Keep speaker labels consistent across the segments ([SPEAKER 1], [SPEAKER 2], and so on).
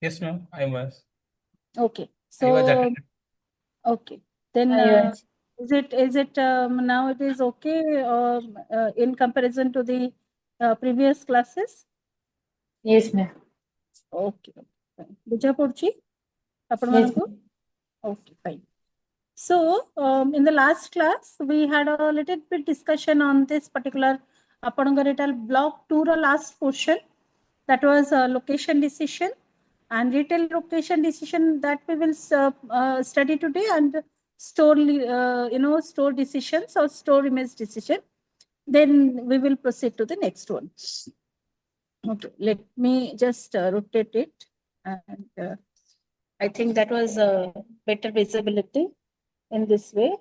[SPEAKER 1] Yes, ma'am, I was.
[SPEAKER 2] Okay.
[SPEAKER 1] I was
[SPEAKER 2] So,
[SPEAKER 1] attended.
[SPEAKER 2] okay. Then
[SPEAKER 3] Yes.
[SPEAKER 2] is it now it is okay in comparison to the previous classes?
[SPEAKER 3] Yes, ma'am.
[SPEAKER 2] Okay. Buja Purchi,
[SPEAKER 3] Yes,
[SPEAKER 2] Apamanku?
[SPEAKER 3] ma'am.
[SPEAKER 2] Okay, fine. So, in the last class, we had a little bit discussion on this particular Apananga block 2 last portion. That was location decision and retail location decision that we will study today, and store, store decisions or store image decision. Then we will proceed to the next one. Okay, let me just rotate it, and I think that was better visibility in this way.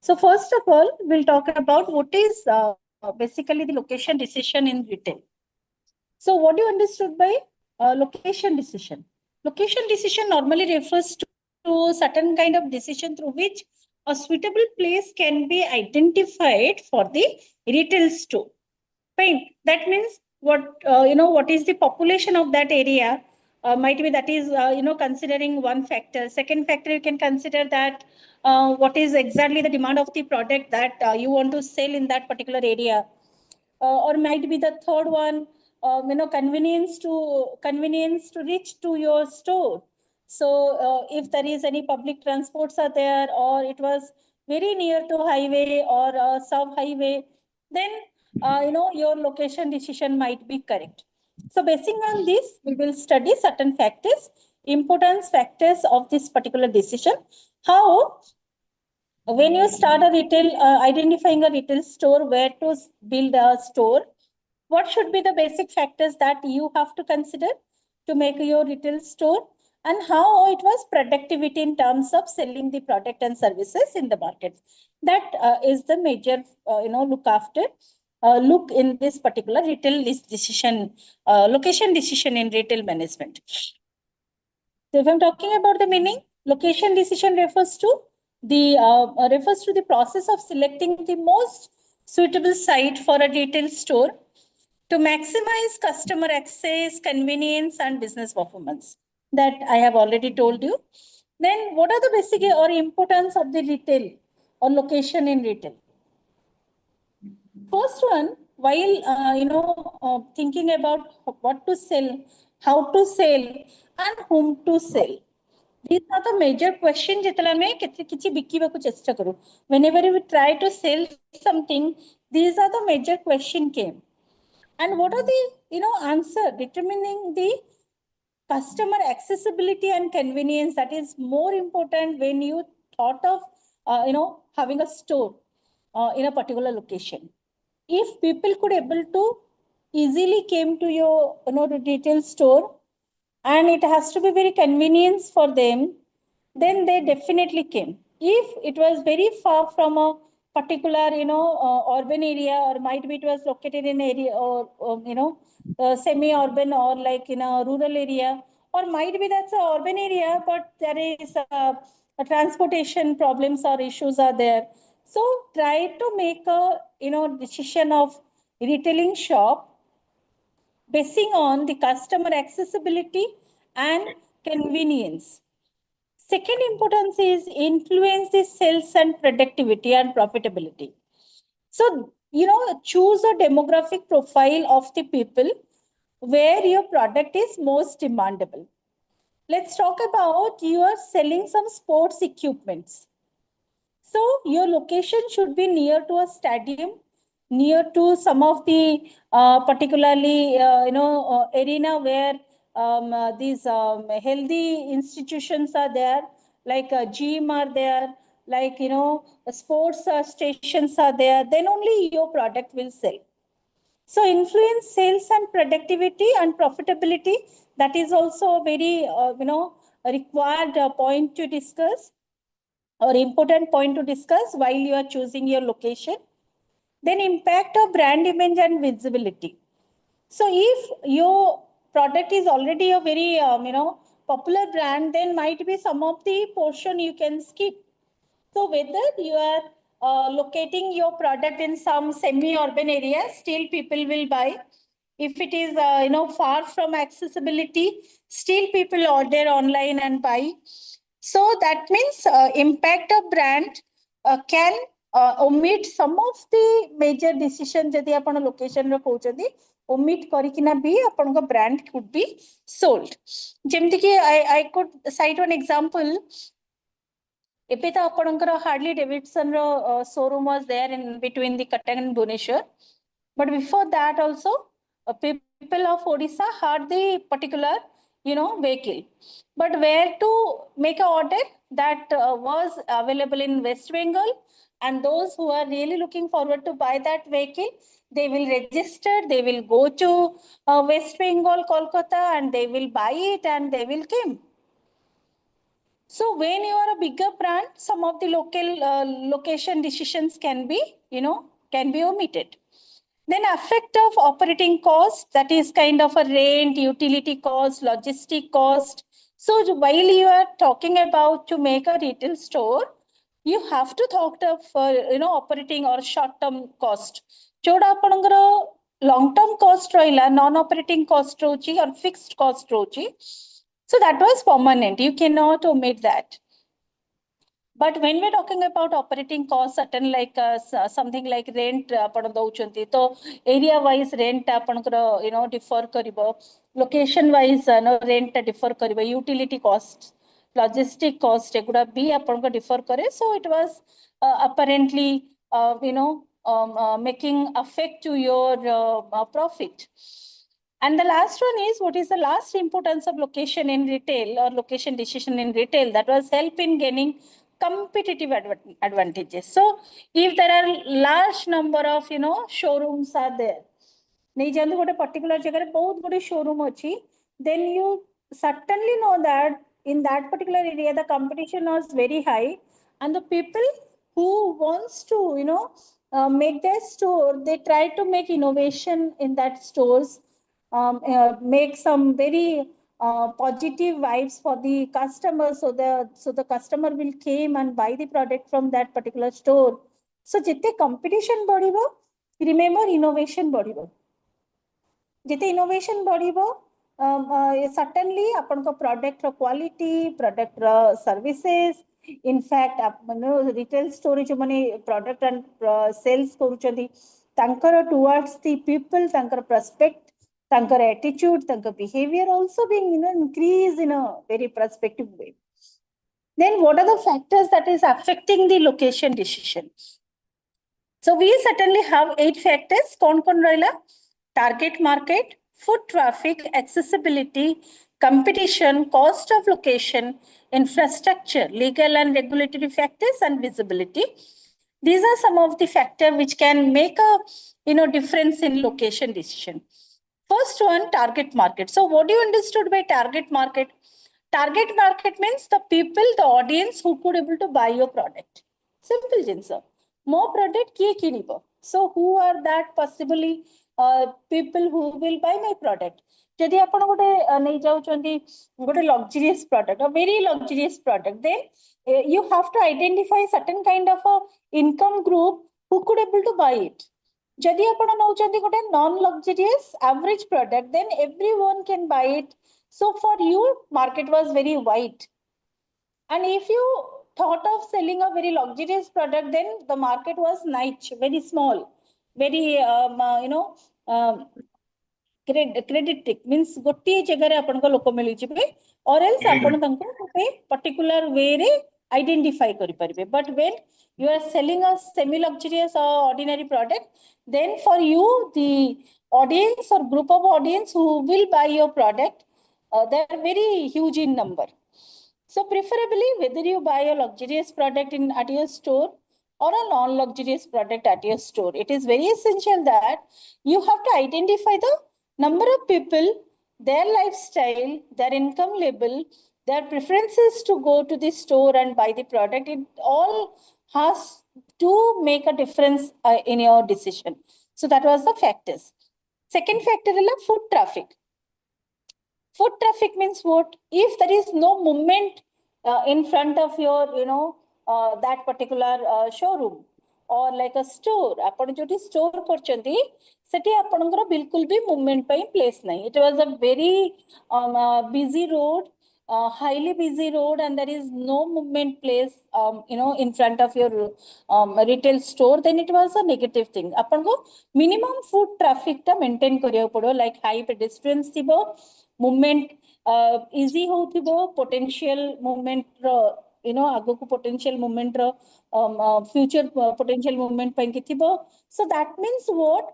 [SPEAKER 2] So first of all, we'll talk about what is basically the location decision in retail. So what do you understood by location decision? Location decision normally refers to certain kind of decision through which a suitable place can be identified for the retail store. Fine. That means what what is the population of that area? Might be that is considering one factor. Second factor, you can consider that what is exactly the demand of the product that you want to sell in that particular area, or might be the third one, convenience to reach to your store. So if there is any public transports are there, or it was very near to highway or sub highway, then your location decision might be correct. So basing on this, we will study certain factors, importance factors of this particular decision. How, when you start a retail, identifying a retail store, where to build a store, what should be the basic factors that you have to consider to make your retail store, and how it was productivity in terms of selling the product and services in the market. That is the major, look in this particular retail list decision, location decision in retail management. So if I'm talking about the meaning, location decision refers to the process of selecting the most suitable site for a retail store to maximize customer access, convenience, and business performance. That I have already told you. Then, what are the basic or importance of the retail or location in retail? First one, while thinking about what to sell, how to sell, and whom to sell. These are the major questions whenever we try to sell something. These are the major question came. And what are the answer determining the customer accessibility and convenience? That is more important when you thought of having a store in a particular location. If people could able to easily came to your retail store, and it has to be very convenience for them, then they definitely came. If it was very far from a particular urban area, or might be it was located in area, or semi urban, or like in a rural area, or might be that's a urban area but there is a transportation problems or issues are there. So try to make a decision of retailing shop basing on the customer accessibility and convenience. Second importance is influence the sales and productivity and profitability. So, choose a demographic profile of the people where your product is most demandable. Let's talk about you are selling some sports equipments. So your location should be near to a stadium, near to some of the particularly arena where these healthy institutions are there, like gym are there, like sports stations are there. Then only your product will sell. So influence sales and productivity and profitability. That is also a very required point to discuss, or important point to discuss while you are choosing your location. Then impact of brand image and visibility. So if your product is already a very popular brand, then might be some of the portion you can skip. So whether you are locating your product in some semi-urban area, still people will buy. If it is, far from accessibility, still people order online and buy. So that means impact of brand can omit some of the major decisions. Jodi apana location ro kohchandi, omit karikina bhi apanka brand could be sold. Jemti ki I could cite one example. Epe ta apanakara Harley Davidson ro showroom was there in between the Cuttack and Bhubaneswar. But before that also, people of Odisha had the particular, vehicle. But where to make an order that was available in West Bengal, and those who are really looking forward to buy that vehicle, they will register, they will go to West Bengal, Kolkata, and they will buy it and they will come. So when you are a bigger brand, some of the local location decisions can be, omitted. Then effect of operating cost, that is kind of a rent, utility cost, logistic cost. So while you are talking about to make a retail store, you have to talk of, operating or short-term cost. Choda apanangara long-term cost roila, non-operating cost rochi or fixed cost rochi. So that was permanent. You cannot omit that. But when we're talking about operating costs, certain like something like rent, so area wise rent, differ karibo, location wise, rent differ karibo, utility costs, logistic cost, be differ kare. So it was apparently, making effect to your profit. And the last one is, what is the last importance of location in retail or location decision in retail? That was help in gaining competitive advantages. So if there are large number of, showrooms are there, particular showroom then you certainly know that in that particular area, the competition was very high. And the people who wants to, make their store, they try to make innovation in that stores, make some very positive vibes for the customer, so the customer will came and buy the product from that particular store. So jete competition badibo, remember innovation badibo. Jete innovation badibo, certainly apanko product quality, product services. In fact, retail store jo mane product and sales koruchandi, tankara towards the people, tankara prospect, tankara attitude, tankara behavior also being, increased in a very prospective way. Then what are the factors that is affecting the location decision? So we certainly have 8 factors. Kon roila? Target market, foot traffic, accessibility, competition, cost of location, infrastructure, legal and regulatory factors, and visibility. These are some of the factors which can make a difference in location decision. First one, target market. So what do you understood by target market? Target market means the people, the audience who could able to buy your product. Simple answer. More product kiye kinibo. So who are that possibly people who will buy my product? Jadi apana gote nei jauchandi gote luxurious product, a very luxurious product, then you have to identify certain kind of a income group who could able to buy it. Jadi apana nauchandi gote non luxurious average product, then everyone can buy it. So for you, market was very wide. And if you thought of selling a very luxurious product, then the market was niche, very small, very, credit means gotti jagare apanko loko milijibe, or else apan tanko particular way re identify kari paribe. But when you are selling a semi luxurious or ordinary product, then for you the audience or group of audience who will buy your product, they are very huge in number. So preferably whether you buy a luxurious product at your store or a non-luxurious product at your store, it is very essential that you have to identify the number of people, their lifestyle, their income level, their preferences to go to the store and buy the product. It all has to make a difference in your decision. So that was the factors. Second factor is foot traffic. Foot traffic means what? If there is no movement in front of your, that particular showroom, or like a store, आपण जोटी store करचंती सेठी आपणकर बिल्कुल भी movement ପାଇଁ place नहीं. It was a very busy road, highly busy road, and there is no movement place in front of your retail store. Then it was a negative thing. आपण को minimum foot traffic टा maintain करिया पड़ो, like high pedestrians थिबो, movement easy हो थिबो, potential movement आगो को potential movement रो future potential movement ପାଇଁ କି ଥିବ. So that means what?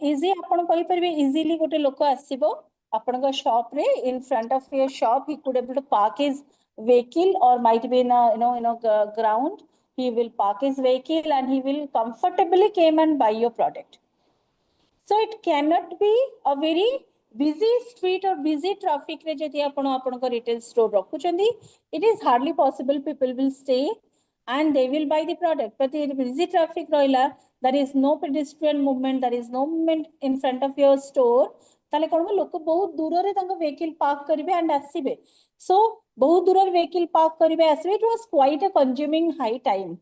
[SPEAKER 2] Easy आपण कहि परबे, easily गोटे लोक आसीबो आपनका shop रे, in front of your shop he could able to park his vehicle, or might be in a ground. He will park his vehicle and he will comfortably came and buy your product. So it cannot be a very busy street or busy traffic रे जदि आपण आपनका retail store रखुचंदी, it is hardly possible people will stay and they will buy the product. But in busy traffic roila, there is no pedestrian movement, there is no movement in front of your store. ताले कोन लोक बहुत दूर रे तांका vehicle park करिवे and आसीबे. So बहुत दूर रे vehicle park करिवे आसीबे, it was quite a consuming high time.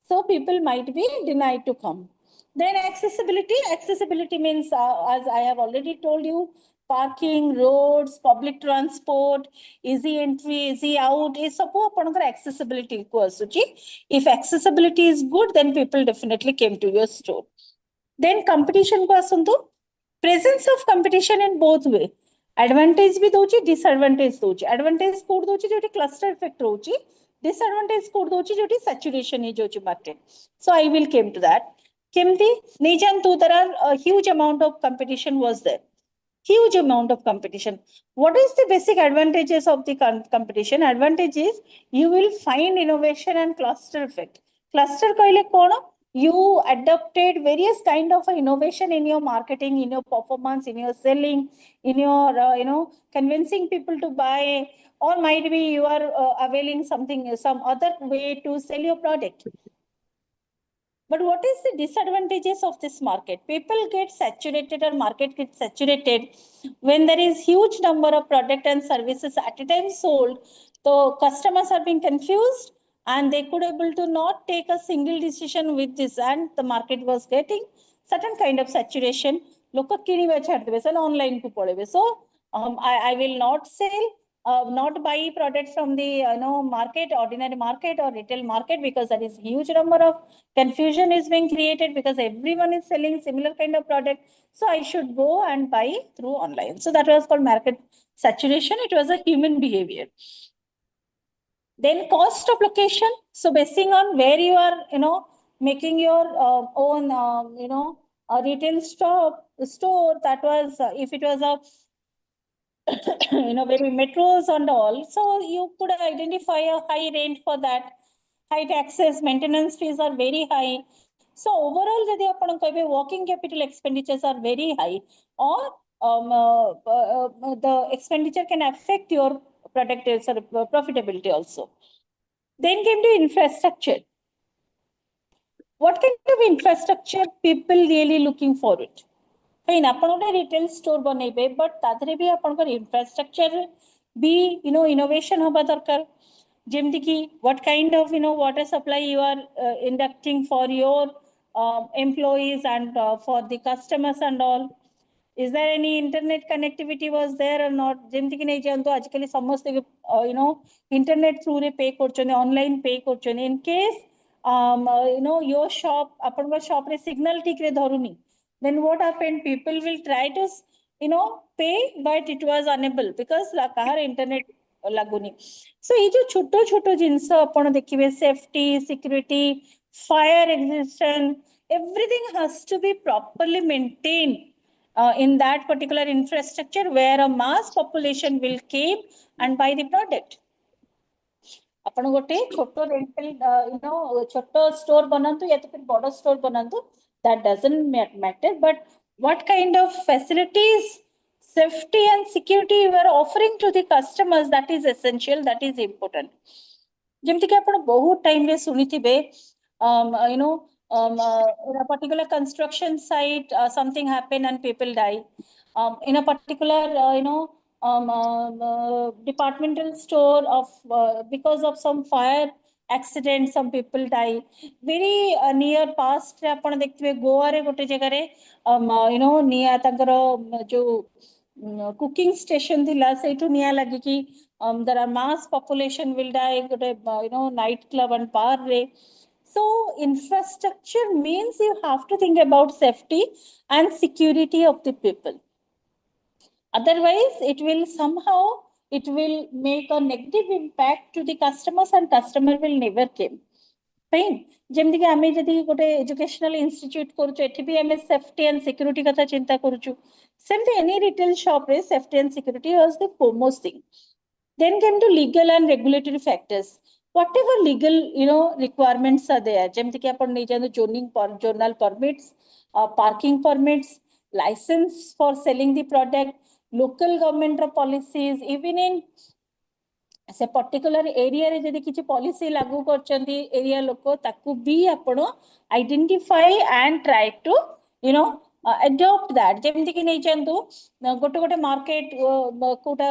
[SPEAKER 2] So people might be denied to come. Then accessibility means, as I have already told you, parking, roads, public transport, easy entry, easy out. Is suppose accessibility ko asuchi. If accessibility is good, then people definitely came to your store. Then competition ko asuntu. Presence of competition in both way. Advantage भी दोची, disadvantage दोची. Advantage कोड दोची जोटी cluster effect रोची. Disadvantage कोड दोची जोटी saturation ही जोची market. So I will came to that. केमती नहीं जानतु, there are a huge amount of competition was there. Huge amount of competition. What is the basic advantages of the competition? Advantage is you will find innovation and cluster effect. Cluster कहले कोण? You adopted various kind of innovation in your marketing, in your performance, in your selling, in your convincing people to buy, or might be you are availing something, some other way to sell your product. But what is the disadvantages of this market? People get saturated, or market gets saturated when there is huge number of product and services at a time sold. So customers are being confused and they could able to not take a single decision with this, and the market was getting certain kind of saturation. Look at online. So I will not sell, not buy products from the market, ordinary market or retail market, because there is huge number of confusion is being created because everyone is selling similar kind of product. So I should go and buy through online. So that was called market saturation. It was a human behavior. Then cost of location. So basing on where you are, making your own, a retail store, that was, if it was a very metros and all, so you could identify a high rent for that. High taxes, maintenance fees are very high. So overall, जदि आपण कहबे working capital expenditures are very high, or the expenditure can affect your product profitability also. Then came to infrastructure. What kind of infrastructure people really looking for it? Fine, आपण retail store बनेबे, but तादरे भी आपण infrastructure भी innovation होबा दरकार. जेमती की what kind of water supply you are inducting for your employees and for the customers and all. Is there any internet connectivity was there or not? जेमती की नहीं जानतो आजकल समस्त internet through रे pay करचने, online pay करचने. In case your shop, आपण shop रे signal ठीक रे धरुनी, then what happened? People will try to pay, but it was unable because kahar internet laguନି. So ये जो छोटो छोटो जिनस आपण देखिबे, safety, security, fire existence, everything has to be properly maintained in that particular infrastructure where a mass population will came and buy the product. आपण गोटे छोटो rental छोटो store बनांतु या तो फिर बड़ा store बनांतु, that doesn't matter, but what kind of facilities, safety and security you are offering to the customers, that is essential, that is important. जेमती कि आपण बहुत टाइम रे सुनिथिबे, in a particular construction site something happen and people die, in a particular departmental store of because of some fire accident, some people die. Very near past रे आपण देखिबे गोवा रे गोटे जगह रे you know निया तांकर जो cooking station थिला सेठु निया लागि कि there are mass population will die गोटे you know night club and bar रे. So infrastructure means you have to think about safety and security of the people. Otherwise, it will somehow, it will make a negative impact to the customers and customer will never came. Fine. ଯେମିତି କି ଆମେ ଯଦି ଗୋଟେ educational institute କରୁଛୁ ଏଠି ବି ଆମେ safety and security କଥା ଚିନ୍ତା କରୁଛୁ ସେମିତି any retail shop ରେ safety and security was the foremost thing. Then came to legal and regulatory factors. Whatever legal requirements are there, ଯେମିତି କି ଆପଣ ନେଇଯାନ୍ତୁ journal permits, parking permits, license for selling the product, local government policies, even in से particular area रे जदि किछि policy लागू करचंदी area लोक ताकू भी आपण identify and try to adopt that. जेमति कि नै चंदु गोटे गोटे मार्केट कोटा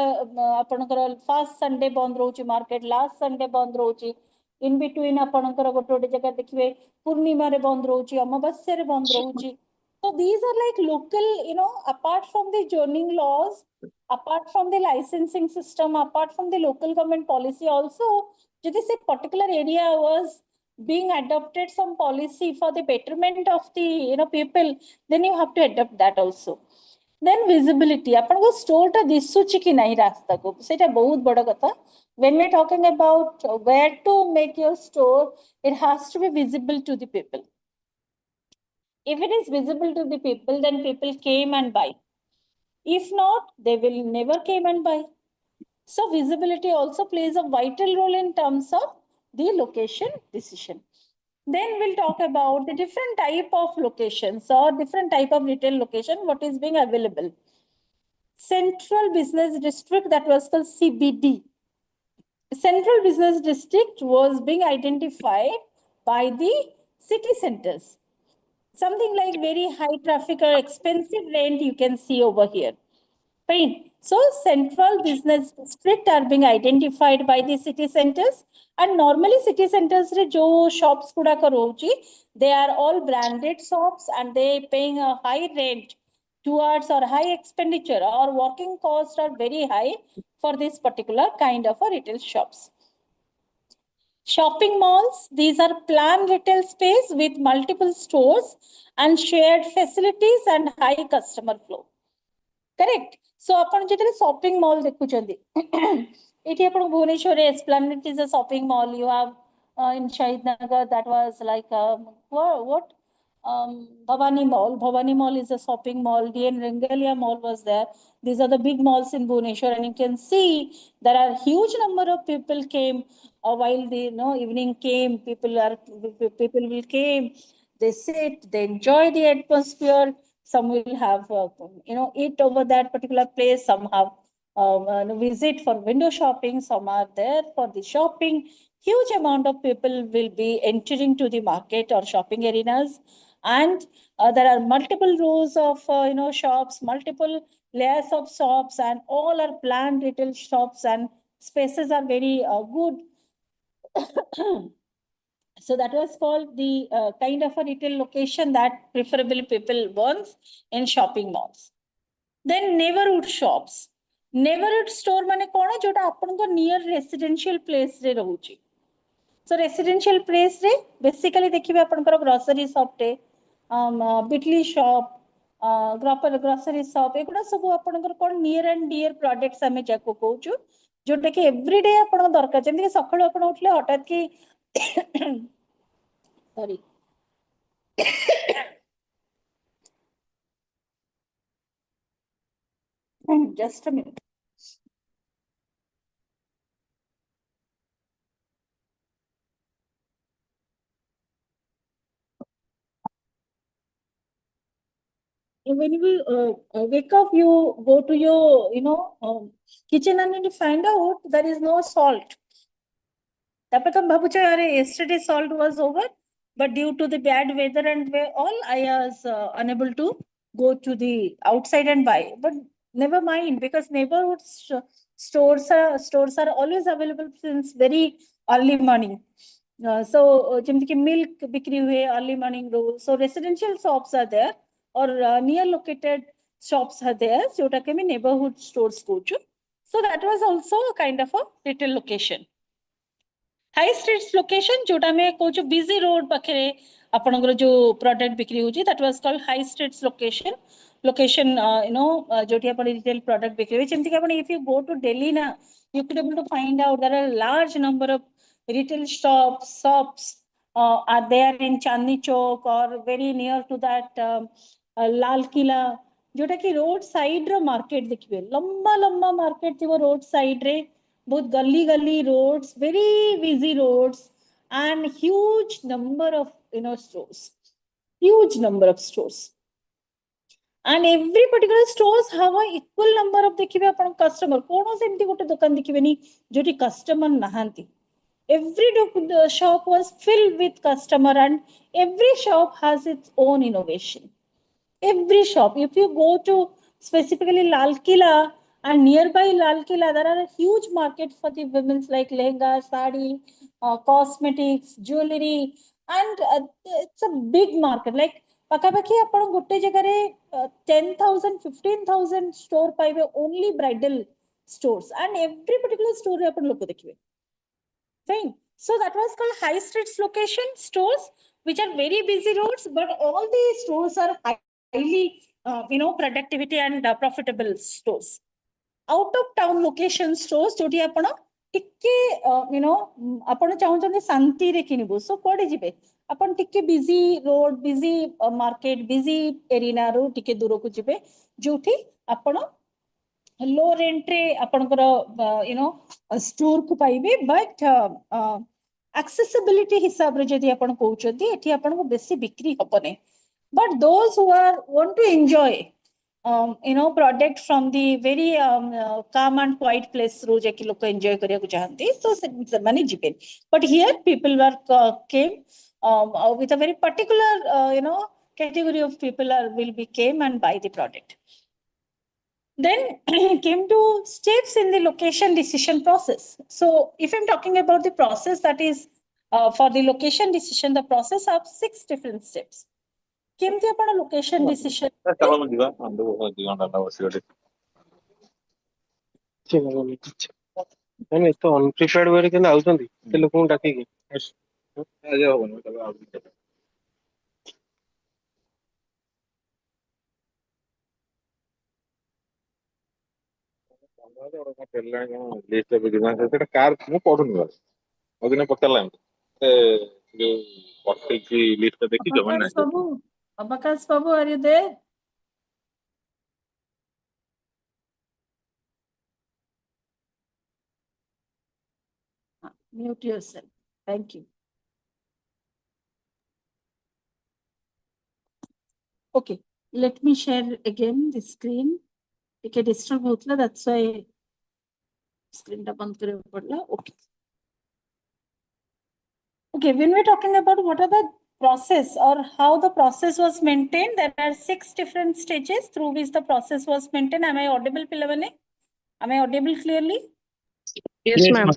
[SPEAKER 2] आपनकर फर्स्ट संडे बंद रहउची, मार्केट लास्ट संडे बंद रहउची, इन बिटवीन आपनकर गोटे गोटे जगह देखिबे पूर्णिमा रे बंद रहउची, अमावस्या रे बंद रहउची. So these are like local, apart from the zoning laws, apart from the licensing system, apart from the local government policy also, if this particular area was being adopted some policy for the betterment of the people, then you have to adopt that also. Then visibility, apan ko store ta disuchi ki nahi rasta ko, seta bahut bada katha. When we're talking about where to make your store, it has to be visible to the people. If it is visible to the people, then people came and buy. If not, they will never came and buy. So visibility also plays a vital role in terms of the location decision. Then we'll talk about the different type of locations or different type of retail location, what is being available. Central Business District, that was called CBD. Central Business District was being identified by the city centers. Something like very high traffic or expensive rent you can see over here. Fine. So central business district are being identified by the city centers, and normally city centers re jo shops kuda karochi, they are all branded shops and they paying a high rent towards or high expenditure or working costs are very high for this particular kind of a retail shops. Shopping malls, these are planned retail space with multiple stores and shared facilities and high customer flow. Correct. So आपण जेतले shopping mall देखुचंदी एठी आपण Bhubaneswar Esplanade is a shopping mall. You have in Shahid Nagar, that was like what Bhavani Mall. Bhavani Mall is a shopping mall. DN Rengalia Mall was there. These are the big malls in Bhubaneswar, and you can see there are huge number of people came while the evening came. People will came. They sit, they enjoy the atmosphere. Some will have eat over that particular place. Some have visit for window shopping. Some are there for the shopping. Huge amount of people will be entering to the market or shopping arenas, and there are multiple rows of shops, multiple layers of shops, and all are planned retail shops, and spaces are very good. So that was called the kind of a retail location that preferably people wants in shopping malls. Then neighborhood shops. Neighborhood store mane kona jota apanko near residential place re rahuchi. So residential place re basically देखिबे आपनकर grocery shop टे, bitly shop, grocery shop एगुडा सब आपनकर कोन near and dear products हमें जाको कहूछु जोटा कि everyday आपन दरकार जेमति सखळो आपन उठले हठात कि sorry just a minute. When you wake up, you go to your kitchen and you find out there is no salt. Yesterday salt was over, but due to the bad weather and all, I was unable to go to the outside and buy. But never mind, because neighborhood stores are always available since very early morning. So milk bikri हुए, early morning rolls. So residential shops are there or near located shops are there. So neighborhood stores coach. So that was also a kind of a retail location. High streets location जोटा में coach busy road पाखरे आपनकर जो product बिक्री होची that was called high streets location जोटी आपण retail product बिक्री होची जेमति कि आपण if you go to Delhi na you could able to find out there are a large number of retail shops are there in Chandni Chowk or very near to that Lal Kila जोटा कि road side रो market देखिबे लंबा लंबा market थिबो road side रे both gully roads, very busy roads, and huge number of stores, huge number of stores, and every particular stores have a equal number of देखिबे आपण customer कोनो सेमती गोटे दुकान देखिबेनी जोटी customer नाहांती. Every shop was filled with customer and every shop has its own innovation. Every shop, if you go to specifically Lal Kila and nearby Lal Kila, there are a huge market for the women's like lehenga, sari, cosmetics, jewelry, and it's a big market. Like pakapaki apan gotte jagare 10,000, 15,000 store paibe only bridal stores, and every particular store apan look dekhibe. Fine. So that was called high streets location stores, which are very busy roads, but all these stores are highly, productivity and profitable stores. Out of town location stores, जोटी आपण टिके, आपण चाहूचंदी शांति रे किनिबो. So कोडे जिबे आपण टिके busy road, busy market, busy arena रो टिके दूर को जिबे जोठी आपण low rent रे आपनकर स्टोर को पाइबे. बट accessibility हिसाब रे जदी आपण कहउचंदी एठी आपण को बेसी बिक्री हबने. But those who want to enjoy product from the very calm and quiet place रो जे कि लोक enjoy करिया को चाहंती तो से माने जिबे. But here people were came with a very particular category of people will be came and buy the product. Then came to steps in the location decision process. So if I'm talking about the process that is for the location decision, the process of 6 different steps. केमती आपण location decision
[SPEAKER 1] चलो दिवा अंदर वो दिवा डाला वसियोटे
[SPEAKER 4] चलो नहीं तो अनप्रिपेयर्ड वे के आउचंदी से लोक डाकी के
[SPEAKER 1] आजे होबन तब आ लिस्ट बिगिना सेटा कार मु पढुनी बस ओदिने पकरला से जो पट्टी की लिस्ट देखि जमन ना
[SPEAKER 2] Abacus Babu, are you there? Mute yourself. Thank you. Okay, let me share again the screen. Okay, disturb hotla, that's why screen ta band kare padla. Okay. Okay, when we're talking about what are the process or how the process was maintained, there are 6 different stages through which the process was maintained. Am I audible, Pilavane? Am I audible clearly?
[SPEAKER 3] Yes, ma'am.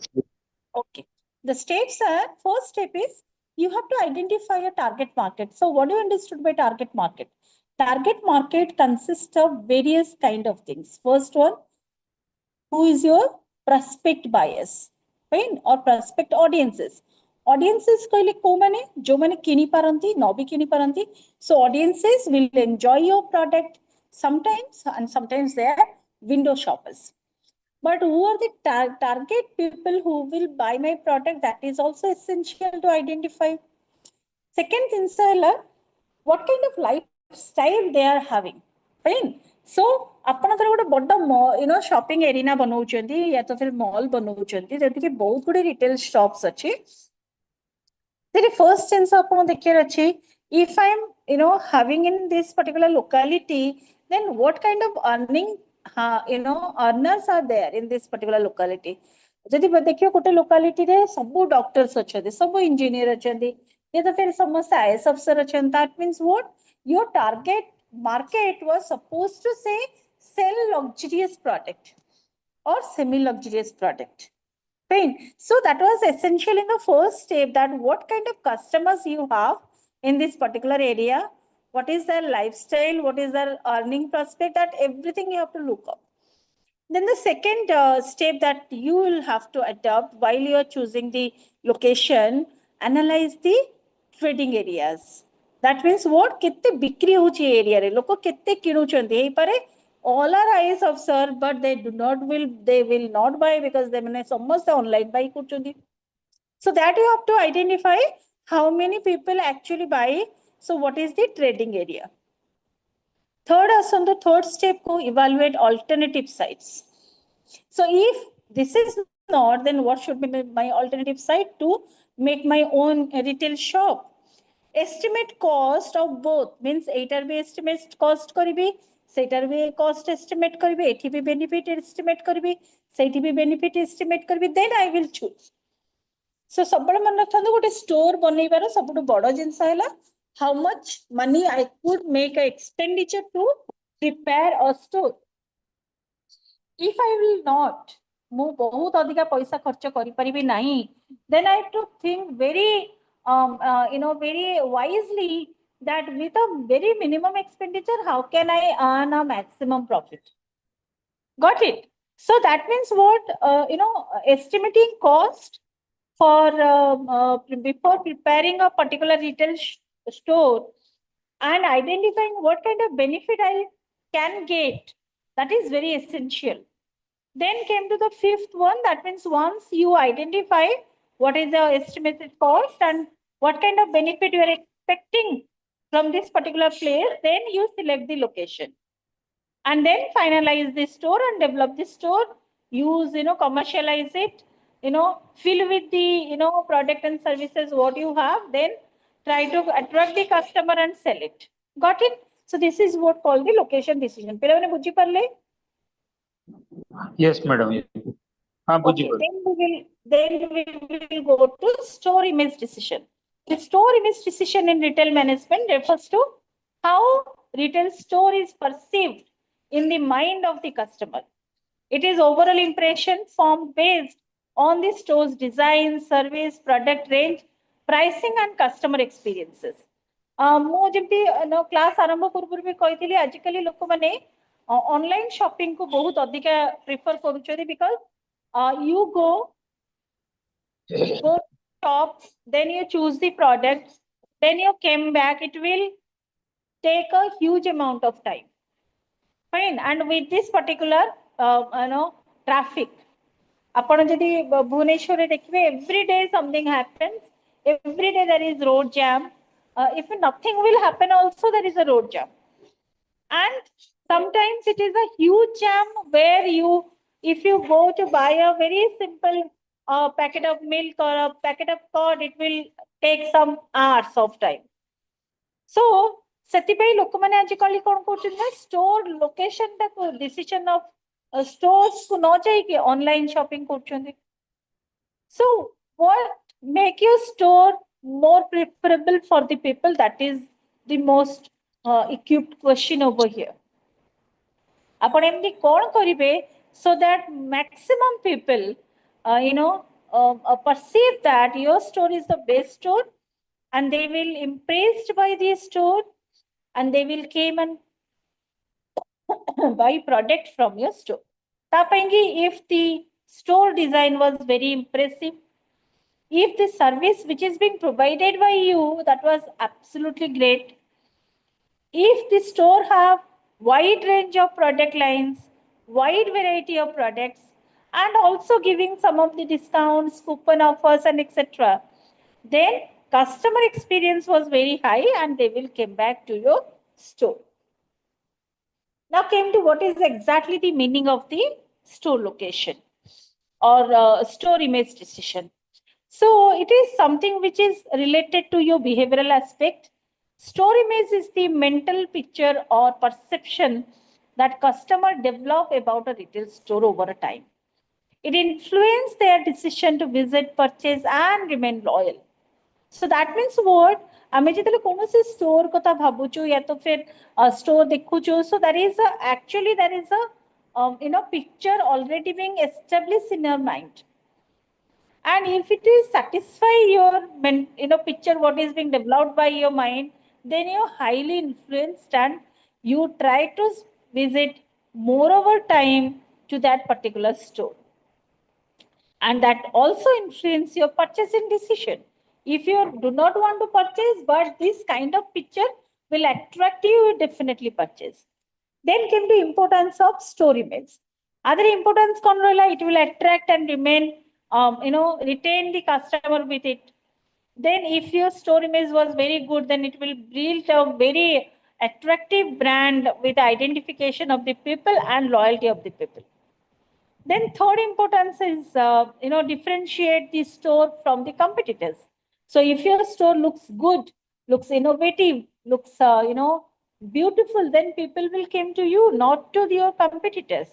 [SPEAKER 2] Okay. The steps are, first step is you have to identify a target market. So what do you understood by target market? Target market consists of various kind of things. First one, who is your prospect buyers, fine, or prospect audiences. Audiences कहले को माने जो माने किनी पारंती न भी किनी पारंती. So audiences will enjoy your product sometimes, and sometimes they are window shoppers. But who are the target people who will buy my product? That is also essential to identify. Second thing, what kind of lifestyle they are having, fine. So आपनकर गोटे बड़ shopping arena बनाउचंदी या तो फिर mall बनाउचंदी जेति कि बहुत गुडे रिटेल शॉप्स अछि. The first sense आपण देखियर अछि, if I am having in this particular locality, then what kind of earning earners are there in this particular locality. जदि देखियो गोटे locality रे सब doctors अछंदी, सब engineer अछंदी, ये तो फिर समस्त IAS officer अछंदी. That means what? Your target market was supposed to say sell luxurious product or semi luxurious product. Fine. So that was essential in the first step, that what kind of customers you have in this particular area, what is their lifestyle, what is their earning prospect, that everything you have to look up. Then the second step that you will have to adopt while you are choosing the location, analyze the trading areas. That means what kette bikri hochi area re loko kette kinuchandi ei pare all are eyes of sir, but they will not buy because they mane samasta online buy kuchundi. So that you have to identify how many people actually buy. So what is the trading area? Third, on the third step, ko evaluate alternative sites. So if this is not, then what should be my alternative site to make my own retail shop? Estimate cost of both, means eighter be estimate cost karibi, setar be cost estimate karibi, ethi be benefit estimate karibi, sethi be benefit estimate karibi, then I will choose. So सबबड़ मन रखथांदो गोटे store बनैबार सबटु बड़ जिंस हैला how much money I could make a expenditure to prepare a store. If I will not, ମୁଁ ବହୁତ ଅଧିକା ପଇସା ଖର୍ଚ୍ଚ କରିପାରିବି ନାହିଁ, then I have to think very very wisely that with a very minimum expenditure, how can I earn a maximum profit? Got it? So that means what, estimating cost for before preparing a particular retail store and identifying what kind of benefit I can get, that is very essential. Then came to the fifth one, that means once you identify what is the estimated cost and what kind of benefit you are expecting from this particular place, then you select the location. And then finalize the store and develop the store, use, commercialize it, fill with the, product and services what you have, then try to attract the customer and sell it. Got it? So this is what called the location decision. ପିଲାମାନେ ବୁଝି ପାରିଲେ?
[SPEAKER 5] Yes, madam.
[SPEAKER 2] Okay, then we will go to store image decision. The store image decision in retail management refers to how retail store is perceived in the mind of the customer. It is overall impression formed based on the store's design, service, product range, pricing and customer experiences. ମୁଁ ଯେମିତି class ଆରମ୍ଭ ପୂର୍ବରୁ ବି କହିଥିଲି, ଆଜିକାଲି ଲୋକମାନେ online shopping କୁ ବହୁତ ଅଧିକା ପ୍ରିଫର କରୁଛନ୍ତି, because you go shop, then you choose the product, then you came back, it will take a huge amount of time. Fine. And with this particular traffic, आपण जदि भुवनेश्वर रे देखिबे, every day something happens, every day there is road jam, if nothing will happen also there is a road jam, and sometimes it is a huge jam where if you go to buy a very simple packet of milk or a packet of curd, it will take some hours of time. So ସେଥିପାଇଁ ଲୋକମାନେ ଆଜିକାଲି କ'ଣ କରୁଛନ୍ତି ନା, store location ଟାକୁ decision of stores କୁ ନ ଯାଇକି ଅନଲାଇନ ସପିଂ କରୁଛନ୍ତି. So what make your store more preferable for the people? That is the most equipped question over here. ଆପଣ ଏମିତି କ'ଣ କରିବେ so that maximum people perceive that your store is the best store and they will impressed by the store and they will came and buy product from your store. If the store design was very impressive, if the service which is being provided by you, that was absolutely great, if the store have wide range of product lines, wide variety of products, and also giving some of the discounts, coupon offers, and etc., then customer experience was very high and they will come back to your store. Now came to what is exactly the meaning of the store location or store image decision. So it is something which is related to your behavioral aspect. Store image is the mental picture or perception that customer develop about a retail store over a time. It influences their decision to visit, purchase, and remain loyal. So that means what? आमे जेतले कोनोसी store कथा भाबुचु या तो फिर store देखुचु, so there is a picture already being established in your mind. And if it is satisfy your picture, what is being developed by your mind, then you're highly influenced and you try to visit more over time to that particular store. And that also influence your purchasing decision. If you do not want to purchase, but this kind of picture will attract you, you definitely purchase. Then came the importance of store image. Other importance, it will attract and remain, retain the customer with it. Then if your store image was very good, then it will build a very attractive brand with identification of the people and loyalty of the people. Then third importance is, differentiate the store from the competitors. So if your store looks good, looks innovative, looks, beautiful, then people will come to you, not to your competitors.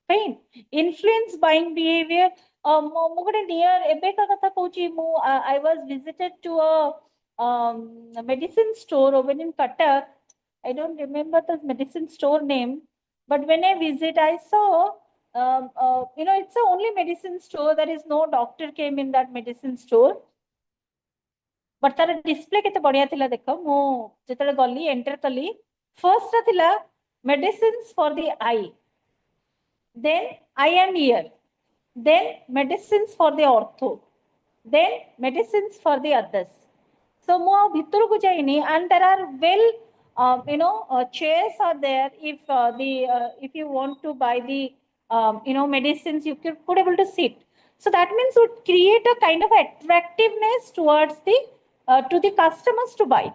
[SPEAKER 2] Fine. Influence buying behavior. Near I was visited to a medicine store over in Cuttack. I don't remember the medicine store name, but when I visit, I saw, it's the only medicine store. There is no doctor came in that medicine store. But तार display केते बढ़िया थिला देखो मो जेतले गली enter कली first रा थिला medicines for the eye, then eye and ear, then medicines for the ortho, then medicines for the others. So mo bhitor ku jaini, and there are chairs are there. If you want to buy the medicines, you could able to sit. So that means would create a kind of attractiveness towards the to the customers to buy.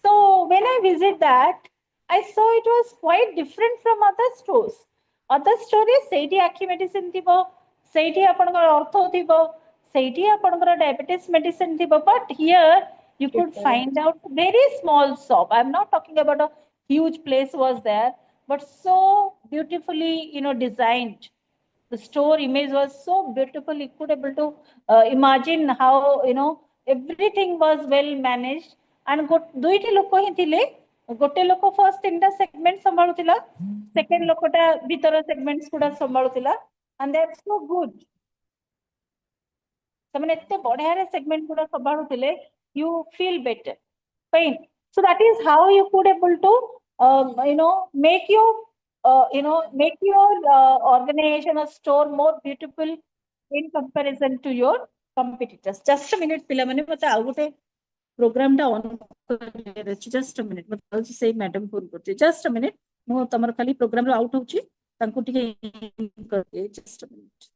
[SPEAKER 2] So when I visit that, I saw it was quite different from other stores. Other stores, seiti akhi medicine thibo, seiti apanଙ୍କର ortho thibo, seiti apanଙ୍କର diabetes medicine thibo. But here you could find out very small shop. I'm not talking about a huge place was there, but so beautifully, designed. The store image was so beautiful. You could able to imagine how, everything was well managed. And ଦୁଇଟି ଲୋକ ହିଁ ଥିଲେ, ଗୋଟେ ଲୋକ first ତିନିଟା segment ସମ୍ଭାଳୁଥିଲା, second ଲୋକଟା ଭିତର segments ଗୁଡା ସମ୍ଭାଳୁଥିଲା, and that's so good. ସେମାନେ ଏତେ ବଢିଆରେ segment ଗୁଡା ସମ୍ଭାଳୁଥିଲେ, you feel better. Fine. So that is how you could able to, make your, organization or store more beautiful in comparison to your competitors. Just a minute, ପିଲାମାନେ ମତେ ଆଉ ଗୋଟେ program ଟା on କରିବାର ଅଛି. Just a minute. ମତେ ଆଉ ସେଇ madam phone କରୁଛି. Just a minute. ମୁଁ ତମର ଖାଲି program ରୁ out ହଉଛି, ତାଙ୍କୁ ଟିକେ କରିଦିଏ. Just a minute.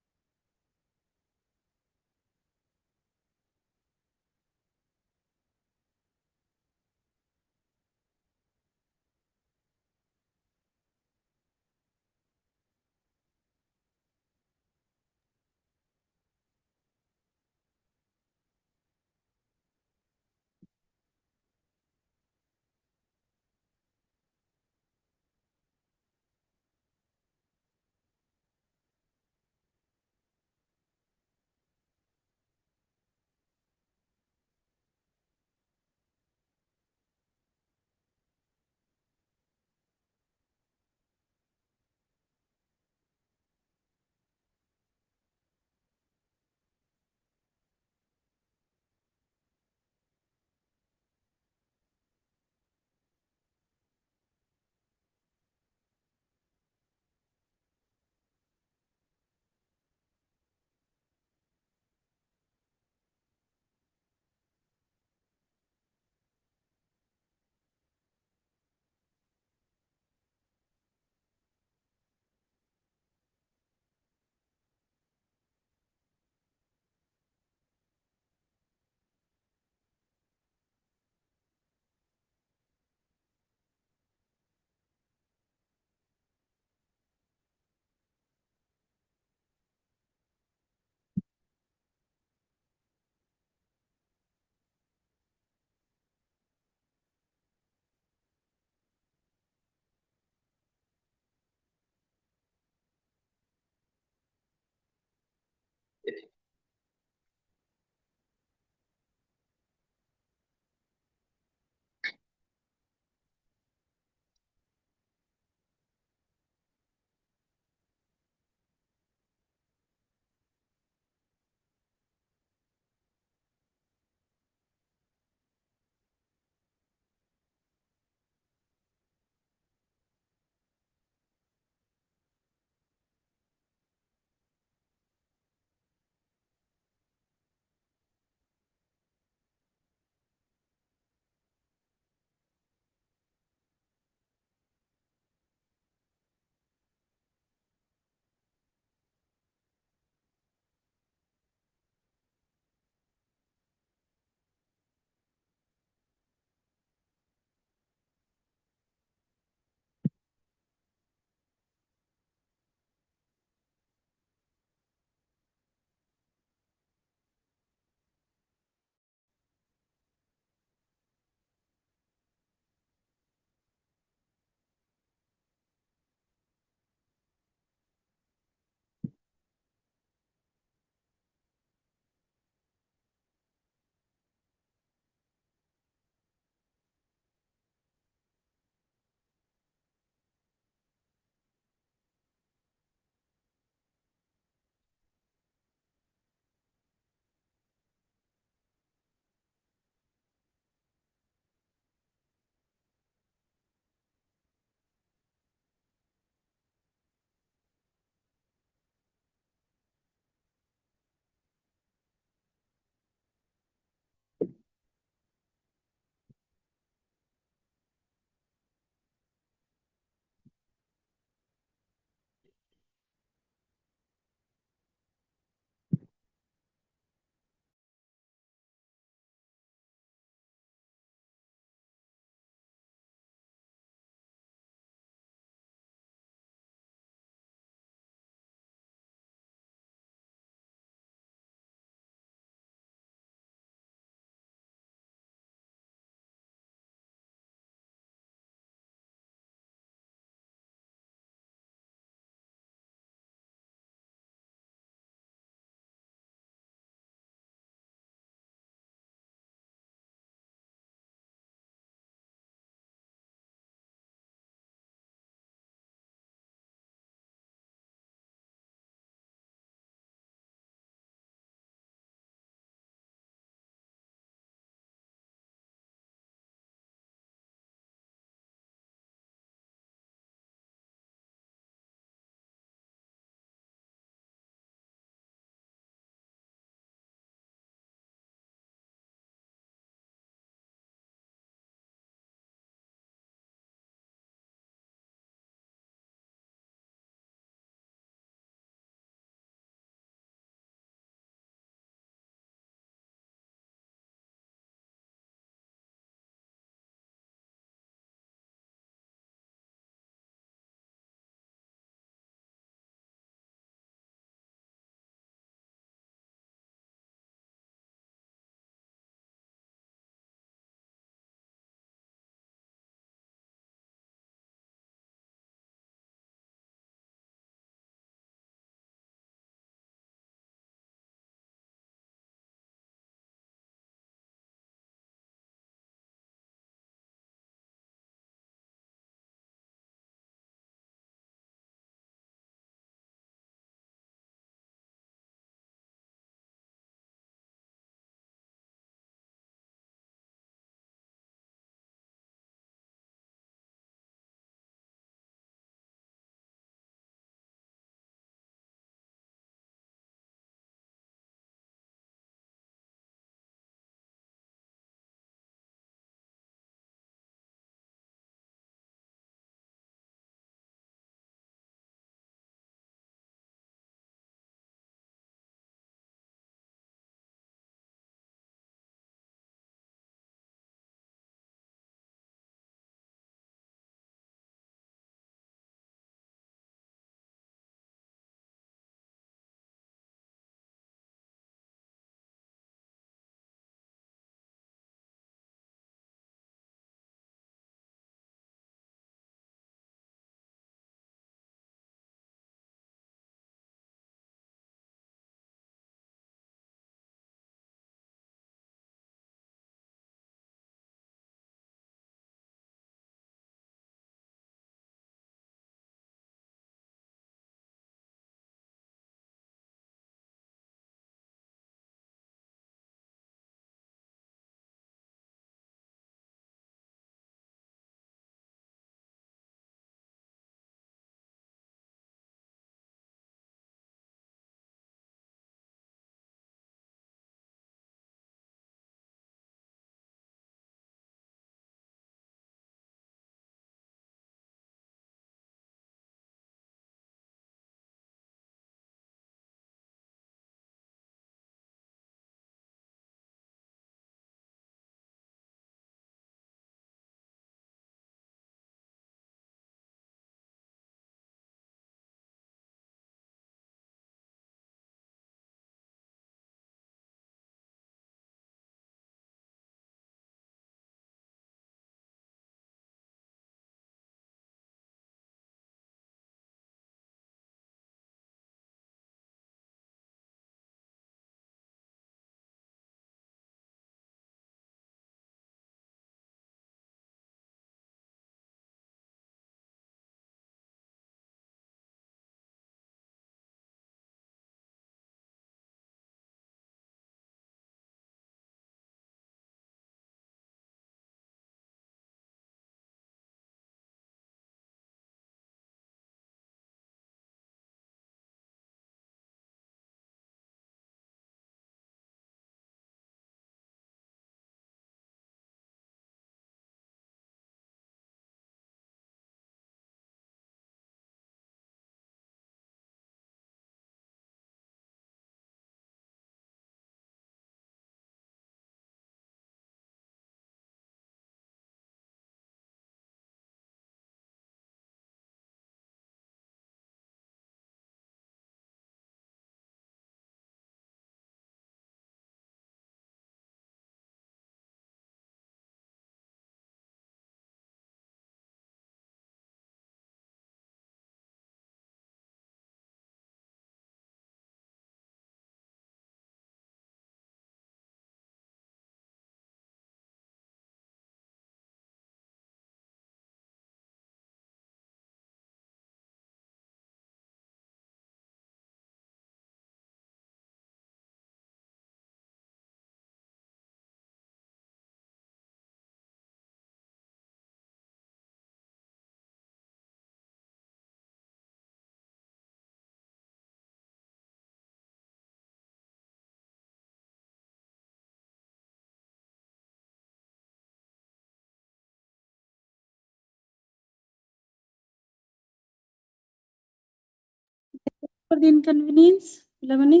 [SPEAKER 2] for the inconvenience ପିଲାମାନେ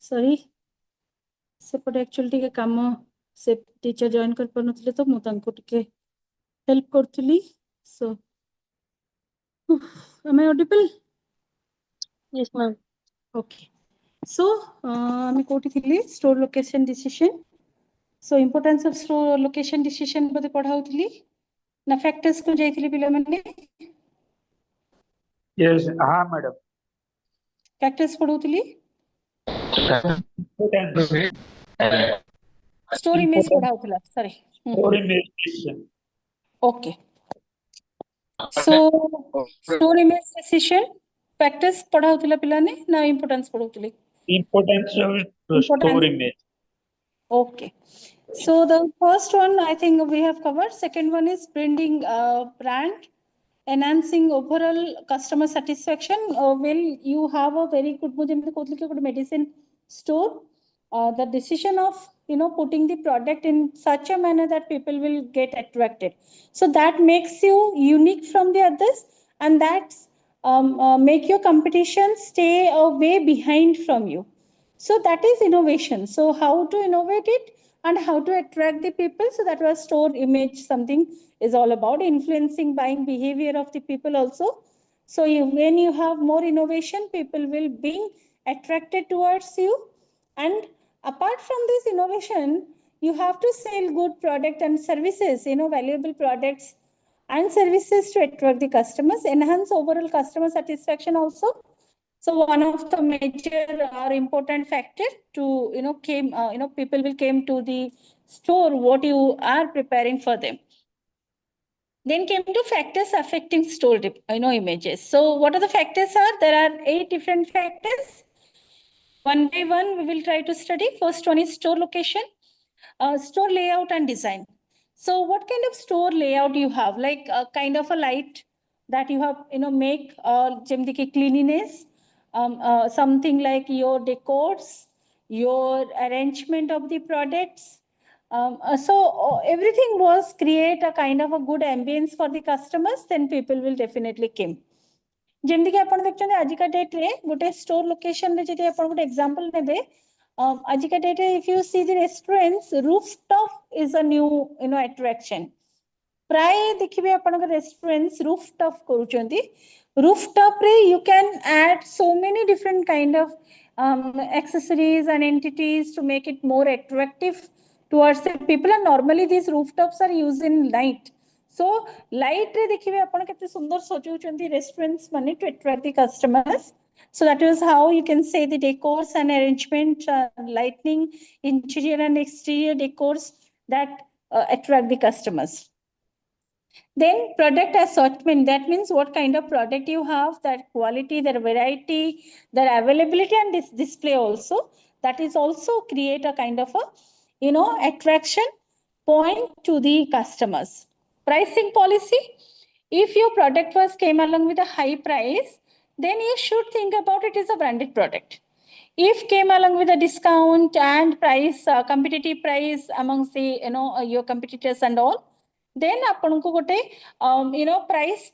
[SPEAKER 2] sorry ସେପଟେ actually ଟିକେ କାମ ସେ teacher join କରି ପାରୁନଥିଲେ ତ ମୁଁ ତାଙ୍କୁ ଟିକେ help କରୁଥିଲି so am I audible?
[SPEAKER 3] Yes, ma'am.
[SPEAKER 2] Okay. So ଆମେ କୋଉଠି ଥିଲି store location decision. So importance of store location decision ବୋଧେ ପଢାଉଥିଲି ନା factors को ଯାଇଥିଲି ପିଲାମାନେ
[SPEAKER 5] Yes, madam.
[SPEAKER 2] factors ପଢଉଥିଲି store image ପଢାଉଥିଲା sorry
[SPEAKER 5] Or image decision.
[SPEAKER 2] okay so store image decision factors ପଢାଉଥିଲା ପିଲାମାନେ ନା importance ପଢଉଥିଲି
[SPEAKER 5] Importance of store
[SPEAKER 2] Importance.
[SPEAKER 5] image.
[SPEAKER 2] Okay. So the first one I think we have covered. Second one is branding brand, enhancing overall customer satisfaction. Well, you have a very good medicine store. The decision of putting the product in such a manner that people will get attracted. So that makes you unique from the others, and that's make your competition stay way behind from you. So that is innovation. So how to innovate it and how to attract the people. So that was store image, something is all about influencing buying behavior of the people also. So when you have more innovation, people will be attracted towards you. And apart from this innovation, you have to sell good product and services, valuable products and services to attract the customers, enhance overall customer satisfaction also. So one of the major or important factor to people will came to the store what you are preparing for them. Then came to factors affecting store images. So what are the factors are? There are 8 different factors. One by one we will try to study. First one is store location, store layout and design. So what kind of store layout you have? Like a kind of a light that you have make cleanliness. Something like your decors, your arrangement of the products. So everything was create a kind of a good ambience for the customers, then people will definitely come. ଯେମିତି କି ଆପଣ ଦେଖୁଛନ୍ତି ଆଜିକା ଡେଟରେ ଗୋଟେ store ଲୋକେସନରେ ଯଦି ଆପଣ ଗୋଟେ ଏକ୍ସାମ୍ପଲ ନେବେ ଆଜିକା ଡେଟରେ if you see the restaurants, rooftop is a new attraction. ପ୍ରାୟ ଦେଖିବେ ଆପଣଙ୍କ ରେଷ୍ଟୁରାଣ୍ଟସ୍ rooftop କରୁଛନ୍ତି. Rooftop ରେ you can add so many different kind of accessories and entities to make it more attractive towards the people, and normally these rooftops are used in night. So light रे देखिए आपण केते सुंदर सजाउछंती restaurants माने to attract the customers. So that is how you can say the decors and arrangement, lighting, interior and exterior decors that attract the customers. Then product assortment, that means what kind of product you have, that quality, their variety, their availability, and this display also. That is also create a kind of a attraction point to the customers. Pricing policy, if your product was came along with a high price, then you should think about it as a branded product. If came along with a discount and price, competitive price amongst the your competitors and all, then ଆପଣଙ୍କୁ ଗୋଟେ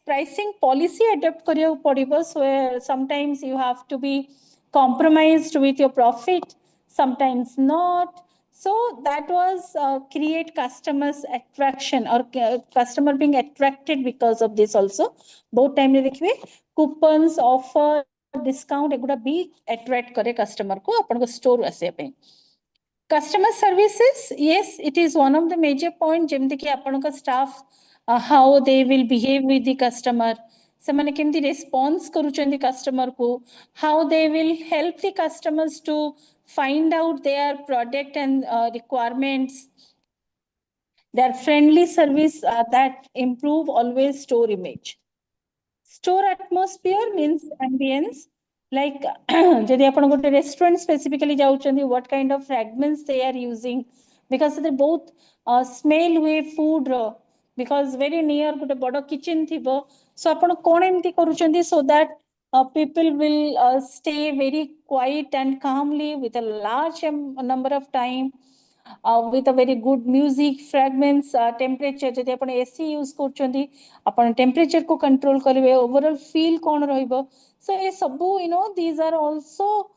[SPEAKER 2] pricing policy adopt କରିବାକୁ ପଡିବ. So sometimes you have to be compromised with your profit, sometimes not. So that was create customers attraction or customer being attracted because of this also. Both time रे देखिए coupons, offer, discount एगुड़ा भी attract करे customer को आपनको store आसे पे. Customer services, yes, it is one of the major point. जेमती कि आपनका staff how they will behave with the customer, ସେମାନେ କେମିତି response କରୁଛନ୍ତି customer को, how they will help the customers to find out their product and requirements, their friendly service that improve always store image. Store atmosphere means ambience. Like যদি ଆପଣ ଗୋଟେ restaurant specifically ଯାଉଛନ୍ତି, what kind of fragments they are using, because they both smell ହୁଏ food ର, because very near ଗୋଟେ ବଡ kitchen ଥିବ. So ଆପଣ କଣ ଏମିତି କରୁଛନ୍ତି so that people will stay very quiet and calmly with a large number of time. with a very good music, fragments, temperature. जदि आपण AC use करचंदी आपण temperature को control करिवे, overall feel कोन रहइबो. So ये सबु these are also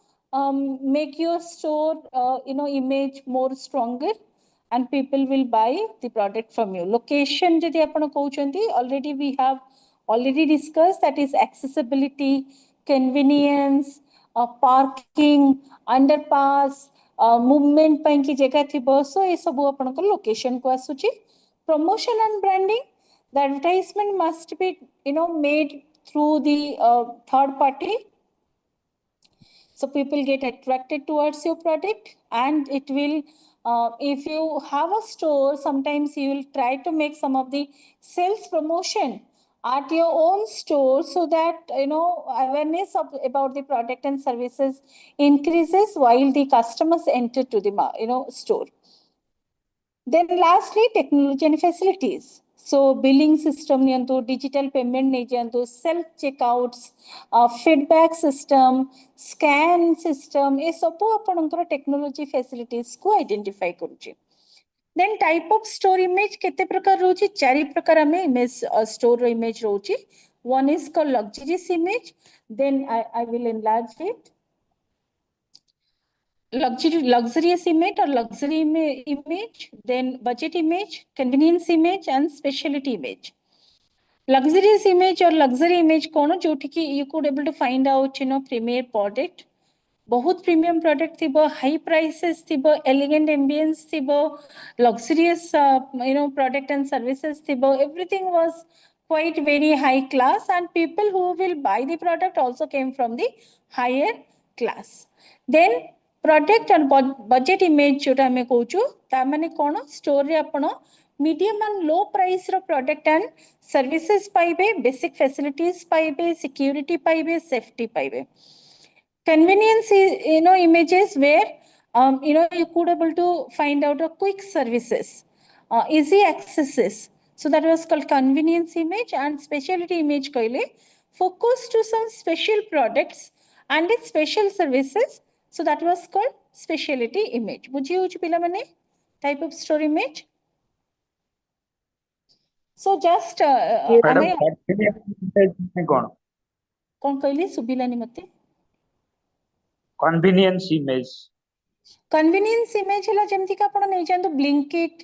[SPEAKER 2] make your store image more stronger and people will buy the product from you. Location जदि आपण कहउचंदी, already we have already discussed, that is accessibility, convenience, parking, underpass, movement ପାଇଁ କି ଜାଗା ଥିବ. So ଏ ସବୁ ଆପଣଙ୍କ location को ଆସୁଛି. Promotion and branding, the advertisement must be made through the third party. So people get attracted towards your product, and it will, if you have a store, sometimes you will try to make some of the sales promotion at your own store, so that awareness about the product and services increases while the customers enter to the store. Then lastly, technology and facilities. So billing system niyantu, digital payment niyantu, self checkouts, feedback system, scan system, e sabu apanଙ୍କର technology facilities को identify करूची. Then type of store image केते प्रकार रोची? 4 प्रकार हमें image store image रोची. One is called luxurious image. Then I will enlarge it. Luxurious image or luxury image, then budget image, convenience image, and specialty image. Luxurious image or luxury image kono joti ki you could able to find out premier product, बहुत premium product thibo, high prices thibo, elegant ambience thibo, luxurious product and services thibo. Everything was quite very high class, and people who will buy the product also came from the higher class. Then product and budget image जोटा हमें कहूचु, ता माने कोन store रे आपण medium and low price row product and services पाइबे, basic facilities पाइबे, security पाइबे, safety पाइबे. Convenience images where you could able to find out a quick services, easy accesses. So that was called convenience image. And specialty image कहले focus to some special products and its special services. So that was called specialty image. बुझी होची पिला माने type of store image. So just
[SPEAKER 5] madam
[SPEAKER 2] हमें
[SPEAKER 5] कौन
[SPEAKER 2] कौन कहली सुबिलानी मते
[SPEAKER 5] कन्वीनियंस इमेज
[SPEAKER 2] कन्वीनियंस इमेज हला जेमति का आपण नै जानतो ब्लिंकिट,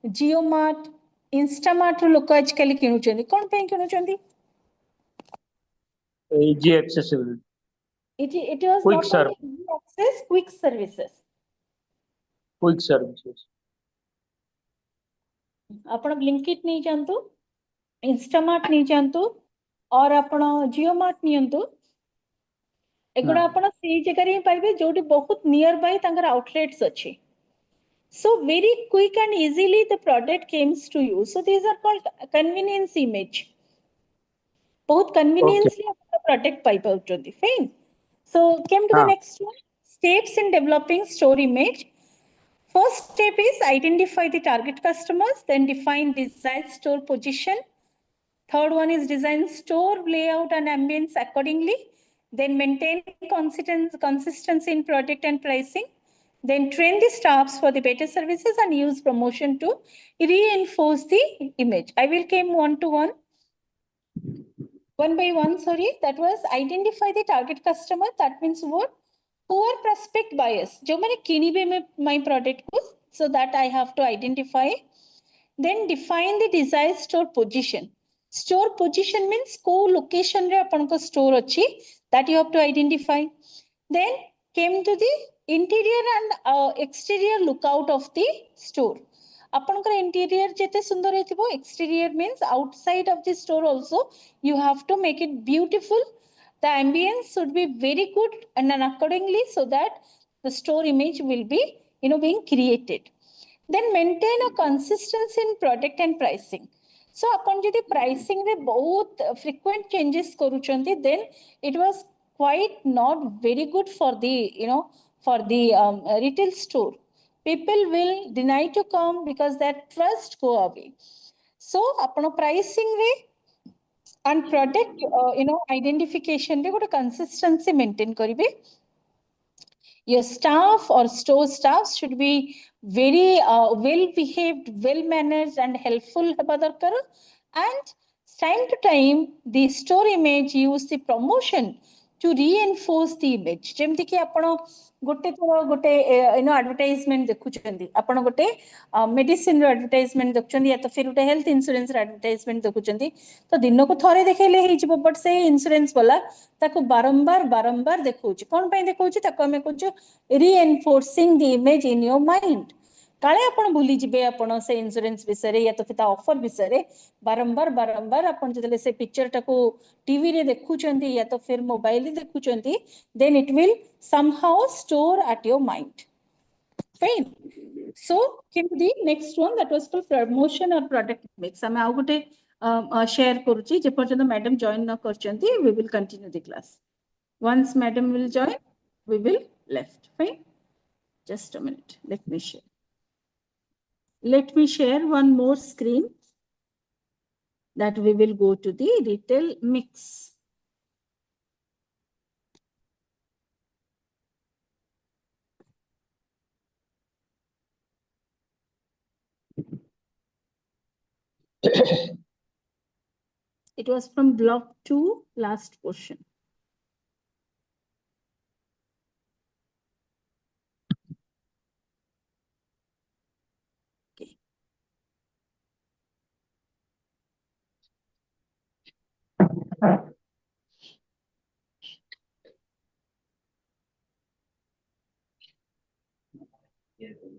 [SPEAKER 2] जियो मार्ट, इंस्टामार्ट रो लोक आज काली किनुचंदी. कोन पे किनुचंदी?
[SPEAKER 5] Easy accessible
[SPEAKER 2] It was
[SPEAKER 5] Quick
[SPEAKER 2] not
[SPEAKER 5] serve.
[SPEAKER 2] only easy access, quick services.
[SPEAKER 5] Quick services
[SPEAKER 2] आपण ब्लिंकिट नहीं जानतो, इंस्टामार्ट नहीं जानतो, और आपण जियो मार्ट नियंतो. एगुडा आपण सेही जगह रे पाइबे जोटी बहुत नियर बाय तांकर आउटलेट्स अछि. So very quick and easily the product comes to you. So these are called convenience image. बहुत conveniently आपका product pi पाउचंदी. Fine. So came to the next one. Steps in developing store image. First step is identify the target customers, then define desired store position. Third one is design store layout and ambience accordingly. Then maintain consistency in product and pricing. Then train the staffs for the better services and use promotion to reinforce the image. I will come one by one, sorry. That was identify the target customer. That means what? Who are prospect buyers? जो मैंने किनिबे में my product को, so that I have to identify. Then define the desired store position. Store position means को location रे अपन को store अच्छी, that you have to identify. Then came to the interior and exterior lookout of the store. आपनकर interior जेते सुंदर हेतिबो, exterior means outside of the store also you have to make it beautiful. The ambience should be very good and accordingly, so that the store image will be being created. Then maintain a consistency in product and pricing. So upon the pricing रे बहुत frequent changes करूचंती, then it was quite not very good for the for the retail store. People will deny to come because that trust go away. So upon pricing रे and product identification रे गोटे consistency maintain करिवे. Your staff or store staff should be very well behaved, well managed and helpful heba darkar. And time to time the store image use the promotion to reinforce the image. जेमती कि आपण गोटे थोड़ा गोटे advertisement देखुचंदी आपण गोटे medicine रो advertisement देखुचंदी या तो फिर गोटे हेल्थ इंश्योरेंस रो एडवर्टाइजमेंट देखुचंदी तो दिन को थरे देखैले हे जिवो बट से इंश्योरेंस वाला ताको बारंबार बारंबार देखौची कोन पई देखौची ताको हमें कहूछु reinforcing the image in your mind काले आपण भूली जिबे आपण से इंश्योरेंस विषय या तो फिर ऑफर विषय बारंबार बारंबार आपण जदले से पिक्चर टाको टीवी रे देखुचंदी या तो फिर मोबाइल रे देखुचंदी then it will somehow store at your mind. Fine. So came to the next one that was for promotion or product mix. आमे आउ गोटे शेयर करूची जे पर्यंत मैडम जॉइन न करचंती we will continue the class. Once madam will join we will left. Fine. Just a minute. Let me share. Let me share one more screen that we will go to the retail mix. It was from block 2, last portion. Okay.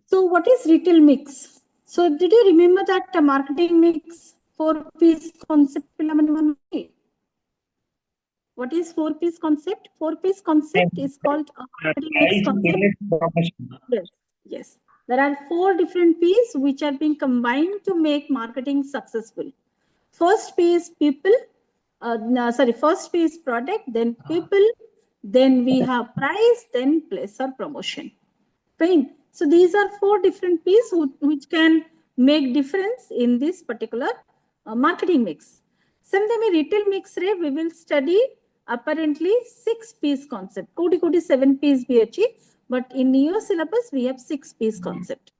[SPEAKER 2] So what is retail mix? So did you remember that marketing mix 4-piece concept? What is 4-piece concept? 4-piece concept is called a marketing mix concept. Yes, yes. There are 4 different pieces which are being combined to make marketing successful. First piece people, first piece product, then people, then we have price, then place or promotion. Fine. So these are 4 different pieces which can make difference in this particular marketing mix. Sometime retail mix re we will study apparently 6-piece concept. Kodi 7-piece bhi achi, but in your syllabus we have 6-piece concept.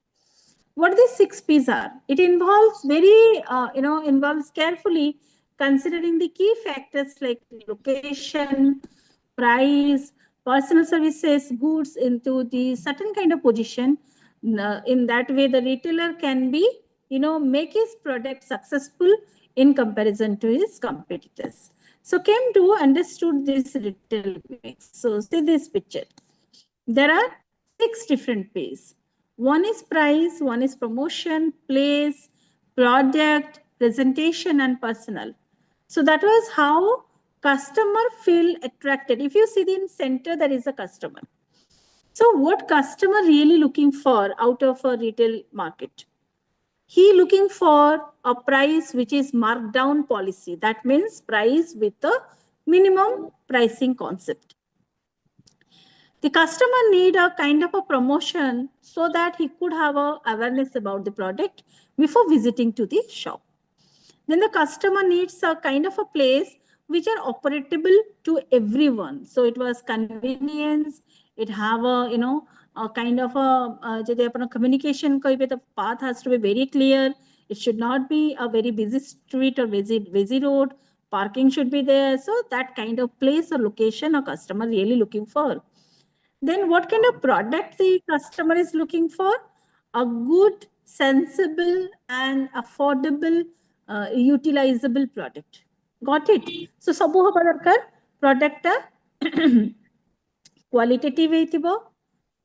[SPEAKER 2] What these 6 P's are? It involves very involves carefully considering the key factors like location, price, personal services, goods into the certain kind of position. In that way, the retailer can be, make his product successful in comparison to his competitors. So came to understood this retail mix. So see this picture. There are 6 different P's. One is price, one is promotion, place, product, presentation, and personal. So that was how customer feel attracted. If you see in center, there is a customer. So what customer really looking for out of a retail market? He looking for a price which is marked down policy. That means price with a minimum pricing concept. The customer need a kind of a promotion so that he could have a awareness about the product before visiting to the shop. Then the customer needs a kind of a place which are operatable to everyone. So it was convenience. It have a, a kind of a communication. The path has to be very clear. It should not be a very busy street or busy road. Parking should be there. So that kind of place or location a customer really looking for. Then what kind of product the customer is looking for? A good, sensible and affordable, utilizable product. Got it? So, sabu haba product qualitative heitibo,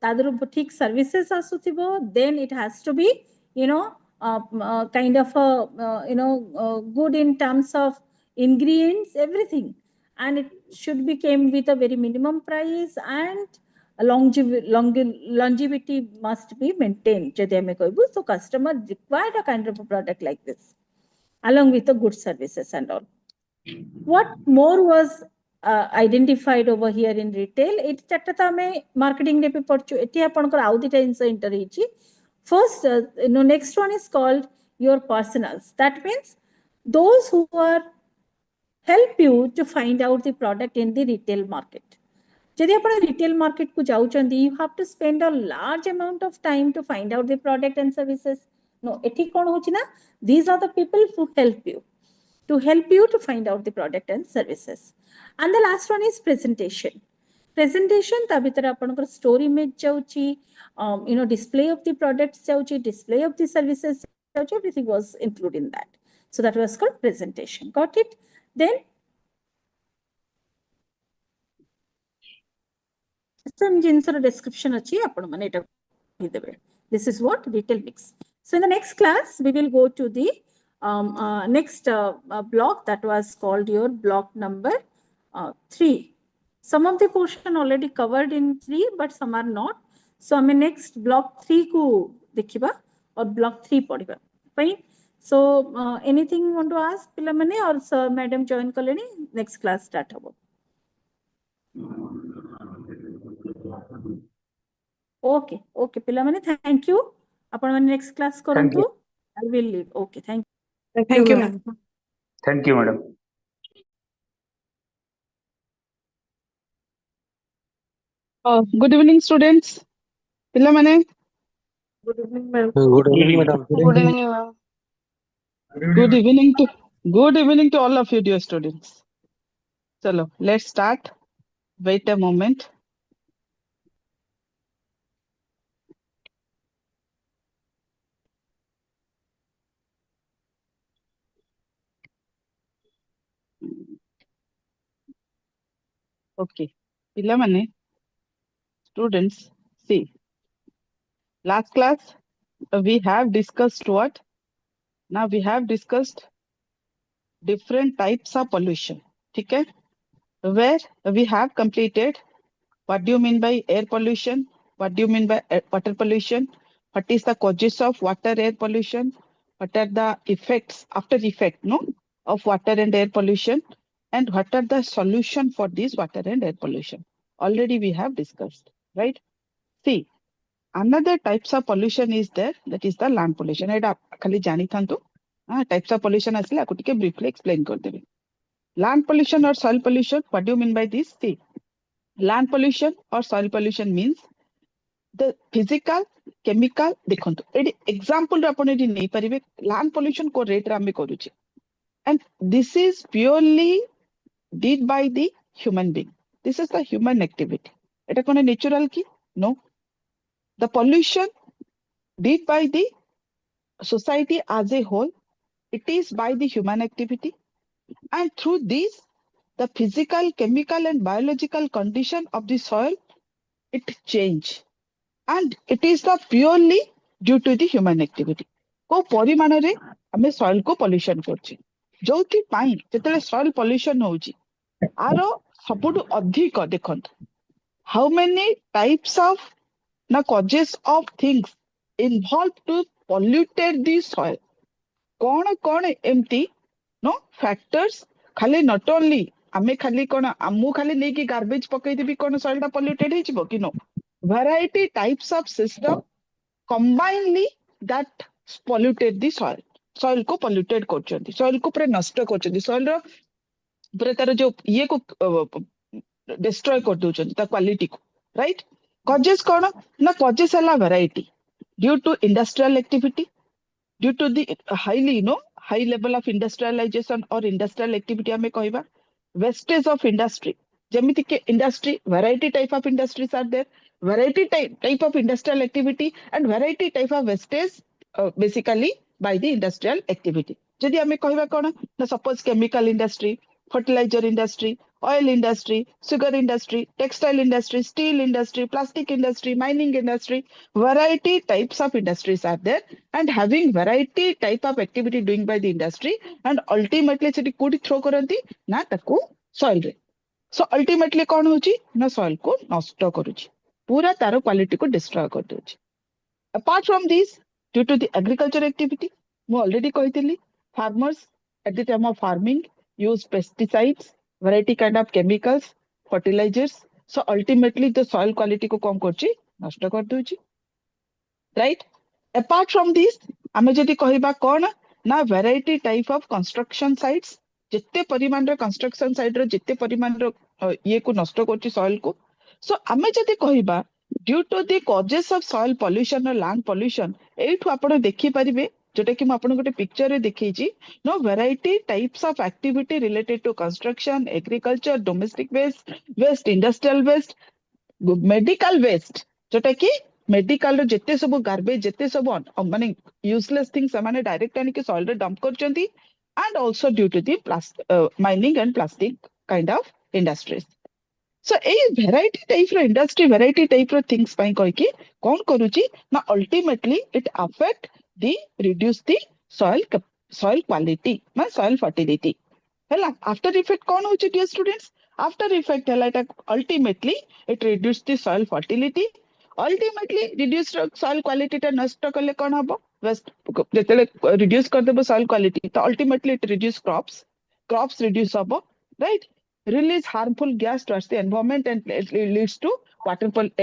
[SPEAKER 2] tadaru thik services asuthibo, then it has to be, kind of a, good in terms of ingredients, everything. And it should be came with a very minimum price and longevity must be maintained. So customer required a kind of a product like this, along with the good services and all. What more was identified over here in retail? It marketing first, next one is called your personals. That means those who are help you to find out the product in the retail market. जदि आप retail market को जाउचंदी, you have to spend a large amount of time to find out the product and services. No, एठी कोन होची ना, these are the people who help you to find out the product and services. And the last one is presentation. Presentation ta bhitar apanकर story image जाउची, display of the products जाउची, display of the services जाउची, everything was included in that. So that was called presentation. Got it? Then same jinsar description achi apan mane eta debe. This is what retail mix. So in the next class we will go to the next block, that was called your block number 3. Some of the portion already covered in 3, but some are not. So I mean next block 3 ku dekhiba or block 3 padiba. Fine. So anything you want to ask pilamane or sir madam join kaleni? Next class start habo. Okay, okay pilamane, thank you. Apan mane next class karantu. I will leave. Okay, thank you.
[SPEAKER 6] Thank you, ma'am.
[SPEAKER 5] Thank you, madam.
[SPEAKER 6] Good evening, students. Pilamane.
[SPEAKER 4] Good evening, madam.
[SPEAKER 3] Good evening, ma'am.
[SPEAKER 6] Good evening to all of you, dear students. Chalo, let's start. Wait a moment. Okay. Pilamane, students, see. Last class, we have discussed what? Now we have discussed different types of pollution. Okay? Where we have completed what do you mean by air pollution? What do you mean by water pollution? What is the causes of water air pollution? What are the effects, after effect, no, of water and air pollution? And what are the solution for this water and air pollution? Already we have discussed, right? See, another types of pollution is there, that is the land pollution. I khali jani thantu. Types of pollution asle aku tike briefly explain kar debi. Land pollution or soil pollution, what do you mean by this? See, land pollution or soil pollution means the physical, chemical, देखंतु AD example आपण AD नै परिबे land pollution को rate रे हम करूची, and this is purely did by the human being. This is the human activity. Etah cone natural की? No. The pollution did by the society as a whole, it is by the human activity, and through this the physical, chemical and biological condition of the soil, it change, and it is the purely due to the human activity. को परिमाण रे हमें soil को pollution करछि, जोथि पाई जेतले soil pollution होउछि आरो सबुटु अधिक देखंत how many types of na causes of things involved to polluted the soil, कौन एमती नो factors, खाली not only आमे खाली कोन आमु खाली नै कि गार्बेज पकई देबी कोन soil ता polluted हे जिवो कि no, variety types of system combinedly that polluted the soil को polluted करचंती, soil को पूरा नष्ट करचंती, soil रो पूरा तार जो ये को destroy कर दोचंती ता quality को, right? Causes कोन ना causes हला variety due to industrial activity, due to the highly high level of industrialization or industrial activity हमें कहबा, wastage of industry, जेमिति के industry, variety type of industries are there, variety type of industrial activity and variety type of wastage basically by the industrial activity. जदि हमें कहबा कोन ना suppose chemical industry, fertilizer industry, oil industry, sugar industry, textile industry, steel industry, plastic industry, mining industry, variety types of industries are there, and having variety type of activity doing by the industry, and ultimately सेठी कोठी throw करंती ना ताकू soil रे. So ultimately कोन होची ना soil को नष्ट करूची, पूरा तारो क्वालिटी को destroy कर दोची. Apart from this, due to the agriculture activity, मैं already कहितली, farmers at the time of farming use pesticides, variety kind of chemicals, fertilizers. So ultimately the soil quality को कम करची, नष्ट कर दोची, right? Apart from this, आमे जदि कहिबा कोन ना variety type of construction sites, जिते परिमाण रे construction site रे जिते परिमाण रे ये को नष्ट करची soil को, So आमे जदि कहिबा due to the causes of soil pollution or land pollution एठु आपण देखि परिबे जोटा कि म आपण गोटे पिक्चर रे देखैछि no variety types of activity related to construction agriculture domestic waste industrial waste medical waste जोटा कि मेडिकल रो जेते सब गार्बेज जेते सब माने यूजलेस थिंग्स माने डायरेक्ट आनी कि सॉइल रे dump करचंती and also due to the mining and plastic kind of industries. So a variety type of industry, variety type of things ପାଇଁ କହିକି କଣ କରୁଛି ନା ultimately it affect the reduce the soil quality ମାନେ soil fertility ହେଲା after effect କଣ ହଉଛି dear students after effect ହେଲା এটা ultimately it reduce the soil fertility ultimately reduce soil quality ଟା ନଷ୍ଟ କଲେ କଣ ହବ ଯେତେବେଳେ reduce କରିଦେବ soil quality ତ ultimately it reduce crops reduce ହବ right release harmful gas towards the environment and it leads to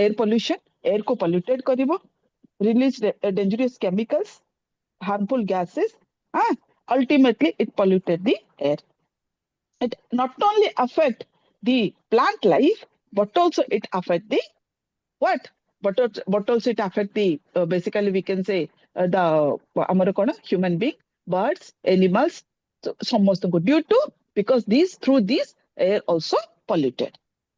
[SPEAKER 6] air pollution air को polluted करिवो release dangerous chemicals harmful gases ultimately it polluted the air it not only affect the plant life but also it affect the what but also it affect the basically we can say the amar kona human being birds animals समस्त को due to because these through this air also polluted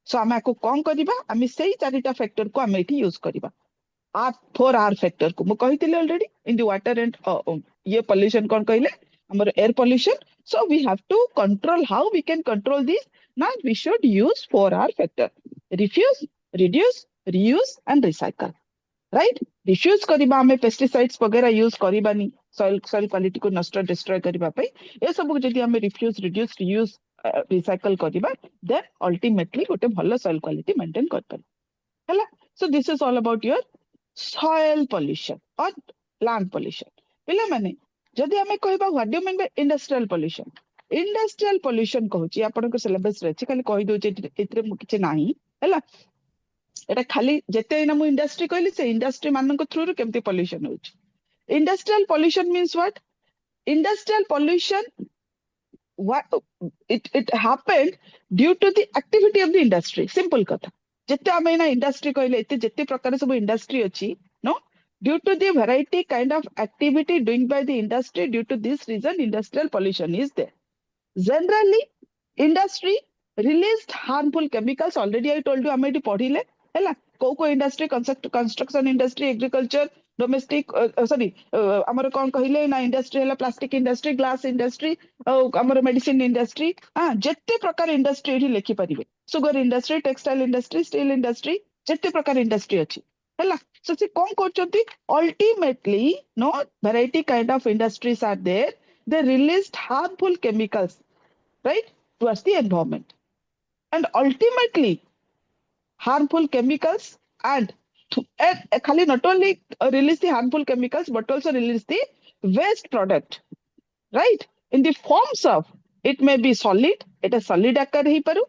[SPEAKER 6] so आमे को कोन करिबा आमे सेही चारिटा factor को आमे एठी यूज करिबा R4R factor को मु कहितिले already in the water and ये pollution कोन कहिले हमर air pollution so we have to control how we can control this now we should use 4R factor refuse reduce reuse and recycle right refuse करिबा आमे pesticides वगैरह use करिबानी soil quality को नष्ट destroy करिबा पई ए सब जदि आमे refuse reduce reuse recycle करिबा then ultimately गोटे भलो soil quality maintain कर परबा हला so this is all about your soil pollution or land pollution पिला माने जदि आमे कहबा what do you mean by industrial pollution कहूची आपण को सिलेबस रे खाली कहि दोचे एतरे मु किछ नाही हला एटा खाली जेते ना मु इंडस्ट्री कहली से इंडस्ट्री मान को थ्रू केमती pollution होची industrial pollution means what industrial pollution what it happened due to the activity of the industry simple kotha jette ame na industry कहले एते जते प्रकार सब industry अछि no due to the variety kind of activity doing by the industry due to this reason industrial pollution is there generally industry released harmful chemicals already I told you ame एटी पढिले हैला को industry construction industry agriculture domestic sorry हमर कोन कहिले ना industry हला plastic industry glass industry हमर मेडिसिन इंडस्ट्री जत्ते प्रकार इंडस्ट्री एठी लेखि परिबे sugar industry textile industry steel industry जत्ते प्रकार इंडस्ट्री अछि हला सो से कोन करचंती ultimately no variety kind of industries are there they released harmful chemicals right towards the environment and ultimately harmful chemicals and khali not only release the harmful chemicals but also release the waste product right in the forms of it may be solid eta solid akar hi paru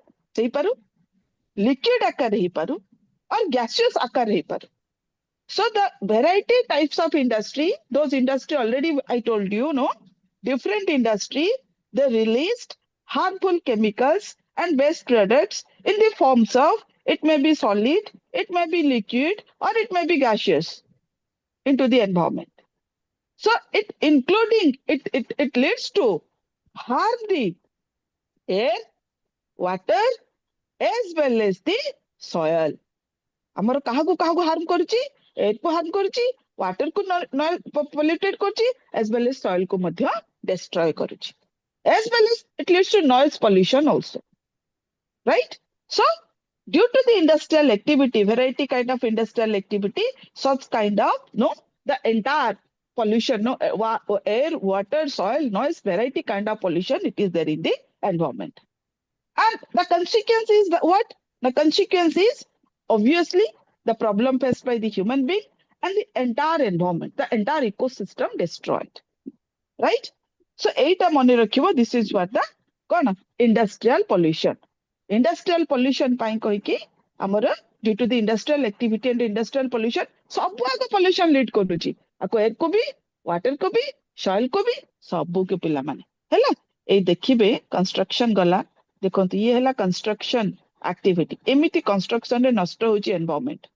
[SPEAKER 6] liquid akar hi paru or gaseous akar hi paru so the variety types of industry those industry already I told you no different industry they released harmful chemicals and waste products in the forms of it may be solid, it may be liquid, or it may be gaseous into the environment. So it including it leads to harm the air, water, as well as the soil. हमर काहाकु harm करची air को harm करची water को polluted करची as well as soil को मध्य destroy करची as well as it leads to noise pollution also right so due to the industrial activity variety kind of industrial activity such kind of no the entire pollution no air water soil noise variety kind of pollution it is there in the environment and the consequence is what the consequence is obviously the problem faced by the human being and the entire environment the entire ecosystem destroyed right so eita mone rakhibo this is what the kona industrial pollution ପାଇଁ କହିକି ଆମର due to the industrial activity and industrial pollution ସବୁ ଆଗ pollution lead କରୁଛି ଆକୁ air को भी water को भी soil को भी ସବୁ के पिला माने हैला ए देखिबे कंस्ट्रक्शन गला देखंतु ये हैला कंस्ट्रक्शन activity एमिति construction रे नष्ट होची environment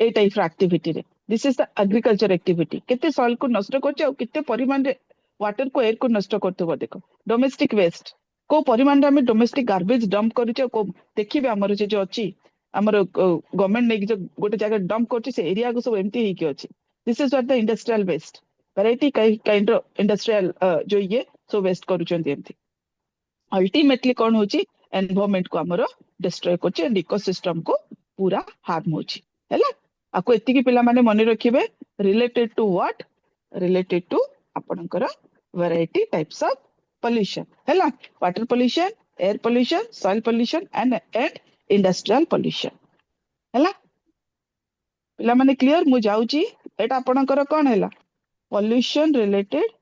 [SPEAKER 6] ए टाइप एक्टिविटी रे this is the agriculture activity केते सॉइल को नष्ट करछ और केते परिमाण रे वाटर को एयर को नष्ट करथबो देखो डोमेस्टिक वेस्ट को परिमाण रे हम डोमेस्टिक गार्बेज डंप करूछ को देखिबे हमर जे जो अछि हमर गवर्नमेंट ने जो गोटे जगह डंप करछ से एरिया को सब एम्प्टी हे के अछि this is what the industrial waste variety kind of industrial जो ये सो वेस्ट करूछन एम्प्टी अल्टीमेटली कोन होची एनवायरनमेंट को हमर डिस्ट्रॉय करछ एंड इकोसिस्टम को पूरा हार्म होची हैला आपको एतिकी पिला माने मने रखिबे related to what related to आपनकर वैरायटी टाइप्स ऑफ pollution हैला water pollution air pollution soil pollution and industrial pollution हैला पिला माने क्लियर मु जाउची एटा आपनकर कोन हैला pollution related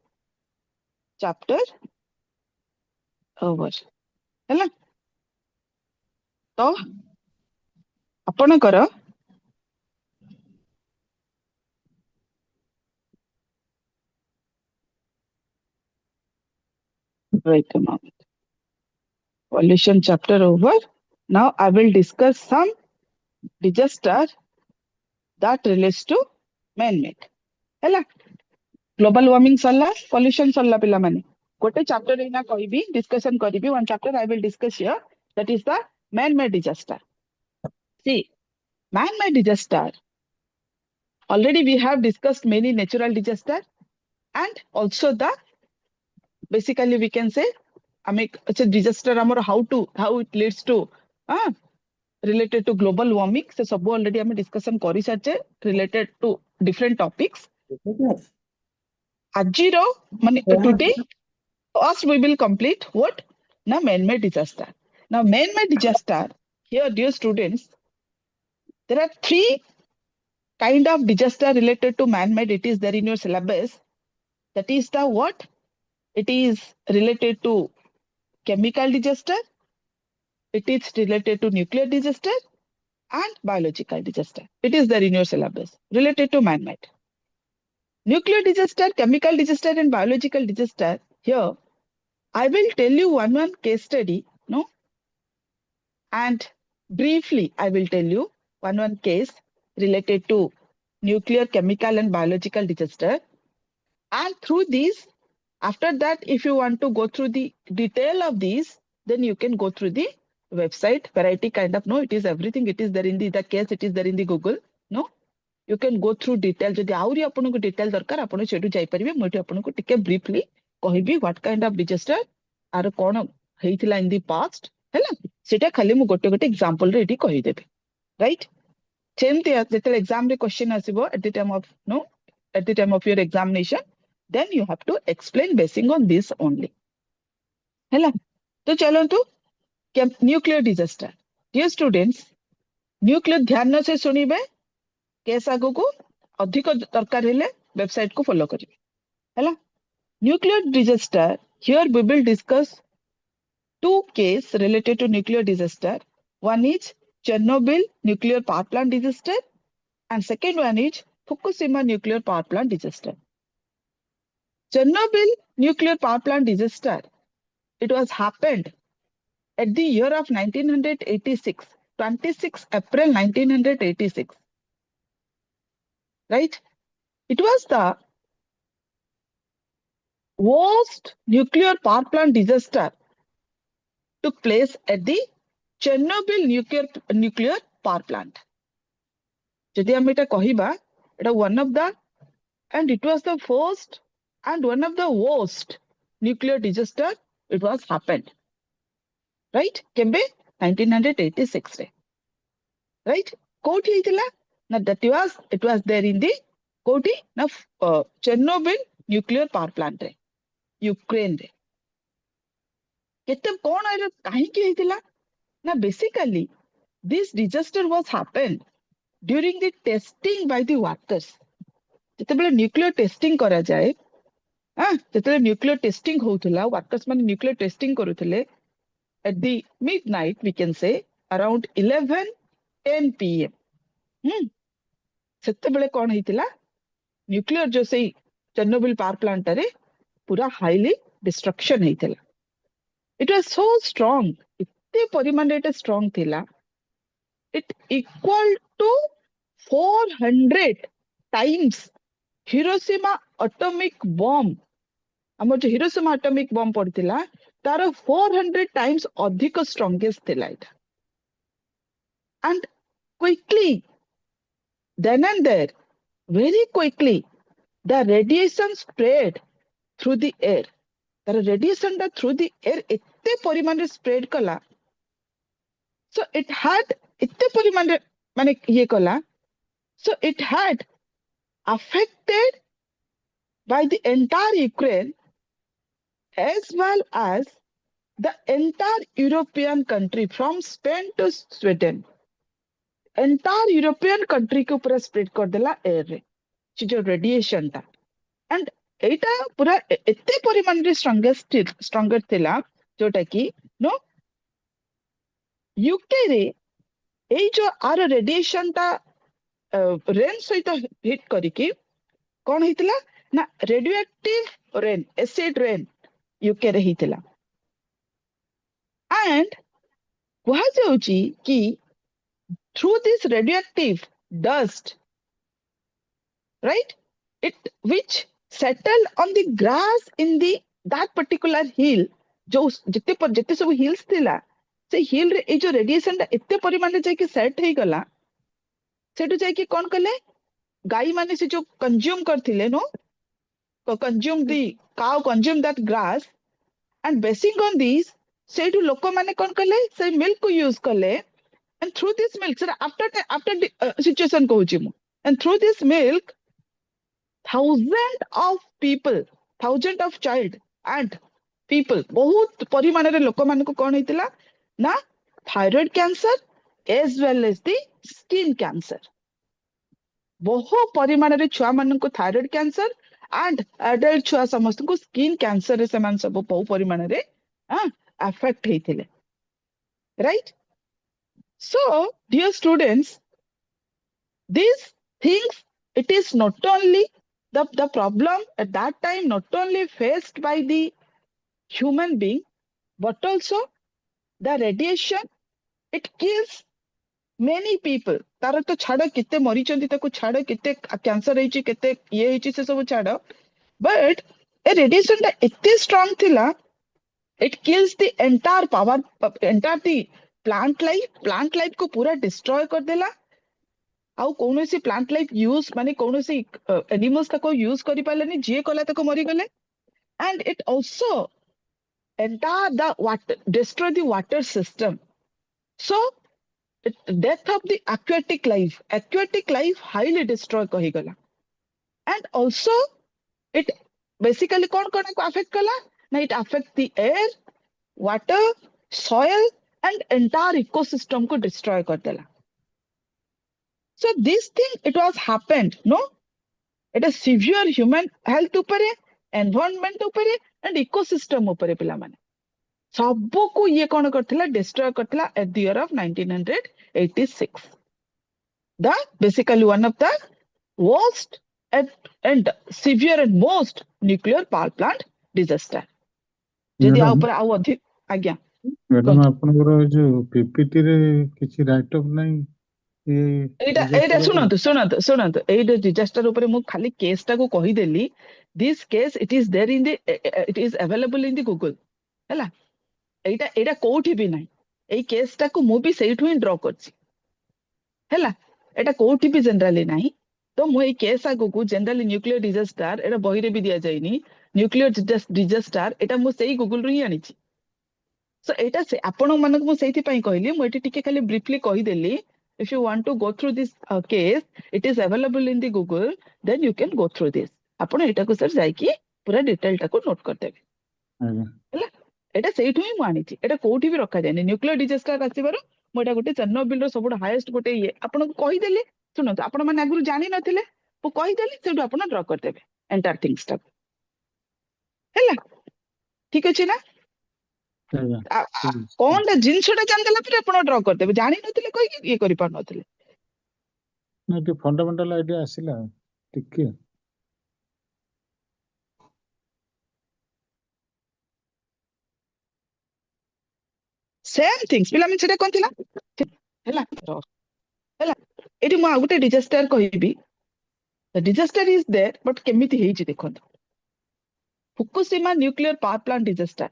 [SPEAKER 6] chapter over हैला तो आपनकर wait a moment. Pollution chapter over. Now I will discuss some disaster that relates to man-made. Hela. Global warming salla, pollution salla pila mane. Gote chapter ina koibi discussion karibi. One chapter I will discuss here. That is the man-made disaster. See, man-made disaster. Already we have discussed many natural disaster and also the basically we can say it's a disaster how it leads to related to global warming so सब already हमें discussion करी साचे related to different topics आजिरो माने today first we will complete what now man-made disaster. Now man-made disaster here dear students there are three kind of disaster related to man-made it is there in your syllabus that is the what it is related to chemical disaster, it is related to nuclear disaster and biological disaster. It is there in your syllabus related to man-made. Nuclear disaster, chemical disaster and biological disaster. Here, I will tell you one case study, no? And briefly, I will tell you one case related to nuclear, chemical and biological disaster. And through these, after that, if you want to go through the detail of these, then you can go through the website, variety kind of, no, it is everything, it is there in the case, it is there in the Google, no? You can go through detail. Jodi auri apanku detail darkar, apanu chedu jai paribe, moi apanku tike briefly kohibi what kind of disaster ar kon heithila in the past, hela? Seta khali mu gote example re eti kohi debi, right? Same thing, jetel exam re question asibo at the time of, no, at the time of your examination, then you have to explain basing on this only. Hela. तो चलो तो nuclear disaster dear students nuclear ध्यान से सुनिबे case आगो को अधिक दरकार हेले वेबसाइट को फॉलो करिवे हैला nuclear disaster here we will discuss two cases related to nuclear disaster. One is Chernobyl nuclear power plant disaster and second one is Fukushima nuclear power plant disaster. Chernobyl nuclear power plant disaster, it was happened at the year of 1986, 26 April 1986. Right? It was the worst nuclear power plant disaster took place at the Chernobyl nuclear power plant. Jodi ame eta kahiba, eta one of the, and it was the first and one of the worst nuclear disaster it was happened. Right? Kembe 1986 re. Right? Koti hitila na that it was there in the Koti na Chernobyl nuclear power plant re. Ukraine re. Kete kon aira kahi ki hitila na basically this disaster was happened during the testing by the workers. जेतेबेले nuclear testing करा जाए जेतेबेले nuclear testing होउथला workers माने nuclear testing करूथले at the midnight we can say around 11:10 PM सेतेबेले कोन हितला न्यूक्लियर जो से चेर्नोबिल पावर प्लांट रे पूरा हाईली डिस्ट्रक्शन हितला. It was so strong एते परिमाण रे स्ट्रांग थिला it equal to 400 times Hiroshima atomic bomb हमर जो हिरोशिमा एटॉमिक बॉम्ब पड़थिला तार 400 टाइम्स अधिक स्ट्रांगेस्ट थिला इटा and quickly then and there very quickly the radiation spread through the air तार radiation दा through the air एते परिमाण रे स्प्रेड कला so it had एते परिमाण रे माने ये कला so it had affected by the entire Ukraine as well as the entire European country from Spain to Sweden. Entire European country को पूरा spread कर देला air रे जो radiation ता and एटा पूरा एते परिमाण रे stronger थिला जोटा कि no UK रे एई जो आर radiation ता रेन सहित हिट करिकी कौन हितला ना radioactive rain acid rain UK रे हितला and कुहा जाउची कि through this radioactive dust right it which settled on the grass in the that particular hill जो जते सब hills थिला से hill रे ए जो radiation ता एते परिमाण रे जाय कि सेट हे गला सेटु जाय कि कोन कले गाई माने से जो कंज्यूम करथिले no consume the cow consume that grass and basing on this say to लोक माने कोन कले से मिल्क को यूज कले and through this milk sir after situation कहूची मु and through this milk thousand of child and people बहुत परिमाण रे लोक मान को कोन हितला ना thyroid cancer as well as the skin cancer बहु परिमाण रे छुआ मान को thyroid cancer and adult छुआ समस्त को skin cancer रे समान सब बहु परिमाण रे affect हेतिले right so dear students these things it is not only the problem at that time not only faced by the human being but also the radiation it kills many people तार तो छाड़ किते मरी चंदी ताको छाड़ किते cancer हेची किते ये हेची से सब छाड़ but a radiation ता इतने strong थिला it kills the entire power entire the plant life को पूरा destroy कर देला आउ कोनोसी plant life use माने कोनोसी animals ताको use करि पालेनी जे कला ताको मरी गले and it also entire the water destroy the water system so death of the aquatic life highly destroy कही गला and also it basically कौन को affect कला ना it affect the air water soil and entire ecosystem को destroy कर देला so this thing it was happened no it is severe human health ऊपर environment ऊपर and ecosystem ऊपर पिला माने सबको को ये कौन करथिला destroy करथिला at the year of 1986 the basically one of the worst and severe and most nuclear power plant disaster जदि आ ऊपर आउ अधिक आज्ञा
[SPEAKER 7] मैडम आपनकर जो पीपीटी रे किछि राइट अप नै
[SPEAKER 6] एटा सुनंतु एटा डिजास्टर ऊपर मु खाली केस टा को कहि देली this case it is there in the it is available in the Google हला एटा कोठी भी नाही एई केस टा को मु भी सेइठु ही ड्रॉ करछि हला एटा कोठी भी जनरली नाही तो मु एई केस आगु को जनरली न्यूक्लियर डिजास्टर एटा बही रे भी दिया जाइनी न्यूक्लियर डिजास्टर एटा मु सेई गूगल रू ही आनिछि सो एटा से आपण मानक मु सेइथि पई कहली मु एटी टिके खाली ब्रीफली कहि देली if you want to go through this case it is available in the google then you can go through this आपण एटा को सर जाई की पूरा डिटेल टा को नोट कर देबे हला एटा सेइठु ही मु आनिछि एटा कोठी भी रखा जाय नै न्यूक्लियर डिजास्टर आसीबार मु एटा गोटे चेर्नोबिल रो सबुड हाईएस्ट गोटे ये आपण को कहि देली सुनो तो आपण माने अगुरु जानि नथिले मु कहि देली सेठु आपण ड्रॉ कर देबे एंटायर थिंग्स टा हला ठीक अछि ना कौन टा जिनसटा जान देला फिर आपण ड्रॉ कर देबे जानि नथिले कहि ये करि पार नथिले
[SPEAKER 7] ना टी फंडामेंटल आईडिया आसिला टिके
[SPEAKER 6] सेम थिंग्स पिला सेटा कोन थिला हैला हैला एटी मु आ गुटे डिजास्टर कहबी the disaster is there but केमिति हेछि देखो Fukushima nuclear power plant disaster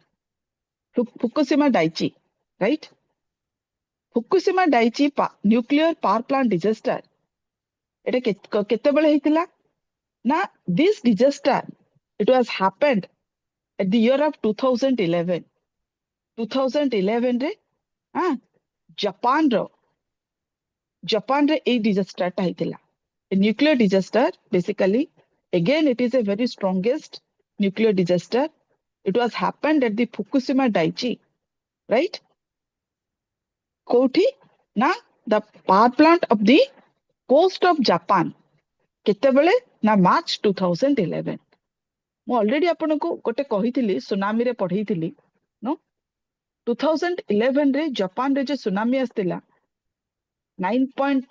[SPEAKER 6] Fukushima Daiichi right Fukushima Daiichi nuclear power plant disaster एटा केते बेले हेतिला ना this disaster it was happened at the year of 2011 रे जापान रे ए डिजास्टर टा हेतिला a nuclear disaster basically again it is a very strongest nuclear disaster it was happened at the Fukushima Daiichi right kouthi na the power plant of the coast of Japan kete bele na March 2011 ମୁଁ already ଆପଣଙ୍କୁ ଗୋଟେ କହିଥିଲି tsunami ରେ ପଢେଇଥିଲି no 2011 रे Japan रे जो tsunami आस्तिला 9 point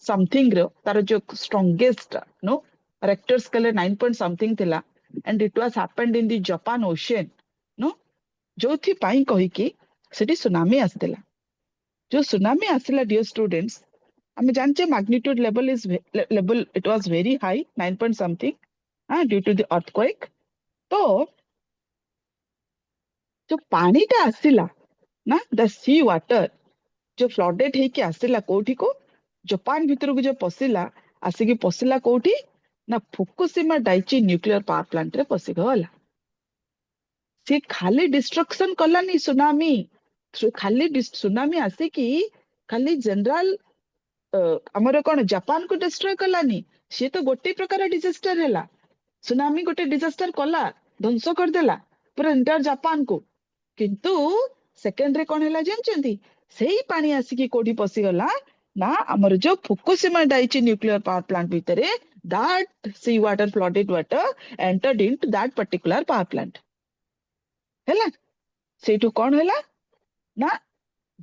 [SPEAKER 6] something रो तार जो strongest नो रेक्टर स्केल 9 point something थिला and it was happened in the Japan ocean नो जोथि पाई कहि कि सेठी सुनामी आस्तिला जो सुनामी आसिला डियर स्टूडेंट्स हमें जानचे magnitude level it was very high 9 point something due to the earthquake तो जो पानी टा आसिला ना द सी वाटर जो फ्लडेड है कि आसिला कोठी को जापान भीतर को जो पसिला आसिकी पसिला कोठी ना Fukushima Daiichi nuclear power plant रे पसि गला से खाली डिस्ट्रक्शन कलानी सुनामी खाली सुनामी आसिकी खाली जनरल हमर कोन जापान को डिस्ट्रॉय कलानी से तो गोटे प्रकार डिजास्टर हैला सुनामी गोटे डिजास्टर कला ध्वंस कर देला पूरा इंटर जापान को किंतु सेकेंड रे कोन हैला जानचंती सेही पानी आसिकी कोठी पसि गला ना हमर जो Fukushima Daiichi nuclear power plant भीतरे that sea water flooded water entered into that particular power plant हैला सेठु कोन हैला ना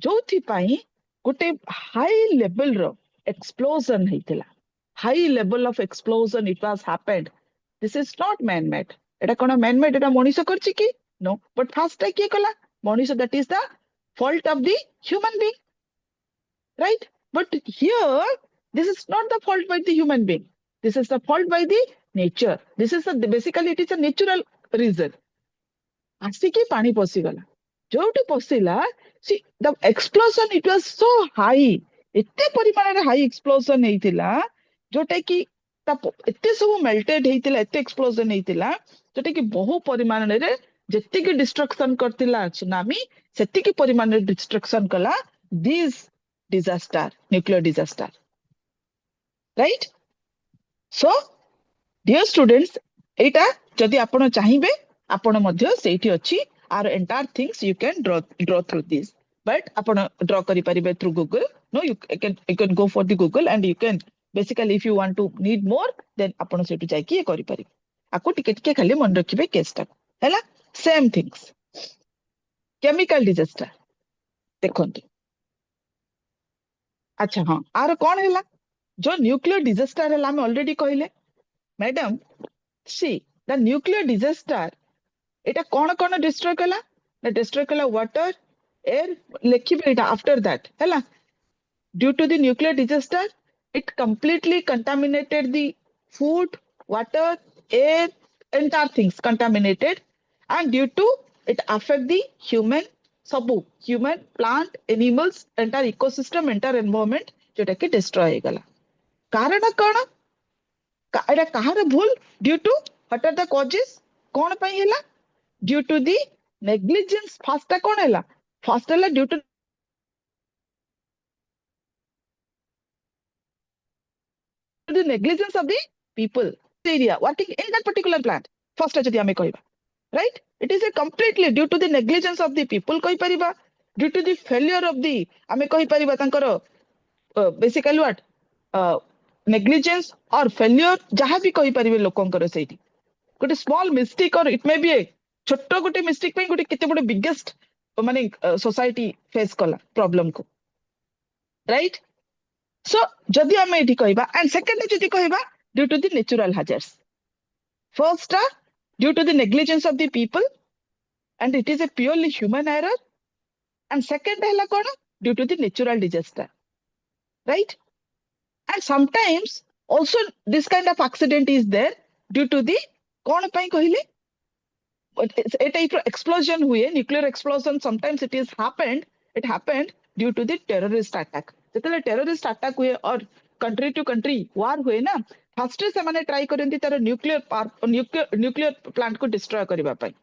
[SPEAKER 6] जोथि पाई गोटे हाई लेवल रो एक्सप्लोजन हेतिला high level of explosion it was happened this is not man made एटा कोन मैन मेड एटा मनुष्य करछि कि नो बट फास्ट के कला मनुष्य that is the fault of the human being right but here this is not the fault by the human being this is the fault by the nature this is basically it is a natural reason आसिकी पानी पसि गला जोटी पसिला see the explosion it was so high एते परिमाण रे high explosion हेतिला जोटा कि एते सब melted हेतिला एते एक्सप्लोजन हेतिला जोटा कि बहु परिमाण रे जति कि डिस्ट्रक्शन करतिला सुनामी सेति कि परिमाण रे डिस्ट्रक्शन कला this disaster nuclear disaster right so dear students एटा जदि आपण चाहिबे आपण मध्य सेठी अछि are entire things you can draw through this but आपण ड्रॉ करि परिबे through Google no you can go for the google and you can basically if you want to need more then आपण सेटु जाय कि करि परिबे आको टिके खाली मन रखिबे केस टा हैला सेम थिंग्स केमिकल डिजास्टर देखंतु अच्छा हां आर कोन हैला जो न्यूक्लियर डिजास्टर हैला हम ऑलरेडी कहिले madam see the nuclear disaster Etah cone destroy कला ना डिस्ट्रॉय कला water air लिखिबे Etah after that हैला due to the nuclear disaster it completely contaminated the food water air entire things contaminated and due to it affect the human plant animals entire ecosystem entire environment जोटा कि destroy हे गला कारण कोन एटा कहार भूल due to what are the causes कोन पई हैला due to the negligence first कोन हैला first हैला due to the negligence of the people area working in that particular plant first jodi ame koiba right it is a completely due to the negligence of the people koi pariba due to the failure of the ame koi pariba tankaro basically what negligence or failure jaha bhi koi paribe lokonkaro seiti gote small mistake or it may be a chotto gote mistake pai gote kete bode biggest mane society face kala problem ko right so jodi ame eti koiba and second jodi koiba due to the natural hazards first due to the negligence of the people and it is a purely human error and second hela kona due to the natural disaster, right? And sometimes also this kind of accident is there due to the kona pai kahile a type of explosion हुए, nuclear explosion, sometimes it happened due to the terrorist attack. जेतेले terrorist attack हुए और country to country war हुए ना, first से माने try करନ୍ତି तार nuclear plant को destroy करिबा पई,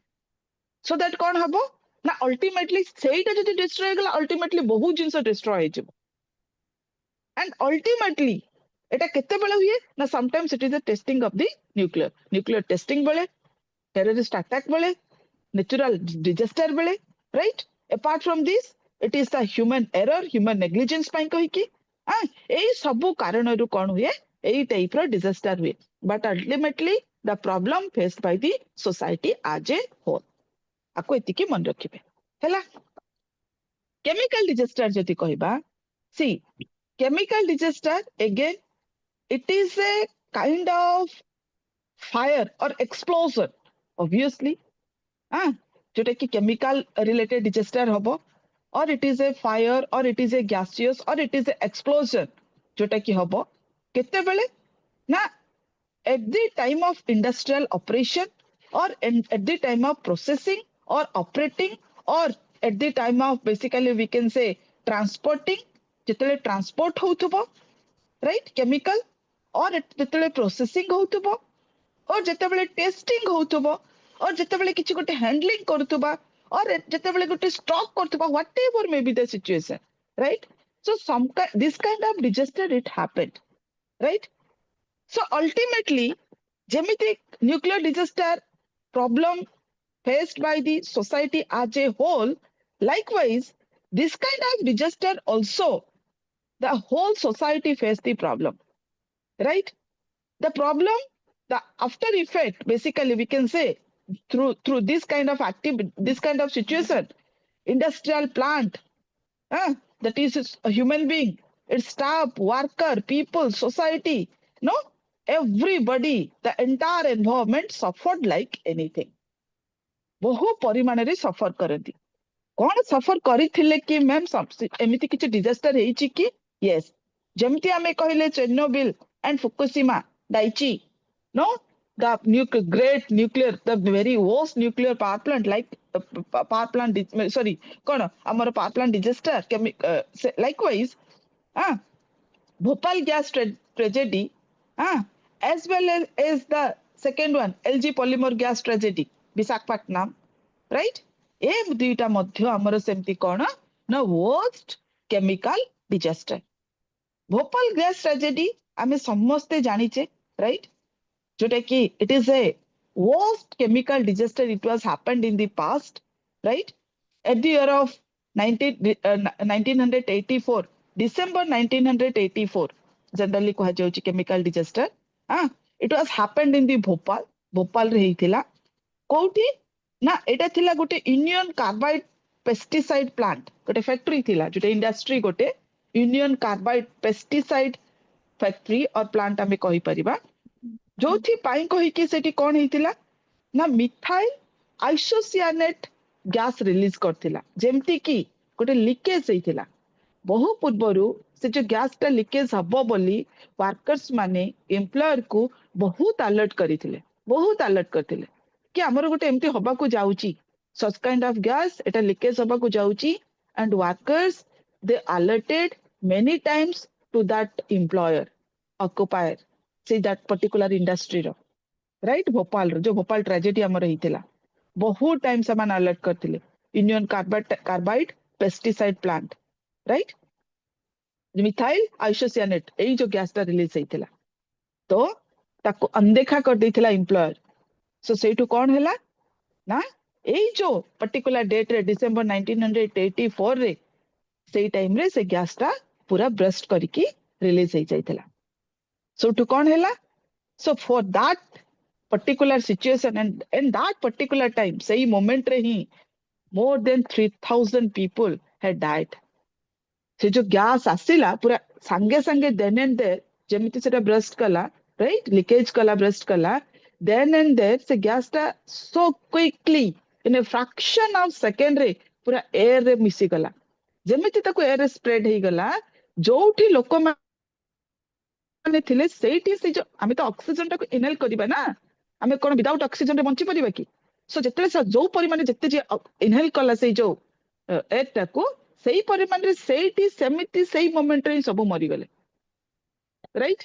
[SPEAKER 6] so that कौन हबो ना ultimately सेटा जदि destroy गला ultimately बहुत जिंस destroy हे जबो, and ultimately एटा केते बेले हुए ना, sometimes it is the testing of the nuclear testing बेले, terrorist attack बेले, natural disaster बेले, right? Apart from this, it is the human error, human negligence ପାଇଁ କହିକି ଏଇ ସବୁ କାରଣରୁ କଣ ହୁଏ, ଏଇ type ର disaster ହୁଏ, but ultimately the problem faced by the society as a whole. ଆକୁ ଏତିକି ମନେ ରଖିବେ ହେଲା। chemical disaster ଯଦି କହିବା, see, chemical disaster again it is a kind of fire or explosion, obviously, जोटा कि chemical related disaster हबो, or it is a fire, or it is a gaseous, or it is a explosion जोटा कि हबो केते बेले ना, at the time of industrial operation, or at the time of processing or operating, or at the time of basically we can say transporting, जेतेले transport होउथबो, right, chemical, or जेतेले processing होउथबो, or जेतेबेले टेस्टिंग होउथबो, or जेतेबेले किछि गोटे handling करथबा, or जेतेबेले गोटे स्टॉक करथबा, whatever may be the situation, right? So this kind of disaster it happened, right? So ultimately जेमिति nuclear disaster problem faced by the society as a whole, likewise this kind of disaster also the whole society faced the problem, right? The problem, the after effect, basically we can say through this kind of this kind of situation, industrial plant, that is a human being, its staff, worker, people, society, no, everybody, the entire environment suffered like anything. बहु परिमाण रे सफर करती, कौन सफर करिथिले कि ma'am एमिति किछि disaster हेछि कि, yes, जेमति आमे कहिले Chernobyl and Fukushima Daiichi, no, the great nuclear, the very worst nuclear power plant, like power plant, sorry, kono amar power plant disaster, likewise, Bhopal gas tragedy, as well as the second one, LG polymer gas tragedy, Visakhapatnam, right? ए दुईटा मध्य amar semti kono na worst chemical disaster. Bhopal gas tragedy आमे समस्ते जानिचे, right? जोटा कि it is a worst chemical disaster, it was happened in the past, right? At the year of 1984, December 1984, generally कहा जाउची chemical disaster, it was happened in the Bhopal रे हिथिला, कोठी ना एटा थिला गोटे Union Carbide pesticide plant, गोटे factory थिला, Jote industry गोटे Union Carbide pesticide factory और plant आमे कहि परिबा, जोथि पाई कहि कि सेठी कोन हितिला ना मिथाइल आइसोसियानेट गैस रिलीज करथिला, जेमति कि गोटे लीकेज हेतिला, बहु पूर्वरु से जो गैस टा लीकेज हबो बोली वर्कर्स माने एम्प्लॉयर को बहुत अलर्ट करथिले कि हमर गोटे एमती हबा को जाउची, such kind of gas Etah leakage हबा को जाउची, and workers they alerted many times to that employer occupier, say that particular industry ro, right? Bhopal रो जो भोपाल ट्रेजेडी हमर हितिला, बहुत टाइम समान अलर्ट करथिले Union Carbide pesticide plant, right? Methyl isocyanate एई जो गैस ता रिलीज हेतिला, तो ताको अनदेखा कर देथिला एम्प्लॉयर, सो सेठु कोन हैला ना एई जो पर्टिकुलर डेट रे डिसेंबर 1984 रे सेई टाइम रे से गैस ता पूरा ब्रस्ट करके रिलीज हे जाइथिला, सो टू कोन हैला, so for that particular situation and that particular time, say moment re hi more than 3000 people had died. Se jo gas asila pura sange then and there jemiti seta burst kala, right, leakage kala, burst kala, then and there se gas ta so quickly in a fraction of second re पूरा air रे मिसी गला जेमिति ताको air रे spread हे गला जोठी लोक माने थिले सेठी से जो आमे तो ऑक्सीजन टाको इनहेल करिबा ना आमे कोन विदाउट ऑक्सीजन रे बंची परिबा की सो जेते जो परिमाणे जेते जे इनहेल कला से जो एयर टाको सेही परिमाणे सेठी सेमिति सेही मोमेंट रे सब मरि गले राइट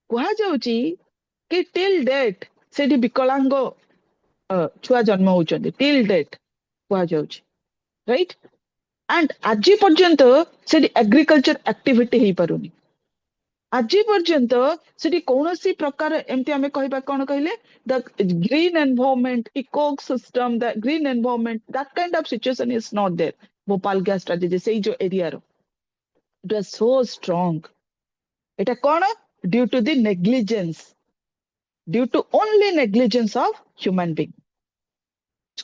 [SPEAKER 6] कुहा जाउची कि टिल डेट सेठी विकलांग छुआ जन्म होउचंदी टिल डेट कुहा जाउची राइट एंड आज पर्यंत सेठी एग्रीकल्चर एक्टिविटी हे पारुनी आज पर्यंत सेठी कौनसी प्रकार एमती हमें कहबा कोन कहले the green environment ecosystem the green environment that kind of situation is not there Bhopal gas tragedy से जो एरिया रो इट वाज सो स्ट्रांग एटा कोन due to the negligence due to only negligence of human being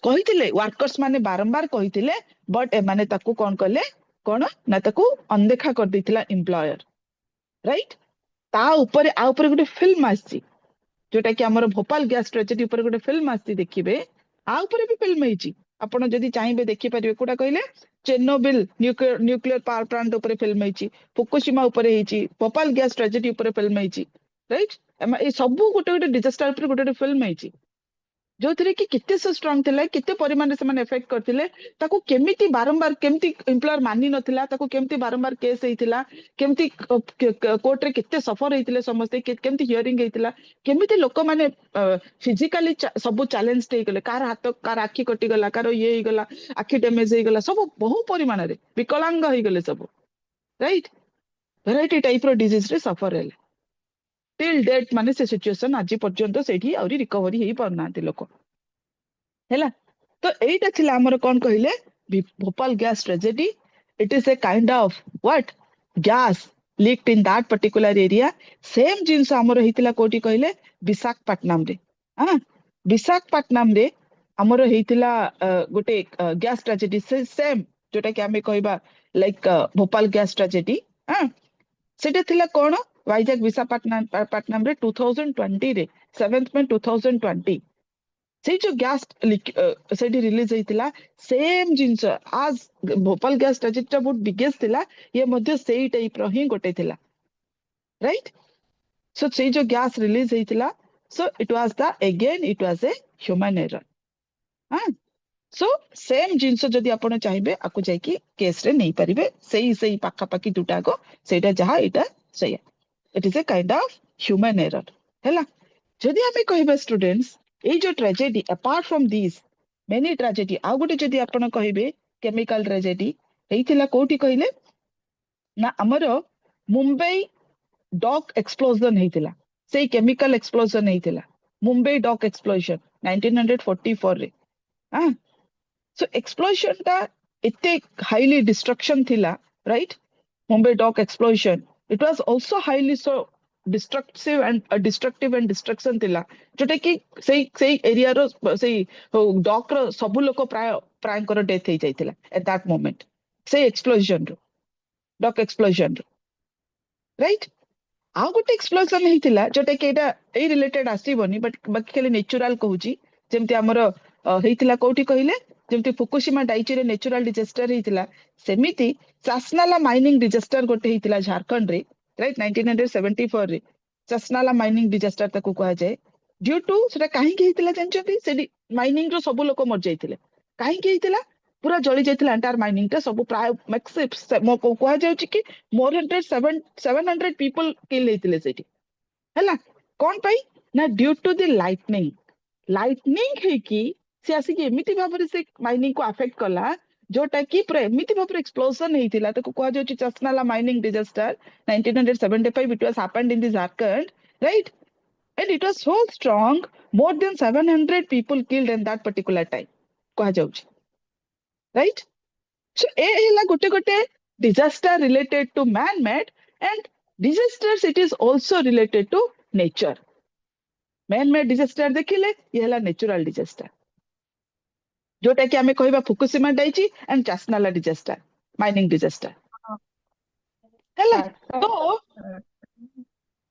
[SPEAKER 6] कहिथिले workers माने बारंबार कहिथिले but ए माने ताकू कोन कले कोन ना ताकू अनदेखा कर दिथिला एम्प्लॉयर राइट ता ऊपर आ ऊपर गोटे फिल्म आसी जोटा कि हमर भोपाल गैस ट्रेजेडी ऊपर गोटे फिल्म आसी देखिबे आ ऊपर भी फिल्म हेची आपण जदी चाहिबे देखि परिबे कोडा कहले चेर्नोबिल न्यूक्लियर पावर प्लांट ऊपर फिल्म हेची फुकुशिमा ऊपर हेची भोपाल गैस ट्रेजेडी ऊपर फिल्म हेची राइट ए सब गोटे गोटे डिजास्टर ऊपर गोटे फिल्म हेची जो थरे कि कितने से स्ट्रांग थिला कितने परिमाण से माने इफेक्ट करथिले ताको केमिति बारंबार केमिति एम्प्लॉयर मानि नथिला ताको केमिति बारंबार केस हेतिला केमिति कोर्ट रे कितने सफर हेतिले समस्त केमिति हियरिंग हेतिला केमिति लोक माने फिजिकली सब चैलेंज हे गले कार हाथ कार आखी कटि गला कार ये हे गला आखी डैमेज हे गला सब बहु परिमाण रे विकलांग हे गले सब राइट वेराइटी टाइप रो डिजीज रे सफर हेले टिल डेट माने से सिचुएशन आज पर्यंत सेठी आउरी रिकवरी हेई परनांती लोक हैला तो एटा थिला हमर कोन कहिले Bhopal gas tragedy it is a kind of what gas leaked in that particular area same things हमर हेतिला कोटी कहिले विशाखापट्टनम रे हां विशाखापट्टनम रे हमर हेतिला गोटे गैस ट्रेजेडी सेम जोटा कि हमें कहबा लाइक भोपाल गैस ट्रेजेडी हां सेटा थिला कोन वाइजैक विशाखापट्टनम रे 2020 रे 7th में 2020 से जो गैस सेठी रिलीज हेतिला सेम जिंस आज भोपाल गैस ट्रेजेडी बहुत बिगेस्ट थिला ये मध्य सेही टाइप रो ही गोटे थिला राइट सो से जो गैस रिलीज हेतिला so it was the again it was a human error हां सो सेम जिंस जदी आपण चाहिबे आकु जाई कि केस रे नै परिबे सेही पाखा पाखी दुटा को सेटा जहा इटा सही it is a kind of human error हैला जदी हमें कहबे स्टूडेंट्स ए जो tragedy apart from this many tragedy आ गोटे जदी आपण कहबे केमिकल ट्रेजेडी हेतिला कोठी कहिले ना हमरो मुंबई डॉक एक्सप्लोजन हेतिला से केमिकल एक्सप्लोजन हेतिला मुंबई डॉक एक्सप्लोजन 1944 रे हां सो एक्सप्लोजन ता इते हाईली डिस्ट्रक्शन थिला right Mumbai dock explosion it was also highly so destructive and destruction थिला जोटे कि सेई एरिया रो सेई डॉक रो सब लोक प्राय कर डेथ हे जाइतिला एट दैट मोमेंट से एक्सप्लोजन रो डॉक एक्सप्लोजन रो राइट आ गोटे एक्सप्लोजन हेतिला जोटे कि एटा ए रिलेटेड आसीबनी बट बाकी खाली नेचुरल कहूची जेमति हमर हेतिला कोठी कहिले जेमति फुकुशिमा डाइची रे नेचुरल डिजास्टर हेतिला सेमिति चासनाला माइनिंग डिजास्टर गोटे हेतिला झारखंड रे राइट 1974 रे चासनाला माइनिंग डिजास्टर ताको कहा जाय ड्यू टू सेटा काहे के हेतिला जानचोती से माइनिंग रो सब लोक मर जाइतिले काहे के हेतिला पूरा जळी जाइतिला एंटायर माइनिंग ता सब प्राय मैक्सिमम मो को कहा जाउची कि मोर 700 पीपल किल हेतिले सेठी हैला कोन पई ना ड्यू टू द लाइटनिंग है कि से आसी कि एमिति भाबरे से माइनिंग को अफेक्ट कला जोटा कि पूरा एमिति भाबरे एक्सप्लोजन हेतिला ताको कहा जाउची चसनाला mining disaster 1975 it was happened in the Jharkhand right and it was so strong more than 700 people killed in that particular time कहा जाउची right so ए हला गोटे गोटे disaster related to man made and disasters it is also related to nature man made disaster देखिले ये हला natural disaster जोटा कि हमें कहबा Fukushima Daiichi and Chasnala disaster mining disaster हैला तो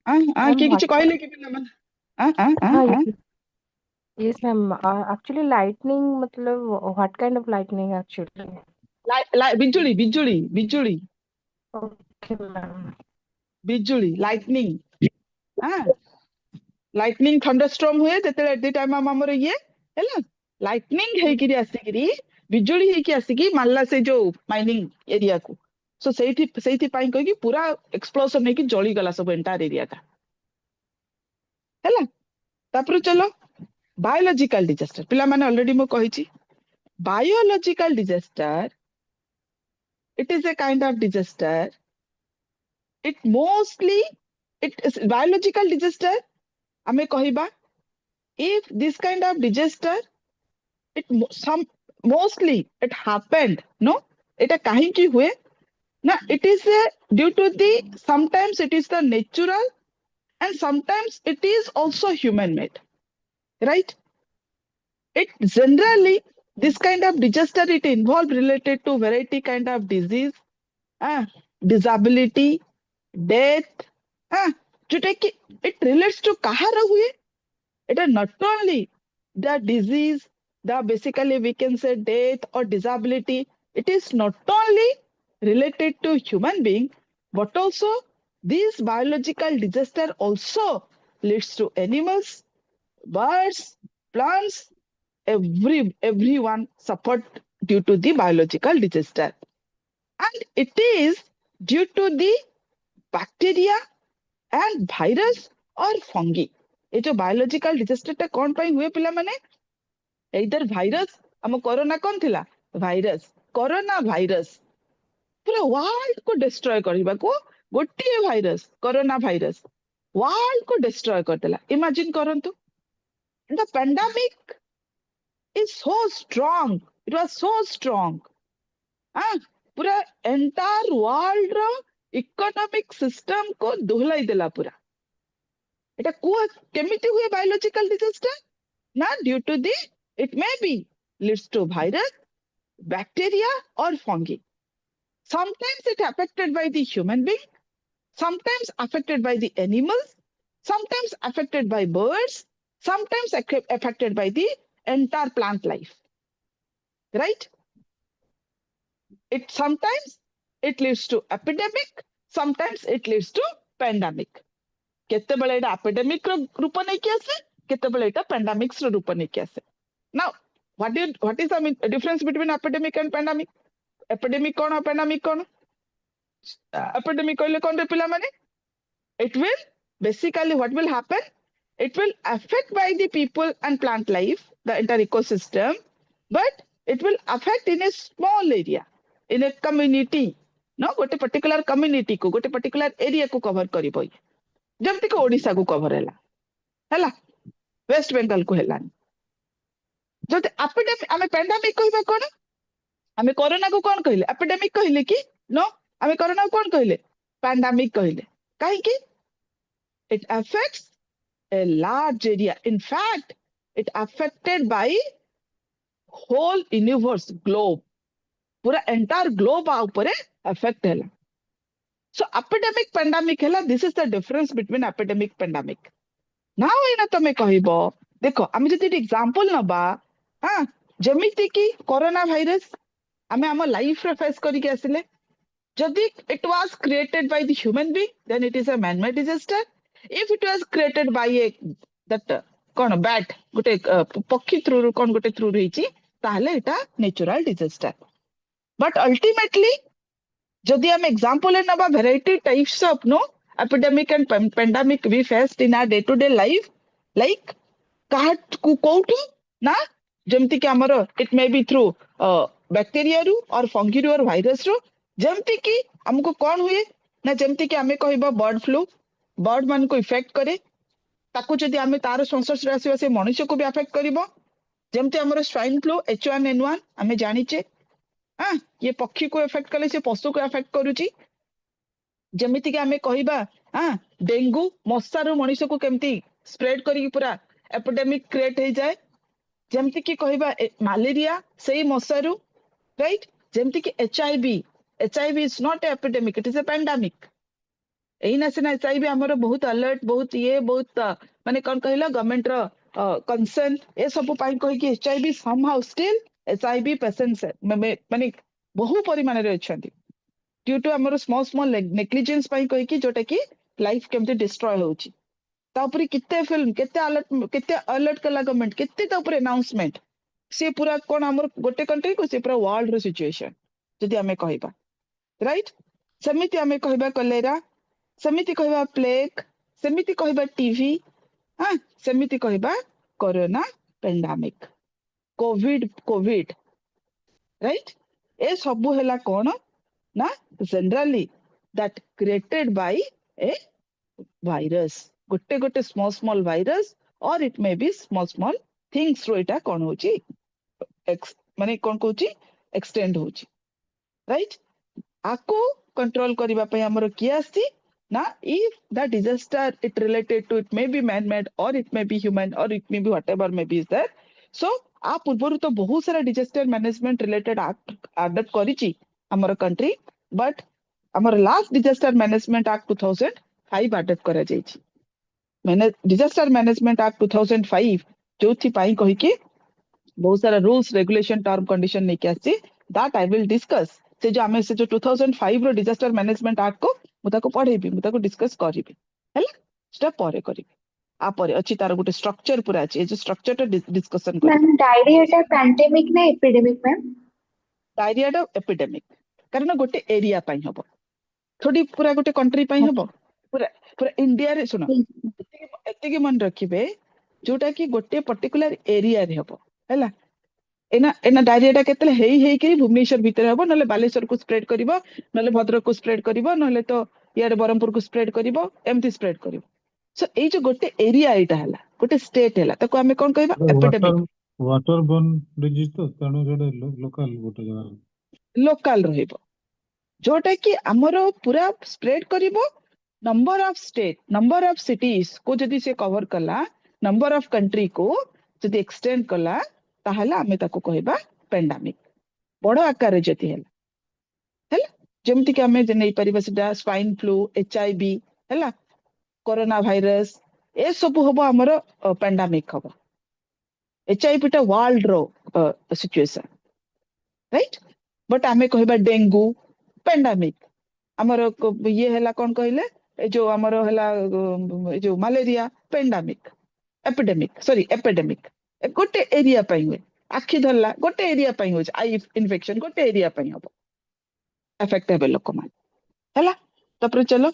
[SPEAKER 6] के किछ कहले कि पिला मन
[SPEAKER 3] Yes, ma'am. Actually, lightning, matlab, what kind of lightning actually?
[SPEAKER 6] बिजुली बिजुली बिजुली
[SPEAKER 3] Okay, ma'am.
[SPEAKER 6] बिजुली lightning हाँ lightning thunderstorm हुए जेतेले एट द टाइम हमर ये हैला lightning हेकिरी आसिकिरी बिजुली हेकी आसिकी मारला से जो माइनिंग एरिया को सो सेठी पाई कहि कि पूरा एक्सप्लोजन हेकी जळी गला सब एंटायर एरिया का हैला तापर चलो बायोलॉजिकल डिजास्टर पिला माने ऑलरेडी मो कहिची biological disaster it is a kind of disaster. It mostly it is biological disaster. Ame kahiba if this kind of disaster mostly it happened no eta kahinki hue na it is due to the sometimes it is the natural and sometimes it is also human made, right? It generally this kind of disaster it involved related to variety kind of disease, disability, death, जोटा कि it relates to kahara हुए it is not only the disease, the basically we can say death or disability, it is not only related to human being but also this biological disaster also leads to animals, birds, plants, everyone suffered due to the biological disaster, and it is due to the bacteria and virus or fungi. ये जो biological disaster टा कौन पाई हुए पिला माने either virus हम corona कौन थिला virus कोरोना virus पूरा वर्ल्ड को destroy करिबा को गोटिए virus कोरोना virus वर्ल्ड को destroy कर देला imagine करंतु the pandemic is so strong, it was so strong, पूरा entire world रो इकोनॉमिक सिस्टम को दोहलाई देला पूरा एटा को केमिति हुए बायोलॉजिकल डिजास्टर ना due to the it may be leads to virus bacteria और fungi sometimes it affected by the human being, sometimes affected by the animals, sometimes affected by birds, sometimes affected by the entire plant life, right? It sometimes it leads to epidemic, sometimes it leads to pandemic. केतेबेले Etah epidemic रो रूप नै कि आसे केतेबेले एटा pandemics रो रूप नै कि आसे. Now what is the difference between epidemic and pandemic? Epidemic cone pandemic cone? Epidemic कहले कोन रे पिला माने it will basically what will happen, it will affect by the people and plant life the entire ecosystem, but it will affect in a small area in a community, no गोटे particular community को गोटे particular area को cover करिबो जेमति को ओडिसा को cover हैला waste Bengal को हैलानी जते एपिडेमिक आमे पैंडेमिक कहबा कोन आमे कोरोना को कोन कहले एपिडेमिक कहले कि नो आमे कोरोना को कोन कहले पैंडेमिक कहले काहे कि it affects a large area, in fact it affected by whole universe globe पूरा entire globe ऊपर affect हैला. So epidemic pandemic hela, this is the difference between epidemic pandemic. Now ina tame kahibo देखो आमे जति example नबा जेमिति कि corona virus आमे हम लाइफ रे फेस करि के आसिले जदि it was created by the human being then it is a man made disaster. If it was created by a that cone bat गोटे पक्षी थ्रू कोन गोटे थ्रू रहिची ताहले एटा नेचुरल डिजास्टर. But ultimately जदि हम एग्जांपल नबा variety types of no epidemic and pandemic we faced in our day to day life like काट को कोठु ना जेमति कि हमर it may be through bacteria रू और fungi रू और virus रू जेमति कि हमको कोन हुए ना जेमति कि हमें कहबा बर्ड फ्लू बर्ड मान को इफेक्ट करे ताकू जदि हमें तार संस्पर्श आसीबा से मनुष्य को भी अफेक्ट करिवो जेमति हमर स्वाइन फ्लू H1N1 हमें जानिचे ये पक्षी को इफेक्ट कले से पशु को इफेक्ट करूची जेमिति कि हमें कहबा डेंगू मशा रो मनुष्य को केमति स्प्रेड करी पूरा एपिडेमिक क्रिएट हो जाए जेमति कि कहबा मलेरिया सेही मशा रो राइट जेमति कि HIV is not A epidemic it is A pandemic एही ना से HIV हमर बहुत अलर्ट बहुत ये बहुत माने कोन कहला गवर्नमेंट रो concern ए सब पाई कहि कि HIV somehow still HIV patients माने बहु परिमाण रे अछंती ड्यू टू हमर स्मॉल नेग्लिजेंस पाई कहि कि जोटा कि लाइफ केमते डिस्ट्रॉय होची तापरी कितने फिल्म केते अलर्ट कला गवर्नमेंट केते तापरे अनाउंसमेंट से पूरा कोन हमर गोटे कंट्री को से पूरा वर्ल्ड रो सिचुएशन जदि हमें कहबा राइट समिति हमें कहबा कलेरा समिति कहबा प्लेग समिति कहबा टीवी हाँ समिति कहबा कोरोना पेंडेमिक कोविड राइट ए सबु हैला कोन ना generally that created by a virus गोटे गोटे small virus or it may be small things रो एटा कोन होची माने कोन कहूची एक्सटेंड होची राइट आको कंट्रोल करिबा पय हमर की आसी ना if the disaster it related to it may be man made or it may be human or it may be whatever may be there so आ पूर्वरु तो बहुत सारा disaster management related act adopt करिची हमर कंट्री बट हमर last disaster management act 2005 adopt करा जायछि मैंने disaster management act 2005 जोथि पाई कहि कि बहुत सारा रूल्स रेगुलेशन टर्म कंडीशन नै के आछि दैट आई विल डिस्कस से जो हमें से जो 2005 रो डिजास्टर मैनेजमेंट एक्ट को मुताको पढेबी मुताको डिस्कस करिबी हैला सेटा परे करिबी आ परे अछि तार गुटे स्ट्रक्चर पूरा अछि ए जो स्ट्रक्चर टा डिस्कशन करिबी
[SPEAKER 8] मैम डायरिया टा पैंडेमिक ना एपिडेमिक मैम
[SPEAKER 6] डायरिया टा एपिडेमिक कारण गोटे एरिया पाई हबो थोड़ी पूरा गोटे कंट्री पाई हबो पूरा पूरा इंडिया रे सुनो एते मन रखिबे जोटा कि गोटे पर्टिकुलर एरिया रे हबो हैला एना डायरिया टा केतले हेई कि भुवनेश्वर भीतर हबो नले बालेश्वर को स्प्रेड करिवो नले भद्रक को स्प्रेड करिवो नले तो यार बरहमपुर को स्प्रेड करिवो एमती स्प्रेड करिवो सो ए जो गोटे एरिया एटा हला गोटे स्टेट हला ताको हमें कोन कहबा एपिडेमिक
[SPEAKER 7] वाटर बोर्न डिजीज तो तणो जोडे लोकल गोटे जगह
[SPEAKER 6] लोकल रहिबो जोटा कि हमरो पूरा स्प्रेड करिवो number of state number of cities को जदी से कवर कला नंबर ऑफ कंट्री को जदी एक्सटेंड कला ताहला हमें ताको कहबा पेंडेमिक बड़ आकार जति हैला जेमति कि हमें जे नै परिबा सेटा स्वाइन फ्लू HIV हैला कोरोना वायरस ए सब होबो हमरो पेंडेमिक होबो HIV टा वर्ल्ड रो सिचुएशन राइट बट हमें कहबा डेंगू पेंडेमिक हमरो ये हैला कोन कहले ए जो हमरो हैला ए जो malaria pandemic epidemic sorry epidemic गोटे एरिया पाई हुए आखि धरला गोटे एरिया पाई हो आई इन्फेक्शन गोटे एरिया पाई हबो अफेक्ट हेबे लोक मान हैला तपर चलो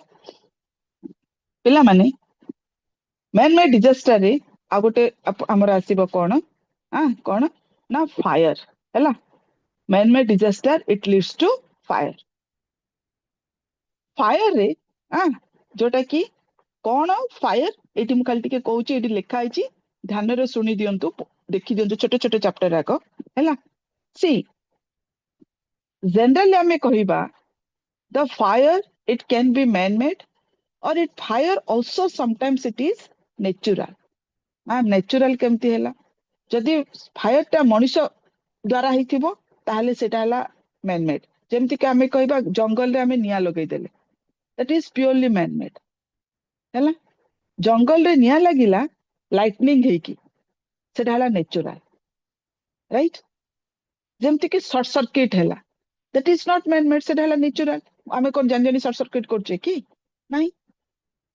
[SPEAKER 6] पिला माने मैन मेड डिजास्टर रे आ गोटे हमर आसीबो कोन कोन ना फायर हैला man made disaster it leads to fire fire रे जोटा कि कोन फायर एटी मु खाली टिके कहूची एटी लिखा आइची ध्यान रे सुनी दियंतु देखि दियंतु छोटे छोटे चैप्टर आको हैला सी जनरली हमें कहिबा the fire it can be man made or it fire also sometimes it is natural ma'am natural केमती हैला जदी फायर टा मनुष्य द्वारा हिथिबो ताहले सेटा हैला मैन मेड जेमति कि हमें कहिबा जंगल रे हमें निया लगै देले that is purely man made हैला जंगल रे निया लागिला लाइटनिंग है कि सेटा हला नेचुरल राइट जेमति कि शॉर्ट सर्किट हैला that is not man made सेटा हला नेचुरल हमें कोन जान जानी शॉर्ट सर्किट करछे कि नहीं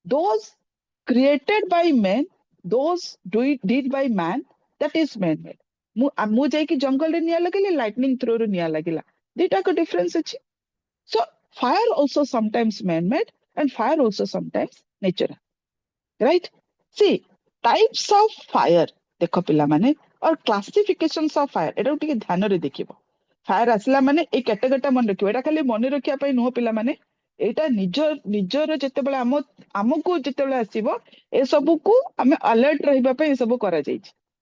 [SPEAKER 6] those created by man those did by man that is man made मु जाई कि जंगल रे निया लगेले लाइटनिंग थ्रू रे निया लागिला दुटा को डिफरेंस अछि so fire also sometimes man made and fire also sometimes natural right सी टाइप्स ऑफ फायर देखो पिला माने और क्लासिफिकेशंस ऑफ फायर एटा टिके ध्यान रे देखिबो फायर आसला माने ए कैटेगरी मन रखिबो एटा खाली मन रखिया पई नो पिला माने एटा निजर जते बेला हमको जते बेला आसीबो ए सब को हमें अलर्ट रहिबा पई ए सब करा जाई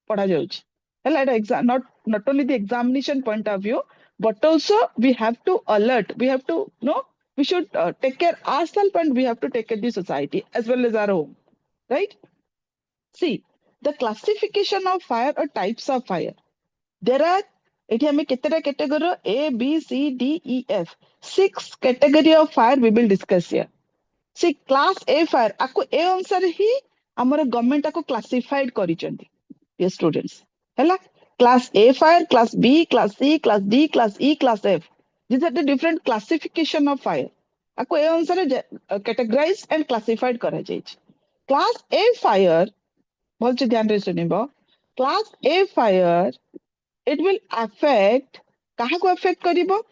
[SPEAKER 6] पढ़ा जाउची हला एटा exam not only the examination point of view but also we have to alert we have to we should take care ourselves and we have to take care the society as well as our home right see the classification of fire or types of fire there are एठी हमें केतेटा category A B C D E F 6 category of fire we will discuss here see class A fire आको ए अनुसार ही हमर government आको classified करिचंती dear students. Hela class A fire, class B, class C, class D, class E, class F. These are the different classification of fire. आपको ए अनुसार categorized and classified करा जाइछ. Class A fire बहुत से ध्यान रे सुनिबो. Class A fire it will affect कहा को affect करिबो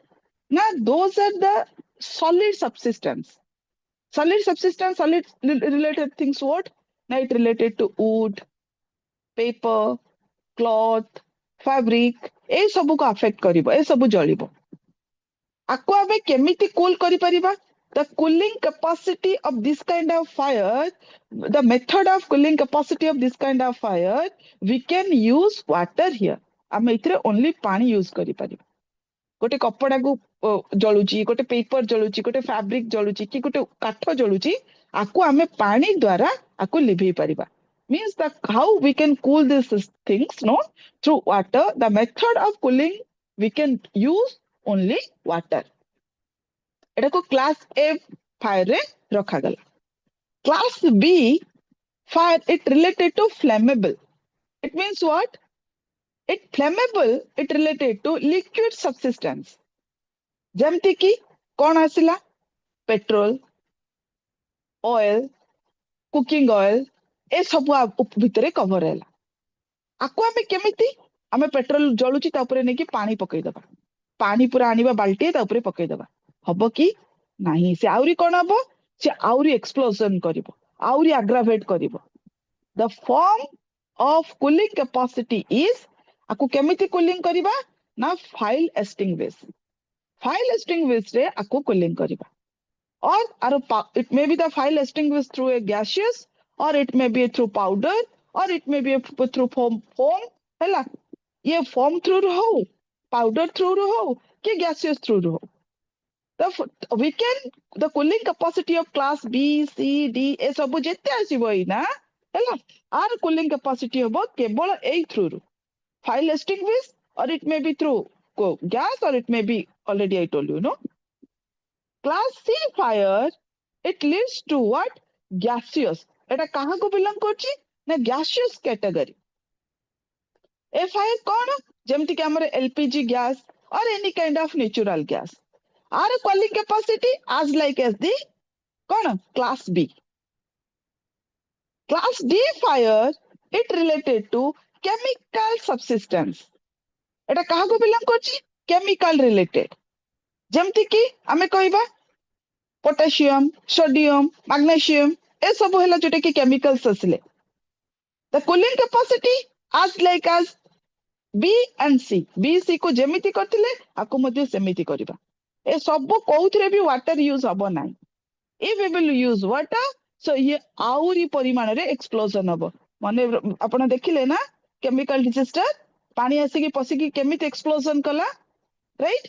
[SPEAKER 6] ना those are the solid substance. Solid substance, solid related things what? Now it related to wood, paper, cloth, fabric. ए सबु को affect करिबो ए सबु जळिबो आको आबे केमिति कूल करि परिबा the cooling capacity of this kind of fire the method of cooling capacity of this kind of fire we can use water here हम इथरे only पानी use करि परिबा गोटे कपड़ा को जळुची गोटे पेपर जळुची गोटे फैब्रिक जळुची कि गोटे काठ जळुची आको हमें पानी द्वारा आको लिभेई परिबा means that how we can cool these things no through water the method of cooling we can use only water एटा को क्लास ए फायर रे रखा गला class B fire it related to flammable it means what it flammable it related to liquid substance जेमति की कौन आसिला petrol oil cooking oil ए सब भितरे कवर हैला आको हमें केमिति हमें पेट्रोल जळुची ता ऊपर नेकी पानी पकई दबा पानी पूरा आनिबा बाल्टी ता ऊपर पकई दबा हबो की नाही से आउरी कोन हबो से आउरी एक्सप्लोजन करिवो आउरी एग्रावेट करिवो the form of cooling capacity is आको केमिति कूलिंग करिबा ना फाइल एक्सटिंग्विश रे आको कूलिंग करिबा और आरो it may be the fire extinguish through a gaseous or it may be through powder or it may be through foam हैला ये फोम थ्रू हो पाउडर थ्रू हो कि गैसियस थ्रू हो we can the cooling capacity of class B C D ए सब जेते आसीबो ना हैला आर cooling capacity होबो केवल A through file extinguish or it may be through gas or it may be already I told you no class C fire it leads to what gaseous eta kaha ko belong करछि ना gaseous category ए fire कोन जेमति कि हमर LPG gas or any kind of natural gas our cooling capacity as like as the cone class B class D fire it related to chemical substance एटा कहा को belong करछि chemical related जेमति कि हमें कहबा potassium sodium magnesium ए सब होला जोटे कि chemicals असले the cooling capacity as like as B and C B C को जेमिति करथिले आको मध्ये सेमिति करबा ए सब कोउथरे भी वाटर यूज हबो नाही if we will use water so ये आउरी परिमाण रे एक्सप्लोजन हबो माने आपण देखिले ना केमिकल डिजास्टर पानी आसी की पसी की केमिति एक्सप्लोजन कला राइट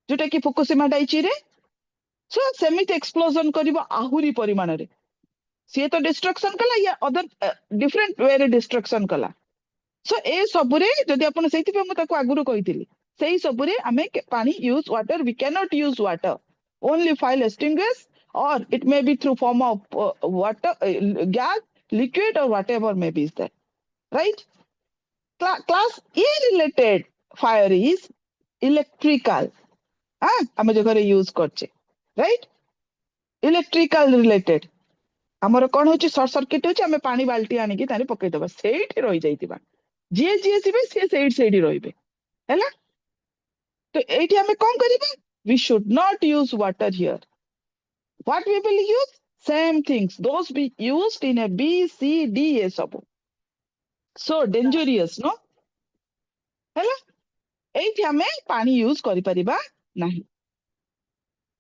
[SPEAKER 6] जोटा कि फुकुशिमा डाइची रे सो सेमिति एक्सप्लोजन करबो आहुरी परिमाण रे से तो डिस्ट्रक्शन कला या अदर डिफरेंट वे रे डिस्ट्रक्शन कला सो ए सबुरे जदि आपण सेति पे म ताको आगुरो कहितिली सेही सबुरे हमें पानी use water we can not use water only fire extinguish or it may be through form of water gas liquid or whatever may be there right class A related fire is electrical हम जो घरे use करछे right electrical related हमर कोन होची short circuit होची हमें पानी बाल्टी आनी की तारे पकई दबा सेठी रहि जाइतिबा जे सिबे से सेठी रहिबे हैला तो एठी हमें कोन करिबा we should not use water here what we will use same things those be used in a B C D ए सब so dangerous no हैला एठी हमें पानी यूज करि परिबा नाही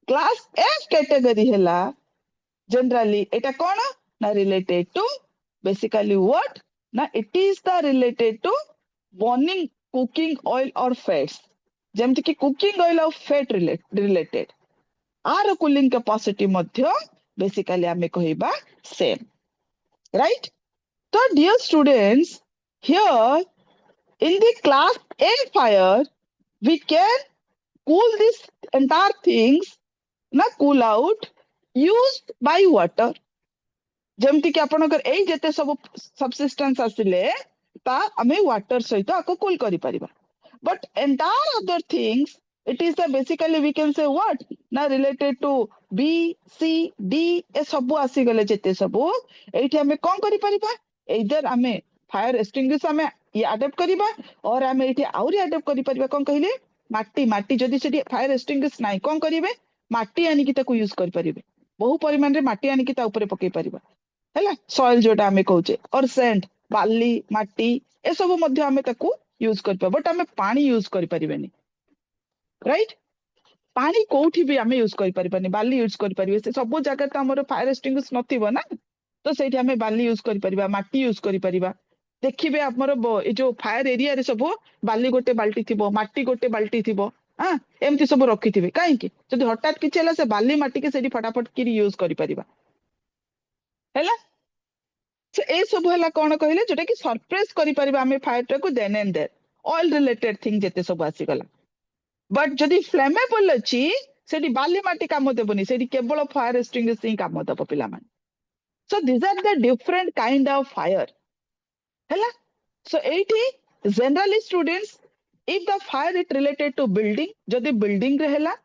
[SPEAKER 6] क्लास F कैटेगरी हैला generally एटा कोन ना related to basically what ना it is the related to burning cooking oil or fats जेमति कि cooking oil or fat related आर कूलिंग कैपेसिटी मध्य बेसिकली हमें कहिबा सेम राइट तो dear students here in the class A fire we can cool this entire things ना cool out used by water जेमति कि आपन अगर ए जेते सब सबसिस्टेंस आसिले ता आमे वाटर सहित आको कूल करि परिबा but entire other things it is the basically we can say what na related to B C D ए सब आसी गले जेते सब एठी हमें कोन करि परिबा either हमें फायर एक्सटिंग्विश हमें ये अडॉप्ट करिबा और हमें एठी आउरी अडॉप्ट करि परिबा कोन कहिले माटी माटी जदी सेठी फायर एक्सटिंग्विश नाही कोन करिवे माटी आनी कि ताको यूज करि परिबे बहु परिमाण रे माटी आनी कि ता ऊपर पकई परिबा हैला सॉइल जोटा हमें कहूचे और सेंट बाली माटी ए सब मध्ये हमें ताको यूज करपा बट हमें पानी यूज करि परिबेनी राइट पानी कोठी भी हमें यूज करि परिबानी बाली यूज करि परिबे से सब जगह त हमर फायर एक्सटिंग्विश नथिबो ना तो सेठी हमें बाली यूज करि परिबा माटी यूज करि परिबा देखिबे हमर ए जो फायर एरिया रे सब बाली गोटे बाल्टी थिबो माटी गोटे बाल्टी थिबो हां एमती सब रखिथिबे काहे कि जदी हठात किछ होला से बाली माटी के सेठी फटाफट किरी यूज करि परिबा हैला So, ए सब हला कोन कहिले जोटा कि सरप्राइज करि परिबा हमें फायर को then and there all related thing जेते सब आसी गला बट जदी फ्लेमेबल अछि सेठी बाली माटी काम देबनी सेठी केवल फायर एक्सटिंग्विश ही काम दब पिला मान so this are the different kind of fire हैला सो एठी generally students if the fire it related to building जदी बिल्डिंग रे हैला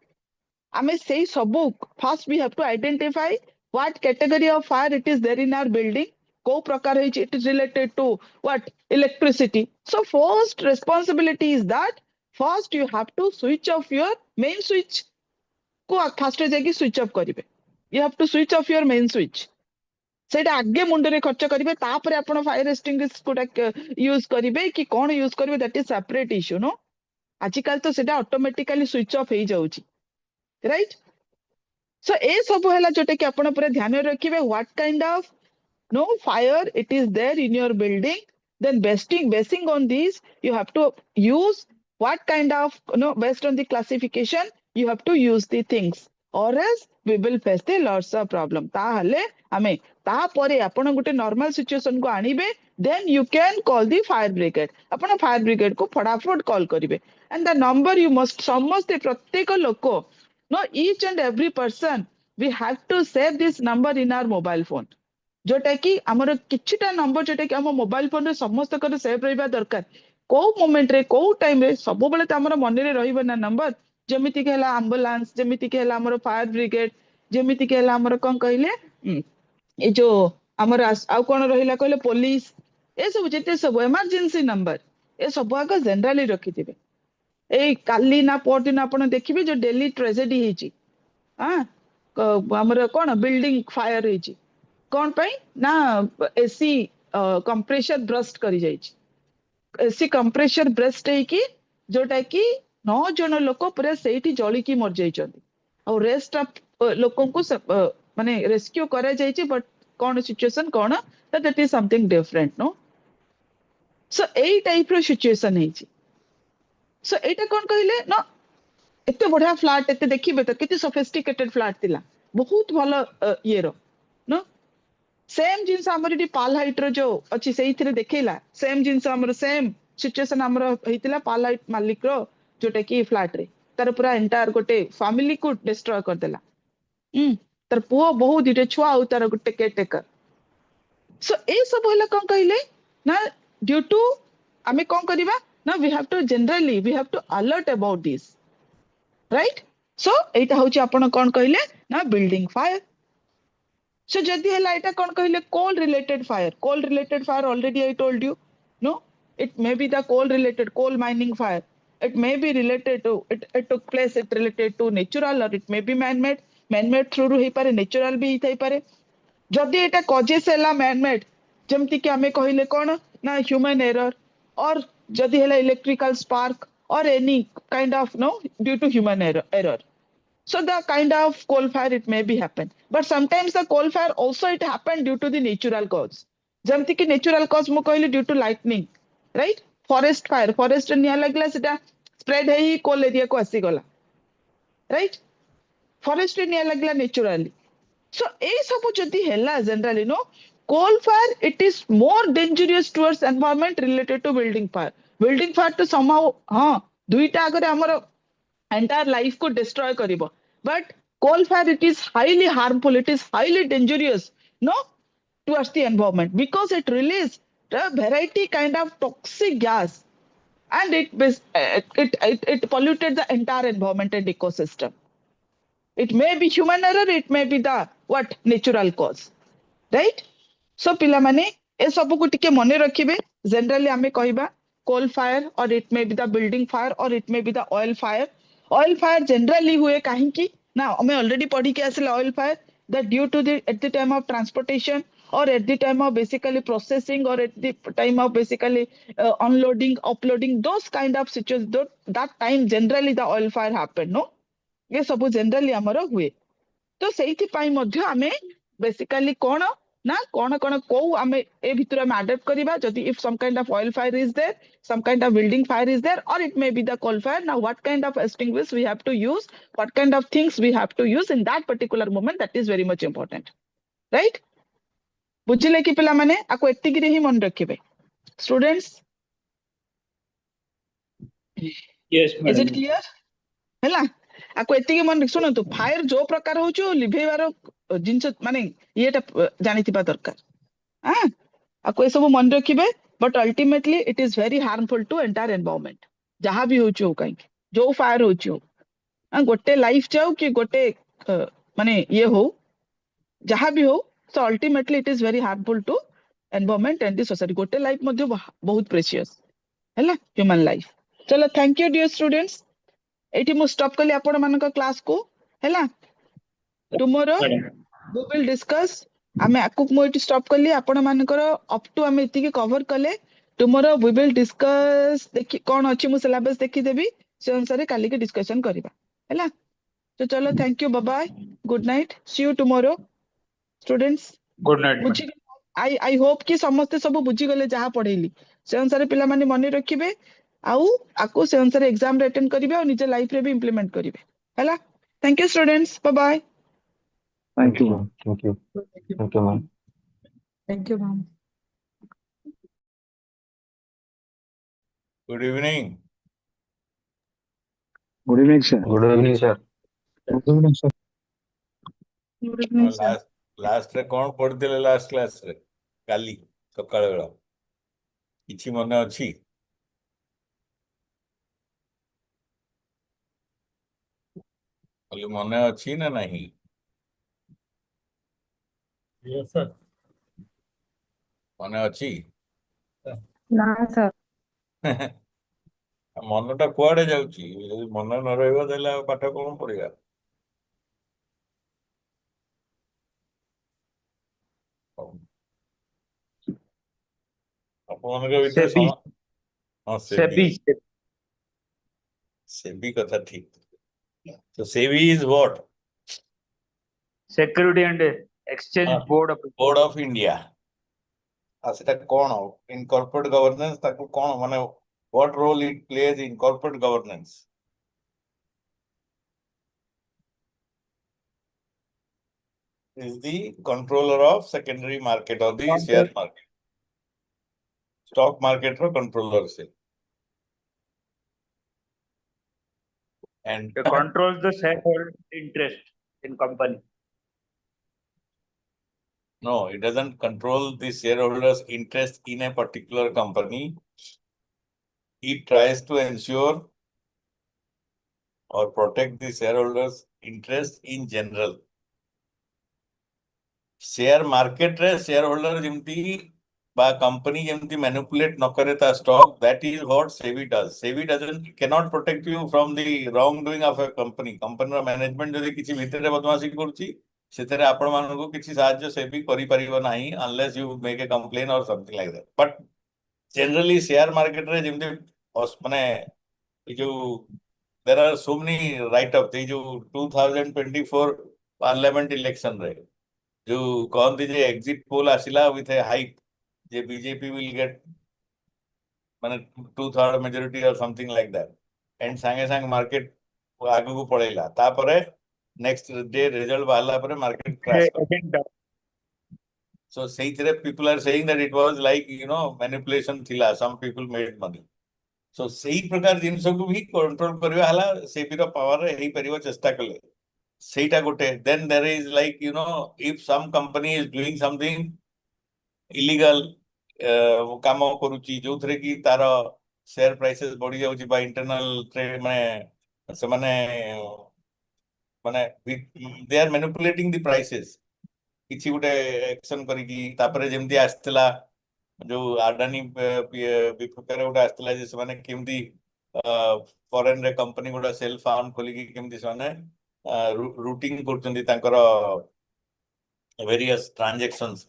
[SPEAKER 6] हमें सेही सब first we have to identify what category of fire it is there in our building को प्रकार है it is related to what electricity so first responsibility is that first you have to switch off your main switch को fast जाके switch off करिवे you have to switch off your main switch सेटा आगे मुंड रे खर्च करिवे तापर आपण फायर एक्सटिंग्विश कोटा यूज करिवे कि कोन यूज करिवे that is separate issue no आजिकल तो सेटा ऑटोमेटिकली स्विच ऑफ हे जाउची राइट सो ए सब हला जोटे कि आपण पूरा ध्यान रखिवे what kind of no fire it is there in your building then basing on these you have to use what kind of based on the classification you have to use the things or else we will face the lots of problem ta hale ame ta pore apon gote normal situation ko anibe then you can call the fire brigade apon fire brigade ko फटाफट call करिवे and the number you must समस्त प्रत्येक लोक no each and every person we have to save this number in our mobile phone जोटा कि हमर किछटा number जोटा कि हम मोबाइल फोन रे समस्त कर सेव रहिबा दरकार को मोमेंट रे को टाइम रे सब बेले त हमर मन रे रहिबा ना नंबर जेमिति के हला एम्बुलेंस जेमिति के हला हमर फायर ब्रिगेड जेमिति के हला हमर कोन कहिले ए जो हमर आ कोन रहिला कहिले पुलिस ए सब जेते सब इमरजेंसी नंबर ए सब आग जनरली रखि दिबे ए काली ना पोर्ट दिन आपण देखिबे जो डेली ट्रेजेडी हेची हां हमर कोन बिल्डिंग फायर हेची कौन पाई ना एसी कंप्रेसर ब्रस्ट करी जाइछि एसी कंप्रेसर ब्रस्ट है कि जोटा कि 9 जन लोक पूरा सेठी जळी की मर जाइछन्ती और रेस्ट ऑफ लोकों को माने रेस्क्यू करा जाइछि बट कौन सिचुएशन कौन that is something different no so एई टाइप रो सिचुएशन हेछि सो एटा कौन कहिले न एते बढ़िया फ्लैट एते देखिबे तो किति सोफिस्टिकेटेड फ्लैट तिला बहुत भलो ये रो नो सेम जिंस हमर डी पाल हाइट रो जो अछि सेही थिरे देखैला सेम जिंस हमर सेम सिचुएशन हमर हेतिला पाल हाइट मालिक रो जोटा कि फ्लैट रे तार पूरा एंटायर गोटे फैमिली को डिस्ट्रॉय कर देला तार पुओ बहुत दिटे छुआ आ तार गोटे केटेकर सो ए सब होला कोन कहिले ना ड्यू टू हमें कोन करिबा ना we have to generally we have to alert about this right so एटा होची आपण कोन कहिले ना बिल्डिंग फायर So जदि हला एटा कोन कहिले coal related fire already I told you no it may be the coal mining fire it may be related to it took place it related to natural or it may be man made through ru हे पारे natural भी थई पारे जदि एटा causes हला man made जेमति कि हमें कहिले कोन ना human error or जदि हला electrical spark or any kind of no due to human error so the kind of coal fire it may be happen but sometimes the coal fire also it happen due to the natural cause जेमति कि natural cause मु कहली due to lightning right forest fire forest निया लागला सेटा spread हेई coal area को आसी गला right forest निया लागला naturally so ए सब जदि हेला generally no coal fire it is more dangerous towards environment related to building fire to somehow हां दुईटा अगर हमर entire life को destroy करिवो but coal fire it is highly harmful it is highly dangerous no towards the environment because it release a variety kind of toxic gas, and it polluted the entire environment and ecosystem. It may be human error, it may be the what natural cause, right? So pilamane e sabu ku tike mane rakhibe. Generally ame kahiba coal fire, or it may be the building fire, or it may be the oil fire. Oil fire generally हुए काहेंकी ना हमें already पढ़ी के असले oil fire that due to the at the time of transportation, or at the time of basically processing, or at the time of basically unloading, uploading, those kind of situations, that time generally the oil fire happen, no? ये सब generally हमरो हुए. तो ସେଇଥି ପାଇଁ ମଧ୍ୟ ଆମେ basically କଣ ନା କଣ କଣ କୋଉ ଆମେ ଏ ଭିତରେ ଆମେ ଆଡପ୍ଟ କରିବା ଯଦି if some kind of oil fire is there, some kind of building fire is there, or it may be the coal fire. Now what kind of extinguish we have to use, what kind of things we have to use in that particular moment, that is very much important, right? ବୁଝିଲେ କି ପିଲାମାନେ? ଆକୁ ଏତିକିରେ ହିଁ ମନେ ରଖିବେ students.
[SPEAKER 5] Yes,
[SPEAKER 6] Is it
[SPEAKER 5] madam.
[SPEAKER 6] clear? ହେଲା ଆକୁ ଏତିକି ମନେ ଶୁଣନ୍ତୁ, ଫାୟାର ଯୋଉ ପ୍ରକାର ହଉଛି ଲିଭେଇବାର ଜିନିଷ ମାନେ ଇଏଟା ଜାଣିଥିବା ଦରକାର। ଆକୁ ଏସବୁ ମନେ ରଖିବେ, but ultimately it is very harmful to entire environment. ଯାହା ବି ହଉଛି ହଉ କାହିଁକି, ଯୋଉ ଫାୟାର ହଉଛି ହଉ, ଗୋଟେ ଲାଇଫ ଯାଉ କି ଗୋଟେ ମାନେ ଇଏ ହଉ, ଯାହା ବି ହଉ, so ultimately it is very harmful to environment and the society। ଗୋଟେ ଲାଇଫ ମଧ୍ୟ ବହୁତ ପ୍ରେସିୟସ୍ ହେଲା, ହ୍ୟୁମାନ ଲାଇଫ। ଚलो ଥ୍ୟାଙ୍କ ୟୁ ଡିୟର ଷ୍ଟୁଡେଣ୍ଟସ୍। ଏଇଠି ମୁଁ ଷ୍ଟପ୍ କଲି ଆପଣ ମାନଙ୍କ କ୍ଲାସ କୁ ହେଲା। ଟୁମୋରୋ we will discuss, ଆମେ ଆକୁ ମୁଁ ଏଇଠି ଷ୍ଟପ୍ କଲି, ଆପଣ ମାନଙ୍କର ଅପ୍ ଟୁ ଆମେ ଏତିକି କଭର କଲେ। ଟୁମୋରୋ we will discuss, ଦେଖି କଣ ଅଛି ମୁଁ ସିଲାବସ୍ ଦେଖିଦେବି, ସେ ଅନୁସାରେ କାଲିକି ଡିସ୍କସନ କରିବା ହେଲା। ତ ଚलो thank you, bye bye, good night, see you tomorrow students.
[SPEAKER 5] Good night, madam.
[SPEAKER 6] ବୁଝି I hope କି ସମସ୍ତେ ସବୁ ବୁଝିଗଲେ ଯାହା ପଢେଇଲି, ସେ ଅନୁସାରେ ପିଲାମାନେ ମନେ ରଖିବେ, ଆଉ ଆକୁ ସେ ଅନୁସାରେ ଏକ୍ସାମ ରେ ଆଟେଣ୍ଡ କରିବେ, ଆଉ ନିଜ ଲାଇଫ ରେ ବି ଇମ୍ପ୍ଲିମେଣ୍ଟ କରିବେ ହେଲା। Thank you students, bye bye.
[SPEAKER 1] Thank you. Thank you. Thank you, ma'am.
[SPEAKER 3] Thank you, ma'am.
[SPEAKER 9] Good evening.
[SPEAKER 7] Good evening, sir.
[SPEAKER 1] Good evening, sir.
[SPEAKER 7] Good evening, sir.
[SPEAKER 3] Good evening, sir.
[SPEAKER 9] Last ରେ କଣ ପଢିଥିଲେ last class ରେ? କାଲି ସକାଳ ବେଳ କିଛି ମନେ ଅଛି? ମନେ ଅଛି ନା ନାହିଁ?
[SPEAKER 5] Yes, sir.
[SPEAKER 9] ମନେ ଅଛି?
[SPEAKER 3] ନା sir.
[SPEAKER 9] ମନଟା କୁଆଡେ ଯାଉଛି? ଯଦି ମନ ନ ରହିବ ତାହେଲେ ଆଉ ପାଠ କଣ ପଢିବା? ଆପଣମାନଙ୍କ ଭିତରେ
[SPEAKER 5] SEBI.
[SPEAKER 9] ହଁ
[SPEAKER 5] SEBI.
[SPEAKER 9] ସେବି କଥା ଠିକ। So SEBI is what?
[SPEAKER 5] Security and Exchange Board of
[SPEAKER 9] Board of India। ଆଉ ସେଟା କଣ in corporate governance, ତାକୁ କଣ ମାନେ what role it plays in corporate governance? Is the controller of secondary market or the share market, stock market ର controller ସେ। And
[SPEAKER 5] It controls the shareholder interest in company.
[SPEAKER 9] no, it doesn't control the shareholders' interest in a particular company. It tries to ensure or protect the shareholders' interest in general. Share market रे shareholder जेमती बा company जेमती manipulate न करे ता stock, that is what SEBI does. SEBI cannot protect you from the wrongdoing of a company. Company ର management ଯଦି କିଛି ଭିତରେ ବଦମାशी କରୁଛି, ସେଥିରେ ଆପଣ ମାନଙ୍କୁ କିଛି ସାହାଯ୍ୟ SEBI କରିପାରିବ ନାହିଁ unless you make a complaint or something like that. But generally share market ରେ ଯେମତି ମାନେ ଏ ଯୋଉ there are so many write-ups, ଏଇ ଯୋଉ 2024 parliament election ରେ ଯୋଉ କହନ୍ତି ଯେ exit poll ଆସିଲା with a hype ଯେ BJP will get ମାନେ 2/3 majority or something like that, and ସାଙ୍ଗେ ସାଙ୍ଗେ market ଆଗକୁ ପଳେଇଲା, ତାପରେ next day result ବାହାରିଲା ପରେ market crash କଲା। So ସେଇଥିରେ people are saying that it was like manipulation ଥିଲା, some people made money। So ସେଇ ପ୍ରକାର ଜିନିଷକୁ ବି control କରିବା ହେଲା SEBI ର power ରେ ହେଇପାରିବ ଚେଷ୍ଟା କଲେ, ସେଇଟା ଗୋଟେ। Then there is like if some company is doing something illegal, काम करुची जो थरे की तार शेयर प्राइसेस बढ़ी जाउची बा इंटरनल ट्रेड माने से माने they are manipulating the prices किछि गुटे एक्शन करिकी तापरे जेमती आस्थिला जो अडानी विपक्षरे गुटे आस्थिला जे से माने केमती फॉरेन रे कंपनी गुटा सेल फाउंड खोलिकी केमती से माने रूटिंग करचंदी तांकर various transactions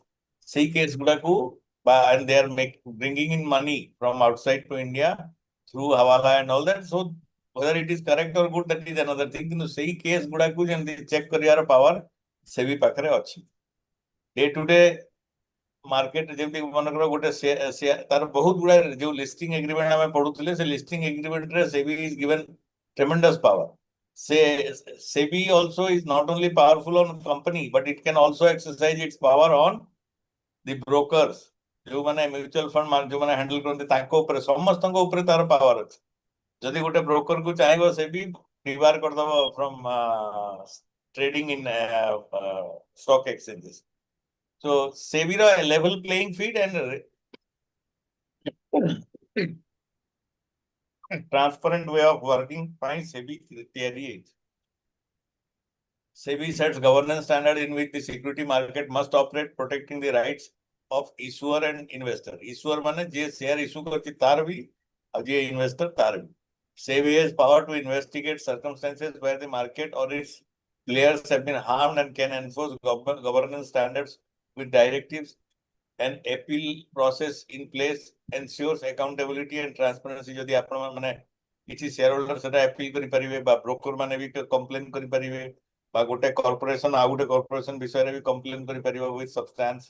[SPEAKER 9] sei case guda ku and they are bringing in money from outside to India through hawala and all that. So whether it is correct or good, that is another thing. Kintu sei case guda ku jemti check kariyar power sebi pakhare achi. Day to day market jemti manakra gote tar bahut guda jo listing agreement ame paduthile se listing agreement re sebi is given tremendous power. SEBI also is not only powerful on company, but it can also exercise its power on the brokers. जो माने mutual fund जो माने handle करते ताको ऊपर समस्त ऊपर तार पावर अछि जदि गोटे ब्रोकर को चाहेबो सेबी डिबार कर दबो from trading in stock exchanges. So SEBI रा level playing field and transparent way of working by SEBI theory. SEBI sets governance standard in which the security market must operate, protecting the rights of issuer and investor. Issuer माने जे share issue करती तार भी, और जे investor तार भी. SEBI has power to investigate circumstances where the market or its players have been harmed and can enforce governance standards with directives. An appeal process in place ensures accountability and transparency. जदि आपण माने किसी shareholder सेटा appeal करि परिवे बा broker माने भी complain करि परिवे बा गोटे corporation आ गोटे corporation विषय रे भी complain करि परिवे with substance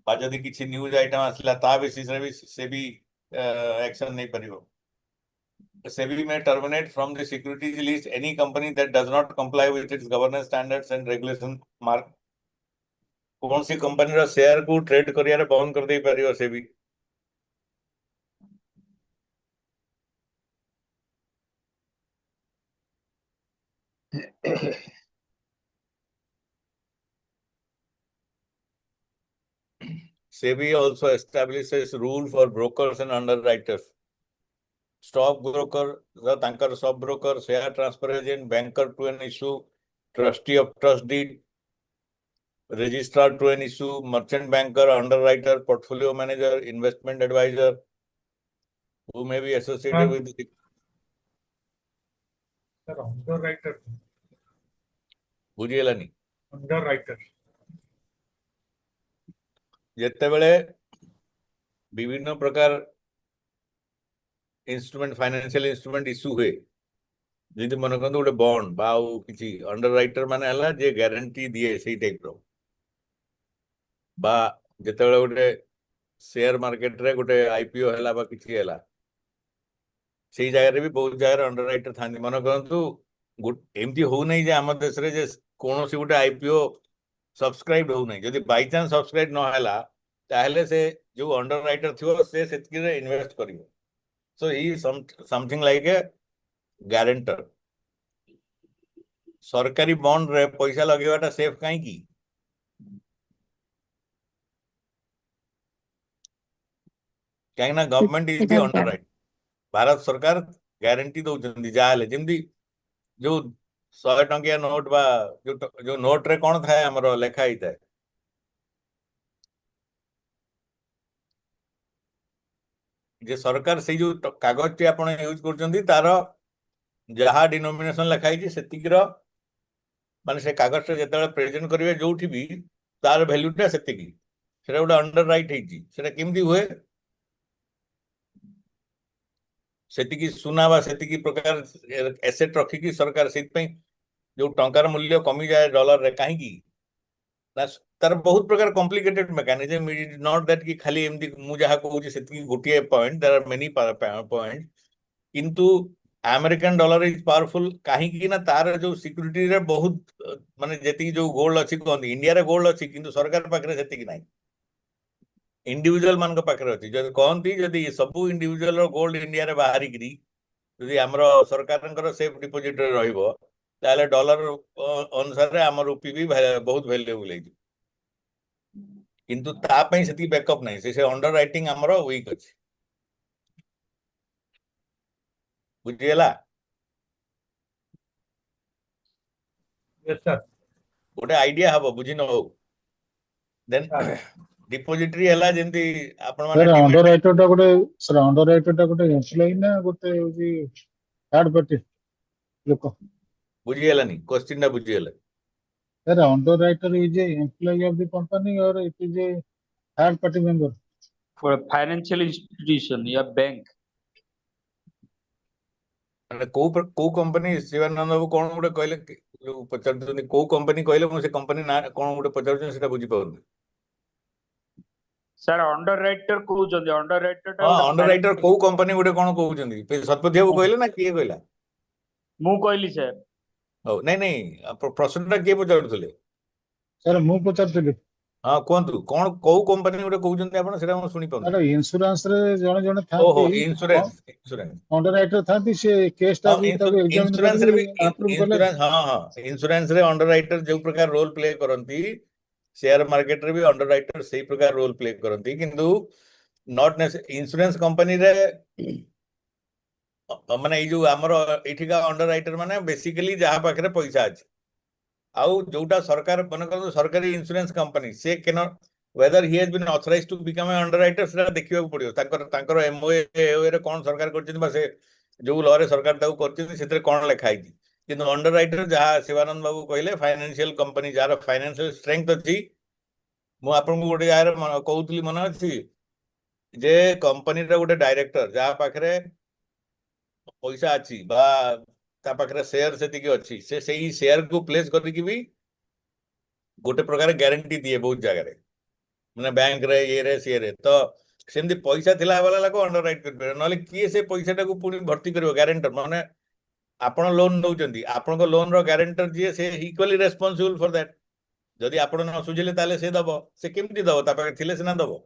[SPEAKER 9] बा जदि किसी news item आसला ता बेसिस रे भी SEBI action नहीं परिवो. SEBI may terminate from the securities list any company that does not comply with its governance standards and regulation. कौन सी कंपनी रा शेयर को ट्रेड करियारे बंद कर दे परियो SEBI. SEBI also establishes rule for brokers and underwriters. Stock broker, the tanker sub broker, share transfer agent, banker to an issue, trustee of trust deed, registrar to an issue, merchant banker, underwriter, portfolio manager, investment advisor, who may be associated with the
[SPEAKER 7] Sir, underwriter.
[SPEAKER 9] बुझिएलानी
[SPEAKER 7] Underwriter.
[SPEAKER 9] जेते बेले विभिन्न प्रकार instrument financial instrument issue हुए जदि मन करते गोटे bond बा किसी अंडरराइटर माने हला जे गारंटी दिए सेही टाइप रो बा जेते बेले गोटे शेयर मार्केट रे गोटे आईपीओ हला बा किसी हला सेही जगह रे भी बहुत जगह अंडरराइटर थांदी. मन करतु एमती हो नहीं जे आम देश रे जे कौन सी गोटे आईपीओ सब्सक्राइब हो नहीं जदि बाय चांस सब्सक्राइब न हला ताहले से जो अंडरराइटर थिवो से सेतकी रे इन्वेस्ट करिवो. So he is something like a guarantor. सरकारी बॉन्ड रे पैसा लगेवाटा सेफ काई की कहीं ना गवर्नमेंट इज दी अंडरराइट. भारत सरकार गारंटी दउचंदी जाले जेमदी जो 100 टंकिया नोट बा जो नोट रे कोन थाए हमरो लेखा हिताए जे सरकार से जो कागज टी आपण यूज करचंदी तार जहा डिनोमिनेशन लिखाई छी सेतिकीर माने से कागज रे जेतेबेले प्रेजेंट करिवे जोठी भी तार वैल्यूटा सेतिकी सेटा गोटे अंडर राइट हेची सेटा केमदी हुए सेतिकी सुना बा सेतिकी प्रकार एसेट रखी की सरकार सेत पई जो टंकार मूल्य कमी जाए डॉलर रे काहे की तार बहुत प्रकार complicated mechanism. It is not that कि खाली एमदी मु जहा कहू छी सेतिकी गोटिए point there are many point किंतु अमेरिकन डॉलर इज पावरफुल कहीं की ना तार जो सिक्योरिटी रे बहुत माने जेती जो गोल्ड अछि कहंदी इंडिया रे गोल्ड अछि किंतु सरकार पाखरे सेती कि नाही इंडिविजुअल मान को पाखरे अछि जदी कहंदी जदी सब इंडिविजुअल रो गोल्ड इंडिया रे बाहरी गिरी जदी हमरो सरकारनकर सेफ डिपॉजिट रे रहइबो ताले डॉलर अनुसार रे हमर रूपी भी बहुत वैल्यूएबल है. किंतु ता पई सेती बैकअप नहीं से अंडर राइटिंग हमरो वीक अछि बुझिएला
[SPEAKER 5] Yes, sir.
[SPEAKER 9] गोटे आइडिया हबो बुझि न हो देन
[SPEAKER 5] Sir.
[SPEAKER 9] डिपोजिटरी हला जेंती आपण
[SPEAKER 7] सर
[SPEAKER 9] माने
[SPEAKER 7] अंडर राइटर टा गोटे सर अंडर राइटर टा गोटे एम्प्लॉय ना गोटे होची थर्ड पार्टी लोक
[SPEAKER 9] बुझिएलानी क्वेश्चन ना बुझिएला
[SPEAKER 7] sir underwriter is a employ of the company or it is a third party member
[SPEAKER 5] For a financial institution, या bank.
[SPEAKER 9] ମାନେ କୋଉ कंपनी ଶିବାନନ୍ଦ ବାବୁ କଣ ଗୋଟେ କହିଲେ ଯୋଉ ପଚାରୁଛନ୍ତି କୋଉ कंपनी କହିଲେ ମୁଁ ସେ कंपनी ନା କଣ ଗୋଟେ ପଚାରୁଛନ୍ତି ସେଟା ବୁଝି ପାରୁନି
[SPEAKER 5] Sir, underwriter କହୁଛନ୍ତି underwriter ଟା
[SPEAKER 9] ହଁ
[SPEAKER 5] ଗୋଟେ
[SPEAKER 9] अंडर राइटर କୋଉ कंपनी ଗୋଟେ କଣ କହୁଛନ୍ତି ଶତପଥୀ ବାବୁ କହିଲେ ନା କିଏ କହିଲା
[SPEAKER 5] ମୁଁ କହିଲି sir.
[SPEAKER 9] ହଉ ନାଇଁ ପ୍ରଶ୍ନଟା କିଏ ପଚାରୁଥିଲେ
[SPEAKER 7] सर मु पचारथिली
[SPEAKER 9] ହଁ କୁହନ୍ତୁ କଣ କୋଉ कंपनी ଗୋଟେ କହୁଛନ୍ତି ଆପଣ ସେଟା ମୁଁ ଶୁଣି ପାରୁନି
[SPEAKER 7] अरे इंश्योरेंस रे जणे जणे
[SPEAKER 9] ओहो
[SPEAKER 7] थांती
[SPEAKER 9] इंश्योरेंस
[SPEAKER 7] अंडर राइटर थांती से केस टा
[SPEAKER 9] हाँ
[SPEAKER 7] भी ताको एग्जामिन
[SPEAKER 9] इंश्योरेंस रे भी
[SPEAKER 7] करके अप्रूव कले
[SPEAKER 9] इंश्योरेंस हाँ इंश्योरेंस रे अंडर राइटर जो प्रकार रोल प्ले करती शेयर मार्केट रे भी अंडर राइटर सही प्रकार रोल प्ले करती किंतु नॉट इंश्योरेंस कंपनी रे माने ये जो आमर एठिका अंडर राइटर माने बेसिकली जहाँ पाखे पैसा अच्छे आउ जोटा सरकार मन कर सरकारी इंश्योरेंस कंपनी से can whether he has been authorised to become a underwriter सेटा देखिबा पड़ियो तांकर एमओए रे कोन सरकार करछिन बा से जो लॉ रे सरकार ताऊ करछिन सेतरे कोन लेखा आइछि किंतु अंडरराइटर जहाँ शिवानंद बाबू कहले financial company jar financial strength अछि मु आपन को गोटे यार कहउतली मन अछि जे कंपनी रे गोटे डायरेक्टर जहाँ पाखरे पैसा अच्छी बा ता पाखरे शेयर सेतिकी अच्छी से सही शेयर को प्लेस करके भी गोटे प्रकार गारंटी दिए बहुत जगह माने बैंक रे ये रे सी रे तो सेमती पैसा थिला वाला लाको अंडर राइट कर पे नले किए से पैसा टाको पुनी भर्ती करियो गारंटर माने आपण लोन नउचंदी आपण को लोन रो गारंटर जे से इक्वली रेस्पोंसिबल फॉर दैट जदी आपण न सुझिले ताले से दबो से केमती दबो ता पाखे थिले से ना दबो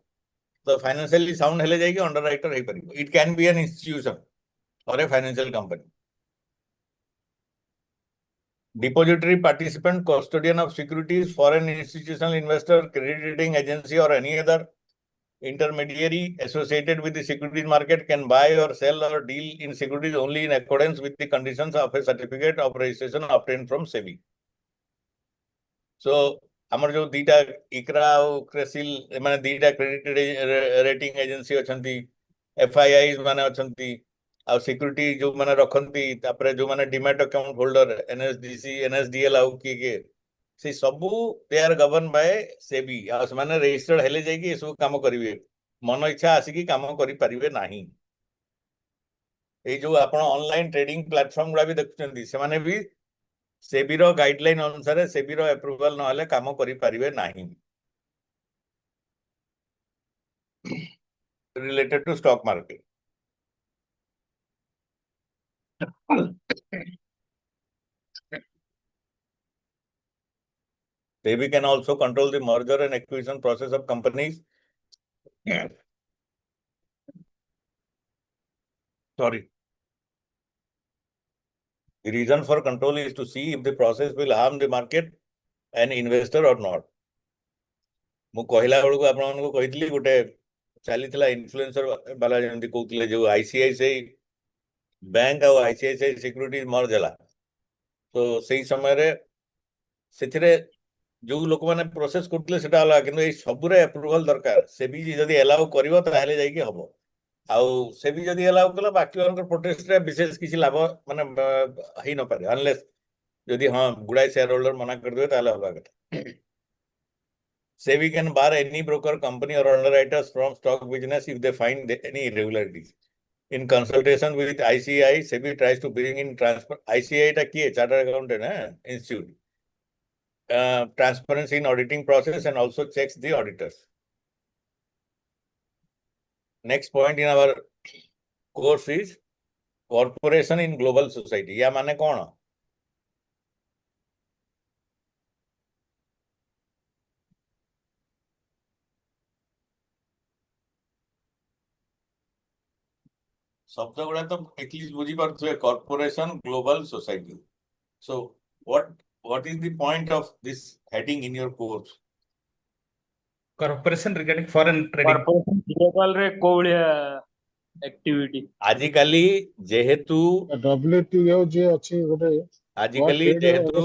[SPEAKER 9] तो फाइनेंशियली साउंड हेले जाई कि अंडर राइटर हे परिबो it can be an institution or a financial company depository participant, custodian of securities, foreign institutional investor, credit rating agency, or any other intermediary associated with the securities market can buy or sell or deal in securities only in accordance with the conditions of a certificate of registration obtained from SEBI. So, ଆମର जो दीटा इकरा और क्रेसिल माने दीटा credit rating agency अछंती FII माने अछंती आ security जो माने रखंती तापरे जो माने demat account holder NSDC NSDL आउ के से सबु they are govern by SEBI आ माने रजिस्टर्ड हेले जाई कि सब काम करिवे मन इच्छा आसी कि काम करि परिवे नाही ए जो आपण ऑनलाइन ट्रेडिंग प्लेटफॉर्म गुडा भी देखुचंती से माने भी सेबी रो गाइडलाइन अनुसार सेबी रो अप्रूवल न हले काम करि परिवे नाही related to stock market SEBI can also control the merger and acquisition process of companies. Sorry. The reason for control is to see if the process will harm the market and investor or not. मु कहला बेलू आपण को कहितली गोटे चलीथिला influencer वाला जेमती कहउतले जो ICICI bank और ICICI securities मर्ज हला तो सही समय रे सेथिरे जो लोक माने प्रोसेस करथले सेटा हला किंतु ए सबुरे अप्रूवल दरकार सेबी जदी अलाउ करिवो ताहले जाई कि हबो आउ सेबी जदी अलाउ कला बाकी वाला प्रोटेस्ट रे विशेष किछि लाभ माने हई न पारे अनलेस जदी हां गुडाई शेयर होल्डर मना कर देबे ताहले हबा कथा SEBI can bar any broker, company, or underwriters from stock business if they find any irregularities. In consultation with ICAI, SEBI tries to bring in ICAI ta kiye chartered accountant institute transparency in auditing process and also checks the auditors. Next point in our course is corporation in global society. या माने कौन शब्द गुड़ा तो at least बुझी पारथुए corporation global society. So what is the point of this heading in your course?
[SPEAKER 10] corporation regarding foreign trading.
[SPEAKER 5] corporation global रे कोवलिया activity.
[SPEAKER 9] आजिकाली जेहेतु
[SPEAKER 7] WTO जे अछि गोटे
[SPEAKER 9] आजिकाली
[SPEAKER 7] trade
[SPEAKER 9] जेहेतु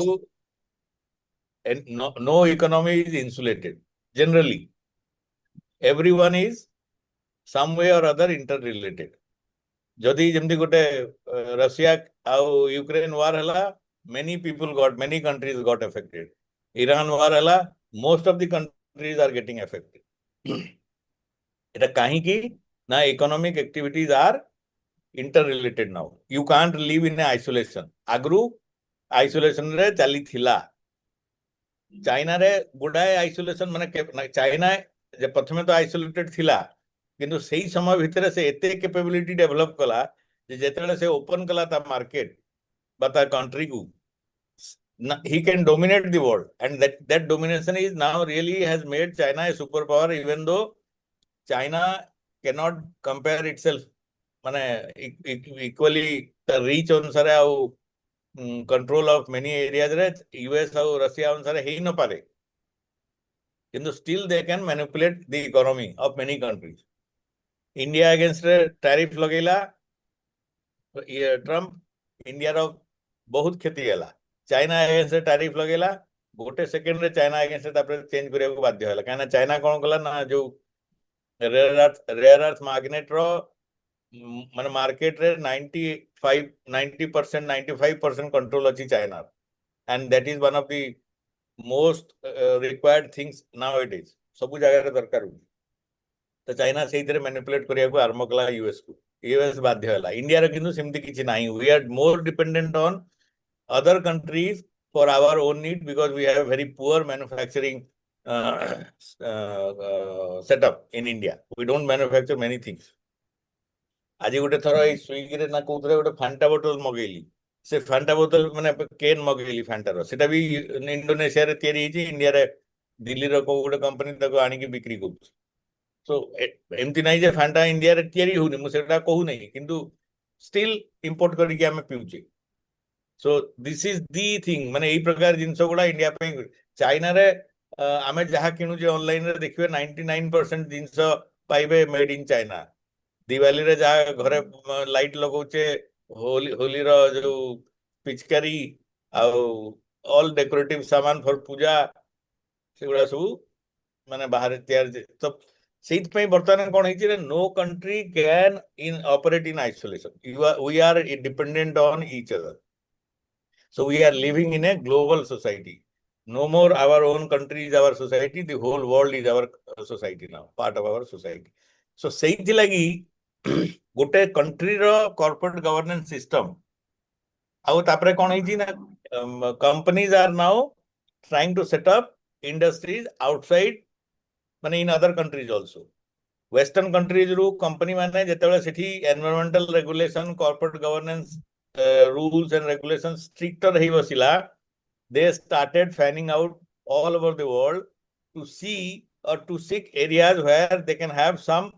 [SPEAKER 7] organization.
[SPEAKER 9] no economy is insulated. Generally, everyone is some way or other interrelated. जदि जेमती गोटे Russia आउ Ukraine वार हला, many countries got affected. Iran war हला, most of the countries are getting affected. एटा काहे की ना economic activities are interrelated now. You can't live in isolation. आगरू isolation रे चली थिला. चाइना रे गुडाए आइसोलेशन माने चाइना जे प्रथमे तो आइसोलेटेड थिला, किंतु सेही समय भितर से एते कैपेबिलिटी डेवलप कला जे जेतेले से ओपन कला ता मार्केट बा ता कंट्री को, he can dominate the world, and that domination is now really has made China a superpower, even though China cannot compare itself माने equally the reach अनुसार आउ control of many areas रे US और Russia अनुसार हेई न पारे, किंतु still they can manipulate the economy of many countries. India against tariff लगेला ट्रम्प, इंडिया रो बहुत क्षति गेला. चाइना अगेंस्ट टैरिफ लगेला, गोटे सेकेंड रे चाइना अगेंस्ट तापर चेंज करिया को बाध्य होला. काना चाइना कोन कला ना जो रेयर अर्थ मैग्नेट रो माने मार्केट रे 90% कंट्रोल अछि China, and that is one of the most required things nowadays. सब जगह रे दरकार हो तो चाइना से इधर मैनिपुलेट करिया को आरंभ कला यूएस को. यूएस बाध्य होला. इंडिया रे किंतु सेमति किछि नाही. We are more dependent on other countries for our own need because we have very poor manufacturing setup in India. We don't manufacture many things. आज गोटे थर ए स्विगी रे ना कोथरे गोटे फांटा बोतल मगेली, से फांटा बोतल माने केन मगेली फांटा रो, सेटा भी इंडोनेशिया रे तयारी हिची, इंडिया रे दिल्ली रो को गोटे कंपनी तको आनी की बिक्री करछ. सो एमती नाही जे फांटा इंडिया रे तयारी होनी, मु सेटा कहू नहीं, किंतु स्टिल इंपोर्ट करी के हमें पिउचे. So this is the thing, माने एई प्रकार जिंस गुडा इंडिया पे. चाइना रे आमे जहा किनु जे ऑनलाइन रे देखिबे 99% जिंस पाइबे मेड इन चाइना. दिवाली रे जहा घरे लाइट लगौचे, होली रो जो पिचकारी ऑल डेकोरेटिव सामान फॉर पूजा सेगुडा सब माने बाहर तैयार. तो सेइत पे बर्तमान कोन हिची रे, no country can in operate in isolation. We are dependent on each other. So we are living in a global society. No more our own country is our society, the whole world is our society now, part of our society. So सेइथि लागि गोटे country रो corporate governance system आउ तापरे कोन हिची ना, companies are now trying to set up industries outside माने in other countries also. Western countries रू कंपनी माने जेतेबेले सेठी environmental regulation, corporate governance rules and regulations stricter रही बसिला, they started fanning out all over the world to see or to seek areas where they can have some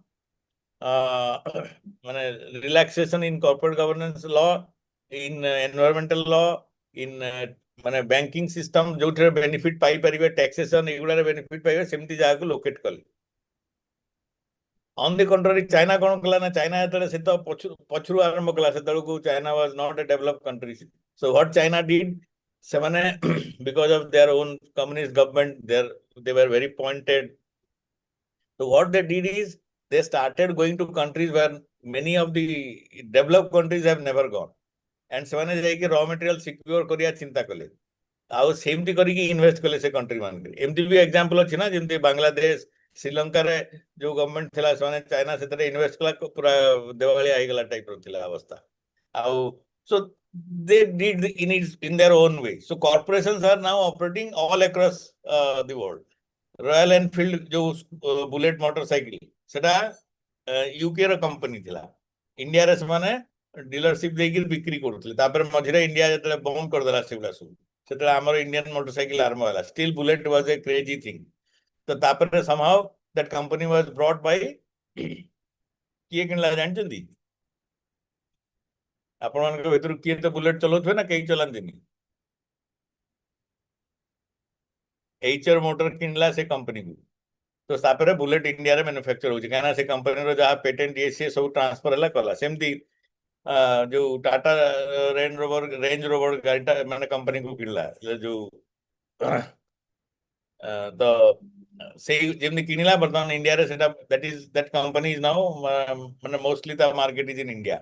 [SPEAKER 9] relaxation in corporate governance law, in environmental law, in banking system जो benefit पाई परिवे, taxation एगुड़ा benefit पाइबे, सेमती जगह को locate कले. On the contrary, China कोन कला ना, China एतले से तो पछरु आरंभ कला, से तळको China was not a developed country. So what China did, से माने because of their own communist government, they were very pointed. So what they did is they started going to countries where many of the developed countries have never gone, and से माने जाई कि raw material secure करिया चिंता कले, आउ सेमती करी कि इन्वेस्ट कले से कंट्री मान के. एमती भी एग्जांपल अछि ना, जेमती बांग्लादेश, श्रीलंका रे जो गवर्नमेंट थिला से चाइना से इन्वेस्ट कला, पूरा देवाली आई गला टाइप रो थिला अवस्था. आउ सो they did in their own way. So corporations are now operating all across the world. Royal Enfield जो बुलेट मोटरसाइकिल सेटा यूके रो कंपनी थिला, इंडिया रे माने डीलरशिप देकी बिक्री करथले. तापर मझिरे इंडिया जतले बंद कर देला सेगुला सब, सेतले हमर इंडियन मोटरसाइकिल आरंभ होला. Still bullet was a crazy thing. तो तापर somehow that company was brought by किए किनला जानचंदी आपण मानक भीतर किए तो बुलेट चलोथबे ना, केही चलांदिनी. एचआर मोटर किनला से कंपनी को. तो तापर बुलेट इंडिया रे मैन्युफैक्चर होची काना से कंपनी रो जहा पेटेंट ये से सब ट्रांसफर हला कला सेमती जो टाटा रेंज रोवर गाड़ीटा माने कंपनी को किनला जो तो से जेमनी किनिला बर्तमान इंडिया रे सेटा दैट कंपनी इज नाउ माने mostly the market is in India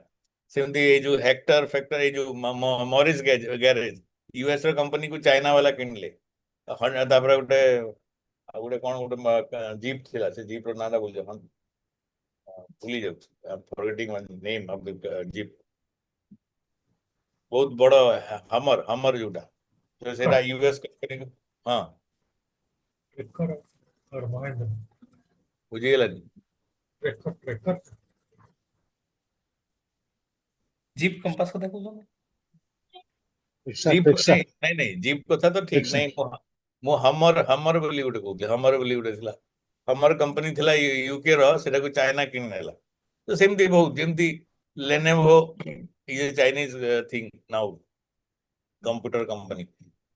[SPEAKER 9] सेमती ए जो हेक्टर फैक्टर ए जो मॉरिस गैरेज यूएस रो कंपनी को चाइना वाला किनले तापर गोटे गोटे कौन गोटे जीप थिला से जीप रो नाना बोल जन भूली जाऊ forgetting one name of the jeep बहुत बड़ हमर जोटा तो सेटा यूएस कंपनी हां बुझिगला
[SPEAKER 10] जीप कंपास को देखो
[SPEAKER 9] जीप नहीं जीप कथा तो ठीक नहीं मो हमर बोली गोटे कहते हमर बोली गोटे थिला हमर कंपनी थिला यूके रो सेटा को चाइना किन नेला तो सेमती बहुत जेमती लेनोवो ये Chinese thing now computer company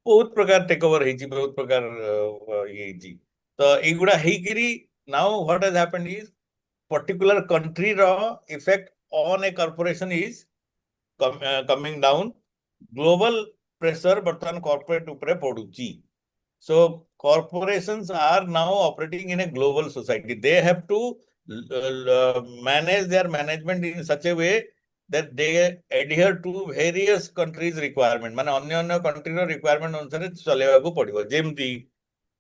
[SPEAKER 9] बहुत प्रकार टेक ओवर हेची बहुत प्रकार ये जी तो एगुडा हेकिरी now what has happened is particular country रो effect on a corporation is coming down global pressure बर्तमान कॉर्पोरेट ऊपर पड़ुची so corporations are now operating in a global society they have to manage their management in such a way that they adhere to various countries requirement माने अन्य country रो requirement अनुसार चलेवा को पड़िबो जेमती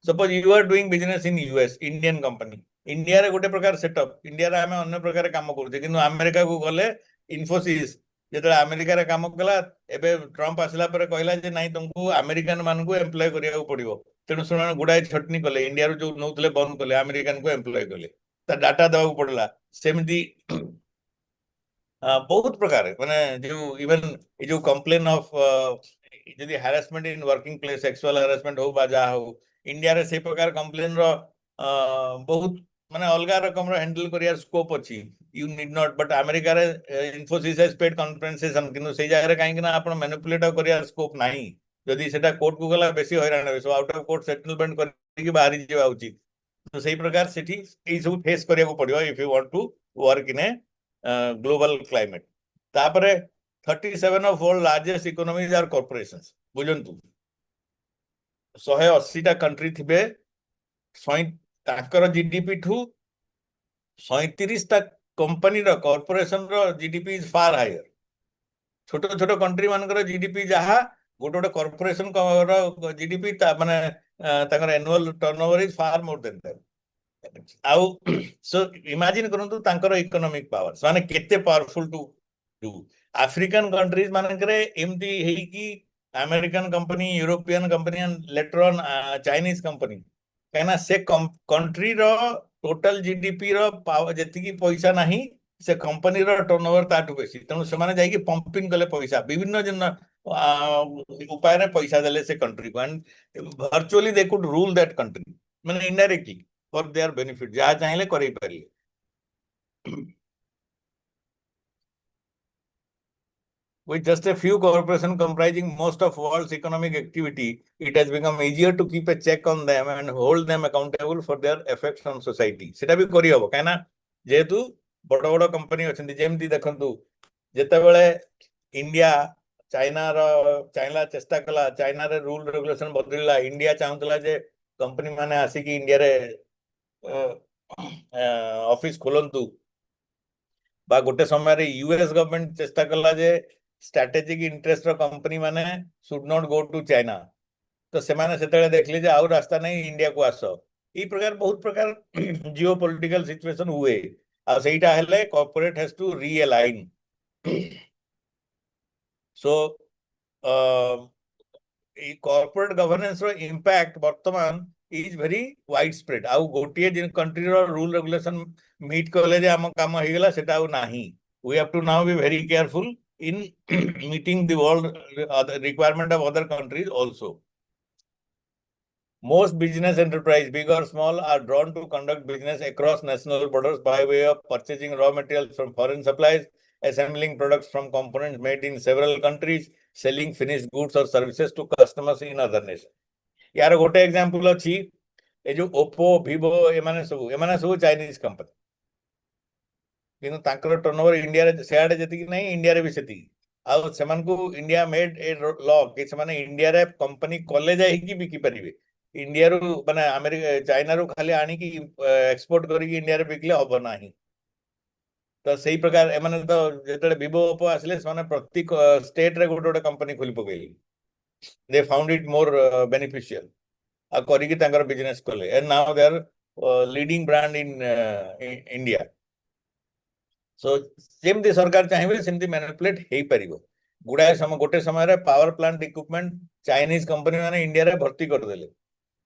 [SPEAKER 9] suppose you are doing business in US Indian company India रे गोटे प्रकार setup India रे हमें अन्य प्रकार काम करते किंतु अमेरिका को गले इन्फोसिस जेतले अमेरिका रे काम कला एबे ट्रम्प आसला पर कहला जे नाही तुमको अमेरिकन मान को एम्प्लॉय करिया पड़िबो तेणु सुना गुड़ाए छटनी कले इंडिया रो जो नौतले बंद कले अमेरिकन को एम्प्लॉय कले ता डाटा देवा पड़ला सेमती बहुत प्रकार माने जो इवन जो कंप्लेन ऑफ यदि harassment in working place sexual harassment हो बाजा हो इंडिया रे से प्रकार कंप्लेन रो बहुत माने अलगा रकम रो हैंडल करिया स्कोप अछि you need not but America रे Infosys has paid compensation किनु से जाय रे काहे कि ना आपण मैनिपुलेट करिया स्कोप नाही जदि सेटा कोर्ट को गला बेसी हैरान होय so out of court settlement करके बाहरी जेवा उचित तो सही प्रकार सेठी ए सब फेस करिया को पड़ियो if you want to work in a global climate तापरे 37 of world largest economies are corporations बुझंतु 180 टा कंट्री थिबे ताकर जीडीपी ठू 37 टा कंपनी रो कॉर्पोरेशन रो जीडीपी इज फार हायर छोटो छोटो कंट्री मानकर जीडीपी जहा गोटे गोटे कॉर्पोरेशन रो जीडीपी माने ताकर annual turnover is far more than that आउ सो इमेजिन करंतु ताकर इकोनॉमिक पावर माने केते powerful to do African countries मानकर एमती हेई कि American company European company and later on Chinese company कहना से कंट्री रो टोटल जीडीपी रो पावर जति की पैसा नहीं से कंपनी रो टर्नओवर ताटू बेसी तेणु से माने जाई कि पंपिंग कले पैसा विभिन्न जन उपाय रे पैसा देले से कंट्री को and virtually they could rule that country माने इनडायरेक्टली फॉर देयर बेनिफिट जा चाहिले करै पारिले With just a few corporations comprising most of world's economic activity, it has become easier to keep a check on them and hold them accountable for their effects on society. सेटा भी करी हबो काना जेतु बड़ बड़ कंपनी अछंती जेमती देखंतु जेते बेले इंडिया चाइना चेष्टा कला चाइना रे रूल रेगुलेशन बदलिला इंडिया चाहतला जे कंपनी माने आसी कि इंडिया रे ऑफिस खोलंतु बा गोटे समय रे यूएस गवर्नमेंट चेष्टा कला जे स्ट्रेटेजिक इंटरेस्ट रो कंपनी माने should not go to China तो से माने सेतले देखली जे आउ रास्ता नहीं इंडिया को आसो ई प्रकार बहुत प्रकार जियो पॉलिटिकल सिचुएशन हुए आ सेटा हेले corporate has to realign so ई कॉर्पोरेट गवर्नेंस रो इंपैक्ट वर्तमान इज वेरी वाइड स्प्रेड आउ गोटिए जिन कंट्री रो रूल रेगुलेशन मीट करले जे हम काम हे गेला सेटा आउ नाही we have to now be very careful in meeting the world requirement of other countries also. Most business enterprise, big or small, are drawn to conduct business across national borders by way of purchasing raw materials from foreign suppliers, assembling products from components made in several countries, selling finished goods or services to customers in other nations. यार गोटे example अछि ए जो Oppo Vivo एमाने सब Chinese company किंतु तांकर turnover India रे सियाडे जति नहीं इंडिया रे भी सेति आउ सेमान को इंडिया मेड ए लॉ कि सेमाने इंडिया रे कंपनी कॉले जाई कि बिकी परिबे इंडिया रो माने अमेरिका चाइना रो खाली आनी कि एक्सपोर्ट करी कि इंडिया रे बिकले हबो नाही तो सही प्रकार एमाने तो जेतले विवो ओप्पो आसले सेमाने प्रत्येक स्टेट रे गोटे गोटे कंपनी खोली पकेली they found it more beneficial आ करी कि तांकर बिजनेस कले and now they are leading brand in India so जेमती सरकार चाहिए सेमती मैनिपुलेट हो पार गुड़ाए समय गोटे समय power plant equipment Chinese company माने इंडिया रे भर्ती करदेले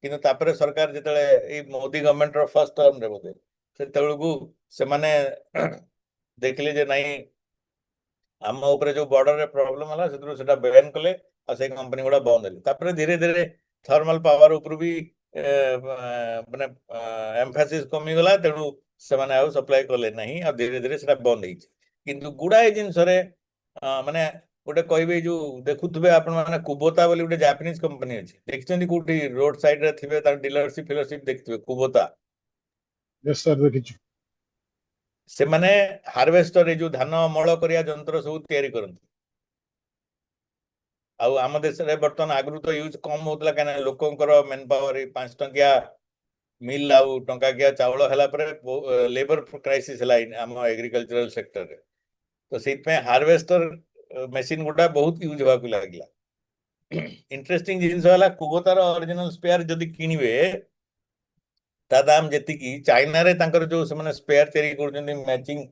[SPEAKER 9] किंतु तापरे सरकार जिते Modi government row first term रे बोधे सेतेबेलकू से माने देखले जे नहीं आम ऊपर जो बॉर्डर रे प्रॉब्लम हला सेतरो सेटा बैन कले आ से कंपनी गुडा बंद हेले तापरे धीरे धीरे थर्मल पावर ऊपर भी माने एम्फासिस कमी गला तेणु सेमाने आउ सप्लाई कले नहीं आ धीरे धीरे सेटा बंद हेछि किंतु गुडाए जिंस रे माने गोटे कहबे जो देखुथबे आपण माने कुबोता बोली गोटे जापानीज कंपनी अछि देखछन्ती कोठी रोड साइड रे थिबे तार डीलरशिप फीलरशिप देखथिबे कुबोता
[SPEAKER 7] यस सर देखिछु
[SPEAKER 9] से माने हार्वेस्टर रे जो धान अमल करिया यंत्र सब तयारी करंती आउ आम देश रे बर्तन आगु तो यूज कम होतला काना लोकंकर मेन पावर 5 टंकिया मिल आउ टंका किया चावल हला पर लेबर क्राइसिस हला आम एग्रीकल्चरल सेक्टर रे तो सेत पे हार्वेस्टर मशीन गुडा बहुत यूज होगा लागला इंटरेस्टिंग जिंस हला कुबोतार ओरिजिनल स्पेयर जदी किनिबे ता दाम जेति की चाइना रे तांकर जो से स्पेयर तयारी करजनी मैचिंग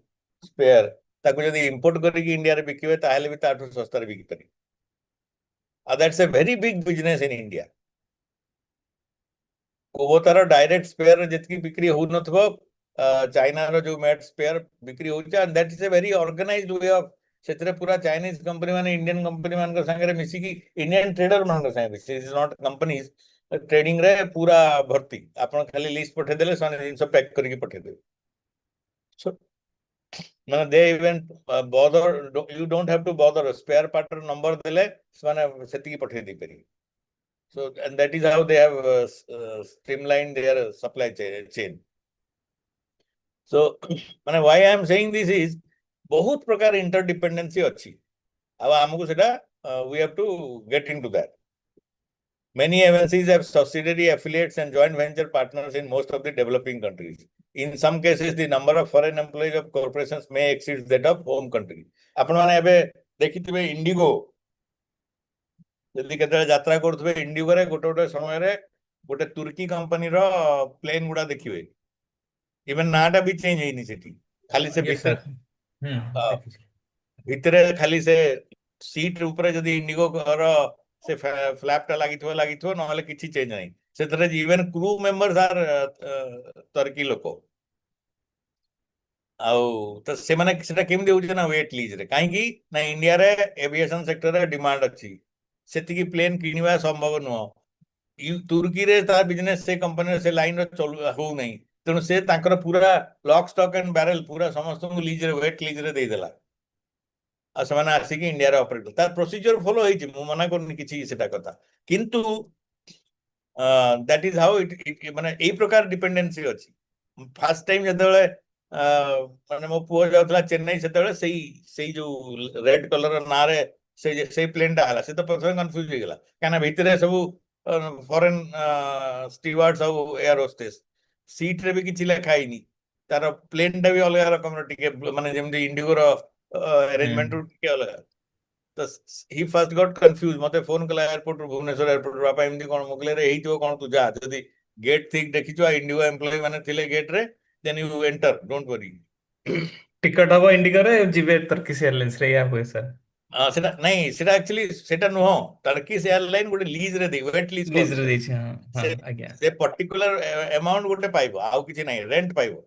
[SPEAKER 9] स्पेयर ताको जदी इंपोर्ट करी कि इंडिया रे बिकिबे ताहेले भी ताठो सस्ता रे बिकी पारी that's a very big business in India कुबोतार डायरेक्ट स्पेयर जितकी बिक्री हो नथबो चाइना रो जो मेड स्पेयर बिक्री हो and that is a very organised way of सेतरे पूरा चाइनीज कंपनी माने इंडियन कंपनी मान के संगे रे मिसी की इंडियन ट्रेडर मान के संगे this is not companies trading रे पूरा भर्ती आपण खाली लिस्ट पठे देले सोने जिंस पैक करके पठे देबे सो माने they even bother you don't have to bother spare part number देले माने सेति की पठे दी परी so and that is how they have streamlined their supply chain so माने why I am saying this is बहुत प्रकार इंटरडिपेंडेंसी अच्छी अब हमको सेटा we have to get into that many MNCs have subsidiary affiliates and joint venture partners in most of the developing countries in some cases the number of foreign employees of corporations may exceed that of home country आपण माने एबे देखिथिबे Indigo जल्दी केतले यात्रा करथबे Indigo रे गोटे गोटे समय रे गोटे तुर्की कंपनी रो प्लेन गुडा देखिबे इवन नाटा भी चेंज हेनी सेठी खाली से
[SPEAKER 10] Yes, sir.
[SPEAKER 9] भितरे खाली से सीट ऊपर जदी इंडिगो रो से फ्लैपटा लागिथो नहले किछि चेंज नाही सेतरे इवन क्रू मेंबर्स आर तुर्की लोको आउ तो से माने सेटा केमदे होछ ना वेट लीज रे काहे कि ना इंडिया रे एविएशन सेक्टर रे डिमांड अछि सेति की प्लेन किनिबा संभव नुह तुर्की रे तार बिजनेस से कंपनी से लाइन चलु हो नहीं तेणु से तांकर पूरा लॉक स्टॉक एंड बैरल पूरा समस्त लीज रे वेट लीज रे दे देला आ समान आसी कि इंडिया रे ऑपरेट तार प्रोसीजर फॉलो होई छी मु मना करनी किछि सेटा कथा किंतु दैट इज हाउ इट माने एई प्रकार डिपेंडेंसी अछि फर्स्ट टाइम जदले माने मो पुओ जाउतला चेन्नई सेतले सेई जो रेड कलर ना रे से प्लेन टा हला से तो प्रथम कंफ्यूज हो गला काना भितरे सब फॉरेन स्टीवार्ड सब एयर होस्टेस सीट रे भी किछि लेखाई नी तार प्लेन टा भी अलग रकम टिके माने जेमदी इंडिगो रो अरेंजमेंट टिके अलग तो ही फर्स्ट गॉट कंफ्यूज मते फोन कला एयरपोर्ट भुवनेश्वर एयरपोर्ट बापा एमदी कोन मोकले रे एही तो कोन तू जा जदी गेट ठीक देखिचो इंडिगो एम्प्लॉय माने थिले गेट रे then you enter don't worry
[SPEAKER 10] ticket हबो इंडिगो रे जिबे टर्किश एयरलाइंस रे या होय सर
[SPEAKER 9] सेटा नहीं सेटा एक्चुअली सेटा नुह टर्किश एयरलाइन गोटे लीज रे दे वेट लीज
[SPEAKER 10] लीज रे देछि हां आज्ञा
[SPEAKER 9] से पर्टिकुलर अमाउंट गोटे पाइबो आउ किछि नहीं रेंट पाइबो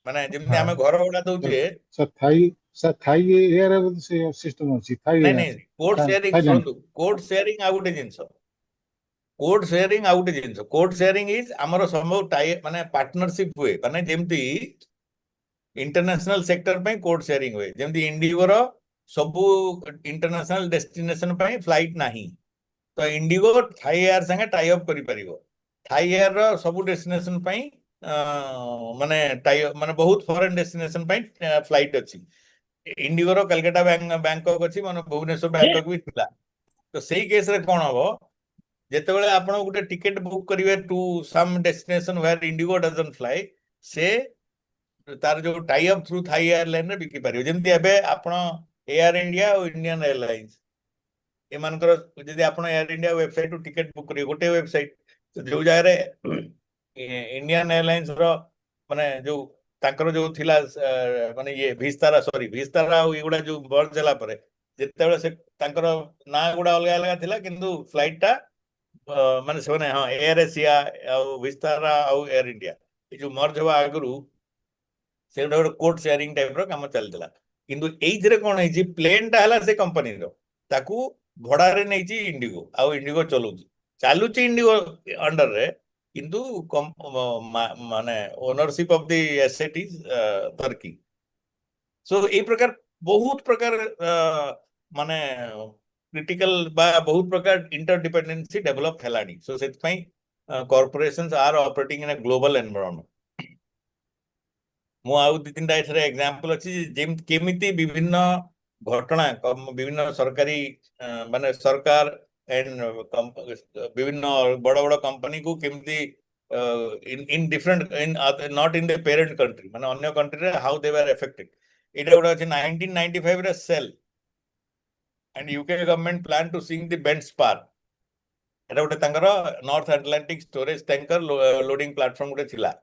[SPEAKER 9] माने जेमति हमें घर भड़ा दउछे
[SPEAKER 7] सर थाई एयर से सिस्टम अछि थाई
[SPEAKER 9] नहीं कोड शेयरिंग सुनदु कोड शेयरिंग आ गोटे जिंस कोड शेयरिंग इज हमर संभव टाई माने पार्टनरशिप हुए माने जेमति इंटरनेशनल सेक्टर पे कोड शेयरिंग हुए जेमति इंडिगो रो सबु इंटरनेशनल डेस्टिनेशन पे फ्लाइट नाही तो इंडिगो थाई एयर संगे टाई अप करि परिबो थाई एयर रो सब डेस्टिनेशन पई माने माने बहुत फॉरेन डेस्टिनेशन पई फ्लाइट अछि इंडिगो रो कलकत्ता बैंकॉक अछि माने भुवनेश्वर बैंकॉक भी थिला तो सेही केस रे कोन हबो जेतेबेले आपण गुटे टिकेट बुक करिवे to some destination where IndiGo doesn't fly से तार जो tie up through Thai airline रे बिकी पारियो जेमति एबे आपण एयर इंडिया और इंडियन एयरलाइंस एमानकर जदि आपण Air India website to ticket book करियो गोटे वेबसाइट जो जाय रे इंडियन एयरलाइंस रो माने जो तांकर जो थिला माने ये विस्तारा सॉरी विस्तारा और एगुडा जो बर्ज होला परे जेतेबेले से तांकर ना गुडा अलग अलग थिला किंतु फ्लाइट टा माने से माने हां एयर एशिया और विस्तारा और एयर इंडिया ये जो मर्ज हवा आगरु से गोटे कोड शेयरिंग टाइप रो काम चलतिला किंतु एइथरे कोन है जी प्लेन टा हला से कंपनी रो ताकू भड़ा रे नै जी इंडिगो आ इंडिगो चलुची चालुची इंडिगो अंडर रे किंतु माने ownership of the asset is Turkey so ए प्रकार बहुत प्रकार माने क्रिटिकल बा बहुत प्रकार इंटरडिपेंडेंसी डेवलप हेलानी सो सेत पई corporations are operating in a global environment मु आउ 2-3 टा एथरे एग्जांपल अछि जेम केमिति विभिन्न घटना विभिन्न सरकारी माने सरकार एंड विभिन्न बड़ बड़ कंपनी को केमिति in different in not in the parent country माने अन्य कंट्री रे हाउ दे वर अफेक्टेड एटा गुडा अछि 1995 रे Shell and UK government plan to sink the Brent Spar एटा गुटे तांकर North Atlantic storage tanker loading platform गुटे थिला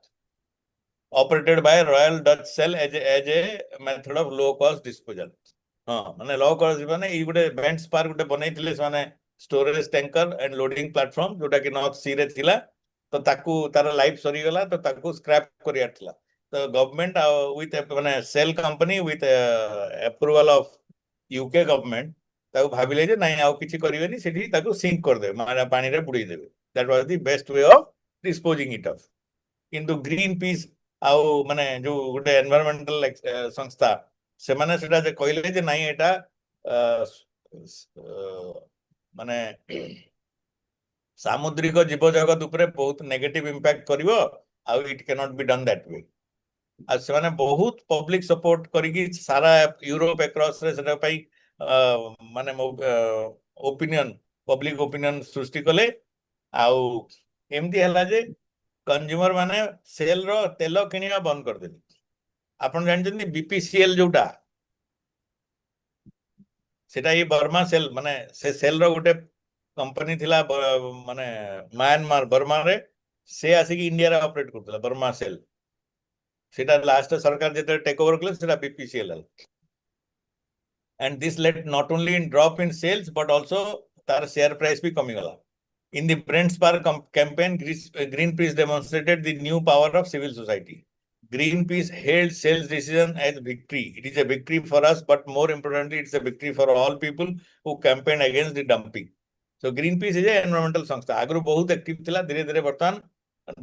[SPEAKER 9] operated by Royal Dutch Shell as a method of low cost disposal माने लो cost माने ई गुटे bench spar गुटे बनैथिले माने storage tanker and loading platform जोटा कि नॉर्थ सी रे थिला तो ताकू तार लाइफ सरी गला तो ताकू स्क्रैप करिया थिला तो गवर्नमेंट विथ माने Shell company with approval of UK government ताकू भाबिले जे नाही आउ किछि करिवेनी सेठी ताकू सिंक कर दे माने पानी रे बुड़ी देबे that was the best way of disposing it of किंतु ग्रीन पीस आउ माने जो गोटे एनवायरमेंटल संस्था से माने सेटा जे कहले जे नाही एटा माने सामुद्रिक जीव जगत उपरे बहुत नेगेटिव इंपैक्ट करिवो आउ it can not be done that way आ से माने बहुत पब्लिक सपोर्ट करिकि सारा यूरोप अक्रॉस रे सेटा पई माने ओपिनियन पब्लिक ओपिनियन सृष्टि कले आउ एमती हला जे कंज्यूमर माने सेल रो तेल किनिया बंद कर देली आपण जानछन बीपीसीएल जोटा सेटा ही बर्मा सेल माने से सेल रो गोटे कंपनी थिला माने म्यांमार बर्मा रे से आसी कि इंडिया रे ऑपरेट करतला बर्मा सेल सेटा लास्ट सरकार जेते टेक ओवर कले सेटा BPCL and this led not only in drop in sales but also तार शेयर प्राइस भी कमी गला In the Brent Spar campaign, Greenpeace demonstrated the new power of civil society. Greenpeace hailed Shell's decision as victory. It is a victory for us, but more importantly, it's a victory for all people who campaign against the dumping. So Greenpeace is an environmental संस्था. आगरो बहुत active थिला धीरे धीरे बर्तमान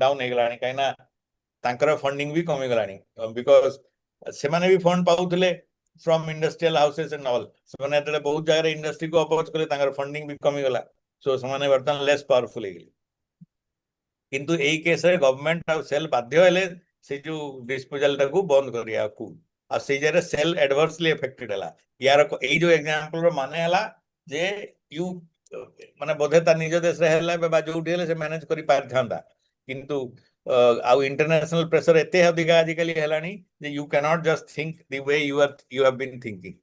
[SPEAKER 9] down हे गलानी काइना तांकर funding भी कमी गलानी because से माने भी फंड पाउथले from industrial houses and all से माने एतले बहुत जगह इंडस्ट्री को अप्रोच करे तांकर फंडिंग भी कमी गला सो समाने बर्तन लेस पावरफुल है किंतु एई केस रे गवर्नमेंट और सेल बाध्य हेले से जो डिस्पोजल टाकू बंद करिया को आ से जरे सेल एडवर्सली अफेक्टेड हला यार एई जो एग्जांपल रो माने हला जे यू माने बोधे ता निज देश रे हेला बा जो उठेले से मैनेज करि पार थांदा किंतु आउ इंटरनेशनल प्रेशर एते अधिक आजिकली हेलानी जे you can not just think the way you have been thinking.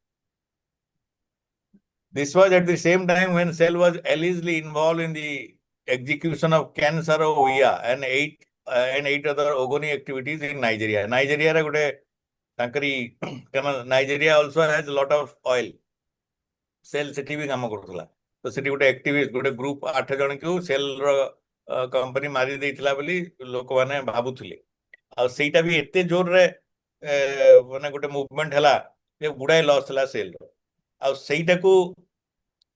[SPEAKER 9] This was at the same time when Shell was allegedly involved in the execution of Ken Saro-Wiwa and eight other Ogoni activities in Nigeria. Nigeria re gote tankari Nigeria also has a lot of oil. Shell seti भी काम करथला तो seti gote activist gote group 8 जन को Shell रो company मारी देइतला बोली लोक माने भाबुथले आ सेटा भी एते जोर रे माने गोटे मूवमेंट हला जे गुडाय लॉस हला Shell रो आ सेटा को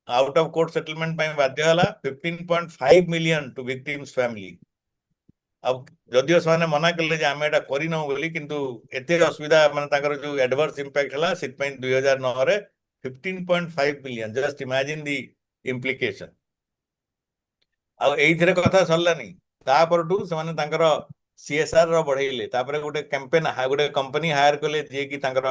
[SPEAKER 9] आउट ऑफ कोर्ट सेटलमेंट पे बाध्य हला 15.5 मिलियन टू विक्टिम्स फैमिली. अब जदियो सने मना करले जे आमे एटा करि न बोली किंतु एते असुविधा माने ताकर जो एडवर्स इंपैक्ट हला सिट पे 2009 रे 15.5 million just imagine the implication. आ एइथरे कथा सरलानी तापरठू से तांकर CSR रो बढ़ेले तापरे गोटे कैंपेन गोटे कंपनी हायर कले जे कि तांकर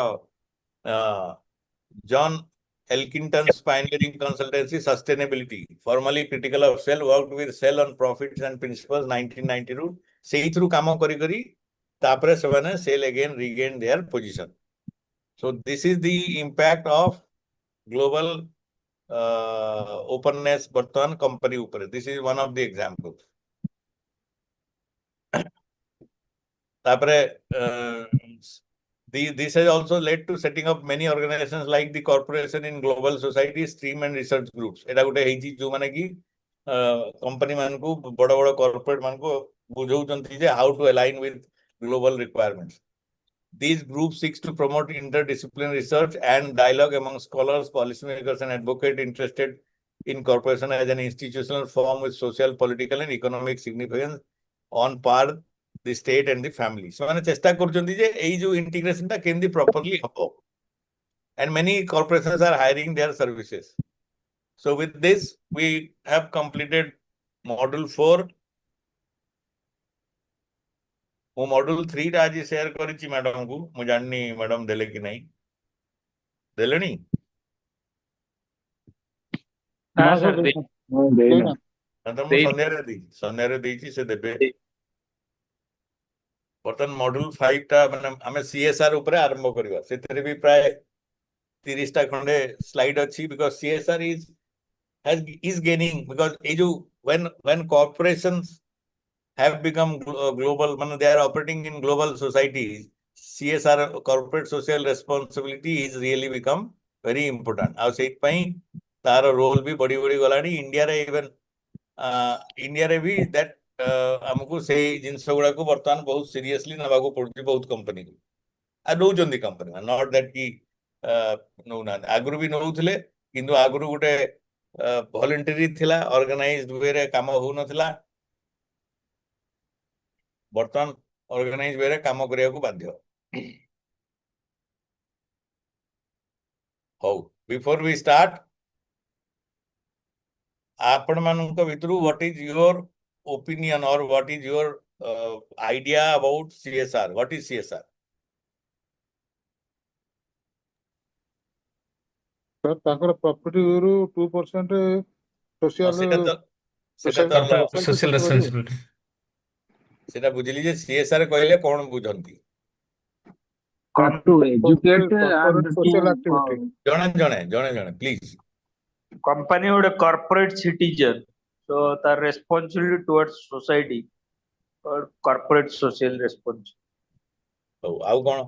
[SPEAKER 9] John Elkington's pioneering consultancy sustainability, formerly critical of Shell, worked with Shell on profits and principles 1992. Sei through kamo kari tapre sevane Shell again regained their position. So this is the impact of global openness Bartan company upare. This is one of the examples. Tapre this has also led to setting up many organizations like the Corporation in Global Society Stream and Research Groups. एटा गोटे हेची जो माने कि company मान को बड़ बड़ corporate मान को बुझौचंती जे how to align with global requirements. These groups seeks to promote interdisciplinary research and dialogue among scholars, policymakers, and advocates interested in corporation as an institutional form with social, political, and economic significance on par the state and the family. So माने चेष्टा करचंती जे एई जो integration ता केंदी properly हबो. And many corporations are hiring their services. So with this we have completed module 4. वो module 3 टा आज share करिछि madam को मु जाननी मैडम देले कि नहीं देलेनी
[SPEAKER 5] हाँ सर
[SPEAKER 7] ଦେଇନା।
[SPEAKER 9] तो मु संध्या रे देछि से देबे बर्तन मॉड्यूल 5 टा माने हमें CSR ऊपर आरंभ करबा सेतरे भी प्राय 30 टा खंडे स्लाइड अछि because CSR is gaining because when corporations have become global, they are operating in global societies, CSR, corporate social responsibility, is really become very important. Our state pain, तार role भी बड़ी गलानी India रे even India रे भी that हमको से जिनस गुड़ा को वर्तमान बहुत seriously नवा को पड़ती बहुत कंपनी को आ नो जंदी कंपनी not that की नो ना आगुरु भी नो उठले किंतु आगुरु गुटे voluntary थिला organized way रे काम हो न थिला बर्तमान ऑर्गेनाइज वे काम करिया को बाध्य हो बिफोर वी स्टार्ट आपण मानक भितरु what is your opinion or what is your idea about CSR what is CSR
[SPEAKER 7] sir ताकर प्रॉपर्टी रू 2% सोशल
[SPEAKER 10] सोशल रेस्पॉन्सिबिलिटी
[SPEAKER 9] सेटा बुझली जे CSR कहले कोन बुझंती
[SPEAKER 5] to educate and
[SPEAKER 7] social
[SPEAKER 5] to
[SPEAKER 7] activity
[SPEAKER 9] जणे please
[SPEAKER 5] company would a corporate citizen, so the responsibility towards society or corporate social responsibility.
[SPEAKER 9] हो आउ कोन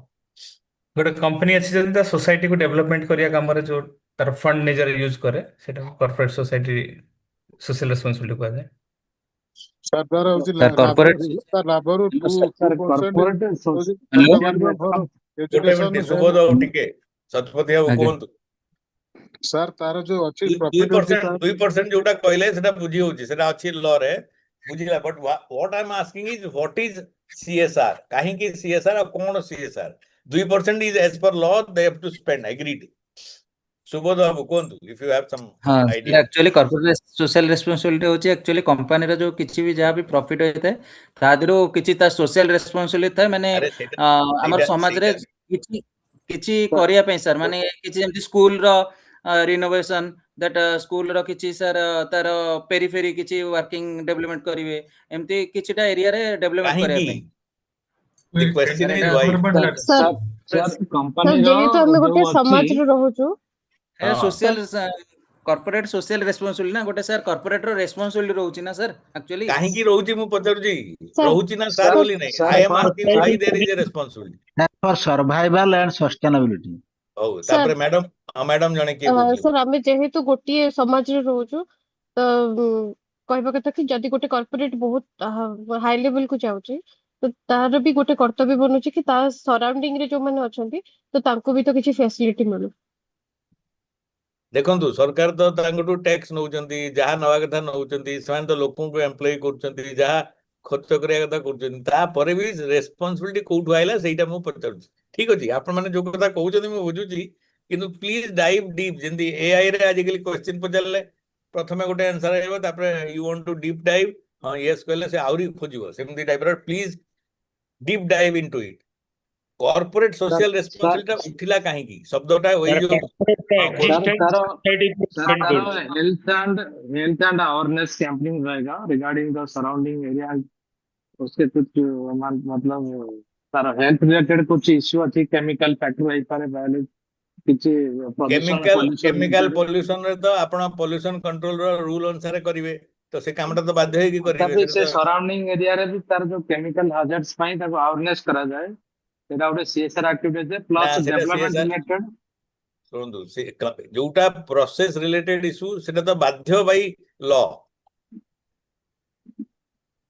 [SPEAKER 10] गोटे company अछि जदी ता सोसाइटी को डेवलपमेंट करिया काम रे जो तार फंड नेजर यूज करे सेटा कॉर्पोरेट सोसाइटी सोशल रेस्पॉन्सिबिलिटी को जाय
[SPEAKER 7] सर तार होची
[SPEAKER 11] corporate
[SPEAKER 7] लाभरू 2%
[SPEAKER 9] गोटे मिनिट सुबोध टिके सतपति बाबू कोन
[SPEAKER 7] सर तार जो अछि
[SPEAKER 9] 2% जोटा कहले सेटा बुझी होची सेटा अछि लॉ रे बुझिला but what I am asking is what is CSR काहे कि CSR और कोन CSR 2% is as per law they have to spend agreed Subodh babu कोन इफ यू हैव सम
[SPEAKER 11] हाँ
[SPEAKER 9] idea
[SPEAKER 11] actually corporate social responsibility होची actually company रा जो किछि भी जहाँ भी प्रॉफिट होता है तादिरो किछि ता सोशल रेस्पॉन्सिबिलिटी था माने
[SPEAKER 9] अरे
[SPEAKER 11] हमर समाज रे किछि किछि करिया पे सर माने किछि जेमति स्कूल रो रिनोवेशन दैट स्कूल रो किछि सर तार पेरिफेरी किछि वर्किंग डेवलपमेंट करिवे एमति किछिटा एरिया रे डेवलपमेंट
[SPEAKER 9] काहे
[SPEAKER 11] करिया
[SPEAKER 9] कि
[SPEAKER 11] पे
[SPEAKER 9] the question is why
[SPEAKER 3] sir
[SPEAKER 5] company
[SPEAKER 3] जेहेतु हम गोटे समाज रे रहउछु
[SPEAKER 11] ए सोशल कॉर्पोरेट सोशल रेस्पॉन्सिबिलिटी ना गोटे सर कॉर्पोरेट रो रेस्पॉन्सिबिलिटी रहउची ना सर एक्चुअली
[SPEAKER 9] काहे कि रहउची मु पचारुची
[SPEAKER 3] सर,
[SPEAKER 9] रहउची ना सर बोली नहीं I am asking why there is a responsibility
[SPEAKER 5] for survival and sustainability.
[SPEAKER 9] हो तापर मैडम मैडम जने के बुझियो
[SPEAKER 3] सर आमे जेहेतु गोटे समाज रे रहउछु तो कहबा कथा कि जदि गोटे कॉर्पोरेट बहुत हाई लेवल को जाउची तो तार भी गोटे कर्तव्य बनुची कि ता सराउंडिंग रे जो माने अछंती तो तांको भी तो किछि फैसिलिटी मिलु
[SPEAKER 9] देखंतु सरकार तो तांगटू टैक्स नउचंती जहा नवा कथा नउचंती समान तो लोकन को एम्प्लॉय करचंती जहा खर्च करिया कथा करचंती ता परे भी रेस्पॉन्सिबिलिटी कोठु आइला सेटा मु पचारुची ठीक अछि आपण माने जो कथा कहउचंती मु बुझुची किंतु प्लीज डाइव डीप जेंदी AI रे आजिकली क्वेश्चन पचारले प्रथमे गोटे आंसर आइबो तापर you want to deep dive हाँ yes कहले से आउरी खोजिबो सेमती टाइप रो please deep dive into it corporate social responsibility उठिला काहे की शब्दटा वही जो
[SPEAKER 4] हेल्थ एंड अवेयरनेस कैंपेनिंग रहेगा रिगार्डिंग द सराउंडिंग एरिया उसके कुछ मतलब तार हेल्थ रिलेटेड कुछ इश्यू अच्छी केमिकल फैक्टर रही पारे बायोलॉजी किछि
[SPEAKER 9] केमिकल पोल्यूशन रे तो आपण पोल्यूशन कंट्रोल रो रूल अनुसार करिवे तो से कामटा तो बाध्य होई की करिवे
[SPEAKER 4] से सराउंडिंग एरिया रे भी तार जो केमिकल हैजर्ड्स पई ताको अवेयरनेस करा जाए सेटा ओटे CSR activities plus development related
[SPEAKER 9] सुनदु से जोटा प्रोसेस रिलेटेड इशू सेटा तो बाध्य बाई लॉ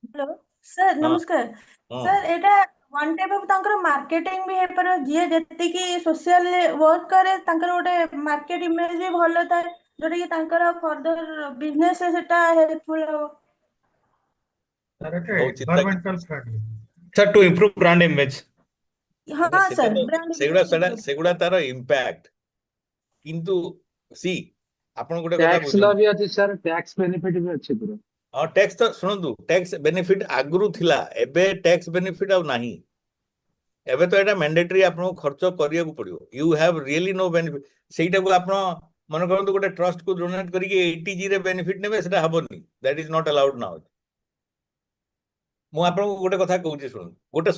[SPEAKER 12] हेलो सर नमस्कार सर एटा वन टाइप ऑफ तांकर मार्केटिंग भी है पर जे जति की सोशल वर्क करे तांकर ओटे मार्केट इमेज भी भलो था जोटा कि तांकर फर्दर बिजनेस से सेटा हेल्पफुल हो
[SPEAKER 10] environmental friendly sir to improve brand image
[SPEAKER 12] हां सर ब्रांड
[SPEAKER 9] सेगुडा तार इंपैक्ट किंतु सी आपण गोटे कथा
[SPEAKER 4] टैक्स लॉ भी अछि सर टैक्स बेनिफिट भी अछि पूरा
[SPEAKER 9] और टैक्स तो सुनंदु टैक्स बेनिफिट आगुरु थिला एबे टैक्स बेनिफिट अब नाही एबे तो एटा मैंडेटरी आपन खर्च करिया को पड़ियो you have really no benefit सेटा को आपन मन करंतु गोटे ट्रस्ट को डोनेट करिके 80G रे बेनिफिट नेबे सेटा हबोनी that is not allowed now मु आपन गोटे कथा कहूची सुन गोटे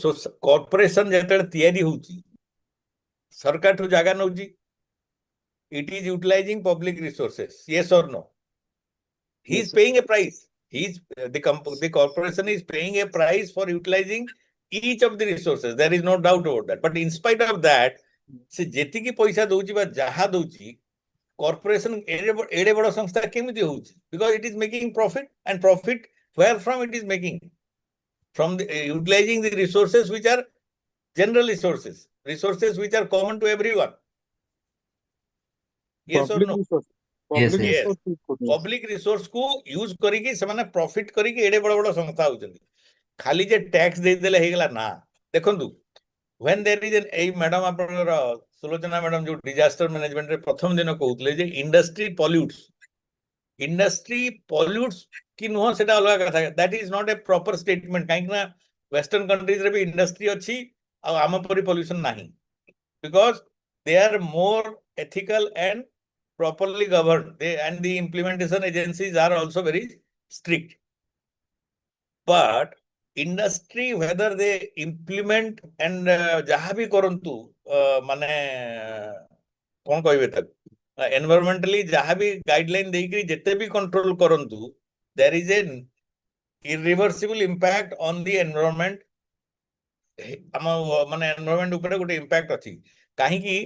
[SPEAKER 9] कॉर्पोरेशन जेते तयारी होची सरकार तो जागा नउची it is utilising public resources yes or no he is paying a price the corporation is paying a price for utilizing each of the resources there is no doubt about that but in spite of that se jeti ki paisa douchi ba jaha douchi corporation ede bada संस्था केमिति होउची because it is making profit and profit where from it is making from the utilizing the resources which are general resources which are common to everyone yes or no public resource को use करिके से profit करिके एडे बड़ बड़ संस्था होचंदी खाली जे tax दे देले हेगला ना देखंतु when there is an a madam आपनर सुलोचना मैडम जो डिजास्टर मैनेजमेंट रे प्रथम दिन कहउतले जे इंडस्ट्री पॉल्यूट्स कि नो सेटा अलग कथा that is not a proper statement काहे ना वेस्टर्न कंट्रीज रे भी इंडस्ट्री अछि आ आम परि पॉल्यूशन नाही because they are more ethical and properly governed and the implementation agencies are also very strict but industry whether they implement and jaha bhi karantu mane kon kahibe tak environmentally jaha bhi guideline deikri jete bhi control karantu there is an irreversible impact on the environment mane environment upare gote impact achi kahi ki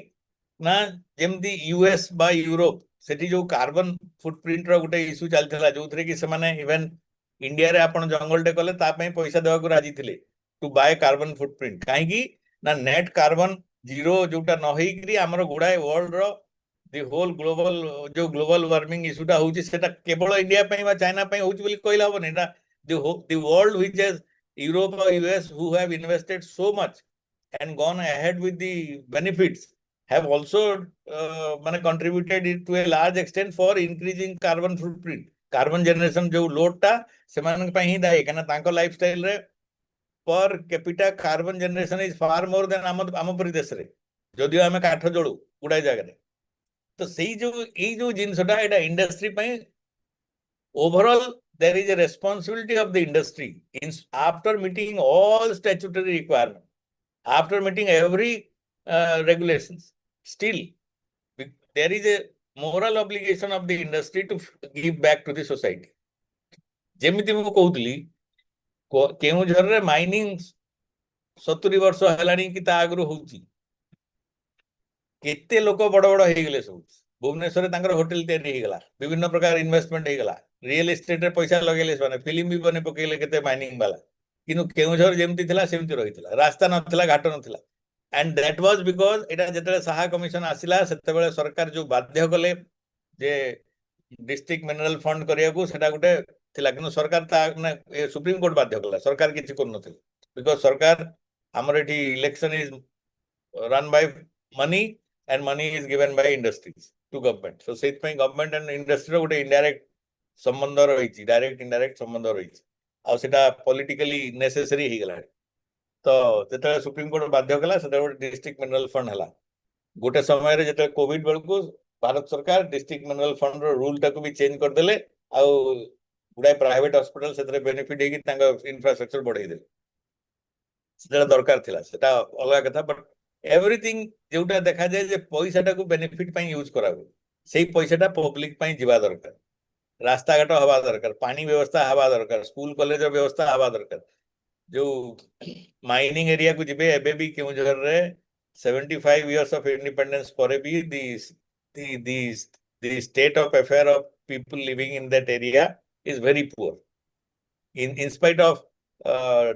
[SPEAKER 9] ना जेमती US बा Europe सेठी जो carbon footprint रो गोटे issue चलथिला जोथरे कि से माने even India रे आपण जंगल टे कले ता पई पैसा देवा को राजी थिले टू बाय कार्बन फुटप्रिंट काहे की ना नेट कार्बन जीरो जोटा न होई करी हमर गुडाय वर्ल्ड रो द होल ग्लोबल जो ग्लोबल वार्मिंग इश्यूटा होची सेटा केवल इंडिया पई बा चाइना पई होची बोली कहला होबनी ना the world which is Europe और US who have invested so much and gone ahead with the benefits have also contributed to a large extent for increasing carbon footprint carbon generation जो load टा सेमान पे ही दाई कना तांको lifestyle रे per capita carbon generation is far more then आम परिदेश रे जदियो आमे काठ जोड़ू गुडा जगह रे तो सेही जो जिनसटा एटा इंडस्ट्री पे overall there is a responsibility of the industry in after meeting all statutory requirements after meeting every regulations still there is a moral obligation of the industry to give back to the society जेमिति मु कहउतली केउझर रे mining 70 वर्ष हेलानी कि ता आगरो होउची केते लोक बड़ बड़ हे गेले सब भुवनेश्वर रे तांकर होटल तयारी हे गेला विभिन्न प्रकार इन्वेस्टमेंट हे गेला रियल एस्टेट रे पैसा लगेले माने फिल्म भी बने पकेले केते माइनिंग वाला किनु केउझर जेमिति थिला सेमिति रहितला रास्ता नथिला घाट नथिला and that was because Etah जेतले Saha commission आसिला सेते बेले सरकार जो बाध्य कले जे डिस्ट्रिक्ट मिनरल फंड करिया को सेटा गुटे थिला किनु सरकार ता सुप्रीम कोर्ट बाध्य कला सरकार किछि कोन नथिल बिकॉज़ सरकार हमर एठी election is run by money and money is given by industries to government so सेत पे government and industry row Gute indirect संबंध रहिछि डायरेक्ट इनडायरेक्ट संबंध रहिछि ଆଉ ସେଟା ପଲିଟିକାଲି ନେସେସରି ହେଇଗଲାଣି। ତ ଯେତେବେଳେ ସୁପ୍ରିମକୋର୍ଟ ବାଧ୍ୟ କଲା ସେତେବେଳେ ଗୋଟେ ଡିଷ୍ଟ୍ରିକ୍ଟ ମିନେରାଲ ଫଣ୍ଡ ହେଲା। ଗୋଟେ ସମୟରେ ଯେତେବେଳେ କୋଭିଡ ବେଳକୁ ଭାରତ ସରକାର ଡିଷ୍ଟ୍ରିକ୍ଟ ମିନେରାଲ ଫଣ୍ଡର ରୁଲଟାକୁ ବି ଚେଞ୍ଜ କରିଦେଲେ ଆଉ ଗୁଡାଏ ପ୍ରାଇଭେଟ ହସ୍ପିଟାଲ ସେଥିରେ ବେନିଫିଟ ହେଇକି ତାଙ୍କ ଇନଫ୍ରାଷ୍ଟ୍ରକ୍ଚର ବଢେଇଦେଲେ। ସେଟା ଦରକାର ଥିଲା, ସେଟା ଅଲଗା କଥା। ବଟ୍ ଏଭରିଥିଙ୍ଗ ଯୋଉଟା ଦେଖାଯାଏ ଯେ ପଇସାଟାକୁ ବେନିଫିଟ ପାଇଁ ୟୁଜ କରାହୁଏ, ସେଇ ପଇସାଟା ପବ୍ଲିକ ପାଇଁ ଯିବା ଦରକାର। ରାସ୍ତାଘାଟ ହବା ଦରକାର, ପାଣି ବ୍ୟବସ୍ଥା ହବା ଦରକାର, ସ୍କୁଲ କଲେଜର ବ୍ୟବସ୍ଥା ହବା ଦରକାର। ଯୋଉ ମାଇନିଂ ଏରିଆକୁ ଯିବେ, ଏବେ ବି କେଉଁଝରରେ 75 years of independence ପରେ ବି the state of affair of people living in that area is very poor. In spite of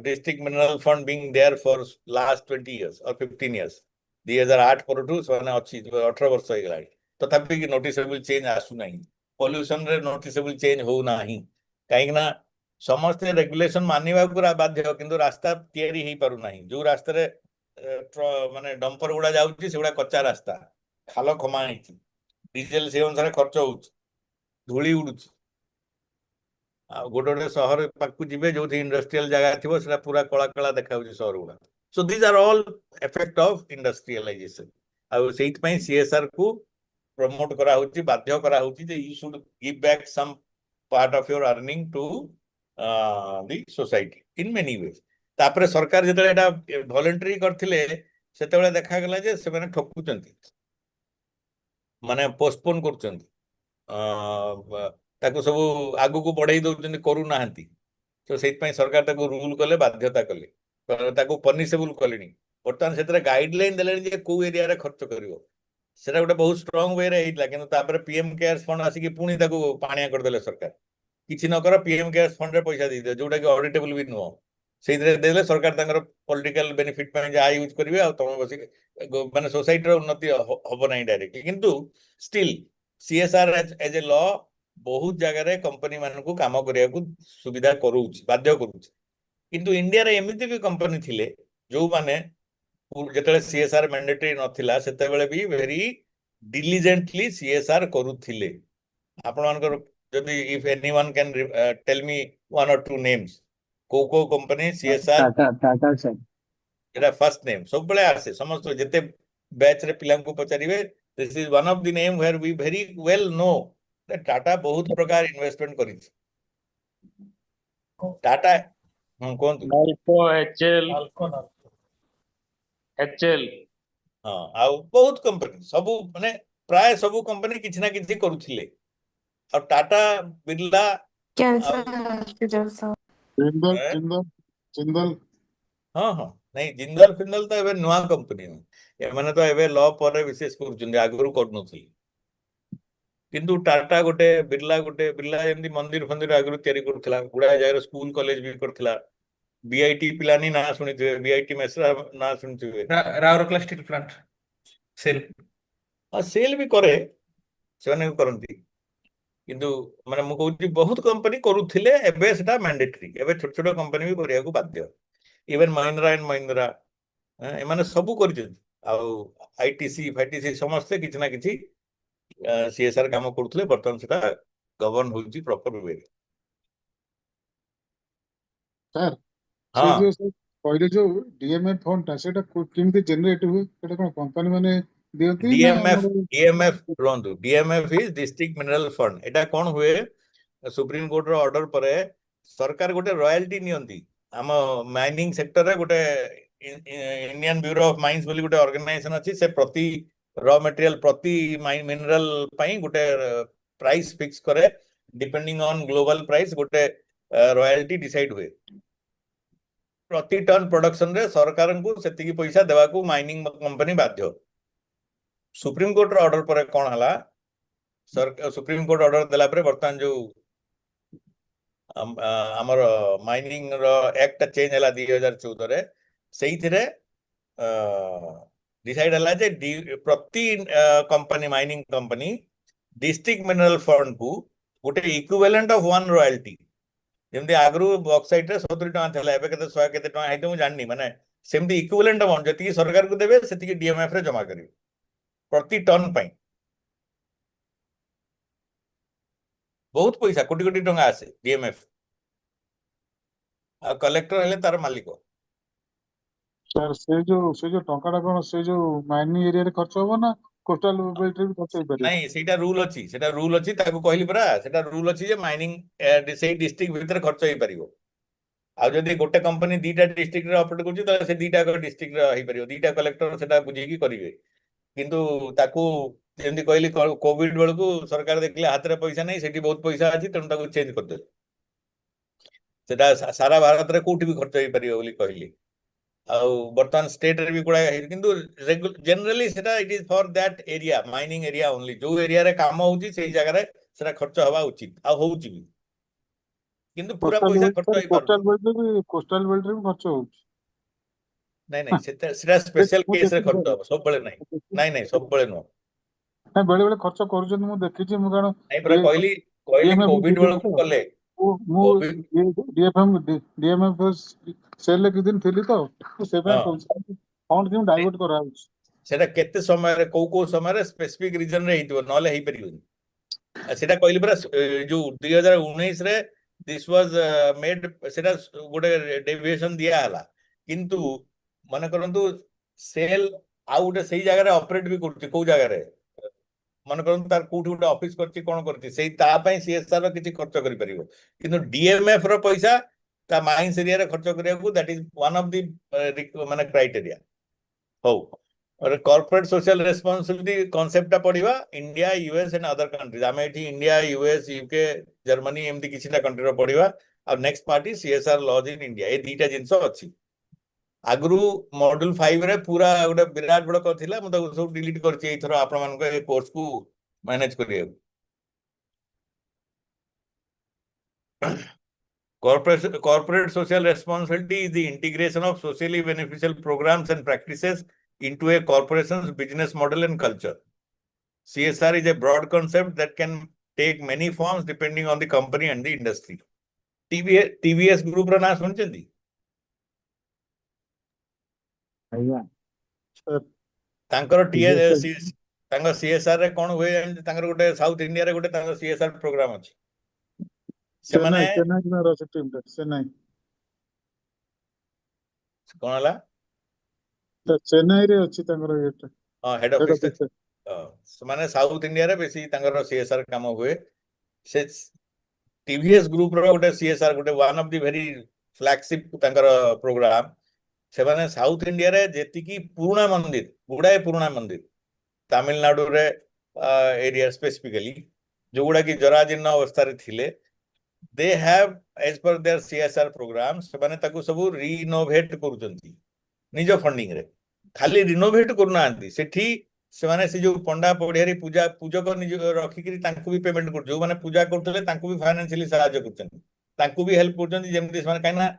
[SPEAKER 9] district mineral fund being there for last 20 years or 15 years, 2008 ପରଠୁ ସେମାନେ ଅଛି 18 ବର୍ଷ ହେଇଗଲାଣି, ତଥାପି ନୋଟିସେବଲ ଚେଞ୍ଜ ଆସୁନାହିଁ। ପଲ୍ୟୁସନରେ ନୋଟିସେବଲ ଚେଞ୍ଜ ହଉନାହିଁ, କାହିଁକି ନା ସମସ୍ତେ ରେଗୁଲେସନ ମାନିବାକୁ ବାଧ୍ୟ, କିନ୍ତୁ ରାସ୍ତା ତିଆରି ହେଇପାରୁନାହିଁ। ଯୋଉ ରାସ୍ତାରେ ମାନେ ଡମ୍ପର ଗୁଡା ଯାଉଛି ସେଗୁଡା କଚ୍ଚା ରାସ୍ତା, ଖାଲ ଖମା ହେଇଛି, ଡିଜେଲ ସେ ଅନୁସାରେ ଖର୍ଚ୍ଚ ହଉଛି, ଧୂଳି ଉଡୁଛି। ଆଉ ଗୋଟେ ଗୋଟେ ସହର ପାଖକୁ ଯିବେ ଯୋଉଠି ଇଣ୍ଡଷ୍ଟ୍ରିଆଲ ଜାଗା ଥିବ ସେଟା ପୁରା କଳା କଳା ଦେଖାଯାଉଛି ସହର ଗୁଡା। So these are all effect of industrialisation. ଆଉ ସେଇଥିପାଇଁ CSR କୁ ପ୍ରମୋଟ କରାହଉଛି, ବାଧ୍ୟ କରାହଉଛି ଯେ you should give back some part of your earning to the society in many ways. ତାପରେ ସରକାର ଯେତେବେଳେ ଏଟା ଭଲେଣ୍ଟାରୀ କରିଥିଲେ ସେତେବେଳେ ଦେଖାଗଲା ଯେ ସେମାନେ ଠକୁଛନ୍ତି, ମାନେ ପୋଷ୍ଟପୋନ କରୁଛନ୍ତି, ତାକୁ ସବୁ ଆଗକୁ ବଢେଇ ଦଉଛନ୍ତି, କରୁନାହାନ୍ତି। ତ ସେଇଥିପାଇଁ ସରକାର ତାକୁ ରୁଲ କଲେ, ବାଧ୍ୟତା କଲେ, ତାକୁ ପନିସେବୁଲ କଲେଣି। ବର୍ତ୍ତମାନ ସେଥିରେ ଗାଇଡଲାଇନ ଦେଲେଣି ଯେ କୋଉ ଏରିଆରେ ଖର୍ଚ୍ଚ କରିବ। ସେଟା ଗୋଟେ ବହୁତ ଷ୍ଟ୍ରଙ୍ଗ ୱେରେ ହେଇଥିଲା, କିନ୍ତୁ ତାପରେ PM କେୟାର୍ସ ଫଣ୍ଡ ଆସିକି ପୁଣି ତାକୁ ପାଣିଆ କରିଦେଲେ ସରକାର। କିଛି ନ କର, PM କେୟାର୍ସ ଫଣ୍ଡରେ ପଇସା ଦେଇଦିଅ, ଯୋଉଟା କି ଅଡିଟେବୁଲ ବି ନୁହଁ। ସେଇଥିରେ ଦେଲେ ସରକାର ତାଙ୍କର ପଲିଟିକାଲ ବେନିଫିଟ ପାଇଁ ଯାହା ୟୁଜ କରିବେ, ଆଉ ତମେ ବସିକି ମାନେ ସୋସାଇଟିର ଉନ୍ନତି ହବ ନାହିଁ ଡାଇରେକ୍ଟଲି। କିନ୍ତୁ ଷ୍ଟିଲ୍ CSR ଏଜ ଏ ଲ ବହୁତ ଜାଗାରେ କମ୍ପାନୀ ମାନଙ୍କୁ କାମ କରିବାକୁ ସୁବିଧା କରୁଛି, ବାଧ୍ୟ କରୁଛି। କିନ୍ତୁ ଇଣ୍ଡିଆରେ ଏମିତି ବି କମ୍ପାନୀ ଥିଲେ ଯୋଉମାନେ ଯେତେବେଳେ CSR ମ୍ୟାଣ୍ଡେଟରୀ ନଥିଲା ସେତେବେଳେ ବି ଭେରି ଡିଲିଜେଣ୍ଟଲି CSR କରୁଥିଲେ। ଆପଣମାନଙ୍କର ଯଦି if ଏନିୱାନ୍ can tell me 1 or 2 names, କୋଉ କୋଉ କମ୍ପାନୀ CSR,
[SPEAKER 4] टाटा सर।
[SPEAKER 9] ଏଟା ଫାର୍ଷ୍ଟ ନେମ୍ ସବୁବେଳେ ଆସେ। ସମସ୍ତ ଯେତେ ବ୍ୟାଚରେ ପିଲାଙ୍କୁ ପଚାରିବେ, this is one of the name where we very well know Tata बहुत प्रकार इन्वेस्टमेंट କରିଛି। टाटा କୁହନ୍ତୁ।
[SPEAKER 5] नाल्को, HL
[SPEAKER 9] ହଁ, ଆଉ ବହୁତ କମ୍ପାନୀ, ସବୁ ମାନେ ପ୍ରାୟ ସବୁ କମ୍ପାନୀ କିଛି ନା କିଛି କରୁଥିଲେ। ଆଉ ଟାଟା, ବିର୍ଲା ଆଉ
[SPEAKER 7] जिंदल जिंदल जिंदल
[SPEAKER 9] ହଁ ହଁ, ନାଇଁ ଜିନ୍ଦଲ ଫିନ୍ଦଲ ତ ଏବେ ନୂଆ କମ୍ପାନୀ, ଏମାନେ ତ ଏବେ ଲ ପରେ ବିଶେଷ କରୁଛନ୍ତି, ଆଗରୁ କରୁନଥିଲେ। କିନ୍ତୁ ଟାଟା ଗୋଟେ, ବିର୍ଲା ଗୋଟେ, ବିର୍ଲା ଯେମିତି ମନ୍ଦିର ଫନ୍ଦିର ଆଗରୁ ତିଆରି କରୁଥିଲା, ଗୁଡାଏ ଜାଗାରେ ସ୍କୁଲ କଲେଜ ବି କରିଥିଲା। BIT ପିଲାନି ନାଁ ଶୁଣିଥିବେ, BIT ମେସ୍ରା ନାଁ ଶୁଣିଥିବେ।
[SPEAKER 10] Rourkela steel plant SAIL.
[SPEAKER 9] ସେଲ୍ ବି କରେ, ସେମାନେ ବି କରନ୍ତି। କିନ୍ତୁ ମାନେ ମୁଁ କହୁଛି ବହୁତ କମ୍ପାନୀ କରୁଥିଲେ, ଏବେ ସେଟା ମ୍ୟାଣ୍ଡେଟରୀ, ଏବେ ଛୋଟ ଛୋଟ କମ୍ପାନୀ ବି କରିବାକୁ ବାଧ୍ୟ। ଇଭେନ୍ ମହିନ୍ଦ୍ରା ଆଣ୍ଡ ମହିନ୍ଦ୍ରା ଏମାନେ ସବୁ କରିଛନ୍ତି। ଆଉ ITC ଫାଇଟିସି ସମସ୍ତେ କିଛି ନା କିଛି CSR କାମ କରୁଥିଲେ। ବର୍ତ୍ତମାନ ସେଟା ଗଭର୍ଣ୍ଣ ହେଉଛି ପ୍ରପର ୱେରେ।
[SPEAKER 7] सर
[SPEAKER 9] ହଁ,
[SPEAKER 7] से जो सर कहले जो DMF फंड टा सेटा केमती जनरेट हुए, सेटा कोन कंपनी माने दियंती ना
[SPEAKER 9] DMF
[SPEAKER 7] हमर
[SPEAKER 9] DMF ରୁହନ୍ତୁ, DMF is district mineral fund. ଏଟା କଣ ହୁଏ, ସୁପ୍ରିମ କୋର୍ଟର ଅର୍ଡର ପରେ ସରକାର ଗୋଟେ ରୟାଲଟି ନିଅନ୍ତି। ଆମ ମାଇନିଂ ସେକ୍ଟରରେ ଗୋଟେ ଇଣ୍ଡିଆନ ବ୍ୟୁରୋ ଅଫ ମାଇନ୍ସ ବୋଲି ଗୋଟେ ଅର୍ଗାନାଇଜେସନ ଅଛି, ସେ ପ୍ରତି ର ମେଟେରିଆଲ, ପ୍ରତି ମିନେରାଲ ପାଇଁ ଗୋଟେ ପ୍ରାଇସ୍ ଫିକ୍ସ କରେ। ଡିପେଣ୍ଡିଂ ଅନ୍ ଗ୍ଲୋବାଲ ପ୍ରାଇସ୍ ଗୋଟେ ରୟାଲଟି ଡିସାଇଡ୍ ହୁଏ। ପ୍ରତି ଟନ୍ ପ୍ରଡକ୍ସନରେ ସରକାରଙ୍କୁ ସେତିକି ପଇସା ଦେବାକୁ ମାଇନିଂ କମ୍ପାନୀ ବାଧ୍ୟ। ସୁପ୍ରିମକୋର୍ଟର ଅର୍ଡର ପରେ କଣ ହେଲା, ସୁପ୍ରିମକୋର୍ଟ ଅର୍ଡର ଦେଲା ପରେ ବର୍ତ୍ତମାନ ଯୋଉ ଆମର ମାଇନିଂ ର ଆକ୍ଟଟା ଚେଞ୍ଜ ହେଲା 2014ରେ, ସେଇଥିରେ डिसाइड ହେଲା ଯେ ପ୍ରତି company, mining company district mineral fund କୁ ଗୋଟେ ଇକ୍ୱିଭାଲେଣ୍ଟ ଅଫ 1 ରୟାଲଟି, ଯେମିତି ଆଗରୁ ବକ୍ସାଇଟରେ 70 ଟଙ୍କା ଥିଲା, ଏବେ କେତେ 100 କେତେ ଟଙ୍କା ହେଇଥିବ ମୁଁ ଜାଣିନି, ମାନେ ସେମିତି ଇକ୍ୱିଭାଲେଣ୍ଟ ଆମାଉଣ୍ଟ ଯେତିକି ସରକାରକୁ ଦେବେ ସେତିକି DMF ରେ ଜମା କରିବେ ପ୍ରତି ଟନ୍ ପାଇଁ। ବହୁତ ପଇସା, କୋଟି କୋଟି ଟଙ୍କା ଆସେ DMF। ଆଉ କଲେକ୍ଟର ହେଲେ ତାର ମାଲିକ।
[SPEAKER 7] ସାର୍ ସେ ଯୋଉ ଟଙ୍କାଟା କଣ ସେ ଯୋଉ ମାଇନିଂ ଏରିଆରେ ଖର୍ଚ୍ଚ ହବ ନା କୋଷ୍ଟାଲ ବେଲ୍ଟରେ ବି ଖର୍ଚ୍ଚ ହେଇପାରିବ?
[SPEAKER 9] ନାଇଁ ସେଇଟା ରୁଲ ଅଛି, ତାକୁ କହିଲି ପରା, ସେଟା ରୁଲ ଅଛି ଯେ ମାଇନିଂ ସେଇ ଡିଷ୍ଟ୍ରିକ୍ଟ ଭିତରେ ଖର୍ଚ୍ଚ ହେଇପାରିବ। ଆଉ ଯଦି ଗୋଟେ କମ୍ପାନୀ ଦିଟା ଡିଷ୍ଟ୍ରିକ୍ଟରେ ଅପରେଟ କରୁଛି ତାହେଲେ ସେ ଦିଟା ଡିଷ୍ଟ୍ରିକ୍ଟରେ ହେଇପାରିବ, ଦିଟା କଲେକ୍ଟର ସେଟା ବୁଝେଇକି କରିବେ। କିନ୍ତୁ ତାକୁ ଯେମିତି କହିଲି କୋଭିଡ ବେଳକୁ ସରକାର ଦେଖିଲେ ହାତରେ ପଇସା ନାହିଁ, ସେଠି ବହୁତ ପଇସା ଅଛି, ତେଣୁ ତାକୁ ଚେଞ୍ଜ କରିଦେଲେ। ସେଟା ସାରା ଭାରତରେ କୋଉଠି ବି ଖର୍ଚ୍ଚ ହେଇପାରିବ ବୋଲି କହିଲି। ଆଉ ବର୍ତ୍ତମାନ ଷ୍ଟେଟରେ ବି ଗୁଡ଼ାଏ ହେଇଛି, କିନ୍ତୁ ଜେନେରାଲି ସେଟା ଇଟ୍ is for that area, mining area only. ଯୋଉ ଏରିଆରେ କାମ ହଉଛି ସେଇ ଜାଗାରେ ସେଟା ଖର୍ଚ୍ଚ ହବା ଉଚିତ, ଆଉ ହଉଛି ବି, କିନ୍ତୁ ପୁରା ପଇସା ଖର୍ଚ୍ଚ ହେଇପାରୁନି।
[SPEAKER 7] କୋଷ୍ଟାଲ ବେଲ୍ଟରେ ବି ଖର୍ଚ୍ଚ ହଉଛି।
[SPEAKER 9] ନାଇଁ ସେଟା ସ୍ପେଶାଲ କେସରେ ଖର୍ଚ୍ଚ ହବ, ସବୁବେଳେ ନାଇଁ। ନାଇଁ ସବୁବେଳେ ନୁହଁ।
[SPEAKER 7] ନାଇଁ ବେଳେ ବେଳେ ଖର୍ଚ୍ଚ କରୁଛନ୍ତି, ମୁଁ ଦେଖିଛି। ମୁଁ କାରଣ
[SPEAKER 9] ନାଇଁ ପରା କହିଲି କୋଭିଡ ବେଳକୁ କଲେ।
[SPEAKER 7] ମୁଁ
[SPEAKER 9] କୋଭିଡ
[SPEAKER 7] ଡିଏମଏଫ ସେଲରେ କିଛି ଦିନ ଥିଲି ତ, ସେ ପାଇଁ
[SPEAKER 9] ହଁ
[SPEAKER 7] କହୁଛି ଫଣ୍ଡ କେମିତି ଡାଇଭର୍ଟ କରାହଉଛି।
[SPEAKER 9] ସେଟା କେତେ ସମୟରେ କୋଉ ସମୟରେ ସ୍ପେସିଫିକ ରିଜନରେ ହେଇଥିବ, ନହେଲେ ହେଇପାରିବନି। ସେଟା କହିଲି ପରା, ଯୋଉ 2019ରେ ଦିସ୍ ୱାଜ ମେଡ୍, ସେଟା ଗୋଟେ ଡେଭିଏସନ ଦିଆ ହେଲା। କିନ୍ତୁ ମନେ କରନ୍ତୁ ସେଲ ଆଉ ଗୋଟେ ସେଇ ଜାଗାରେ ଅପରେଟ ବି କରୁଛି, କୋଉ ଜାଗାରେ ମନେ କରନ୍ତୁ ତାର କୋଉଠି ଗୋଟେ ଅଫିସ କରିଛି, କଣ କରିଛି, ସେଇ ତା ପାଇଁ ସିଏସଆର ର କିଛି ଖର୍ଚ୍ଚ କରିପାରିବ। କିନ୍ତୁ ଡିଏମଏଫ ର ପଇସା ତା ମାଇନ୍ସ ଏରିଆରେ ଖର୍ଚ୍ଚ କରିବାକୁ, that is one of the ମାନେ କ୍ରାଇଟେରିଆ। ହଉ, କର୍ପୋରେଟ सोशल रेस्पॉन्सिबिलिटी कॉन्सेप्ट पढ़ा India US and other countries. आम ये इंडिया यूएस यूके जर्मनी एमती किसी कंट्री पढ़ा। और next part CSR laws in India, ये दुईटा जिनस अच्छी। आगु मॉड्यूल 5 रे पूरा गोटे विराट बड़ था, मुझे सब डिलीट कर आपण कोर्स को मैनेज करिए। Corporate social responsibility is the integration of socially beneficial programs and practices into a corporation's business model and culture. CSR is a broad concept that can take many forms depending on the company and the industry. TVS group रा ना सुनचंदी? तांकर तांकर CSR रे कौन हुए, तांकर गोटे south India रे गोटे तांकर CSR प्रोग्राम अछि।
[SPEAKER 7] चेन्नई में रह टीम चेन्नई
[SPEAKER 9] कौन हला?
[SPEAKER 7] चेन्नई रे अछि तांकर एटा।
[SPEAKER 9] हां, हेड ऑफिस अछि। माने साउथ इंडिया रे बेसी तांकर CSR काम हुए। से TVS ग्रुप रो गोटे CSR गोटे one of the very flagship तांकर प्रोग्राम। से माने साउथ इंडिया रे जेति की पुराना मंदिर, गुडाए पुराना मंदिर, तमिलनाडु रे एरिया स्पेसिफिकली जो गुडा की जराजीर्ण अवस्था रे थिले, they have as per their CSR programs ସେମାନେ ତାକୁ ସବୁ ରିନୋଭେଟ୍ କରୁଛନ୍ତି ନିଜ ଫଣ୍ଡିଂ ରେ। ଖାଲି ରିନୋଭେଟ୍ କରୁନାହାନ୍ତି, ସେଠି ସେମାନେ ସେ ଯୋଉ ପଣ୍ଡା ପଢିଆରୀ ପୂଜକ ନିଜ ରଖିକିରି ତାଙ୍କୁ ବି ପେମେଣ୍ଟ କରୁଛନ୍ତି। ଯୋଉମାନେ ପୂଜା କରୁଥିଲେ ତାଙ୍କୁ ବି ଫାଇନାନ୍ସିଆଲି ସାହାଯ୍ୟ କରୁଛନ୍ତି, ତାଙ୍କୁ ବି ହେଲ୍ପ କରୁଛନ୍ତି। ଯେମିତି ସେମାନେ, କାହିଁକି ନା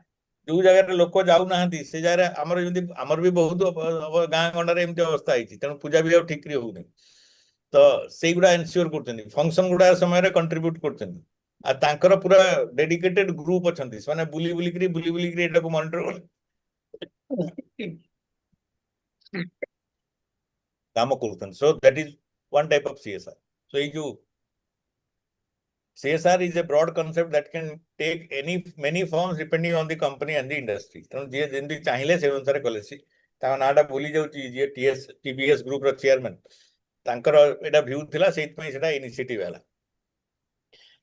[SPEAKER 9] ଯୋଉ ଜାଗାରେ ଲୋକ ଯାଉନାହାନ୍ତି ସେ ଜାଗାରେ ଆମର ବି ବହୁତ ଗାଁ ଗଣ୍ଡାରେ ଏମିତି ଅବସ୍ଥା ହେଇଛି, ତେଣୁ ପୂଜା ବି ଆଉ ଠିକରେ ହଉନି। ତ ସେଇଗୁଡା ଏନସିଓର କରୁଛନ୍ତି, ଫଙ୍କସନ ଗୁଡା ସମୟରେ କଣ୍ଟ୍ରିବ୍ୟୁଟ କରୁଛନ୍ତି। ଆଉ ତାଙ୍କର ପୁରା ଡେଡିକେଟେଡ ଗ୍ରୁପ ଅଛନ୍ତି, ସେମାନେ ବୁଲି ବୁଲିକିରି ଏଟାକୁ ମନିଟର काम କରୁଛନ୍ତି। So that is one type of CSR. So ଏଇ ଯୋଉ CSR is a broad concept that can take many forms depending on the company and the industry. ତେଣୁ ଯିଏ ଯେମିତି ଚାହିଁଲେ ସେ ଅନୁସାରେ କଲେ। ତାଙ୍କ ନାଁଟା ଭୁଲି ଯାଉଛି, ଯିଏ TVS ଗ୍ରୁପ ର ଚେୟାରମ୍ୟାନ, ତାଙ୍କର ଏଟା ଭ୍ୟୁ ଥିଲା, ସେଇଥିପାଇଁ ସେଟା ଇନିସିଏଟିଭ ହେଲା।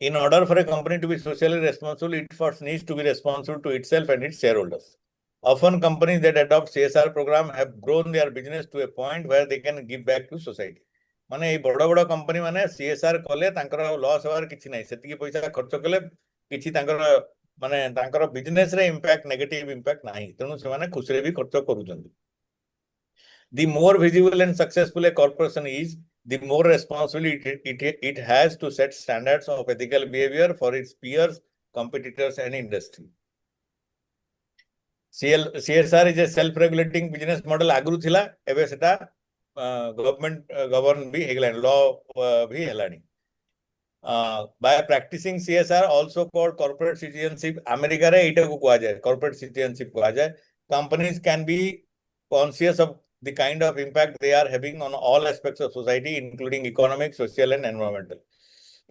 [SPEAKER 9] In order for a company to be socially responsible, it first needs to be responsible to itself and its shareholders. Often companies that adopt CSR program have grown their business to a point where they can give back to society. माने ये बड़ बड़ company माने CSR कले तांकर loss होवार किछि नै, सेतिकी पैसा खर्च कले किछि तांकर माने तांकर बिजनेस रे इंपैक्ट, नेगेटिव इंपैक्ट नाही, तेनु से माने खुसरे भी खर्च करूछन्ती। The more visible and successful a corporation is, the more responsibility it has to set standards of ethical behavior for its peers, competitors, and industry. CSR is a self-regulating business model आगु थिला, एबे सेटा government govern भी हेगलानी, law भी हेलानी। By practicing CSR, also called corporate citizenship, America रे एटा को कहा जाय, corporate citizenship कहा जाय, companies can be conscious of the kind of impact they are having on all aspects of society, including economic, social, and environmental.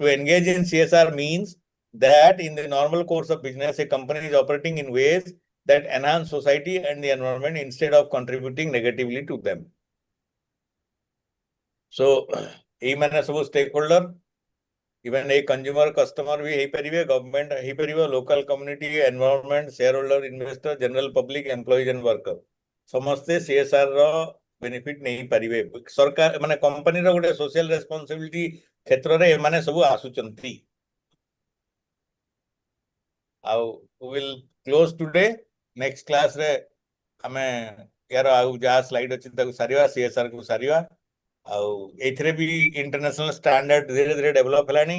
[SPEAKER 9] To engage in CSR means that in the normal course of business, a company is operating in ways that enhance society and the environment instead of contributing negatively to them. So, stakeholder, even a consumer, customer, government, local community, environment, shareholder, investor, general public, employees and worker. समस्ते CSR रो benefit नहीं परिवे सरकार माने company रो गोटे social responsibility क्षेत्र रे माने सब आसुचंती आउ we will close today. Next class रे हमें यार आउ जा स्लाइड अछि ताकू सारिवा CSR को सारिवा आउ एथरे भी इंटरनेशनल स्टैंडर्ड धीरे धीरे डेवलप हलानी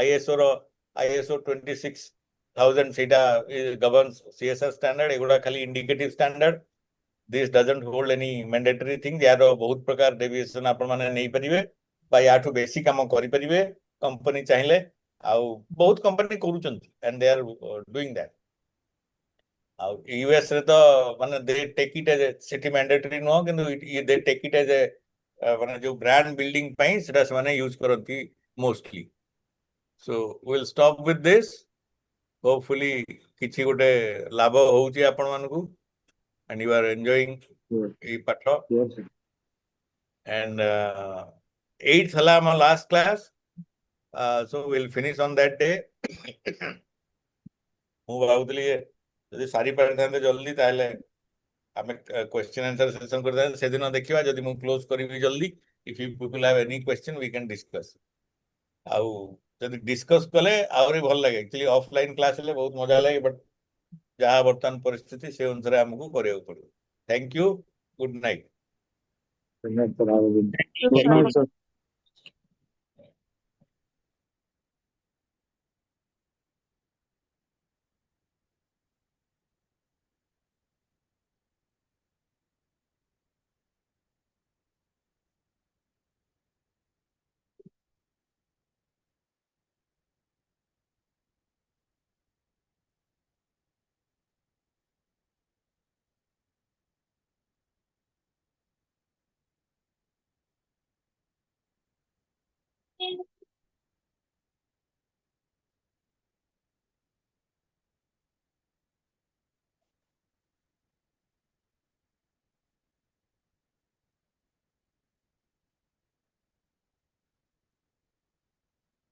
[SPEAKER 9] ISO रो ISO 26000 सेटा गवर्न्स CSR स्टैंडर्ड एगुडा खाली indicative standard. This doesn't hold any mandatory thing. यार बहुत प्रकार डेविएशन आपण माने नहीं परिवे बा याठू बेसी काम करि परिवे कंपनी चाहिले आउ बहुत company करूचंती and they are doing that. आउ US रे तो माने they take it as a city mandatory नो किंतु they take it as a माने जो ब्रांड बिल्डिंग पई सेटा से माने यूज करंती mostly. So we'll stop with this. Hopefully किछि गोटे लाभ होउची आपण मानकू and you are enjoying patho. And 8th hala my last class, so we'll finish on that day. ମୁଁ ଭାବୁଥିଲି ଯଦି ସାରି ପାରିଥାନ୍ତେ ଜଲ୍ଦି ତାହେଲେ ଆମେ question answer session କରିଥାନ୍ତେ ସେଦିନ ଦେଖିବା ଯଦି ମୁଁ କ୍ଲୋଜ କରିବି ଜଲ୍ଦି. If you people have any question we can discuss. ଆଉ ଯଦି discuss କଲେ ଆହୁରି ଭଲ ଲାଗେ. Actually offline class ହେଲେ ବହୁତ ମଜା ଲାଗେ but ଯାହା ବର୍ତ୍ତମାନ ପରିସ୍ଥିତି ସେ ଅନୁସାରେ ଆମକୁ କରିବାକୁ ପଡ଼ିବ. Thank you. Good night.
[SPEAKER 7] Good night, sir. Have a good night.
[SPEAKER 3] Thank you,
[SPEAKER 7] Good night,
[SPEAKER 3] sir.
[SPEAKER 7] sir.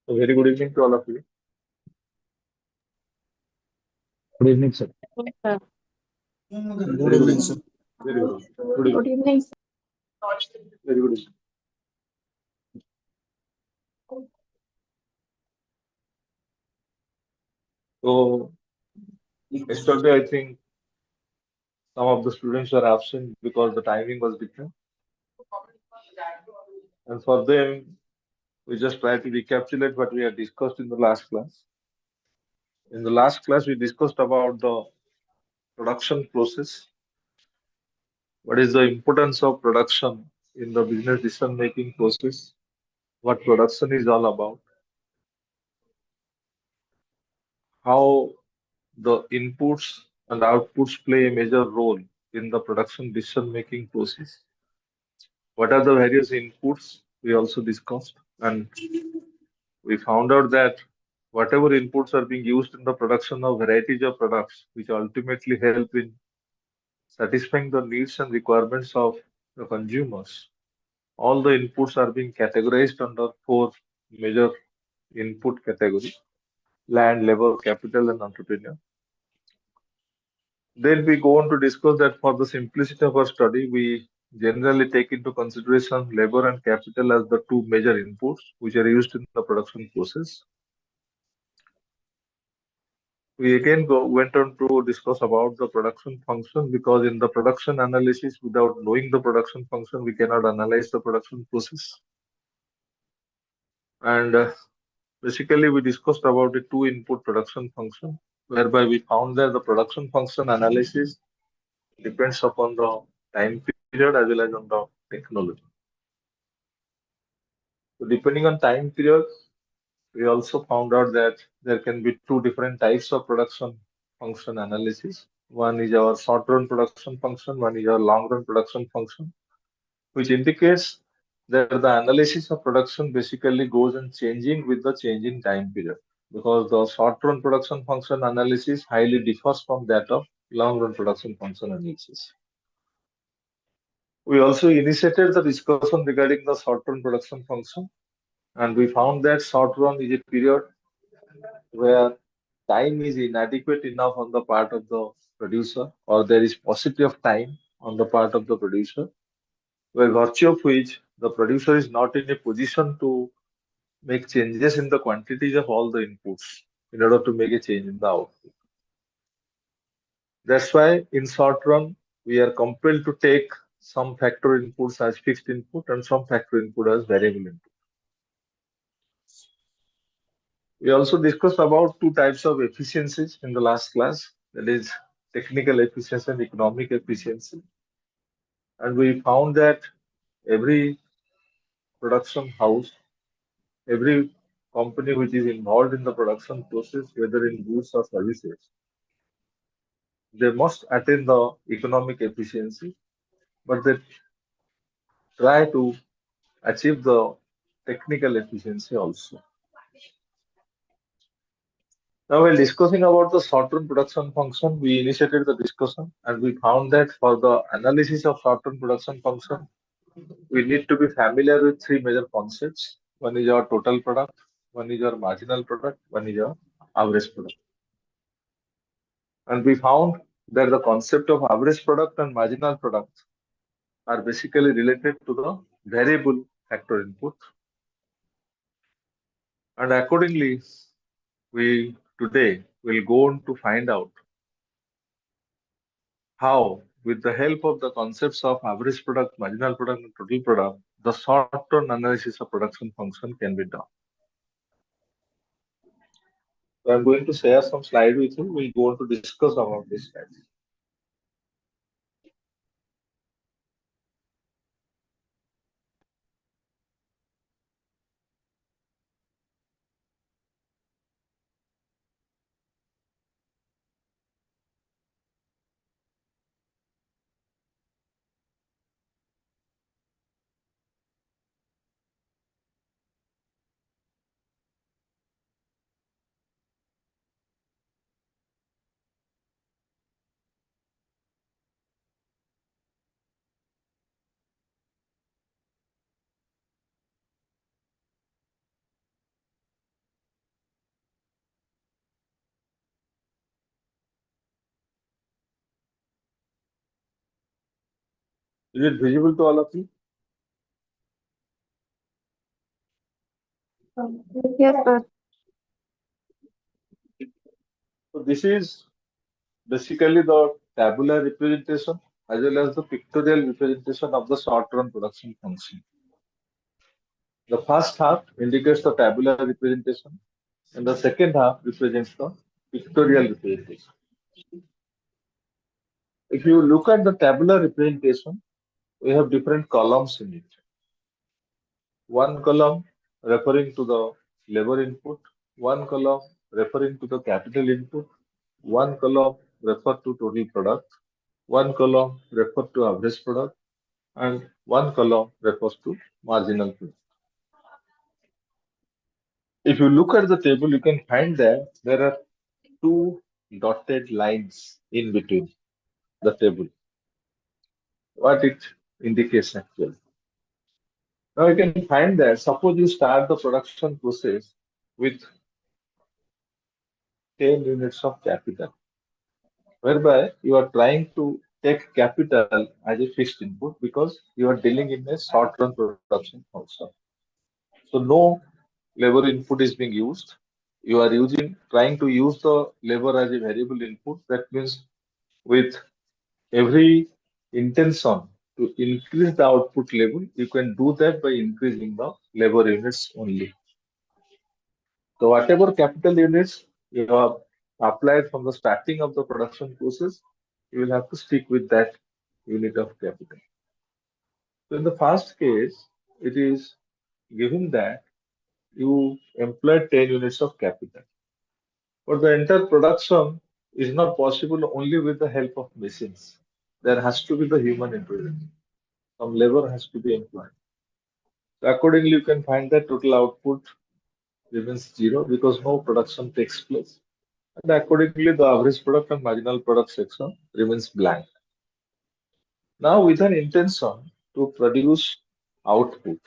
[SPEAKER 1] A very good evening to all of you.
[SPEAKER 7] Good evening, sir.
[SPEAKER 3] Sir.
[SPEAKER 7] Good evening, sir.
[SPEAKER 1] Very good. Good evening.
[SPEAKER 8] Good evening.
[SPEAKER 1] Very good evening. So yesterday I think some of the students were absent because the timing was different. And for them, we just try to recapitulate what we had discussed in the last class. In the last class, we discussed about the production process. What is the importance of production in the business decision-making process? What production is all about? How the inputs and outputs play a major role in the production decision-making process. What are the various inputs we also discussed, and we found out that whatever inputs are being used in the production of varieties of products, which ultimately help in satisfying the needs and requirements of the consumers, all the inputs are being categorized under 4 major input categories: land, labor, capital, and entrepreneur. Then we go on to discuss that for the simplicity of our study, we generally take into consideration labor and capital as the 2 major inputs which are used in the production process. We again went on to discuss about the production function, because in the production analysis, without knowing the production function, we cannot analyze the production process. And basically, we discussed about the 2 input production function, whereby we found that the production function analysis depends upon the time period as well as on the technology. So depending on time period, we also found out that there can be 2 different types of production function analysis. One is our short-run production function, one is our long-run production function, which indicates that the analysis of production basically goes on changing with the changing time period. because the short-run production function analysis highly differs from that of long-run production function analysis. We also initiated the discussion regarding the short-run production function, and we found that short-run is a period where time is inadequate enough on the part of the producer, or there is paucity of time on the part of the producer, by virtue of which the producer is not in a position to make changes in the quantities of all the inputs in order to make a change in the output. That's why in short run, we are compelled to take some factor inputs as fixed input and some factor input as variable input. We also discussed about two types of efficiencies in the last class, that is technical efficiency and economic efficiency. And we found that every production house, every company which is involved in the production process, whether in goods or services, they must attain the economic efficiency, but they try to achieve the technical efficiency also. Now, while discussing about the short-run production function, we initiated the discussion and we found that for the analysis of short-run production function, we need to be familiar with three major concepts. One is your total product, one is your marginal product, one is your average product. And we found that the concept of average product and marginal product are basically related to the variable factor input. And accordingly, we today will go on to find out how, with the help of the concepts of average product, marginal product, and total product, the short-term analysis of production function can be done. So I'm going to share some slides with you. We'll go on to discuss about this slide. Is it visible to all of you?
[SPEAKER 3] Yes, sir.
[SPEAKER 1] So this is basically the tabular representation as well as the pictorial representation of the short-run production function. The first half indicates the tabular representation and the second half represents the pictorial representation. If you look at the tabular representation, we have different columns in it. One column referring to the labor input, one column referring to the capital input, one column refer to total product, one column refer to average product, and one column refers to marginal product. If you look at the table, you can find that there are two dotted lines in between the table. What it indicates actually. Now you can find that suppose you start the production process with 10 units of capital, whereby you are trying to take capital as a fixed input because you are dealing in a short-run production also. So no labor input is being used. You are trying to use the labor as a variable input. That means with every intention to increase the output level, you can do that by increasing the labor units only. So whatever capital units you have applied from the starting of the production process, you will have to stick with that unit of capital. So in the first case, it is given that you employ 10 units of capital. But the entire production is not possible only with the help of machines. There has to be the human intervention. Some labor has to be employed. So accordingly, you can find that total output remains 0 because no production takes place. And accordingly, the average product and marginal product section remains blank. Now, with an intention to produce output,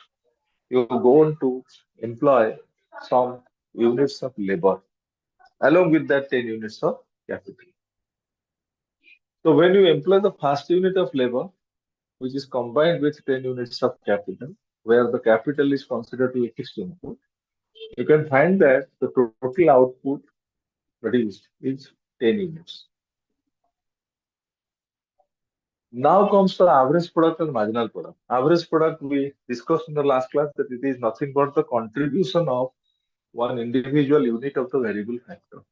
[SPEAKER 1] you go on to employ some units of labor along with that 10 units of capital. So when you employ the first unit of labor, which is combined with 10 units of capital, where the capital is considered to be fixed input, you can find that the total output produced is 10 units. Now comes the average product and marginal product. Average product we discussed in the last class that it is nothing but the contribution of one individual unit of the variable factor.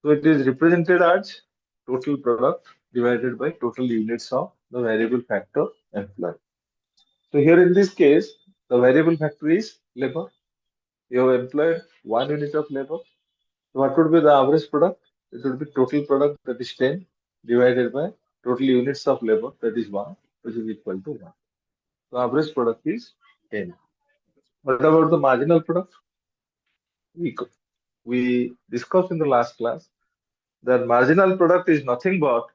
[SPEAKER 1] So it is represented as total product divided by total units of the variable factor employed. So here in this case, the variable factor is labor. You have employed 1 unit of labor. So what would be the average product? It would be total product, that is 10, divided by total units of labor, that is 1, which is equal to 1. So average product is 10. What about the marginal product? We discussed in the last class that marginal product is nothing but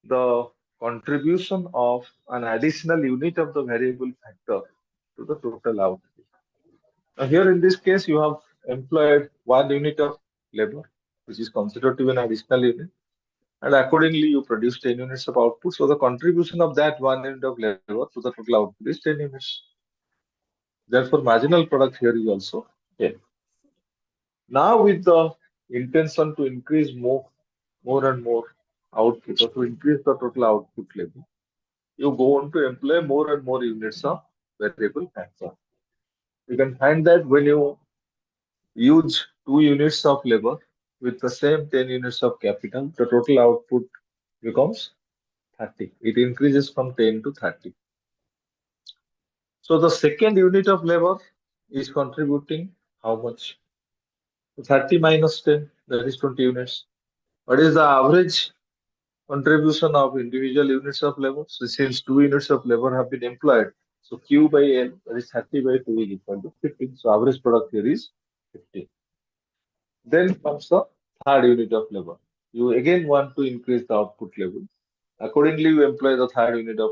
[SPEAKER 1] the contribution of an additional unit of the variable factor to the total output. Now here in this case, you have employed 1 unit of labor, which is considered to be an additional unit, and accordingly you produce 10 units of output. So the contribution of that 1 unit of labor to the total output is 10 units. Therefore, marginal product here is also 10. Now with the intention to increase more and more output, or to increase the total output level, you go on to employ more and more units of variable factor. You can find that when you use 2 units of labor with the same 10 units of capital, the total output becomes 30. It increases from 10 to 30. So the second unit of labor is contributing how much? 30 minus 10, that is 20 units. What is the average contribution of individual units of labor? So since 2 units of labor have been employed, so Q by L, that is 30 by 2 is equal to 15. So average product here is 15. Then comes the third unit of labor. You again want to increase the output level. Accordingly, you employ the third unit of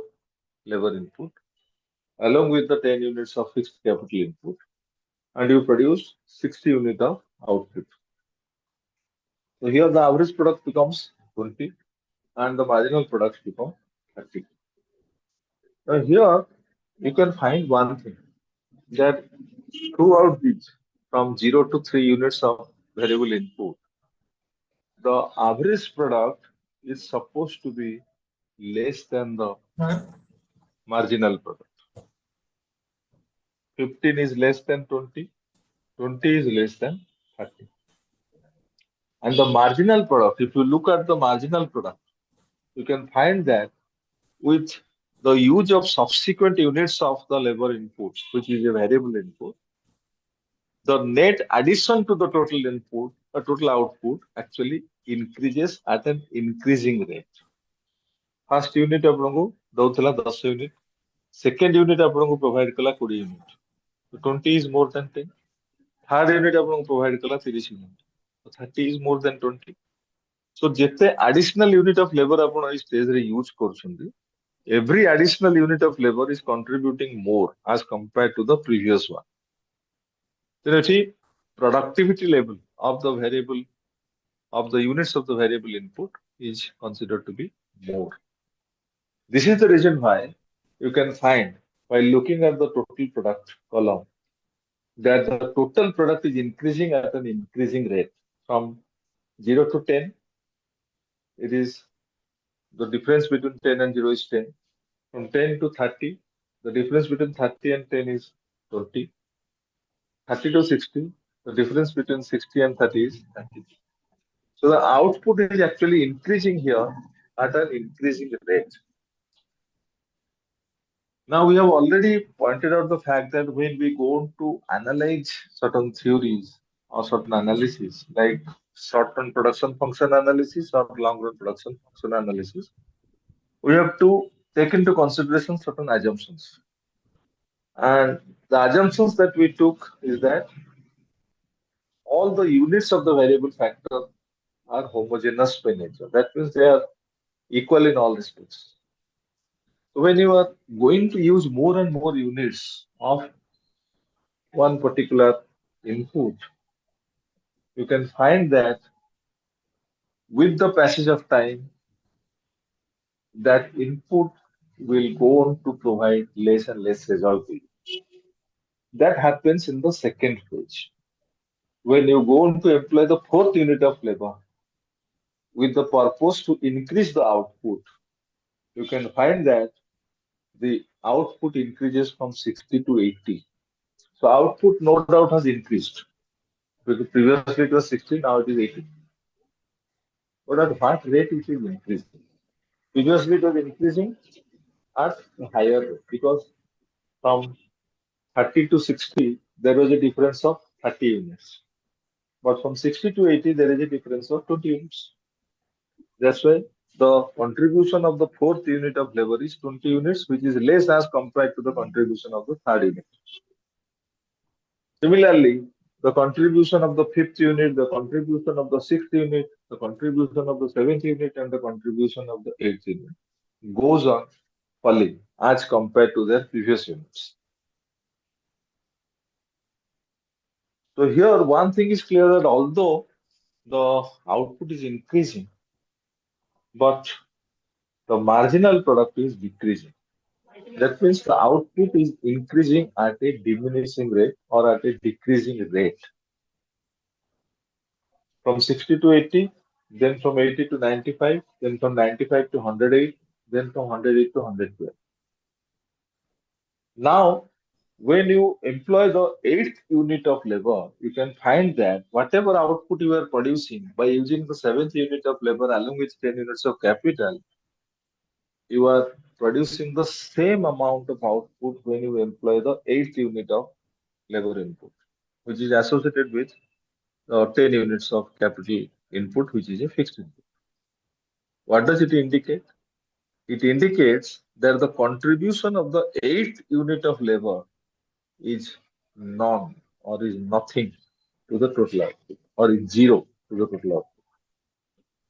[SPEAKER 1] labor input along with the 10 units of fixed capital input, and you produce 60 units of output. So here the average product becomes 20 and the marginal products become 30. Now here you can find one thing, that throughout these from 0 to 3 units of variable input, the average product is supposed to be less than the marginal product. 15 is less than 20, 20 is less than 30. And the marginal product, if you look at the marginal product, you can find that with the use of subsequent units of the labor input, which is a variable input, the net addition to the total input, the total output actually increases at an increasing rate. First unit आपको दौतला 10 unit, second unit आपको provide कला 20 unit. So 20 is more than 10. Third unit आपको provide कला 30 unit. So 30 is more than 20. So जेते additional unit of labor आपण इस stage रे use करछुंदी, every additional unit of labor is contributing more as compared to the previous one. Then actually productivity level of the variable of the units of the variable input is considered to be more. This is the reason why you can find by looking at the total product column that the total product is increasing at an increasing rate from 0 to 10. It is the difference between 10 and 0 is 10. From 10 to 30, the difference between 30 and 10 is 20. 30 to 60, the difference between 60 and 30 is 30. So the output is actually increasing here at an increasing rate. Now we have already pointed out the fact that when we go to analyze certain theories or certain analysis, like short-run production function analysis or long-run production function analysis, we have to take into consideration certain assumptions. And the assumptions that we took is that all the units of the variable factor are homogeneous by nature. That means they are equal in all respects. So when you are going to use more and more units of one particular input, you can find that with the passage of time, that input will go on to provide less and less result. That happens in the second phase. When you go on to employ the fourth unit of labor with the purpose to increase the output, you can find that the output increases from 60 to 80. So output no doubt has increased. Because previously it was 60, now it is 80. But at what rate it is increasing? Previously it was increasing at a higher rate because from 30 to 60 there was a difference of 30 units. But from 60 to 80 there is a difference of 20 units. That's why the contribution of the fourth unit of labor is 20 units, which is less as compared to the contribution of the third unit. Similarly, the contribution of the fifth unit, the contribution of the sixth unit, the contribution of the seventh unit, and the contribution of the eighth unit goes on falling as compared to their previous units. So here one thing is clear that although the output is increasing, but the marginal product is decreasing. That means the output is increasing at a diminishing rate or at a decreasing rate. From 60 to 80, then from 80 to 95, then from 95 to 108, then from 108 to 112. Now, when you employ the eighth unit of labor, you can find that whatever output you are producing by using the seventh unit of labor along with 10 units of capital, you are producing the same amount of output when you employ the eighth unit of labor input, which is associated with 10 units of capital input, which is a fixed input. What does it indicate? It indicates that the contribution of the eighth unit of labor is none or is nothing to the total output or is zero to the total output.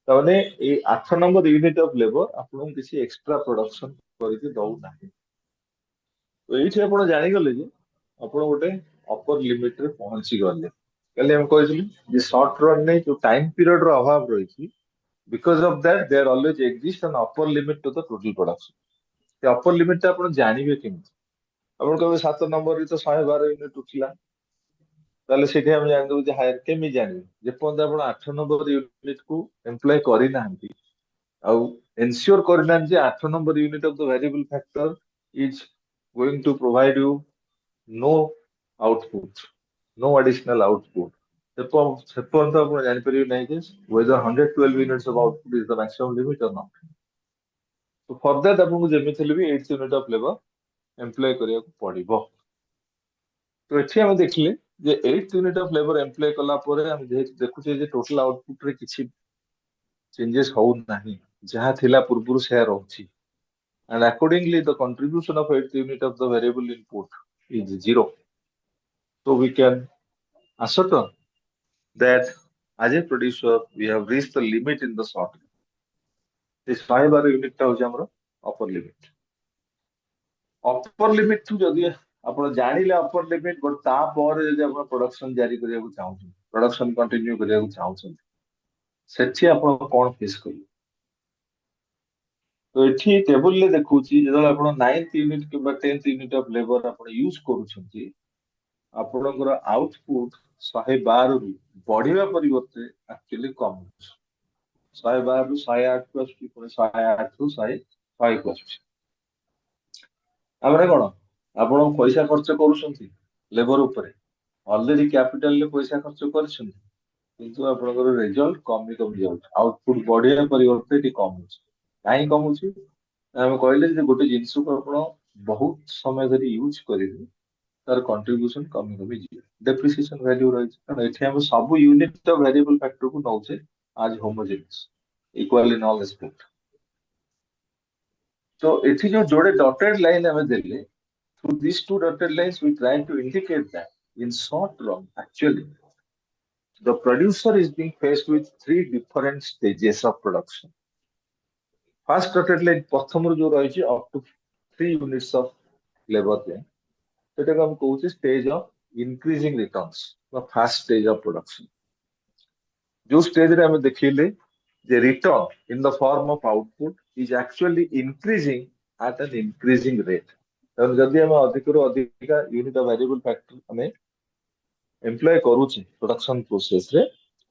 [SPEAKER 1] ताने ए 8 number unit of labour आपन किसी extra production करके दउ नाही तो एठी आपण जानि गले जे आपण गोटे अपर लिमिट रे पहुंची गले कले हम कहइली जे शॉर्ट रन नै जो टाइम पीरियड रो अभाव रही छी because of that there always exist an upper limit to the total production ते अपर लिमिट ता आपण जानिबे केमति आपण कहबे 7 नंबर रे तो 112 यूनिट उठिला ताले सेठी हम जानि दउ जे हायर केमि जानि जे पॉइंट आपण 8 नंबर यूनिट को एम्प्लॉय करि नाहंती आउ एन्श्योर करना जे 8 number unit of the variable factor is going to provide you no output no additional output सेपन तो आपण जानि परियो नै जे whether 112 units of output is the maximum limit or not. So for that आपको जेमिति हेले भी 8 यूनिट ऑफ लेबर एम्प्लॉय करिया को पड़िबो तो एठी हम देखले जे 8 यूनिट ऑफ लेबर एम्प्लॉय कला परे हम देखुचे जे टोटल आउटपुट रे किछि चेंजेस हो नाही जहा थिला पूर्वरु से रहउची and accordingly the contribution of 8th unit of the variable input is 0. So we can ascertain that as a producer we have reached the limit in the short run. This 5 unit ta hoja amro upper limit. Upper limit to जदि आपण जानिले upper limit but ता पर जदि आपण production जारी करिया को चाहू प्रोडक्शन कंटिन्यू करिया को चाहू सेठी आपण कोन फेस करियो तो एठी टेबल ले देखुची जदि आपण 9th यूनिट किबा 10th यूनिट ऑफ लेबर आपण यूज करूछंती आपणकर आउटपुट 112 रु बढ़िया परिवर्ते एक्चुअली कम 112 रु 108 प्लस की 108 रु 100 प्लस हमरे कोन आपण पैसा खर्च करूछंती लेबर ऊपर ऑलरेडी कैपिटल ले पैसा खर्च करछंती किंतु आपणकर रिजल्ट कमी जाउ आउटपुट बढ़िया परिवर्ते टी कम होछ काई कम होछ हम कहले जे गोटे जिंस को आपण बहुत समय धरि यूज करिवे तार कंट्रीब्यूशन कमी जी डेप्रिसिएशन वैल्यू रही कारण एठी हम सब यूनिट ऑफ वेरिएबल फैक्टर को नौचे आज homogeneous equal in all respect तो एठी जो जोड़े डॉटेड लाइन हमें देले through these two dotted lines, we try to indicate that in short run, actually, the producer is being faced with three different stages of production. First dotted line, ପ୍ରଥମରୁ ଯୋଉ ରହିଛି up to 3 units of labor line, ସେଟାକୁ ଆମେ କହୁଛେ stage of increasing returns, the first stage of production. जो stage ରେ ଆମେ ଦେଖିଲେ the return in the form of output is actually increasing at an increasing rate. ତେଣୁ ଯଦି ଆମେ ଅଧିକରୁ ଅଧିକା ୟୁନିଟ୍ ଅଫ୍ ଭେରିଏବଲ୍ ଫ୍ୟାକ୍ଟର ଆମେ employ କରୁଛେ production process ରେ,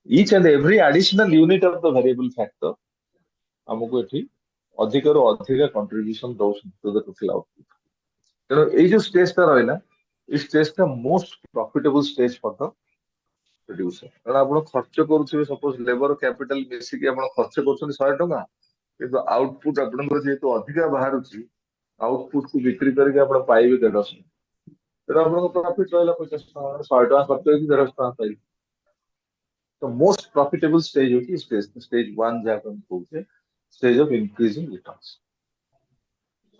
[SPEAKER 1] each and every additional unit of the variable factor ଆମକୁ ଏଠି ଅଧିକରୁ ଅଧିକା contribution ଦଉଛନ୍ତି to the total output. ତେଣୁ ଏଇ ଯୋଉ stage ଟା ରହିଲା, ଏଇ stage ଟା most profitable stage for the producer. କାରଣ ଆପଣ ଖର୍ଚ୍ଚ କରୁଥିବେ, suppose labor capital ମିଶିକି ଆପଣ ଖର୍ଚ୍ଚ କରୁଛନ୍ତି 100 ଟଙ୍କା, କିନ୍ତୁ output ଆପଣଙ୍କର ଯେହେତୁ ଅଧିକା ବାହାରୁଛି, output କୁ ବିକ୍ରି କରିକି ଆପଣ ପାଇବେ 150, ତେଣୁ ଆପଣଙ୍କ profit ରହିଲା 50 ଟଙ୍କା, 100 ଟଙ୍କା ଖର୍ଚ୍ଚ ହେଇକି 150 ଟଙ୍କା ପାଇବେ. The most profitable stage is stage 1 ଯାହାକୁ ଆମେ କହୁଛେ stage of increasing returns.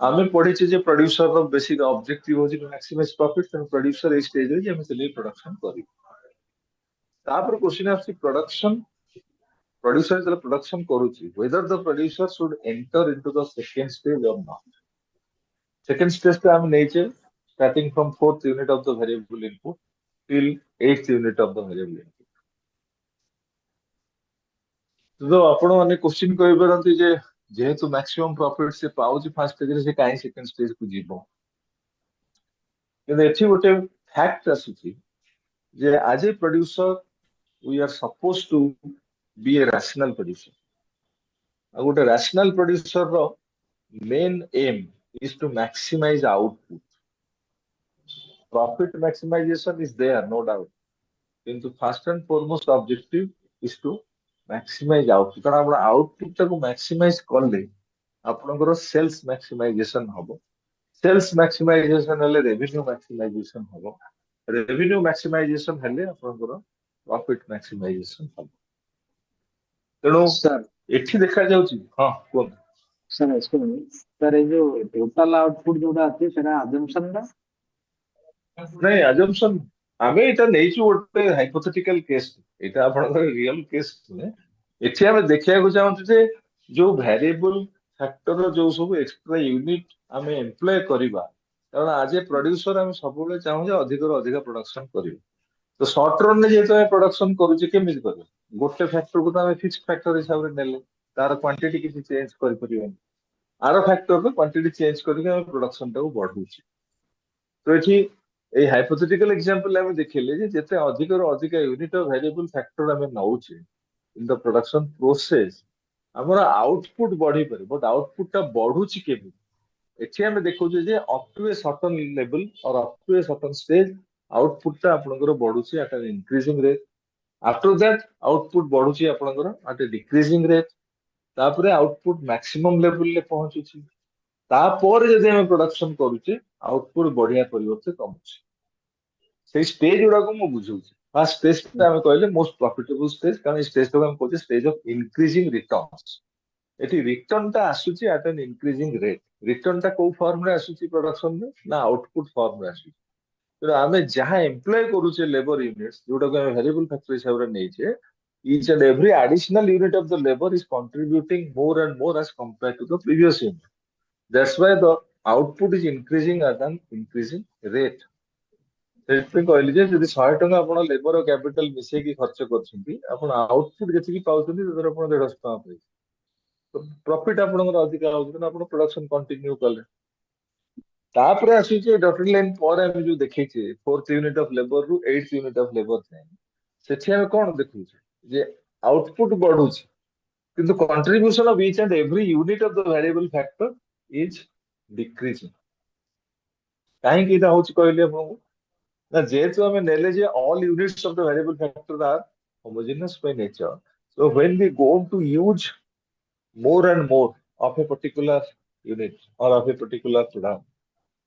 [SPEAKER 1] ଆମେ ପଢିଛେ ଯେ producer ର basic objective ହେଉଛି to maximize profit, ତେଣୁ producer ଏଇ stage ରେ ଯେମିତି production କରିବ. ତାପରେ question ଆସୁଛି production, producer ଯେତେବେଳେ production କରୁଛି, whether the producer should enter into the second stage or not. Second stage ଟା ଆମେ ନେଇଛେ starting from 4th unit of the variable input till 8th unit of the variable input. तो आपण माने question कहि परंती जे जेहेतु maximum profit से पाउची first stage रे से काई सेकंड स्टेज को जीवो, 근데 एठी गोटे फैक्ट आसुची जे as a producer we are suppose to be a rational producer. आ गोटे रैशनल प्रोड्यूसर रो main aim is to maximise output. Profit maximisation is there no doubt, किंतु first and foremost objective is to maximise output. कारण आपण output टाको maximise करले आपनकर sales maximisation हबो. सेल्स मैक्सिमाइजेशन हेले रेवेन्यू मैक्सिमाइजेशन हबो. रेवेन्यू मैक्सिमाइजेशन हेले आपनकर प्रॉफिट मैक्सिमाइजेशन हबो. तेणु
[SPEAKER 4] सर
[SPEAKER 1] एठी देखा जाउची. हां कोन
[SPEAKER 4] सर इसको सर ये जो टोटल आउटपुट जोटा आछि सेटा अजम्पशन ना
[SPEAKER 1] नहीं assumption आमे एटा नेइछु गोटे हाइपोथेटिकल केस. एटा आपनकर रियल केस ने एठी आमे देखिया को चाहू जे जो वेरिएबल फैक्टर जो सब एक्स्ट्रा यूनिट आमे एम्प्लॉय करिबा, कारण आज ए प्रोड्यूसर आमे सबले चाहू जे अधिक रो अधिक प्रोडक्शन करियो. तो शॉर्ट रन ने जेतो आमे प्रोडक्शन करूची केमिति करियो, गोटे फैक्टर को तो आमे फिक्स फैक्टर हिसाब रे नेले तार क्वांटिटी किछि चेंज करि परिबो, आरो फैक्टर रो क्वांटिटी चेंज करके आमे प्रोडक्शन टाको बढ़ौची. तो एठी এই হাইপোথেটিক্যাল एग्जांपल ଆମେ ଦେଖିଲେ ଯେ ଯେତେ ଅଧିକରୁ ଅଧିକ ୟୁନିଟ୍ ଅଫ ଭେରିଏବଲ ଫ୍ୟାକ୍ଟର ଆମେ ନଉଛେ ଇନ ଦ ପ୍ରୋଡକ୍ସନ ପ୍ରୋସେସ, ଆମର ଆଉଟପୁଟ ବଢି ପାରେ. ବଟ ଆଉଟପୁଟ ଟା ବଢୁଛି କେମିତି, ଏଠି ଆମେ ଦେଖୁଛେ ଯେ up to a certain level or up to a certain stage output ଟା ଆପଣଙ୍କର ବଢୁଛି at an increasing rate. After that output बढ़ुची आपनकर at a decreasing rate. तापरे आउटपुट मैक्सिमम लेवल ले पहुंचुची. तापर जदि हम प्रोडक्शन करूचे आउटपुट बढ़िया परिवर्ते कमुची. सेही स्टेज गुडा को मु बुझौची. फर्स्ट स्टेज ता हम कहले मोस्ट प्रॉफिटेबल स्टेज, कारण स्टेज तो हम कहते stage of increasing returns. Eighty return ता आसुची at an increasing rate. Return ता को फॉर्म रे आसुची प्रोडक्शन में ना आउटपुट फॉर्म रे आसुची. तो आमे जहां एम्प्लॉय करूचे लेबर यूनिट्स जोटा को हम वेरिएबल फैक्टर हिसाब रे नेचे, each and every additional unit of the labor is contributing more and more as compared to the previous unit. That's why the output is increasing at an increasing rate. ସେଥିପାଇଁ କହିଲି ଯେ ଯଦି 100 ଟଙ୍କା ଆପଣ labour capital ମିଶେଇକି ଖର୍ଚ୍ଚ କରୁଛନ୍ତି, ଆପଣ ଆଉଟପୁଟ ଯେତିକି ପାଉଛନ୍ତି ସେଥିରେ ଆପଣ 150 ଟଙ୍କା ପାଇବେ. ତ ପ୍ରଫିଟ ଆପଣଙ୍କର ଅଧିକ ହଉଛି ନା ଆପଣ ପ୍ରୋଡକ୍ସନ କଣ୍ଟିନ୍ୟୁ କଲେ. ତାପରେ ଆସୁଛି ଡଟେଡ ଲାଇନ ପରେ ଆମେ ଯୋଉ ଦେଖେଇଛେ 4th ୟୁନିଟ୍ ଅଫ ଲେବର ରୁ 8th ୟୁନିଟ୍ ଅଫ ଲେବର ଯାଏଁ, ସେଠି ଆମେ କଣ ଦେଖୁଛେ ଯେ ଆଉଟପୁଟ ବଢୁଛି କିନ୍ତୁ contribution of each and every unit of the variable factor is decreasing. କାହିଁକି ଏଇଟା ହଉଛି କହିଲି ଆପଣଙ୍କୁ ନା, ଯେହେତୁ ଆମେ ନେଲେ ଯେ all units of the variable factor are homogeneous by nature, so when we go to use more and more of a particular unit or of a particular product,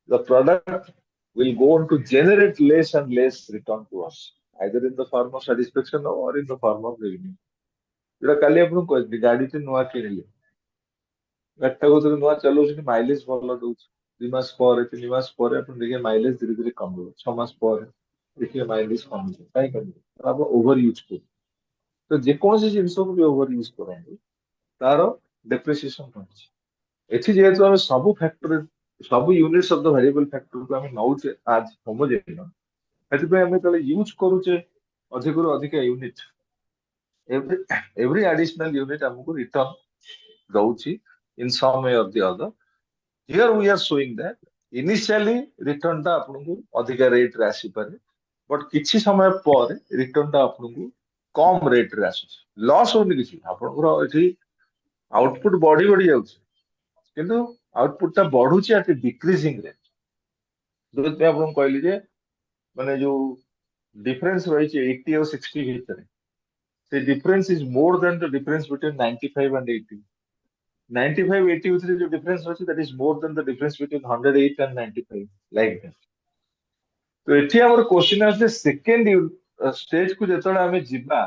[SPEAKER 1] the product will go on to generate less and less return to us, either in the form of satisfaction or in the form of revenue. जोटा काली आपन कहली गाड़ी ते नुआ Kinley, गाड़ीटा को नुआ चलाउछन, mileage भलो दउछ, 2 मास पर 3 मास पर अपन देखिए माइलेज धीरे धीरे कम हो 6 मास पर देखिए माइलेज कम हो काई कम आप ओवर यूज कर तो जेकोसी जिंस को भी ओवर यूज करंतु तार डेप्रिसिएशन पहुंचे एथि जेहेतु हम सब फैक्टर सब units of the variable factor को हम नौचे आज होमोजेनियस एथि पे हम तले यूज करूचे अधिक रु अधिक यूनिट every additional unit हमको return दउची in some way or the other here we are showing that initially return टा आपनको अधिक रेट रे आसी पारे बट किछि समय पर रिटर्न टा आपनको कम रेट रे आसु लॉस होनी किछि आपनको एठी आउटपुट बढ़ी बढ़ी जाउछ किंतु आउटपुट टा बढ़ुची एट डिक्रीजिंग रेट जो पे आपन कहली जे माने जो डिफरेंस रही छै 80 और 60 भीतर the difference is more than the difference between 95 and 80 95 80 with the difference that is more than the difference between 108 and 95 like that तो एठी हमर क्वेश्चन आसे सेकंड स्टेज को जेतले हमें जिबा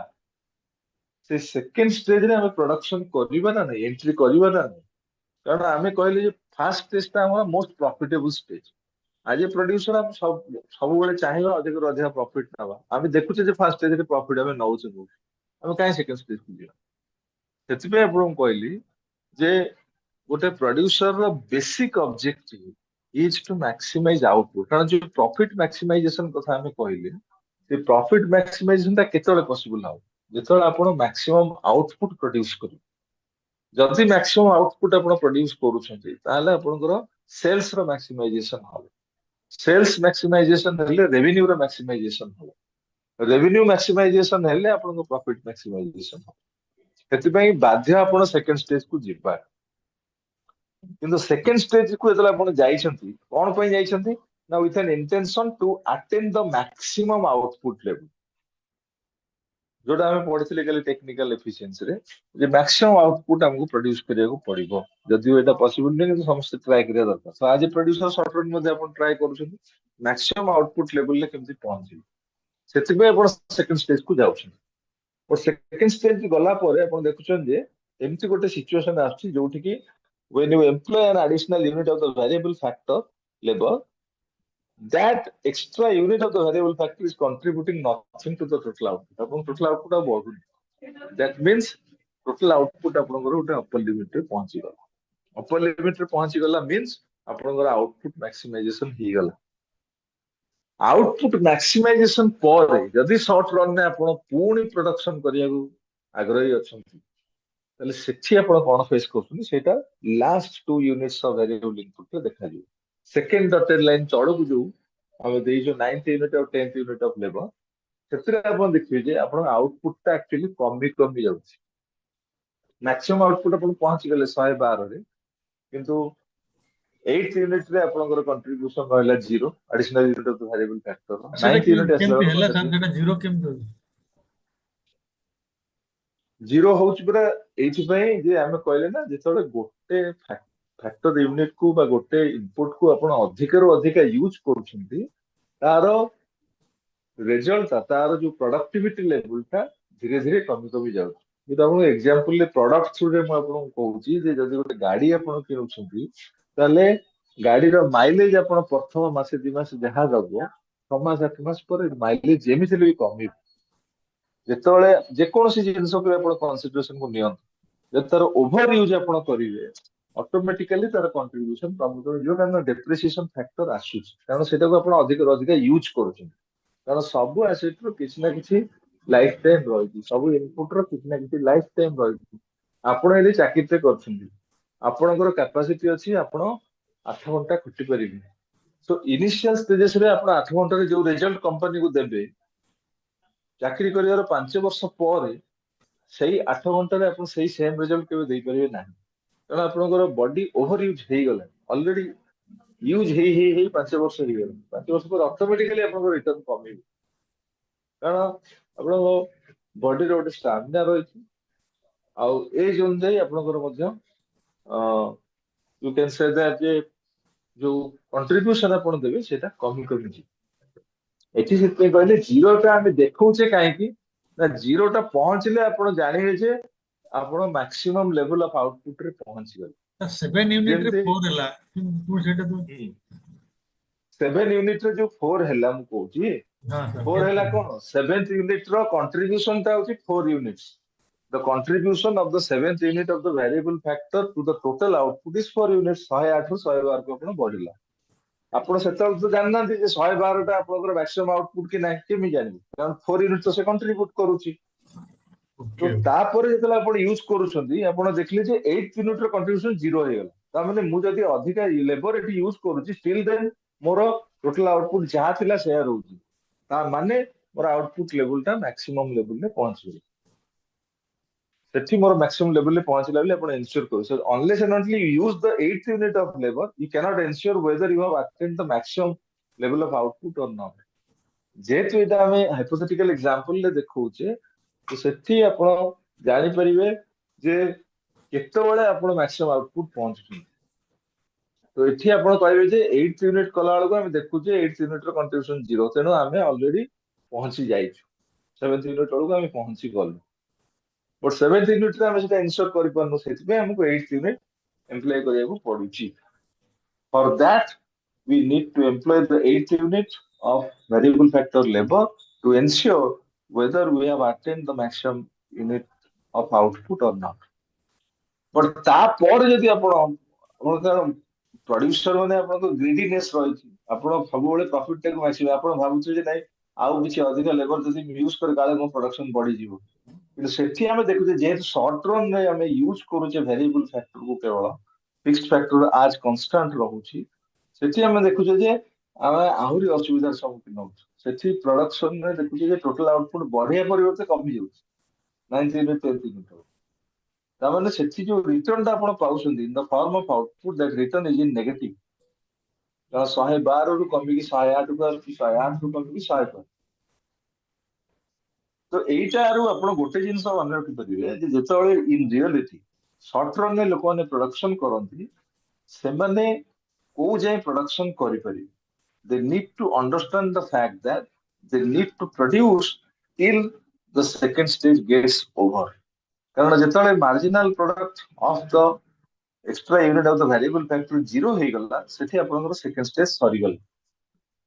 [SPEAKER 1] से सेकंड स्टेज रे हमें प्रोडक्शन करबा ना एंट्री करबा ना कारण हमें कहले जे फर्स्ट स्टेज ता हमर मोस्ट प्रॉफिटेबल स्टेज आज प्रोड्यूसर हम सब बेले चाहिबा अधिक अधिक प्रॉफिट नाबा हमें देखुचे जे फर्स्ट स्टेज रे प्रॉफिट हमें नउचे हम कहीं सेकंड स्टेज को जिबा सेति पे आपण कहली जे गोटे प्रोड्यूसर रो basic objective is to maximise output कारण जो प्रॉफिट मैक्सिमाइजेशन कथा हमें कहले से प्रॉफिट मैक्सिमाइजेशन ता केतले पॉसिबल हो जेतले आपण मैक्सिमम आउटपुट प्रोड्यूस करू जदि मैक्सिमम आउटपुट आपण प्रोड्यूस करूछंती ताले आपनकर सेल्स रो मैक्सिमाइजेशन हो सेल्स मैक्सिमाइजेशन हेले रेवेन्यू रो मैक्सिमाइजेशन हो रेवेन्यू मैक्सिमाइजेशन हेले आपनको प्रॉफिट मैक्सिमाइजेशन हो सेति पई बाध्य आपण सेकंड स्टेज को जिबा किंतु सेकंड स्टेज को एतला आपण जाइछंती कोन पई जाइछंती ना with an intention to attain the maximum output level जोटा हमें पढिथिले गेले टेक्निकल एफिशिएंसी रे जे मैक्सिमम आउटपुट हमको प्रोड्यूस करिया को पड़िबो जदि एटा पॉसिबल नै कि समस्त ट्राई करिया दरकार सो आज प्रोड्यूसर शॉर्ट रन मध्ये आपण ट्राई करूछन मैक्सिमम आउटपुट लेवल ले केमति पहुंची सेति पे आपण सेकंड स्टेज को जाउछन और सेकंड स्टेज गला परे आपण देखुछन जे एमति गोटे सिचुएशन आछि जोठी कि when you employ an additional unit of the variable factor labor that extra unit of the variable factor is contributing nothing to the total output upon total output अब बढ़ुनी that means total output आपनकर उटे upper limit रे पहुंची गला upper limit रे पहुंची गला means आपनकर output maximisation ही गला आउटपुट मैक्सिमाइजेशन पर जदि शॉर्ट रन ने आपण पूर्ण प्रोडक्शन करिया को आग्रही अछंती ताले सेठी आपण कोन फेस करछुनी सेटा last 2 units of variable input रे देखा जियो सेकंड डॉटेड लाइन चढ़ को जो हम देई जो 9th यूनिट और 10th यूनिट ऑफ लेबर सेतरे आपण देखियो जे आपण आउटपुट ता एक्चुअली कमी जाउची मैक्सिमम आउटपुट आपण पहुंच गेले 112 रे किंतु 8th यूनिट रे आपनकर कंट्रीब्यूशन रहला 0 additional unit of the variable factor 9th unit
[SPEAKER 13] केम हेला सर सेटा 0 केम दो
[SPEAKER 1] जीरो होउछ पुरा एथि पई जे हमें कहले ना जेतले गोटे फैक्टर यूनिट को बा गोटे इनपुट को आपण अधिक रो अधिक यूज करूछंती तारो रिजल्ट तारो जो प्रोडक्टिविटी लेवल ता धीरे धीरे कमी जाउ जे आपण एग्जांपल ले प्रोडक्ट थ्रू रे म आपण कहूची जे जदी गोटे गाड़ी आपण किनुछंती ताले गाड़ी रो माइलेज आपण प्रथम मासे 2 मास जहा दबो 6 मास 8 मास पर माइलेज जेमिति भी कमी जेतले जे कोनोसी जिंस को आपण कंसीडरेशन को नियन जे तार ओवर यूज आपण करिवे ऑटोमेटिकली तार कंट्रीब्यूशन कम कर जो कारण डेप्रिसिएशन फैक्टर आसु कारण सेटा को आपण अधिक अधिक यूज करूछन कारण सब एसेट रो किछ ना किछ लाइफ टाइम रहई सब इनपुट रो किछ ना किछ लाइफ टाइम रहई आपण एली चाकिते करछन आपणकर कैपेसिटी अछि आपण 8 घंटा खटी परिबे सो इनिशियल स्टेजेस रे आपण 8 घंटा रे जो रिजल्ट कंपनी को देबे चाकरी करियार 5 वर्ष पर सही 8 घंटा रे आपण सही सेम रिजल्ट केबे देई परिबे नाही कारण आपनकर बॉडी ओवर यूज हेई गला ऑलरेडी यूज हेई 5 वर्ष हेई गला 5 वर्ष पर ऑटोमेटिकली आपनकर रिटर्न कमी कारण आपन बॉडी रे ओटे स्टैमिना रही आ एज अनुसार आपनकर मध्य यू कैन से दैट जे जो कंट्रीब्यूशन आपण देबे सेटा कमी जी एठी सेते कहले जीरो टा हम देखौचे काहे कि ना जीरो टा पहुंचले आपण जानिबे जे आपण मैक्सिमम लेवल ऑफ आउटपुट रे पहुंच गले
[SPEAKER 13] 7 यूनिट रे
[SPEAKER 1] ଯେମିତି
[SPEAKER 13] 4 ହେଲା କିନ୍ତୁ ସେଟା ତ
[SPEAKER 1] 7 यूनिट रे जो 4 ହେଲା ମୁଁ କହୁଛି
[SPEAKER 13] ହଁ ସर
[SPEAKER 1] 4 ହେଲା କଣ 7th यूनिट ର contribution ଟା ହଉଛି 4 units. The contribution of the 7th unit of the variable factor to the total output is 4 units. 108 ରୁ 112 କୁ ଆପଣ ବଢିଲା। ଆପଣ ସେତେବେଳେ ତ ଜାଣିନାହାନ୍ତି ଯେ 112 ଟା ଆପଣଙ୍କର maximum output କି ନାହିଁ କେମିତି ଜାଣିବେ କାରଣ 4 unit ତ ସେ contribute କରୁଛି। ତ
[SPEAKER 13] ଓକେ
[SPEAKER 1] ତାପରେ ଯେତେବେଳେ ଆପଣ ୟୁଜ କରୁଛନ୍ତି ଆପଣ ଦେଖିଲେ ଯେ 8th ୟୁନିଟ ର କଣ୍ଟ୍ରିବ୍ୟୁସନ 0 ହେଇଗଲା। ତା ମାନେ ମୁଁ ଯଦି ଅଧିକା ଲେବର ଏଠି ୟୁଜ କରୁଛି ଷ୍ଟିଲ ଦେନ୍ ମୋର ଟୋଟାଲ ଆଉଟପୁଟ ଯାହା ଥିଲା ସେୟା ରହୁଛି। ତା ମାନେ ମୋର ଆଉଟପୁଟ ଲେଭେଲଟା ମ୍ୟାକ୍ସିମମ୍ ଲେଭେଲରେ ପହଞ୍ଚିବ। ସେଠି ମୋର ମ୍ୟାକ୍ସିମମ୍ ଲେଭେଲରେ ପହଞ୍ଚିଲା ବୋଲି ଆପଣ ଏନ୍ସ୍योर କରୁ। So unless and until you use the 8th unit of labor, you cannot ensure whether you have attained the maximum level of output or not. ଯେହେତୁ ଏଇଟା ଆମେ ହାଇପୋଥେଟିକାଲ ଏକ୍ସାମ୍ପଲରେ ଦେଖଉଛେ ତ ସେଠି ଆପଣ ଜାଣିପାରିବେ ଯେ କେତେବେଳେ ଆପଣ ମ୍ୟାକ୍ସିମମ୍ ଆଉଟପୁଟ ପହଞ୍ଚୁଛନ୍ତି। ତ ଏଠି ଆପଣ କହିବେ ଯେ 8th ୟୁନିଟ କଲା ବେଳକୁ ଆମେ ଦେଖୁଛେ 8th ୟୁନିଟ ର କଣ୍ଟ୍ରିବ୍ୟୁସନ 0 ତେଣୁ ଆମେ ଅଲରେଡି ପହଞ୍ଚି ଯାଇଛୁ 7th ୟୁନିଟ ବେଳକୁ ଆମେ ପହଞ୍ଚି ଗଲୁ। ବଟ୍ 7th ୟୁନିଟ ରେ ଆମେ ସେଟା ଏନ୍ସ୍યોର କରିପାରୁନୁ ସେଥିପାଇଁ ଆମକୁ 8th ୟୁନିଟ ଏମ୍ପ୍ଲୟ କରିବାକୁ ପଡୁଛି। For that we need to employ the 8th unit of variable factor labor to ensure whether we have attained the maximum unit of output or not. But ତାପରେ ଯଦି ଆପଣ ପ୍ରଡ୍ୟୁସର ମାନେ ଆପଣଙ୍କ ଗ୍ରିଡିନେସ୍ ରହିଛି ଆପଣ ସବୁବେଳେ ପ୍ରଫିଟ ଟାକୁ ବାଛିବେ। ଆପଣ ଭାବୁଥିବେ ଯେ ନାଇଁ ଆଉ କିଛି ଅଧିକ ଲେବର ଯଦି ୟୁଜ করে କାଳେ ମୋ ପ୍ରଡକ୍ସନ ବଢିଯିବ। କିନ୍ତୁ ସେଠି ଆମେ ଦେଖୁଛେ ଯେହେତୁ ସର୍ଟ ରନ୍ ରେ ଆମେ ୟୁଜ କରୁଛେ ଭେରିଏବଲ ଫ୍ୟାକ୍ଟରକୁ କେବଳ ଫିକ୍ସଡ ଫ୍ୟାକ୍ଟର ଆଜ କନଷ୍ଟାଣ୍ଟ ରହୁଛି ସେଠି ଆମେ ଦେଖୁଛେ ଯେ ଆମେ ଆହୁରି ଅସୁବିଧାର ସମ୍ମୁଖୀନ ହଉଛୁ। ସେଠି ପ୍ରଡକ୍ସନରେ ଦେଖୁଛେ ଯେ ଟୋଟାଲ ଆଉଟପୁଟ ବଢିବା ପରିବର୍ତ୍ତେ କମି ଯାଉଛି 9th ୟୁନିଟ 10th ୟୁନିଟ। ତାମାନେ ସେଠି ଯୋଉ ରିଟର୍ନ ଟା ଆପଣ ପାଉଛନ୍ତି in the form of output that return is in negative. କାରଣ 112 ରୁ କମିକି 108 କୁ ଆସୁଛି 108 ରୁ କମିକି 100 ତ ଏଇଟାରୁ ଆପଣ ଗୋଟେ ଜିନିଷ ମନେ ରଖିପାରିବେ ଯେ ଯେତେବେଳେ ଇନ୍ ରିଅଲିଟି ସର୍ଟ ରନ୍ ରେ ଲୋକମାନେ ପ୍ରଡକ୍ସନ କରନ୍ତି ସେମାନେ କୋଉ ଯାଏଁ ପ୍ରଡକ୍ସନ କରିପାରିବେ। They need to understand the fact that they need to produce till the second stage gets over. କାରଣ ଯେତେବେଳେ marginal product of the extra unit of the variable factor 0 ହେଇଗଲା ସେଠି ଆପଣଙ୍କର ସେକେଣ୍ଡ ଷ୍ଟେଜ ସରିଗଲା।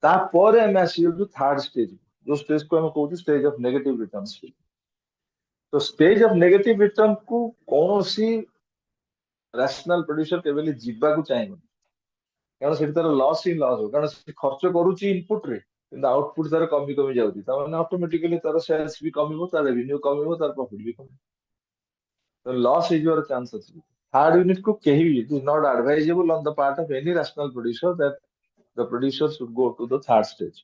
[SPEAKER 1] ତାପରେ ଆମେ ଆସିଯାଉଛୁ ଥାର୍ଡ ଷ୍ଟେଜ ଯୋଉ ଷ୍ଟେଜ କୁ ଆମେ କହୁଛୁ ଷ୍ଟେଜ ଅଫ ନେଗେଟିଭ ରିଟର୍ନ। ତ ଷ୍ଟେଜ ଅଫ ନେଗେଟିଭ ରିଟର୍ନ କୁ କୌଣସି ରାସନାଲ ପ୍ରଡ୍ୟୁସର କେବେ ବି ଯିବାକୁ ଚାହିଁବନି କାରଣ ସେଠି ତାର ଲସ୍ ହିଁ ଲସ୍ ହବ। କାରଣ ସେ ଖର୍ଚ୍ଚ କରୁଛି ଇନପୁଟ ରେ କିନ୍ତୁ ଆଉଟପୁଟ ତାର କମି କମି ଯାଉଛି ତାମାନେ ଅଟୋମେଟିକାଲି ତାର ସେଲ୍ସ ବି କମିବ ତାର ରେଭିନ୍ୟୁ କମିବ ତାର ପ୍ରଫିଟ ବି କମିବ। ତ ଲସ୍ ହେଇଯିବାର ଚାନ୍ସ ଅଛି। ଥାର୍ଡ ୟୁନିଟ କୁ କେହି ବି it is not advisable on the part of any rational producer that the producer should go to the third stage.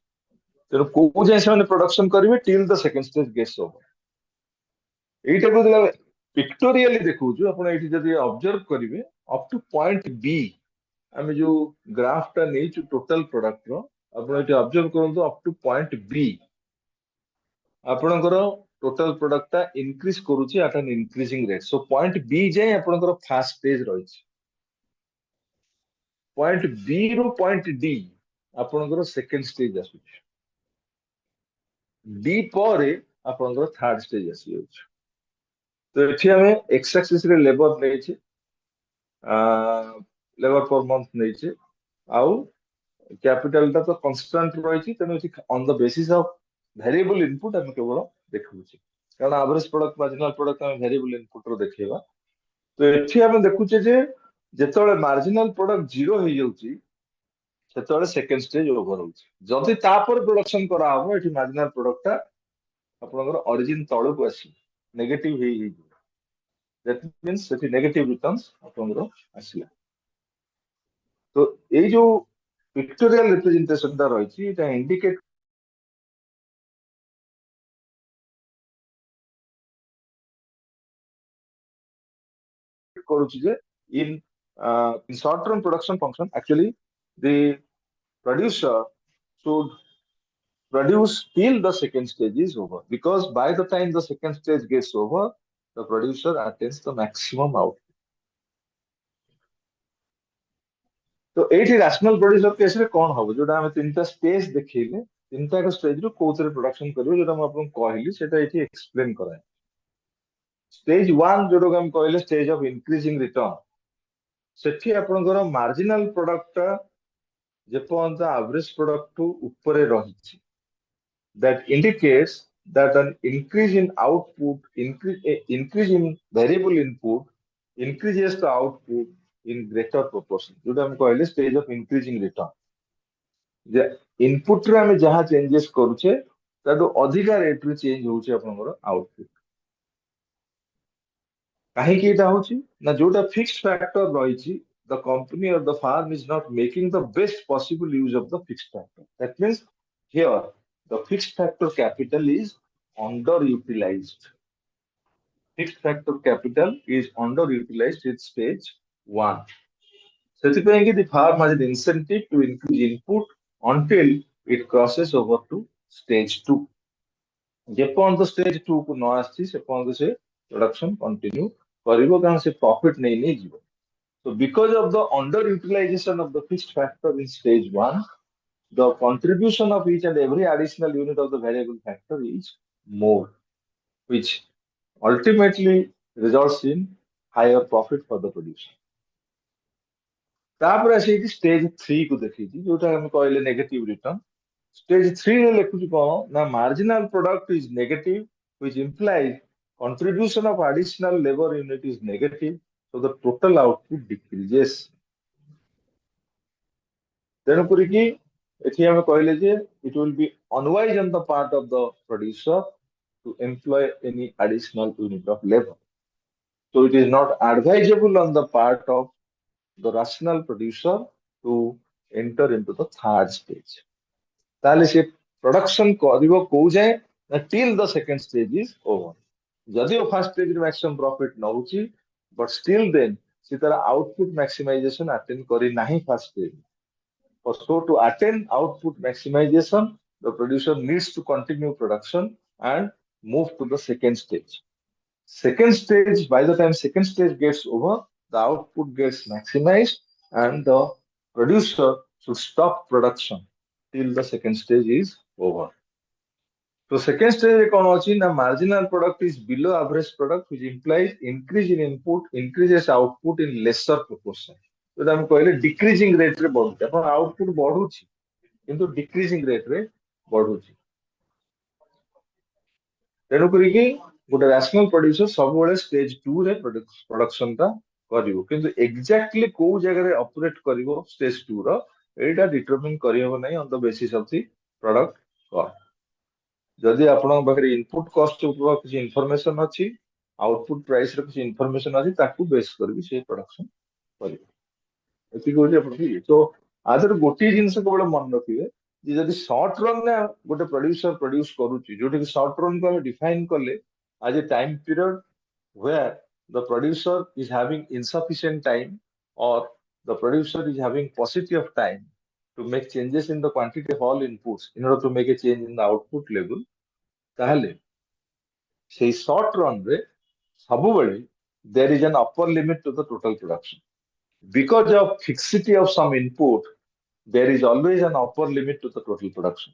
[SPEAKER 1] ତେଣୁ କୋଉ ଯାଏଁ ସେମାନେ ପ୍ରଡକ୍ସନ କରିବେ till the second stage gets over. ଏଇଟାକୁ ଯେତେବେଳେ ପିକ୍ଟୋରିଆଲି ଦେଖଉଛୁ ଆପଣ ଏଇଠି ଯଦି ଅବଜର୍ଭ କରିବେ ଅପ୍ ଟୁ ପଏଣ୍ଟ ବି ଆମେ ଯୋଉ ଗ୍ରାଫ ଟା ନେଇଛୁ ଟୋଟାଲ ପ୍ରଡକ୍ଟ ର ଆପଣ ଏଠି ଅବଜର୍ଭ କରନ୍ତୁ ଅପ୍ ଟୁ ପଏଣ୍ଟ ବି ଆପଣଙ୍କର ଟୋଟାଲ ପ୍ରଡକ୍ଟ ଟା ଇନକ୍ରିଜ କରୁଛି at an increasing rate. So point B ଯାଏଁ ଆପଣଙ୍କର ଫାର୍ଷ୍ଟ ଷ୍ଟେଜ ରହିଛି। ପଏଣ୍ଟ ବି ରୁ ପଏଣ୍ଟ ଡି ଆପଣଙ୍କର ସେକେଣ୍ଡ ଷ୍ଟେଜ ଆସୁଛି। ଡି ପରେ ଆପଣଙ୍କର ଥାର୍ଡ ଷ୍ଟେଜ ଆସିଯାଉଛି। ତ ଏଠି ଆମେ ଏକ୍ସ ଆକ୍ସିସ ରେ ଲେବର ନେଇଛେ ଲେବର ପର ମନ୍ଥ ନେଇଛେ ଆଉ କ୍ୟାପିଟାଲ ଟା ତ କନଷ୍ଟାଣ୍ଟ ରହିଛି ତେଣୁ ଏଠି on the basis of variable input ଆମେ କେବଳ ଦେଖୁଛେ କାରଣ ଆଭରେଜ ପ୍ରଡକ୍ଟ ମାର୍ଜିନାଲ ପ୍ରଡକ୍ଟ ଆମେ ଭେରିଏବଲ ଇନପୁଟ ର ଦେଖେଇବା। ତ ଏଠି ଆମେ ଦେଖୁଛେ ଯେ ଯେତେବେଳେ ମାର୍ଜିନାଲ ପ୍ରଡକ୍ଟ 0 ହେଇଯାଉଛି ସେତେବେଳେ ସେକେଣ୍ଡ ଷ୍ଟେଜ ଓଭର ହଉଛି। ଯଦି ତାପରେ ପ୍ରଡକ୍ସନ କରାହବ ଏଠି ମାର୍ଜିନାଲ ପ୍ରଡକ୍ଟ ଟା ଆପଣଙ୍କର ଅରିଜିନ ତଳକୁ ଆସିବ ନେଗେଟିଭ ହେଇଯିବ। ଦ୍ୟାଟ୍ ମିନ୍ସ ସେଠି ନେଗେଟିଭ ରିଟର୍ଣ୍ଣସ ଆପଣଙ୍କର ଆସିଲା। ତ ଏଇ ଯୋଉ ପିକ୍ଟୋରିଆଲ ରିପ୍ରେଜେଣ୍ଟେସନ ଟା ରହିଛି ଏଟା ଇଣ୍ଡିକେଟ କରୁଛି ଯେ in short term production function actually the producer should produce till the second stage is over because by the time the second stage gets over the producer attains the maximum output. तो एठी rational producer case रे कोन हबो जोटा हम तीनटा stage देखैले तीनटा के स्टेज रो कोथरे प्रोडक्शन करियो जोटा हम आपन कहली सेटा एठी एक्सप्लेन कराय। स्टेज 1 जोटा हम कहले स्टेज ऑफ इंक्रीजिंग रिटर्न सेठी आपनकर मार्जिनल प्रोडक्ट टा जेपर्यंत एवरेज प्रोडक्ट टू ऊपर रही that indicates that an increase in output, increase in variable input increases the output in greater proportion. जोटा हम कहले stage of increasing return. J input रे हम जहाँ चेंजेस करूचे तादो अधिका रेट रे चेंज होउचे आपनकर आउटपुट. काहे कि एटा होउची ना जोटा फिक्स्ड फैक्टर रहिची the company or the firm is not making the best possible use of the fixed factor. That means here the fixed factor capital is underutilized. Fixed factor capital is underutilized at stage 1. ସେଥିପାଇଁ କି the firm has an incentive to increase input until it crosses over to stage 2. ଯେପର୍ଯ୍ୟନ୍ତ stage 2 କୁ ନ ଆସିଛି ସେପର୍ଯ୍ୟନ୍ତ ସେ production continue କରିବ କାରଣ ସେ profit ନେଇ ଯିବ. So because of the underutilization of the fixed factor in stage 1, the contribution of each and every additional unit of the variable factor is more, which ultimately results in higher profit for the producer. तापर आसी stage 3 को देखिछि जोटा हम कहले negative return. Stage 3 रे लिखुछि कोन ना marginal product is negative which implies contribution of additional labor unit is negative, so the total output decreases. तेणु करी कि एठी हम कहले जे it will be unwise on the part of the producer to employ any additional unit of labor. So it is not advisable on the part of the rational producer to enter into the third stage. ताले से production करिवो को जाए till the second stage is over. जदियो first stage रे maximum profit न होची but still then से तार आउटपुट मैक्सिमाइजेशन अटेंड करी नाही first stage. For so to attain output maximization, the producer needs to continue production and move to the second stage. Second stage, by the time second stage gets over, the output gets maximized and the producer should stop production till the second stage is over. So second stage कौन होची ना marginal product is below average product, which implies increase in input increases output in lesser proportion. तो हम कहले decreasing rate रे बढ़ुची अपन output बढ़ुची किंतु decreasing rate रे बढ़ुची. तेणु करी कि गोटे रैशनल प्रोड्यूसर सब बेले स्टेज 2 रे प्रोडक्शन ता करिवो किंतु एग्जैक्टली को जगह रे ऑपरेट करिवो स्टेज 2 रो एटा डिटरमाइन करिवो नै on the basis of the product cost. जदि आपन बकरे इनपुट कॉस्ट ऊपर किछ इंफॉर्मेशन अछि आउटपुट प्राइस रे किछ इंफॉर्मेशन अछि ताकू बेस करबी से प्रोडक्शन करिवो. एति कोली आपन की तो आदर गोटी जिंस को बडे मन रखिबे जे जदि शॉर्ट रन ने गोटे प्रोड्यूसर प्रोड्यूस करूची जोटी शॉर्ट रन को हम डिफाइन करले as a time period where the producer is having insufficient time or the producer is having paucity of time to make changes in the quantity of all inputs in order to make a change in the output level. ताहले से short run रे सबु बेले there is an upper limit to the total production. Because of fixity of some input, there is always an upper limit to the total production.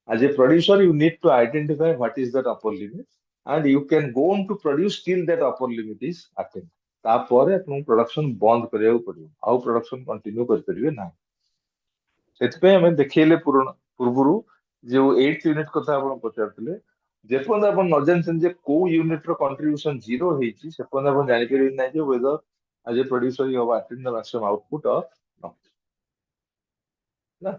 [SPEAKER 1] As a producer, you need to identify what is that upper limit, and you can go on to produce till that upper limit is attained. तापर अपन production बंद करिया पड़ियो आउ production continue कर परिबे ना. सेतपे हम देखैले पूर्वरु जो 8th यूनिट कथा आपण पचारतले जेपन आपण न जानछन जे को यूनिट रो कंट्रीब्यूशन 0 हेची सेपन आपण जानि परिबे नै जे weather as a producer you have attained the maximum output or not. ना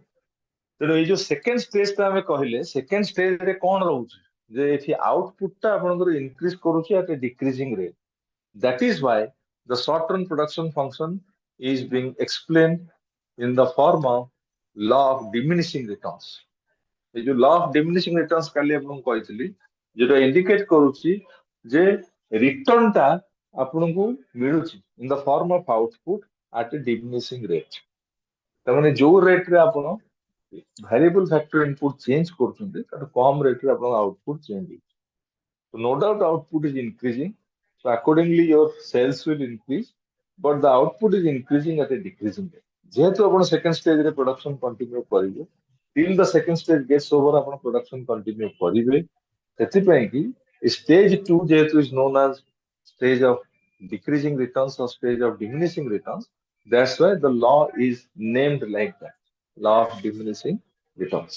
[SPEAKER 1] तेणु ये जो सेकेंड स्टेज ता हमें कहले सेकेंड स्टेज रे कोन रहउछ जे एथि आउटपुट ता आपनकर इंक्रीज करूछि at a decreasing rate. That is why the short run production function is being explained in the form of law of diminishing returns. ये जो लॉ ऑफ डिमिनिशिंग रिटर्न्स काली आपन कहइतली जेटा इंडिकेट करूछि जे रिटर्न ता आपनको मिलुछि in the form of output at a diminishing rate. तमाने जो रेट रे आपण variable factor input change करछुंते त कम रेट रे आपण आउटपुट चेंज हो. So no doubt output is increasing, so accordingly your sales will increase, but the output is increasing at a decreasing rate. जेहेतु आपण सेकंड स्टेज रे production continue करिवे till the second stage gets over आपण production continue करिवे. सेति पय कि stage 2 जेहेतु is known as stage of decreasing returns or stage of diminishing returns, That's why the law is named like that, law of diminishing returns.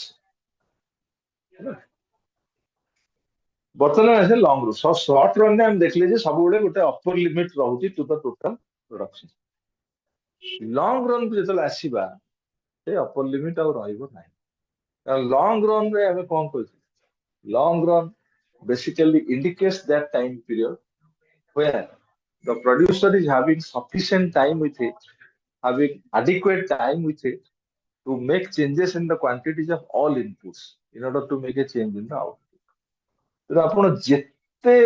[SPEAKER 1] ବର୍ତ୍ତମାନ ଆସେ long run. Short run ରେ ଆମେ ଦେଖିଲେ ଯେ ସବୁବେଳେ ଗୋଟେ ଅପର ଲିମିଟ ରହୁଛି to the total production. Long run କୁ ଯେତେବେଳେ ଆସିବା ସେ ଅପର ଲିମିଟ ଆଉ ରହିବ ନାହିଁ। କାରଣ ଲଙ୍ଗ ରନ୍ ରେ ଆମେ କଣ କରୁଛୁ? Long run basically indicates that time period where the producer is having sufficient time with it, having adequate time with it to make changes in the quantities of all inputs in order to make a change in the output. तो आपण जेते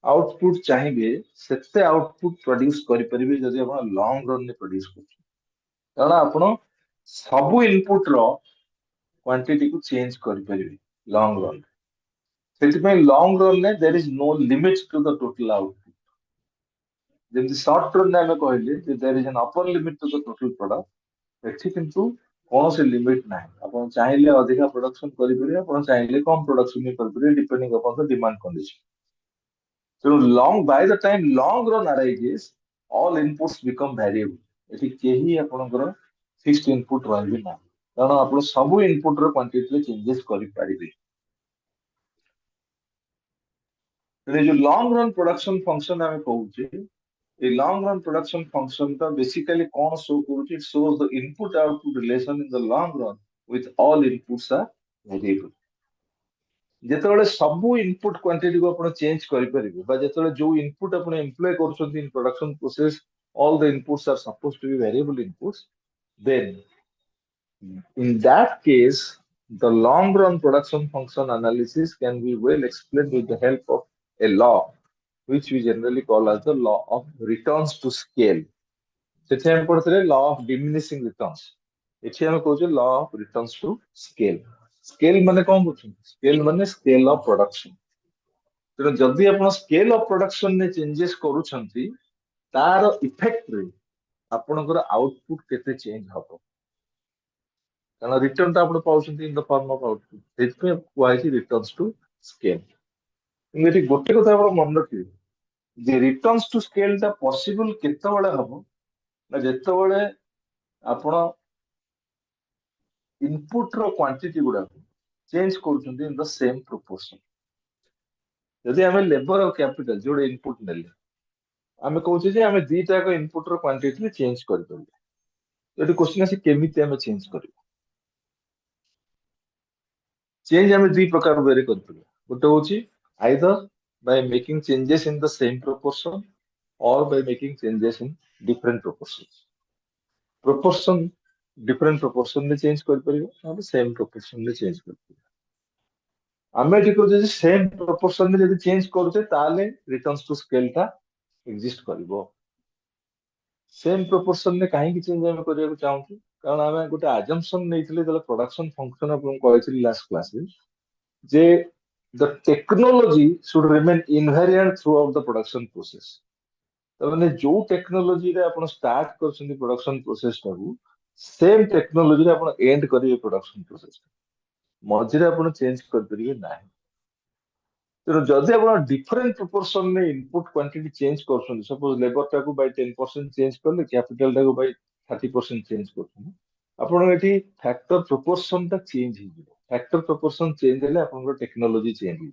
[SPEAKER 1] output चाहिए सेते output produce करि परिबे जदि आपण long run ने प्रोड्यूस कर। कारण आपण सब इनपुट रो क्वांटिटी को चेंज करि परिबे लॉन्ग रन। सेति पे लॉन्ग रन ने there is no limit to the total output. जेमति शॉर्ट रन ने हमें कहले जे there is an upper limit to the total product, एठी किंतु कौन से लिमिट नाही। आपण चाहिले अधिक प्रोडक्शन करि परिबे, आपण चाहिले कम प्रोडक्शन करि परिबे depending upon the demand condition. So by the time long run arises, all inputs become variable. एठी केही आपनकर फिक्स्ड इनपुट रहबे ना, कारण आपण सब इनपुट रो क्वांटिटी रे चेंजेस करि परिबे। तो जो लॉन्ग रन प्रोडक्शन फंक्शन हमें कहूचे, a long run production function ता बेसिकली कोन शो करूचे? It shows the input output relation in the long run with all inputs are variable. जेतेबेले सबु इनपुट क्वांटिटी को आपण चेंज करि परिबे बा जेतेबेले जो इनपुट आपण एम्प्लॉय करछथि in production process all the inputs are supposed to be variable inputs, then in that case the long run production function analysis can be well explained with the help of a law which we generally call as the law of returns to scale. सेठी हम पढ़थले law of diminishing returns, एठी हम कहउछे law of returns to scale. Scale माने कौन बुझुन? Scale माने scale of production. तो जदि आपण scale of production ने चेंजेस करूछंती तार इफेक्ट रे आपनकर आउटपुट केते चेंज हबो। कारण रिटर्न ता आपण पाउछंती in the form of output, सेटमे क्वाइसी रिटर्न्स टू स्केल। एठी गोटे কথা आपण मन रखिबे जे रिटर्न्स टू स्केल ता पॉसिबल केते बळे हबो ना जेते आपण इनपुट रो क्वांटिटी गुडा चेंज करूछंती इन द सेम प्रोपोर्शन। यदि हमें लेबर और कैपिटल जोड़े इनपुट नेले आमे कहूचे जे आमे दीटा को इनपुट रो क्वांटिटी रे चेंज कर परिबे। एटी क्वेश्चन आसी केमिति आमे चेंज करिबो? चेंज आमे दुई प्रकार बेरे कर परिबे। गोटे होची either by making changes in the same proportion or by making changes in different proportions. Proportion different proportion में चेंज कर परिबे और सेम प्रोपोर्शन में चेंज कर परिबे। आमे एटी कहूचे जे सेम प्रोपोर्शन में यदि चेंज करूचे ताले रिटर्न्स टू स्केल ता एग्जिस्ट करिवो। सेम प्रोपोर्शन में काहे कि चेंज हम करिया को चाहूछु? कारण आमे गोटे अजम्पशन नेइथिले जले प्रोडक्शन फंक्शन अपन कहैछि लास्ट क्लास रे जे the technology should remain invariant throughout the production process. तो माने जो टेक्नोलॉजी रे आपण स्टार्ट करछन्ती प्रोडक्शन प्रोसेस टाकू सेम टेक्नोलॉजी रे आपण एंड करिवे प्रोडक्शन प्रोसेस। मझिरे आपण चेंज कर परिबे नाही। तो जदि आपण डिफरेंट प्रोपोर्शन में इनपुट क्वांटिटी चेंज करछन, सपोज लेबर टाकू बाय 10% चेंज करले कैपिटल टाकू बाय 30% चेंज करछन, आपण एठी फैक्टर प्रोपोर्शन ता चेंज हिजो। फैक्टर प्रोपोर्शन चेंज हेले आपण टेक्नोलॉजी चेंज हिजो।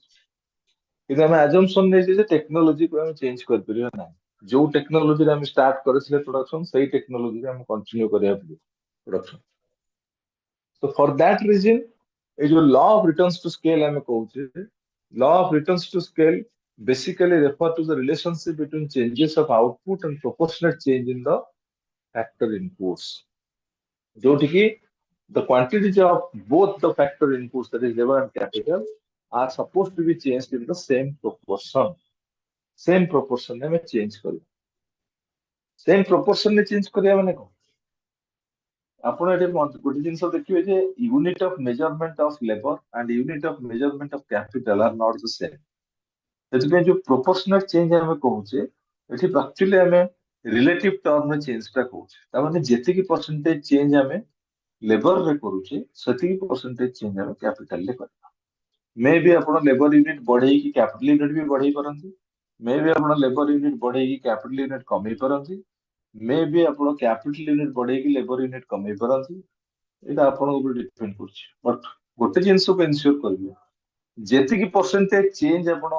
[SPEAKER 1] किंतु हम अजम्पशन नै जे टेक्नोलॉजी को हम चेंज कर परिबे नाही। जो टेक्नोलॉजी रे हम स्टार्ट करछले प्रोडक्शन सही टेक्नोलॉजी रे हम कंटिन्यू करिया production. So for that reason ए जो law of returns to scale हमें कहूचे, law of returns to scale basically refer to the relationship between changes of output and proportionate change in the factor inputs. जो कि the quantities of both the factor inputs, that is labor and capital, are supposed to be changed in the same proportion. Same proportion में change करो। Same proportion में change करिया माने को? आपण एटे गोटे जिंस देखिबे जे unit of measurement of labour and unit of measurement of capital are not the same. सेति जो प्रोपोर्शनल चेंज हमें कहूचे एठी एक्चुअली हमें रिलेटिव टर्म में चेंज ता कहूचे। ता माने जेति की परसेंटेज चेंज हमें लेबर रे करूचे सेति की परसेंटेज चेंज हमें कैपिटल ले करबा। मे बी आपण लेबर यूनिट बढ़ेई की कैपिटल यूनिट भी बढ़ेई परंती, मे बी आपण लेबर यूनिट बढ़ेई की कैपिटल यूनिट कमी परंती, मे बी आपण कैपिटल यूनिट बढ़े कि लेबर यूनिट कमे पारंती एटा आपण ऊपर डिपेंड करछि बट गोटे जिंस को इन्श्योर करिवे जेतिकी परसेंटेज चेंज आपण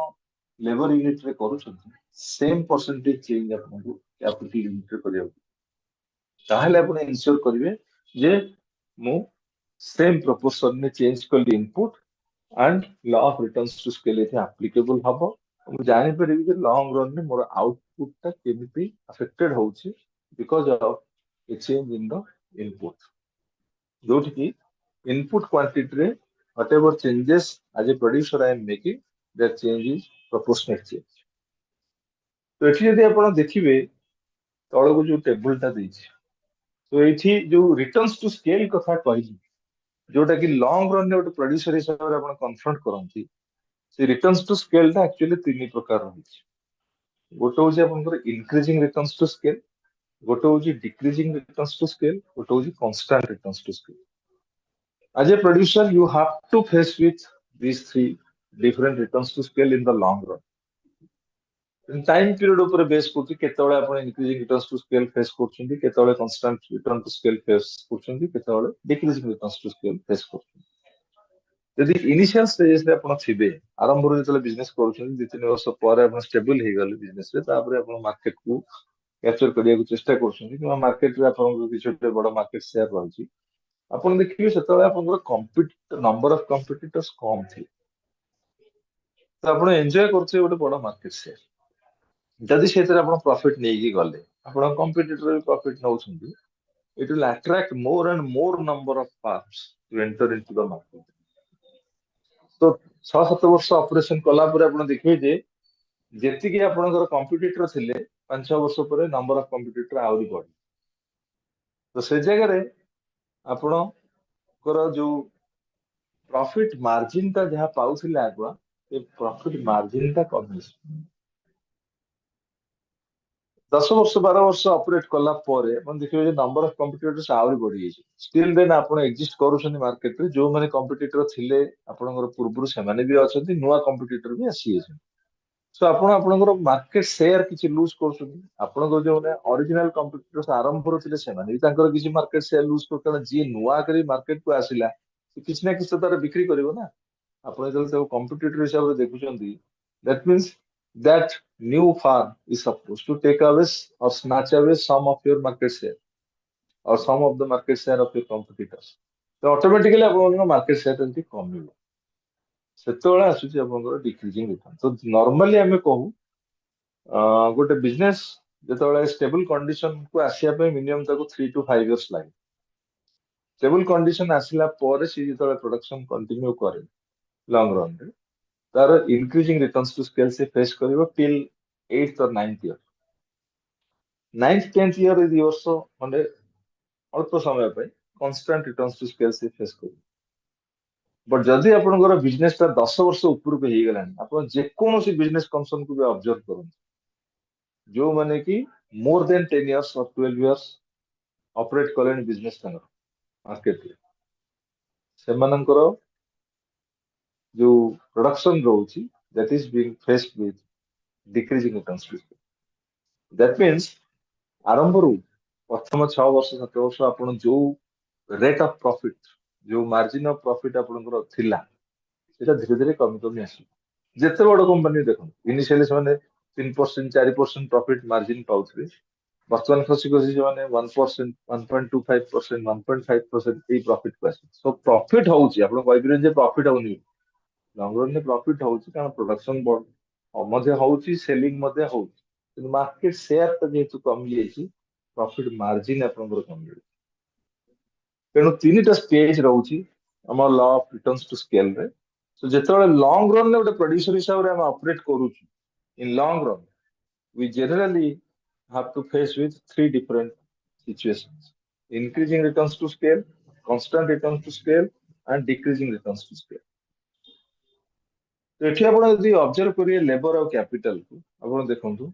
[SPEAKER 1] लेबर यूनिट रे करूछंती सेम परसेंटेज चेंज आपण को कैपिटल यूनिट रे करियो ताहले आपण इन्श्योर करिवे जे मु सेम प्रोपोर्शन में चेंज करली input and law of returns to scale इथे एप्लीकेबल हबो मु जानि परिबि जे लॉन्ग रन में मोर आउटपुट ता केमिति अफेक्टेड होउछि because of a change in the input जोठी की इनपुट क्वांटिटी रे whatever changes as a producer I am making that change is proportionate change तो एठी यदि आपण देखिबे तळको जो टेबल ता देछि तो एठी जो रिटर्न्स टू स्केल कथा कहिली जोटा कि लॉन्ग रन में गोटे प्रोड्यूसर हिसाब से आपण कन्फ्रंट करंती से रिटर्न्स टू स्केल ता एक्चुअली तीन प्रकार रहिछि गोटे होछि आपनकर इंक्रीजिंग रिटर्न्स टू स्केल गोटे होछि डिक्रीजिंग रिटर्न्स टू स्केल गोटे होछि constant returns to scale as a producer you have to face with these three different returns to scale in the long run in time period ऊपर base करछि केतବେଳେ आपण increasing returns to scale face करछन्ती केतବେଳେ constant return to scale face करछन्ती केतବେଳେ decreasing returns to scale face करछन्ती यदि इनिशियल स्टेजेस रे आपण थिबे आरंभ रे जतले बिजनेस करछन्ती 2-3 वर्ष पर आपण स्टेबल हे गले बिजनेस रे तापर आपण मार्केट को कैप्चर करिया को चेष्टा करछन्ती कि मार्केट रे आपण किछटे बड़ मार्केट शेयर रहछि आपण देखिबे सेतବେଳେ आपनकर कॉम्पिट नंबर ऑफ कॉम्पिटिटर्स कम थी तो आपण एन्जॉय करछे गोटे बड़ मार्केट शेयर जदि सेतरे आपण प्रॉफिट नेकी गले आपण कॉम्पिटिटर भी प्रॉफिट नउछन्ती it will attract more and more number of firms to enter into the market तो 6-7 वर्ष ऑपरेशन कला पर आपण देखिबे जे जेति कि आपनकर कॉम्पिटिटर थिले 5-6 वर्ष पर नंबर ऑफ कॉम्पिटिटर आउरी बढ़ी तो से जगह रे आपण कर जो प्रॉफिट मार्जिन ता जहा पाउथिले आगवा ए प्रॉफिट मार्जिन ता कमी 10 वर्ष 12 वर्ष ऑपरेट कला परे अपन देखिबे जे नंबर ऑफ कॉम्पिटिटर्स आउरी बढ़ी जाय स्टिल देन आपण एग्जिस्ट करूछन मार्केट रे जो माने कॉम्पिटिटर थिले आपनकर पूर्वरु से माने भी अछंती नुवा कॉम्पिटिटर भी आसी छै सो आपण आपनकर मार्केट शेयर किछि लूज करछन आपनकर जो ने ओरिजिनल कॉम्पिटिटर्स आरंभ रो से माने तांकर किछि मार्केट शेयर लूज करतन जी नुवा करी मार्केट को आसिला किछि ना किछि तार बिक्री करिवो ना आपण जल तो कॉम्पिटिटर हिसाब रे देखुछंती that means that new firm is supposed to take away or snatch away some of your market share or some of the market share of your competitors so automatically आपन market share तंती कमिबो सेतोळे आसुची आपनकर decreasing return तो normally हमें कहू गोटे business जेतोळे stable condition को आसिया पे minimum ताको 3 to 5 इयर्स लागे स्टेबल कंडीशन आसिला पर से जेतोळे प्रोडक्शन कंटिन्यू करे लॉन्ग रन रे तार इंक्रीजिंग रिटर्न्स टू स्केल से फेस करिवो till 8th or 9th year 9th 10th year is yours माने अल्प समय पे कांस्टेंट रिटर्न्स टू स्केल से फेस करिवो बट जदि आपनकर बिजनेस ता 10 वर्ष ऊपर पे हे गलान आपन जे कोनोसी बिजनेस कंसर्न को भी ऑब्जर्व करन जो माने कि मोर देन 10 इयर्स और 12 इयर्स ऑपरेट करेन बिजनेस तंग मार्केट रे सेमानकर जो production रोची that is being faced with decreasing returns to scale that means आरंभ रु प्रथम 6 वर्ष 7 वर्ष आपण जो रेट ऑफ प्रॉफिट जो मार्जिन ऑफ प्रॉफिट आपनकर थिला सेटा धीरे धीरे कमी कमी आसी जेते बड़ कंपनी देखो इनिशियली से माने 3% 4% प्रॉफिट मार्जिन पाउथले वर्तमान खसी खसी जे माने 1% 1.25% 1.5% ए प्रॉफिट पास सो प्रॉफिट होउची आपण कहबिरे जे प्रॉफिट होउनी लॉन्ग रन में प्रॉफिट होउची कारण प्रोडक्शन बोर्ड मध्य होउची सेलिंग मध्य होउची किंतु मार्केट शेयर त जेतु कमी जायछि प्रॉफिट मार्जिन आपनकर कमी जायछि तेनु तीनटा स्टेज रहउची हमर law of returns to scale रे सो जेतବେଳେ लॉन्ग रन में गोटे प्रोड्यूसर हिसाब रे हम ऑपरेट करूची in long run we generally have to face with three different situations increasing returns to scale constant returns to scale and decreasing returns to scale तो एठी आपण यदि ऑब्जर्व करिए लेबर और कैपिटल को आपण देखंतु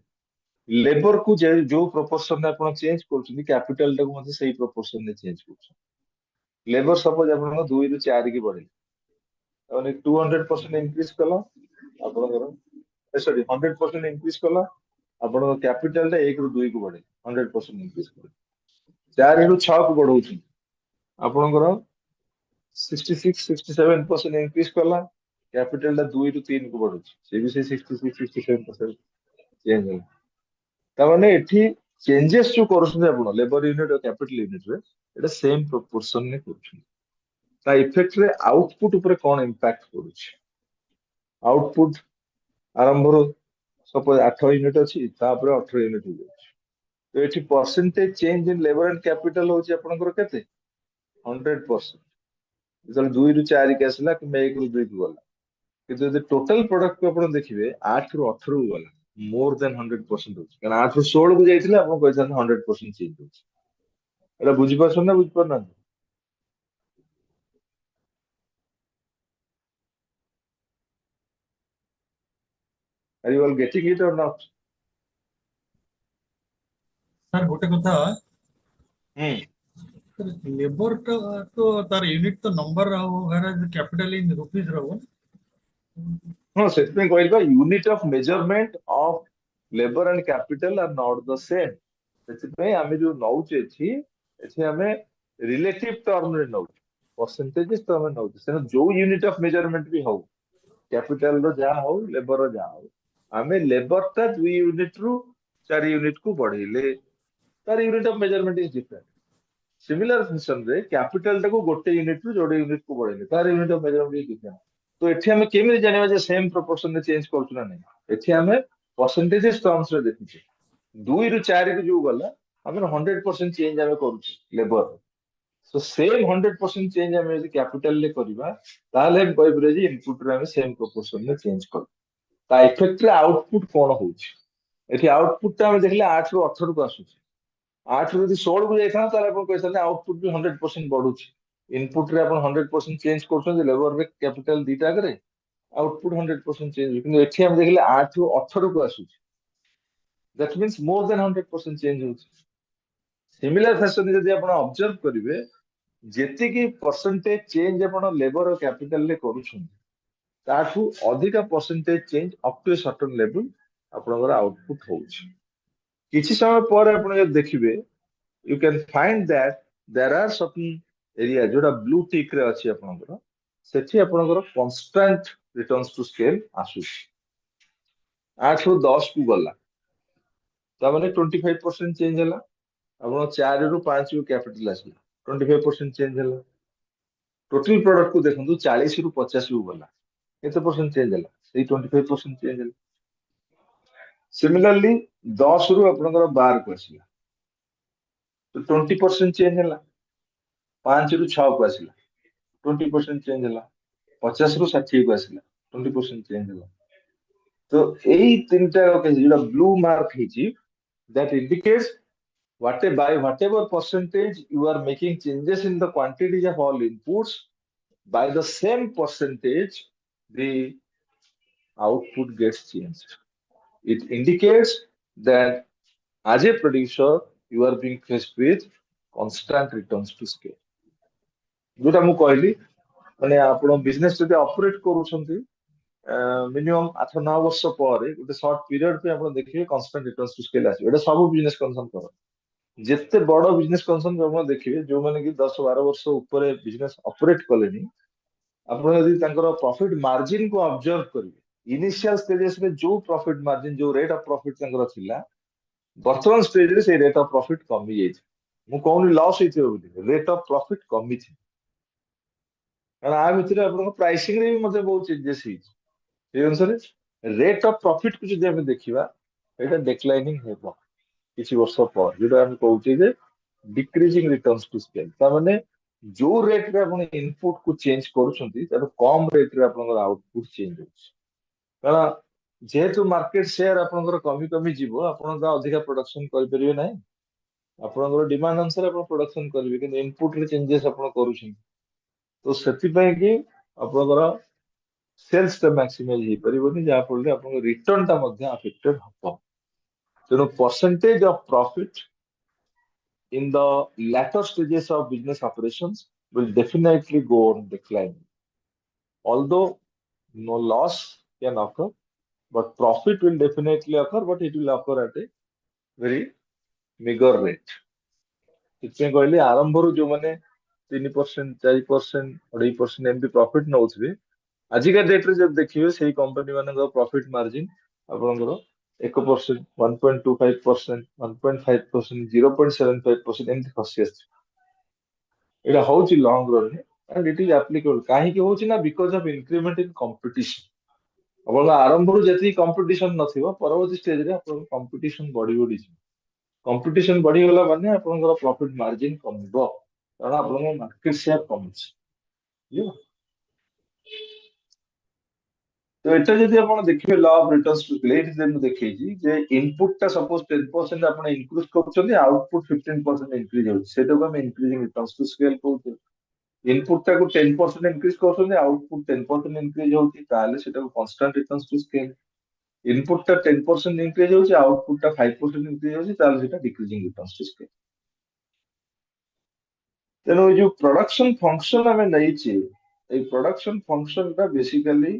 [SPEAKER 1] लेबर को जो प्रोपोर्शन में आपण चेंज करछनी कैपिटल टा को मध्ये सही प्रोपोर्शन में चेंज करछ लेबर सपोज आपण 2 रु 4 की बढ़े माने 200% इंक्रीज कला आपण सॉरी 100% इंक्रीज कला आपण कैपिटल टा 1 रु 2 को बढ़े 100% increase कर 4 ରୁ 6 को बढ़ौछि आपनकर 66-67% increase कला कैपिटल टा 2 ରୁ 3 को बढ़ौछि से भी से 66-67% चेंज होला तामाने एठी चेंजेस जो करछन आपण लेबर यूनिट और कैपिटल यूनिट रे एटा सेम प्रोपोर्शन ने करछन ता इफेक्ट रे आउटपुट ऊपर कोन इंपैक्ट करूछि आउटपुट आरंभ रो सपोज 8 यूनिट अछि तापर 18 यूनिट हो जाछि तो एठी percentage change in labour and capital होछि आपनकर केते 100% जल 2 ରୁ 4 के आसला कि 1 ରୁ 2 को गला किंतु यदि टोटल प्रोडक्ट को आपण देखिबे 8 ରୁ 18 को गला मोर देन 100% होछि कारण 8 ରୁ 16 को जाइथिले आपण कहथन 100% चेंज होछि एला बुझि परछन ना बुझि परना are you all getting it or not
[SPEAKER 13] sir गोटे कथा
[SPEAKER 1] हम्म
[SPEAKER 13] लेबर तो तार यूनिट तो नंबर कैपिटल इन रुपीज रहो
[SPEAKER 1] हाँ सेटमेंट कहल बा unit of measurement of labour and capital are not the same statement आमे जो नौचे छी एठी आमे रिलेटिव टर्म रे नौ परसेंटेजेस तो आमे नौ से जो यूनिट ऑफ मेजरमेंट भी हो कैपिटल रो जा हो लेबर रो जा हो आमे लेबर ता 2 यूनिट रु 4 यूनिट को बढ़ेले तार unit of measurement is different similar function रे कैपिटल टाको गोटे यूनिट रु जोडे यूनिट को बढ़ेले तार unit of measurement is different तो एठी हमें केमिति जानिबा जे सेम प्रोपोर्शन रे चेंज करछु ना नहीं एठी हमें परसेंटेजेस टर्म्स रे देखिछे 2 ରୁ 4 को जो गला हमें 100% चेंज हमें करूछु लेबर सो सेम 100% चेंज हमें यदि कैपिटल ले करबा ताले हम कहबरे जे इनपुट रे हमें सेम प्रोपोर्शन में चेंज कर ता इफेक्ट रे आउटपुट कोन होउछि एठी आउटपुट ता हमें देखले 8 ରୁ 18 को आसुछि 8 ରୁ 16 को जाइथा ताले अपन कहसन आउटपुट भी 100% बढ़ुछि इनपुट रे अपन 100% चेंज करछन जे लेबर रे कैपिटल दीटा करे आउटपुट 100% चेंज किंतु एठी हम देखले 8 ରୁ 18 को आसुछि that means more than 100% change होउछि सिमिलर फैशन यदि आपण ऑब्जर्व करिवे जेति की परसेंटेज चेंज आपण लेबर और कैपिटल ले करूछन ताठू अधिक percentage change up to a certain level आपनकर आउटपुट होउछि किछि समय पर आपण जे देखिबे you can find that there are certain area जोटा ब्लू टिक रे अछि आपनकर सेठी आपनकर कांस्टेंट रिटर्न्स टू स्केल आसुछि 8 ରୁ 10 को गला ता माने 25% चेंज हला आपण 4 ରୁ 5 को कैपिटल आसला 25% चेंज हला टोटल प्रोडक्ट को देखंतु 40 ରୁ 50 को गला केते परसेंट चेंज हला सेही 25% चेंज हला सिमिलरली 10 ରୁ आपनकर 12 को आसला तो 20% चेंज हला 5 ରୁ 6 को आसला 20% चेंज हला 50 ରୁ 60 को आसला 20% चेंज हला तो एई तीनटा के जेला ब्लू मार्क हिची that indicates whatever percentage you are making changes in the quantities of all inputs by the same percentage the output gets changed it indicates that as a producer you are being faced with constant returns to scale जोटा मु कहली माने आपण business जदि operate करूछंती minimum 8-9 वर्ष पर गोटे short period पे आपण देखिए कांस्टेंट रिटर्न्स टू स्केल आसी एटा सब बिजनेस कंसर्न कर जेते बड़ बिजनेस कंसर्न आपण देखिए जो माने कि 10-12 वर्ष ऊपर बिजनेस ऑपरेट कलेनी आपण यदि तांकर प्रॉफिट मार्जिन को ऑब्जर्व करिवे इनिशियल स्टेजेस में जो प्रॉफिट मार्जिन जो रेट ऑफ प्रॉफिट तांकर थिला वर्तमान स्टेज रे से रेट ऑफ प्रॉफिट कमी जाई मु कोन लॉस होइथियो बोली रेट ऑफ प्रॉफिट कमी थी कारण आ भितरे आपण प्राइसिंग रे भी मते बहुत चेंजेस हिच ए अनुसार रेट ऑफ प्रॉफिट को जदि हम देखिबा एटा डिक्लाइनिंग हेबो किछि वर्ष पर जेटा हम कहउछि जे डिक्रीजिंग रिटर्न्स टू स्केल ता माने जो रेट रे आपण इनपुट को चेंज करूछंती तार कम रेट रे आपनकर आउटपुट चेंज होछ कारण जेहेतु मार्केट शेयर आपनकर कमी कमी जीवो आपण ता अधिक प्रोडक्शन कर परिबे नै आपनकर डिमांड अनुसार आपण प्रोडक्शन करबे कि इनपुट रे चेंजेस आपण करूछन तो सेति पय कि आपनकर सेल्स टा मैक्सिमाइज ही परिबोनी जा पड़ले आपन रिटर्न टा मध्ये अफेक्टेड हबो तेनो percentage of profit in the latter stages of business operations will definitely go on decline although no loss can occur but profit will definitely occur but it will occur at a very meager rate. ସେଥିପାଇଁ କହିଲି ଆରମ୍ଭରୁ ଯୋଉମାନେ 3%, 4%, 2.5% ଏମିତି profit ନଉଥିବେ, ଆଜିକା ଡେଟରେ ଯଦି ଦେଖିବେ ସେଇ କମ୍ପାନୀ ମାନଙ୍କର ପ୍ରଫିଟ ମାର୍ଜିନ ଆପଣଙ୍କର 1%, 1.25%, 1.5%, 0.75% ଏମିତି ଖସି ଆସିଛି। ଏଇଟା ହଉଛି ଲଙ୍ଗ ରନରେ and it is applicable. କାହିଁକି ହଉଛି ନା because of increment in competition. ଆପଣଙ୍କ ଆରମ୍ଭରୁ ଯେତିକି କମ୍ପିଟିସନ ନଥିବ, ପରବର୍ତ୍ତୀ ଷ୍ଟେଜରେ ଆପଣଙ୍କ କମ୍ପିଟିସନ ବଢି ବଢିଯିବ। କମ୍ପିଟିସନ ବଢିଗଲା ମାନେ ଆପଣଙ୍କର ପ୍ରଫିଟ ମାର୍ଜିନ କମିବ, କାରଣ ଆପଣଙ୍କ ମାର୍କେଟ ସେୟାର କମୁଛି। ବୁଝିଲ? ତ ଏଟା ଯଦି ଆପଣ ଦେଖିବେ ଲ ଅଫ ରିଟର୍ଣ୍ସ ଟୁ ସ୍କେଲ, ଏଇଠି ଯେମିତି ଦେଖେଇଛି ଯେ ଇନପୁଟ ଟା ସପୋଜ 10% ଆପଣ ଇନକ୍ରିଜ କରୁଛନ୍ତି, ଆଉଟପୁଟ 15% ଇନକ୍ରିଜ ହଉଛି, ସେଇଟାକୁ ଆମେ ଇନକ୍ରିଜିଂ ରିଟର୍ଣ୍ସ ଟୁ ସ୍କେଲ କହୁଛେ। ଇନପୁଟ ଟାକୁ 10% ଇନକ୍ରିଜ କରୁଛନ୍ତି, ଆଉଟପୁଟ 10% ଇନକ୍ରିଜ ହଉଛି, ତାହେଲେ ସେଟାକୁ କନଷ୍ଟାଣ୍ଟ ରିଟର୍ଣ୍ସ ଟୁ ସ୍କେଲ। ଇନପୁଟ ଟା 10% ଇନକ୍ରିଜ ହଉଛି, ଆଉଟପୁଟ ଟା 5% ଇନକ୍ରିଜ ହଉଛି, ତାହେଲେ ସେଟା ଡିକ୍ରିଜିଂ ରିଟର୍ଣ୍ସ ଟୁ ସ୍କେଲ। ତେଣୁ ଏଇ ଯୋଉ ପ୍ରଡକ୍ସନ ଫଙ୍କସନ ଆମେ ନେଇଛେ, ଏଇ ପ୍ରଡକ୍ସନ ଫଙ୍କସନ ଟା ବେସିକାଲି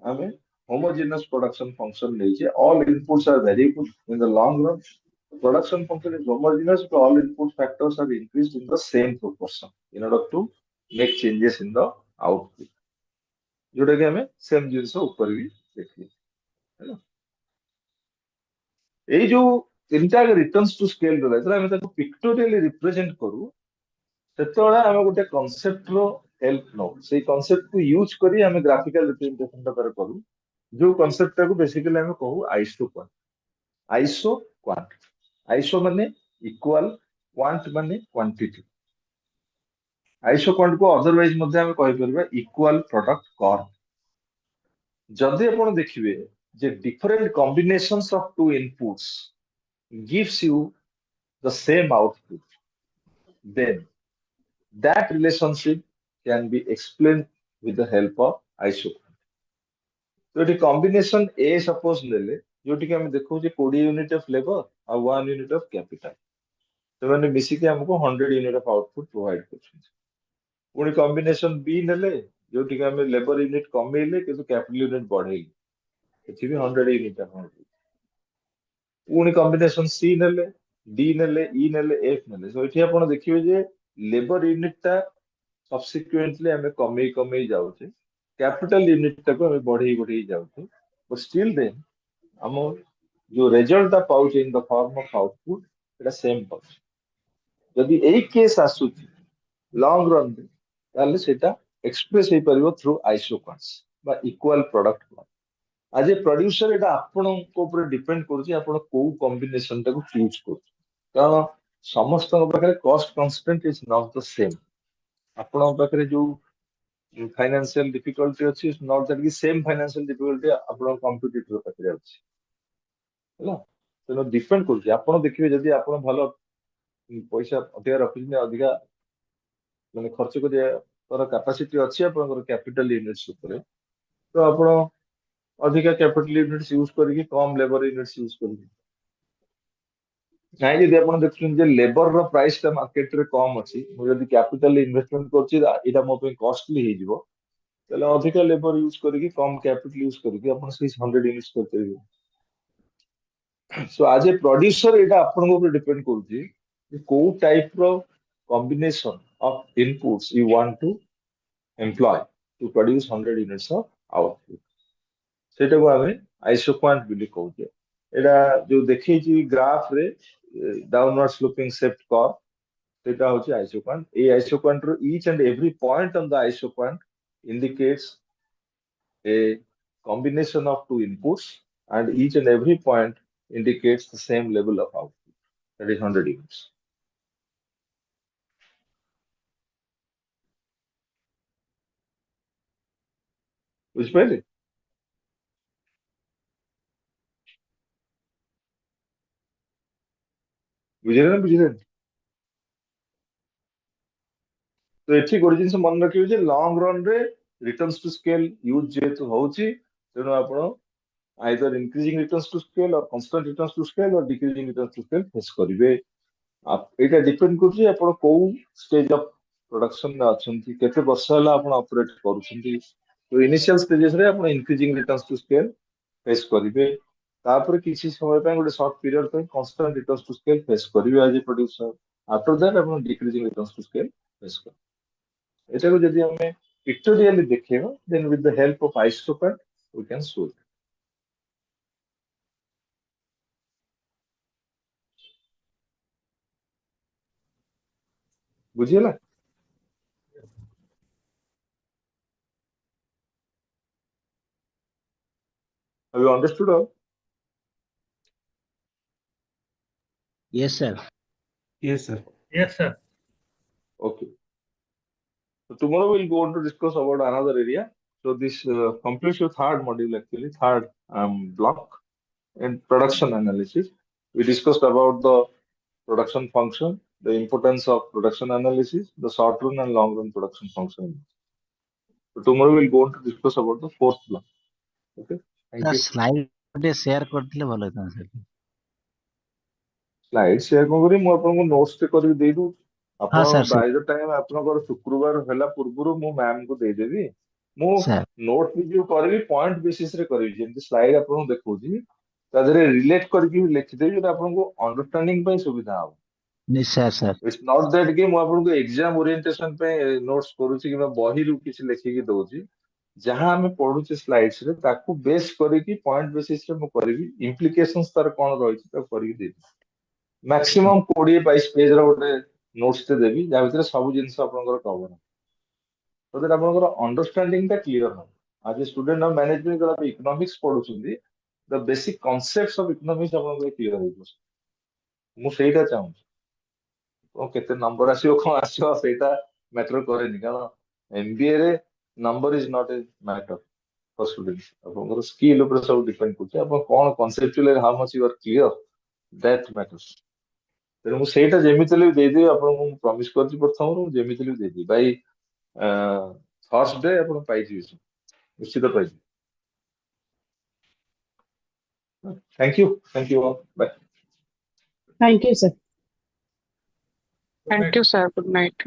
[SPEAKER 1] ଆମେ homogeneous production function ନେଇଛେ। all inputs are variable in the long run. Production function is homogeneous, but all input factors are increased in the same proportion in order to make changes in the output. जोटा कि हमें same जिनिस ऊपर भी देखिए, है ना? এই ଯୋଉ ତିନିଟା ରିଟର୍न्स ଟୁ ସ୍କେଲ ରହିଲା, ଯେତେବେଳେ ଆମେ ତାକୁ ପିକ୍ଟୋରିଆଲି ରିପ୍ରେଜେଣ୍ଟ କରୁ, ସେତେବେଳେ ଆମେ ଗୋଟେ କନସେପ୍ଟର ହେଲ୍ପ ନଉ। ସେଇ କନସେପ୍ଟକୁ ୟୁଜ କରି ଆମେ ଗ୍ରାଫିକାଲ ରିପ୍ରେଜେଣ୍ଟେସନ କରୁ, ଯୋଉ କନସେପ୍ଟଟାକୁ ବେସିକାଲି ଆମେ କହୁ iso quant. Iso quant, iso ମାନେ ଇକ୍ୱାଲ, କ୍ୱାଣ୍ଟ ମାନେ କ୍ୱାଣ୍ଟିଟି। ଆଇସୋ କ୍ୱାଣ୍ଟକୁ ଅଦରୱାଇଜ ମଧ୍ୟ ଆମେ କହିପାରିବା ଇକ୍ୱାଲ ପ୍ରଡକ୍ଟ କର୍ଭ। ଯଦି ଆପଣ ଦେଖିବେ ଯେ different combinations of two inputs gives you the same output, then that relationship can be explained with the help of isoquant. तो ये combination A suppose लेले, जोटी कि हम देखो जे 20 यूनिट ऑफ लेबर और 1 यूनिट ऑफ कैपिटल, तो मैंने मिसी के हमको 100 यूनिट ऑफ आउटपुट प्रोवाइड करछन। पुणी combination B नेले, जोटी कि हम लेबर यूनिट कमेइले किंतु कैपिटल यूनिट बढ़ेइले, एथि भी 100 यूनिट ऑफ पुणी कॉम्बिनेशन सी नेले, डी नेले, ई नेले, एफ नेले। सो एठी आपण देखिबे जे लेबर यूनिट टा सब्सिक्वेंटली हमें कमेई कमेई जाउछे, कैपिटल यूनिट टा को हमें बढ़ेई बढ़ेई जाउछे, बट स्टिल देन हम जो रिजल्ट टा पाउछे in the form of output एटा सेम पाउछे। यदि एई केस आसुची लॉन्ग रन रे, ताले सेटा एक्सप्रेस हे परिबो थ्रू आइसोक्वांट्स बा इक्वल प्रोडक्ट क्वांट। आज ए प्रोड्यूसर एटा आपन को ऊपर डिपेंड करूची, आपण को कॉम्बिनेशन टा को चूज करू, कारण समस्त पाखरे cost constant is not the same. आपण पाखरे जो फाइनेंशियल डिफिकल्टी अछि, इज नॉट दैट कि सेम फाइनेंशियल डिफिकल्टी आपण कॉम्पिटिटर पाखरे अछि, हैला। तेनो डिपेंड करूची, आपण देखिबे जदी आपण भलो पैसा अधिका रखिने, अधिका माने खर्च करिया तर कैपेसिटी अछि आपण कैपिटल यूनिट्स ऊपर, तो आपण अधिका कैपिटल यूनिट्स यूज करके कम लेबर यूनिट्स यूज करके नहीं, यदि आपण देखुछन जे लेबर रो प्राइस ता मार्केट रे कम अछि, मु यदि कैपिटल इन्वेस्टमेंट करछि एटा मो पे कॉस्टली हे जिवो, तले अधिका लेबर यूज करके कम कैपिटल यूज करके आपण 100 यूनिट्स करते हो। सो आज ए प्रोड्यूसर एटा आपण ऊपर डिपेंड करूछि जे को टाइप रो combination of inputs you want to employ to produce 100 units of output, सेटा को हमें आइसोक्वांट बिली कहूचे। एटा जो देखैछि ग्राफ रे डाउनवर्ड स्लोपिंग शेफ्ट कर्व, सेटा होछि आइसोक्वांट। ए आइसोक्वांट रो each and every point on the isoquant indicates a combination of two inputs, and each and every point indicates the same level of output, that is 100 units. बुझिपाइले? बुझिले ना, बुझिले? तो एठी गोटे जिनस मन रखिबे जे लॉन्ग रन रे रिटर्न्स टू स्केल यूज जेतु होउची, तेनो आपण either increasing returns to scale or constant returns to scale or decreasing returns to scale face करिवे। आप एटा डिपेंड करछि आपण को स्टेज ऑफ प्रोडक्शन में अछंती, केते वर्ष हला आपण ऑपरेट करूछंती। तो इनिशियल स्टेजेस रे आपण increasing returns to scale face करिवे, तापर किसी समय पे गोटे शॉर्ट पीरियड पे constant returns to scale face करिवे as a producer after that आपण decreasing returns to scale face कर एटा को जदी हमें पिक्टोरियली देखेबा then with the help of isotope we can show it बुझियला have you understood all?
[SPEAKER 14] Yes, sir.
[SPEAKER 15] Yes, sir.
[SPEAKER 13] Yes, sir.
[SPEAKER 1] Okay. So tomorrow we'll go on to discuss about another area. So this completes your third module actually, third block in production analysis. We discussed about the production function, the importance of production analysis, the short run and long run production function. So tomorrow we'll go on to discuss about the fourth block. Okay. Thank
[SPEAKER 14] Sir,
[SPEAKER 1] you.
[SPEAKER 14] slide ଗୋଟେ share କରିଥିଲେ ଭଲ ହେଇଥାନ୍ତା sir.
[SPEAKER 1] Slide share କଣ କରିବି ମୁଁ ଆପଣଙ୍କୁ notes ଟେ କରିକି ଦେଇଦଉଛି
[SPEAKER 14] ହଁ
[SPEAKER 1] ଆପଣ
[SPEAKER 14] sir,
[SPEAKER 1] by the time ଆପଣଙ୍କର ଶୁକ୍ରବାର ହେଲା ପୂର୍ବରୁ ମୁଁ ମ୍ୟାମ୍ କୁ ଦେଇଦେବି ମୁଁ
[SPEAKER 14] sir.
[SPEAKER 1] ନୋଟ୍ ବି ଯୋଉ କରିବି ପଏଣ୍ଟ ବେସିସ୍ ରେ କରିବି ଯେମିତି ସ୍ଲାଇଡ୍ ଆପଣଙ୍କୁ ଦେଖଉଛି ତା ଦେହରେ ରିଲେଟ୍ କରିକି ବି ଲେଖିଦେବି ଯୋଉଟା ଆପଣଙ୍କୁ ଅଣ୍ଡରଷ୍ଟାଣ୍ଡିଂ ପାଇଁ ସୁବିଧା ହବ
[SPEAKER 14] ନିଶ୍ଚୟ sir.
[SPEAKER 1] ଇଟ୍ସ ନଟ୍ ଦ୍ୟାଟ୍ କି ମୁଁ ଆପଣଙ୍କୁ ଏକ୍ସାମ ଓରିଏଣ୍ଟେସନ ପାଇଁ ନୋଟ୍ସ କରୁଛି କିମ୍ବା ବହିରୁ କିଛି ଲେଖିକି ଦଉଛି ଯାହା ଆମେ ପଢୁଛେ ସ୍ଲାଇଡ୍ସ ରେ ତାକୁ ବେସ୍ କରିକି ପଏଣ୍ଟ ବେସିସ୍ ରେ ମୁଁ କରିବି ଇମ୍ପ୍ଲିକେସନ୍ସ ତାର କଣ ରହିଛି ତାକୁ କରିକି ଦେଇଦେବି मैक्सिमम 20-22 पेज ର ଗୋଟେ ନୋଟ୍ସ ଟେ ଦେବି ଯାହା ଭିତରେ ସବୁ ଜିନିଷ ଆପଣଙ୍କର କଭର ହବ so that ଆପଣଙ୍କର ଅଣ୍ଡରଷ୍ଟାଣ୍ଡିଂ ଟା କ୍ଲିୟର ହବ ଆଜ ଏ ଷ୍ଟୁଡେଣ୍ଟ ଅଫ ମ୍ୟାନେଜମେଣ୍ଟ ଯଦି ଆପଣ ଇକୋନୋମିକ୍ସ ପଢୁଛନ୍ତି ଦ ବେସିକ କନସେପ୍ଟସ ଅଫ ଇକୋନୋମିକ୍ସ ଆପଣଙ୍କର କ୍ଲିୟର ହେଇଯିବ ମୁଁ ସେଇଟା ଚାହୁଁଛି ଓ କେତେ ନମ୍ବର ଆସିବ କଣ ଆସିବ ସେଇଟା ମ୍ୟାଟର କରେନି କାରଣ ଏମବିଏ ରେ number is not a matter for student ଆପଣଙ୍କର ସ୍କିଲ୍ ଉପରେ ସବୁ ଡିପେଣ୍ଡ କରୁଛି ଆପଣ କଣ conceptually how much you are clear that matters ତେଣୁ ମୁଁ ସେଇଟା ଯେମିତି ହେଲେ ବି ଦେଇଦେବି ଆପଣଙ୍କୁ ମୁଁ ପ୍ରମିସ କରିଛି ପ୍ରଥମରୁ ମୁଁ ଯେମିତି ହେଲେ ବି ଦେଇଦେବି ଭାଇ ଥର୍ସଡେ ଆପଣ ପାଇଯିବେ ନିଶ୍ଚିତ ପାଇଯିବେ thank you all bye
[SPEAKER 6] Thank you, sir.
[SPEAKER 13] Good night.
[SPEAKER 6] Thank you, sir. Good night.